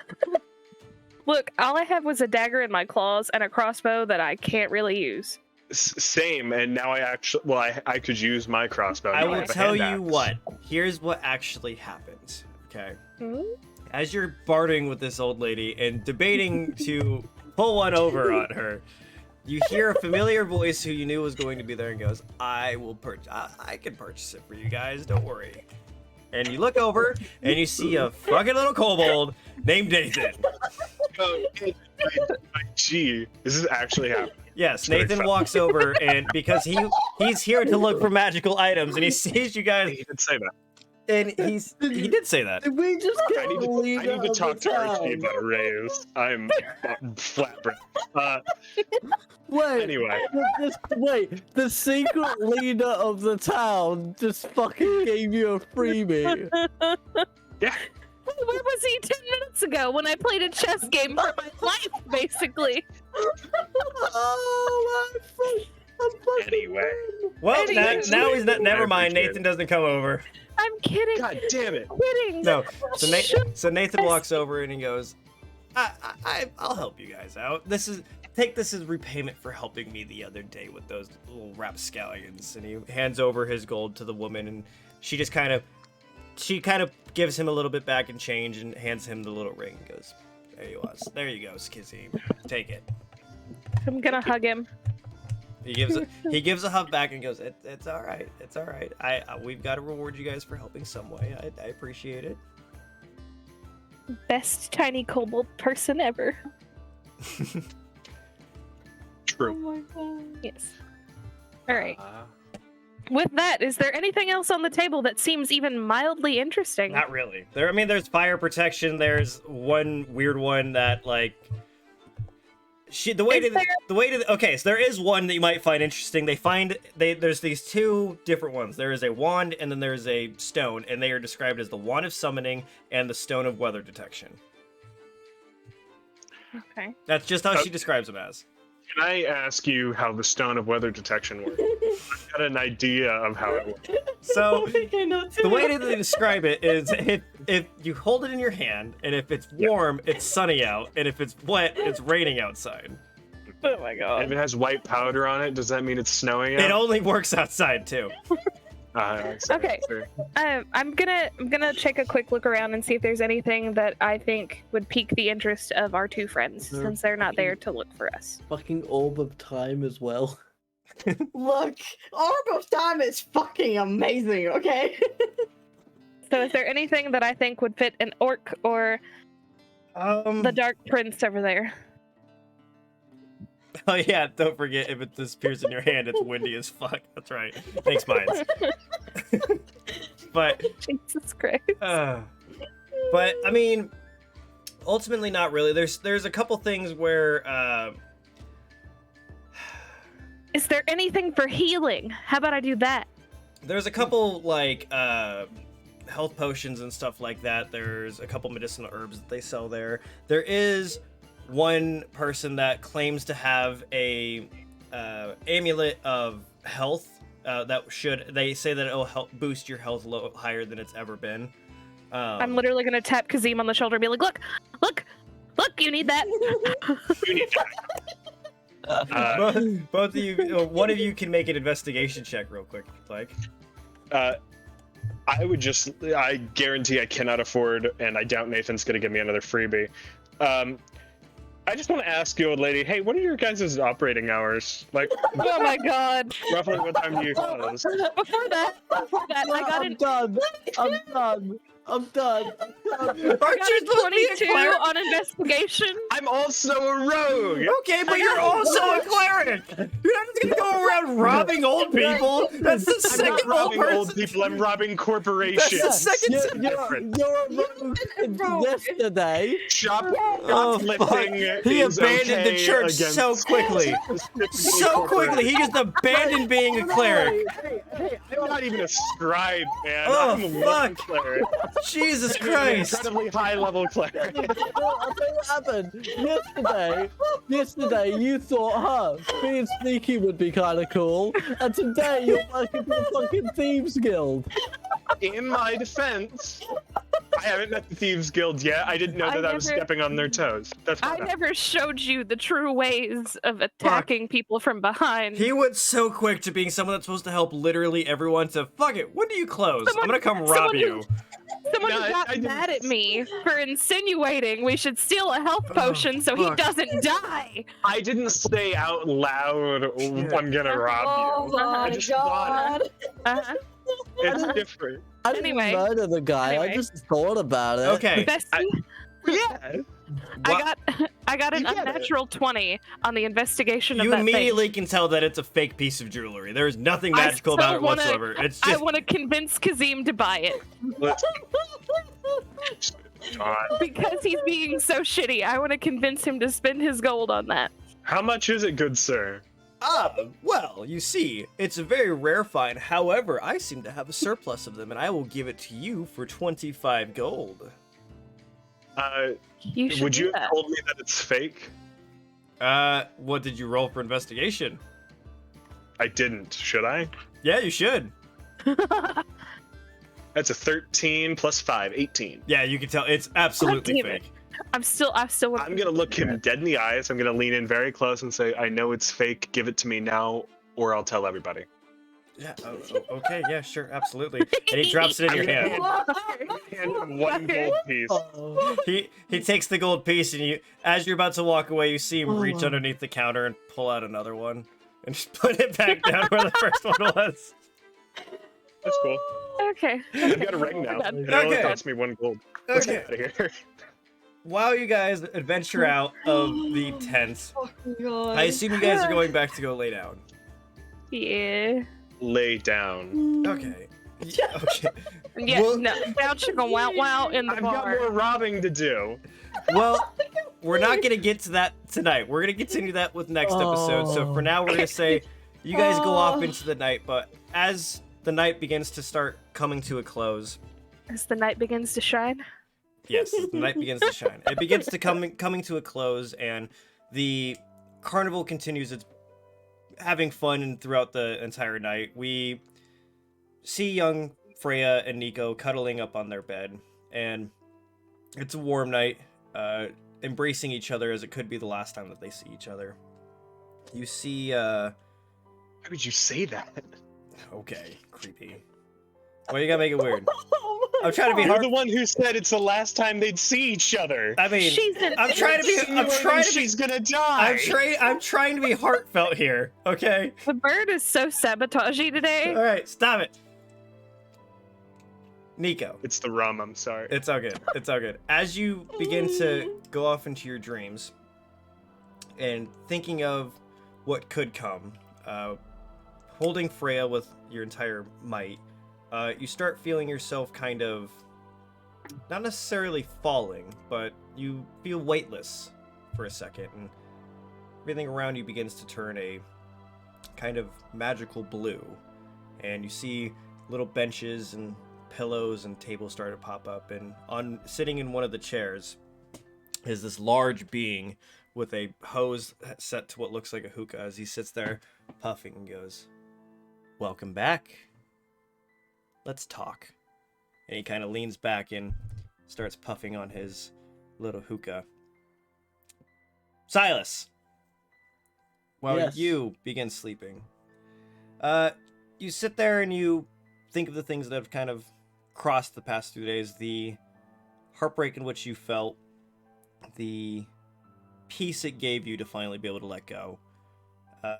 Look, all I have was a dagger in my claws and a crossbow that I can't really use. Same, and now I actually, well, I could use my crossbow. I now will have a tell hand you axe. what. Here's what actually happened. Okay. Hmm? As you're bartering with this old lady and debating to pull one over on her, you hear a familiar voice who you knew was going to be there and goes, I will purchase. I can purchase it for you guys. Don't worry. And you look over and you see a fucking little kobold named Nathan. Oh, gee, this is actually happening. Yes, Very Nathan fun. walks over and because he's here to look for magical items and he sees you guys He did say that. and he did say that. Did we just I get need the to, leader I need to of talk the to Archie town? about a raise. I'm flat breath. Wait, Anyway. wait, the secret leader of the town just fucking gave you a freebie. Yeah. Where was he 10 minutes ago when I played a chess game for my life, basically? Oh my fucking Anyway. Well, Anyways. now he's not. Never I mind. appreciate Nathan it. doesn't come over. I'm kidding. God damn it. Kidding. No. So Nathan walks over and he goes, I'll help you guys out. Take this as repayment for helping me the other day with those little rapscallions. And he hands over his gold to the woman, and she kind of gives him a little bit back in change and hands him the little ring. And goes, there you go, Skizzy. Take it. I'm gonna hug him. He gives a hug back and goes, it's all right. It's all right. We've got to reward you guys for helping some way. I appreciate it. Best tiny kobold person ever. True. my god. Yes. All right. With that, is there anything else on the table that seems even mildly interesting? Not really. There's fire protection. There's one weird one that okay, so there is one that you might find interesting. There's these two different ones. There is a wand and then there's a stone, and they are described as the wand of summoning and the stone of weather detection. Okay. That's just how she describes them as. Can I ask you how the stone of weather detection works? I've got an idea of how it works. So the way that they describe it is if you hold it in your hand, and if it's warm, it's sunny out, and if it's wet, it's raining outside. Oh my If god. it has white powder on it, does that mean it's snowing out? It only works outside too. Okay. I'm gonna take a quick look around and see if there's anything that I think would pique the interest of our two friends, Sure. since they're not there to look for us. Fucking orb of time as well. Look, Orb of Time is fucking amazing, okay? So is there anything that I think would fit an orc or the Dark Prince over there? Oh yeah, don't forget if it disappears in your hand, it's windy as fuck. That's right. Thanks, Mines. But Jesus Christ. but I mean, ultimately not really. There's a couple things where Is there anything for healing? How about I do that? there's a couple health potions and stuff like that. There's a couple medicinal herbs that they sell there. There is one person that claims to have a amulet of health they say that it'll help boost your health higher than it's ever been. I'm literally gonna tap Kazim on the shoulder and be like, look, you need that. both of you, one of you can make an investigation check real quick if you'd like. I guarantee I cannot afford, and I doubt Nathan's going to give me another freebie. I just want to ask you, old lady, hey, what are your guys' operating hours? Like, Oh my god. roughly what time do you close? Before that, I got I'm an done. I'm done. I'm done. Aren't you supposed to be a 22 cleric? on investigation. I'm also a rogue! Okay, but you're also a cleric. You're not just gonna go around robbing old people. That's the I'm not second old robbing old person. people, I'm robbing corporations. That's the second You're a rogue yesterday. Oh, fuck. Shoplifting He is abandoned the okay church against so quickly. specifically So quickly. He just abandoned being a cleric. Hey, I'm not even a scribe, man. Oh, I'm a fuck. one cleric. Jesus I'm an Christ. incredibly high level cleric. I'll tell you what happened. Yesterday, you thought, being sneaky would be kind of cool, and today you're working for the fucking Thieves Guild. In my defense, I haven't met the Thieves Guild yet. I didn't know that I was never- stepping on their toes. That's I fine. never showed you the true ways of attacking people from behind. He went so quick to being someone that's supposed to help literally everyone to fuck it. When do you close? I'm gonna come rob someone you. Someone No, got I didn't- mad at me for insinuating we should steal a health potion so he fuck. doesn't die. I didn't say out loud, Shit. I'm gonna rob Oh you. I my just thought god. Uh-huh. it's different. I didn't Anyway. murder the guy. I Anyway. just thought about it. Okay. Bestie, Yeah. I got an You get it. unnatural 20 on the investigation of You that immediately can tell that it's a fake piece of jewelry. There is nothing I magical still about it wanna- whatsoever. It's thing. I just want to convince Kazim to buy it Let's God. because he's being so shitty. I want to convince him to spend his gold on that. How much is it, good sir? well, you see, it's a very rare find. However, I seem to have a surplus of them, and I will give it to you for 25 gold. You should Would do you have that. told me that it's fake? What did you roll for investigation? I didn't. Should I? Yeah, you should. That's a 13 plus 5, 18. Yeah, you can tell it's absolutely damn it. fake. I'm still. I'm gonna look him dead in the eyes. I'm gonna lean in very close and say, I know it's fake. Give it to me now, or I'll tell everybody. Yeah, okay, yeah, sure, absolutely. And he drops it in your hand. And one gold piece. Oh. He takes the gold piece, and as you're about to walk away, you see him reach Oh. underneath the counter and pull out another one, and just put it back down where the first one was. That's cool. Okay. I've got a ring now. done. It only Okay. cost me 1 gold. Let's Okay. get out of here. While you guys adventure out of the tent, Oh my god. I assume you guys are going back to go lay down. Yeah. Lay down. Okay. Okay. Yeah. Well- No. Down chicken wow wow in the I've got bar. more robbing to do. Well, we're not gonna get to that tonight. We're gonna continue that with next episode. So for now, we're gonna say you guys go off into the night. But as the night begins to start coming to a close, As the night begins to shine. yes, the night begins to shine. It begins to coming to a close, and the carnival continues its having fun and throughout the entire night. We see young Freya and Nico cuddling up on their bed, and it's a warm night, embracing each other as it could be the last time that they see each other. You see, Why would you say that? okay, creepy. Why you gotta make it weird? Oh my I'm trying to be God. You're hard. the one who said it's the last time they'd see each other. I mean, She's an I'm trying to be. I'm Insinuating trying to be. she's gonna die. I'm trying to be heartfelt here. Okay. The bird is so sabotagey today. All right, stop it. Nico, It's the rum. I'm sorry. it's all good. It's all good. As you begin to go off into your dreams and thinking of what could come, holding Freya with your entire might, you start feeling yourself kind of not necessarily falling, but you feel weightless for a second, and everything around you begins to turn a kind of magical blue, and you see little benches and pillows and tables start to pop up, and sitting in one of the chairs is this large being with a hose set to what looks like a hookah as he sits there puffing and goes, "Welcome back. Let's talk." And he kind of leans back and starts puffing on his little hookah. Silus, while Yes. you begin sleeping, you sit there and you think of the things that have kind of across the past 2 days, the heartbreak in which you felt, the peace it gave you to finally be able to let go.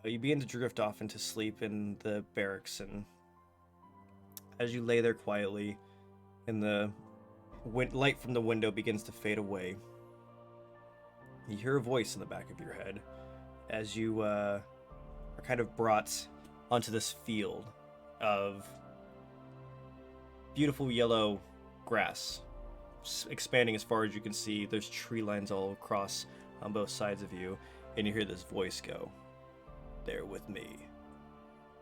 You begin to drift off into sleep in the barracks, and as you lay there quietly, and the light from the window begins to fade away, you hear a voice in the back of your head as you are kind of brought onto this field of beautiful yellow grass, expanding as far as you can see. There's tree lines all across on both sides of you, and you hear this voice go, "They're with me.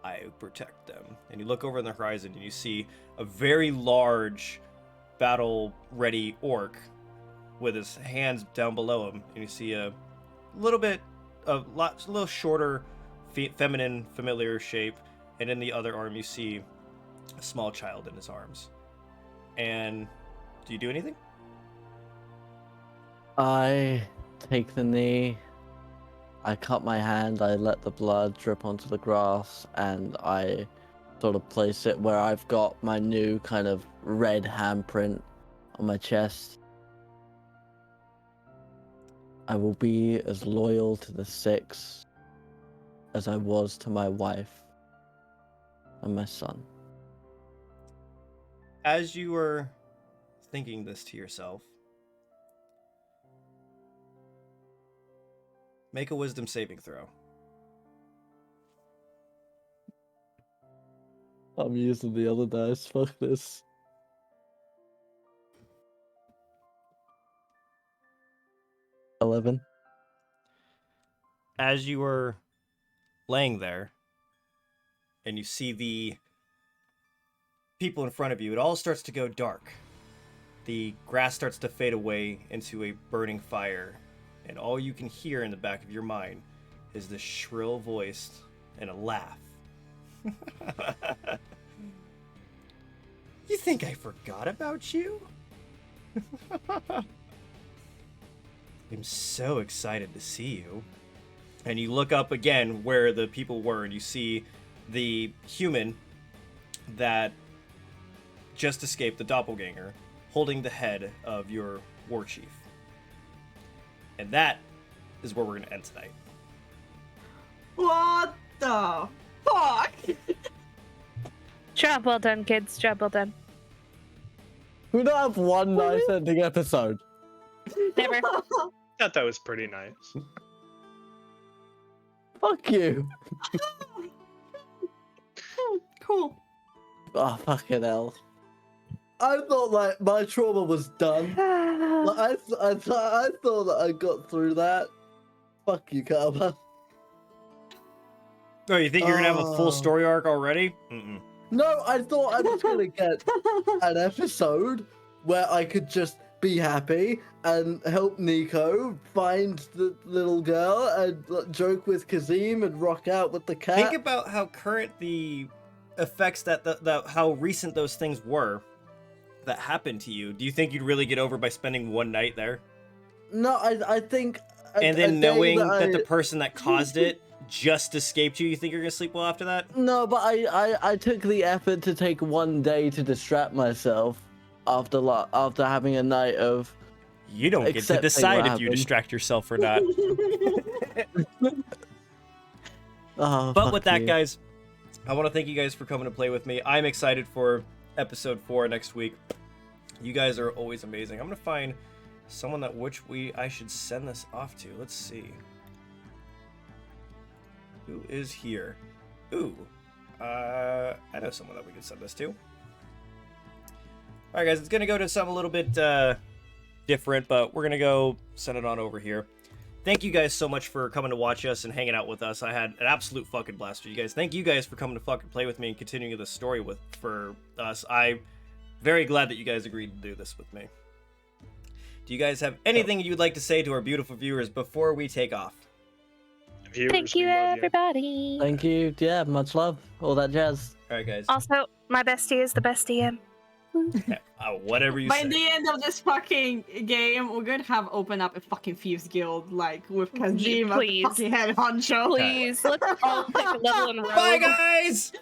I protect them." And you look over on the horizon and you see a very large battle-ready orc with his hands down below him, and you see a little shorter, feminine, familiar shape, and in the other arm you see a small child in his arms. And do you do anything? I take the knee, I cut my hand, I let the blood drip onto the grass, and I sort of place it where I've got my new kind of red handprint on my chest. I will be as loyal to the Six as I was to my wife and my son. As you were thinking this to yourself, make a wisdom saving throw. I'm using the other dice, fuck this. 11. As you were laying there and you see the people in front of you, it all starts to go dark. The grass starts to fade away into a burning fire, and all you can hear in the back of your mind is this shrill voice and a laugh. You think I forgot about you? I'm so excited to see you. And you look up again where the people were, and you see the human that just escaped, the doppelganger, holding the head of your war chief. And that is where we're going to end tonight. What the fuck? Job well done, kids. Job well done. We don't have one nice ending episode. Never. Thought that was pretty nice. Fuck you. Cool. Oh, fucking hell. I thought like my trauma was done. Like, I thought that I got through that. Fuck you, Karma. Oh, you think you're going to have a full Oh. story arc already? Mm-mm. No, I thought I was gonna get an episode where I could just be happy and help Nico find the little girl and like, joke with Kazim and rock out with the cat. Think about how current the effects how recent those things were that happened to you. Do you think you'd really get over by spending one night there? No, I think. And then a day knowing that I- the person that caused it just escaped you think you're gonna sleep well after that? No, but I took the effort to take one day to distract myself after having a night of. You don't get to Accepting decide what if you happened. distract yourself or not. Oh, But fuck with that, you. guys, I want to thank you guys for coming to play with me. I'm excited for episode 4 next week. You guys are always amazing. I'm gonna find someone that I should send this off to. Let's see. Who is here? Ooh, I know someone that we could send this to. All right, guys, it's gonna go to something a little bit different, but we're gonna go send it on over here. Thank you guys so much for coming to watch us and hanging out with us. I had an absolute fucking blast with you guys. Thank you guys for coming to fucking play with me and continuing this story for us. I'm very glad that you guys agreed to do this with me. Do you guys have anything you'd like to say to our beautiful viewers before we take off? Viewers, Thank we you, love everybody. Thank you. Yeah, much love. All that jazz. All right, guys. Also, my bestie is the best DM. Whatever you By say. the end of this fucking game, we're gonna have open up a fucking Thieves Guild, like with Kazim as the Please. fucking head honcho. Please, let's all take a level in rogue. Bye, guys!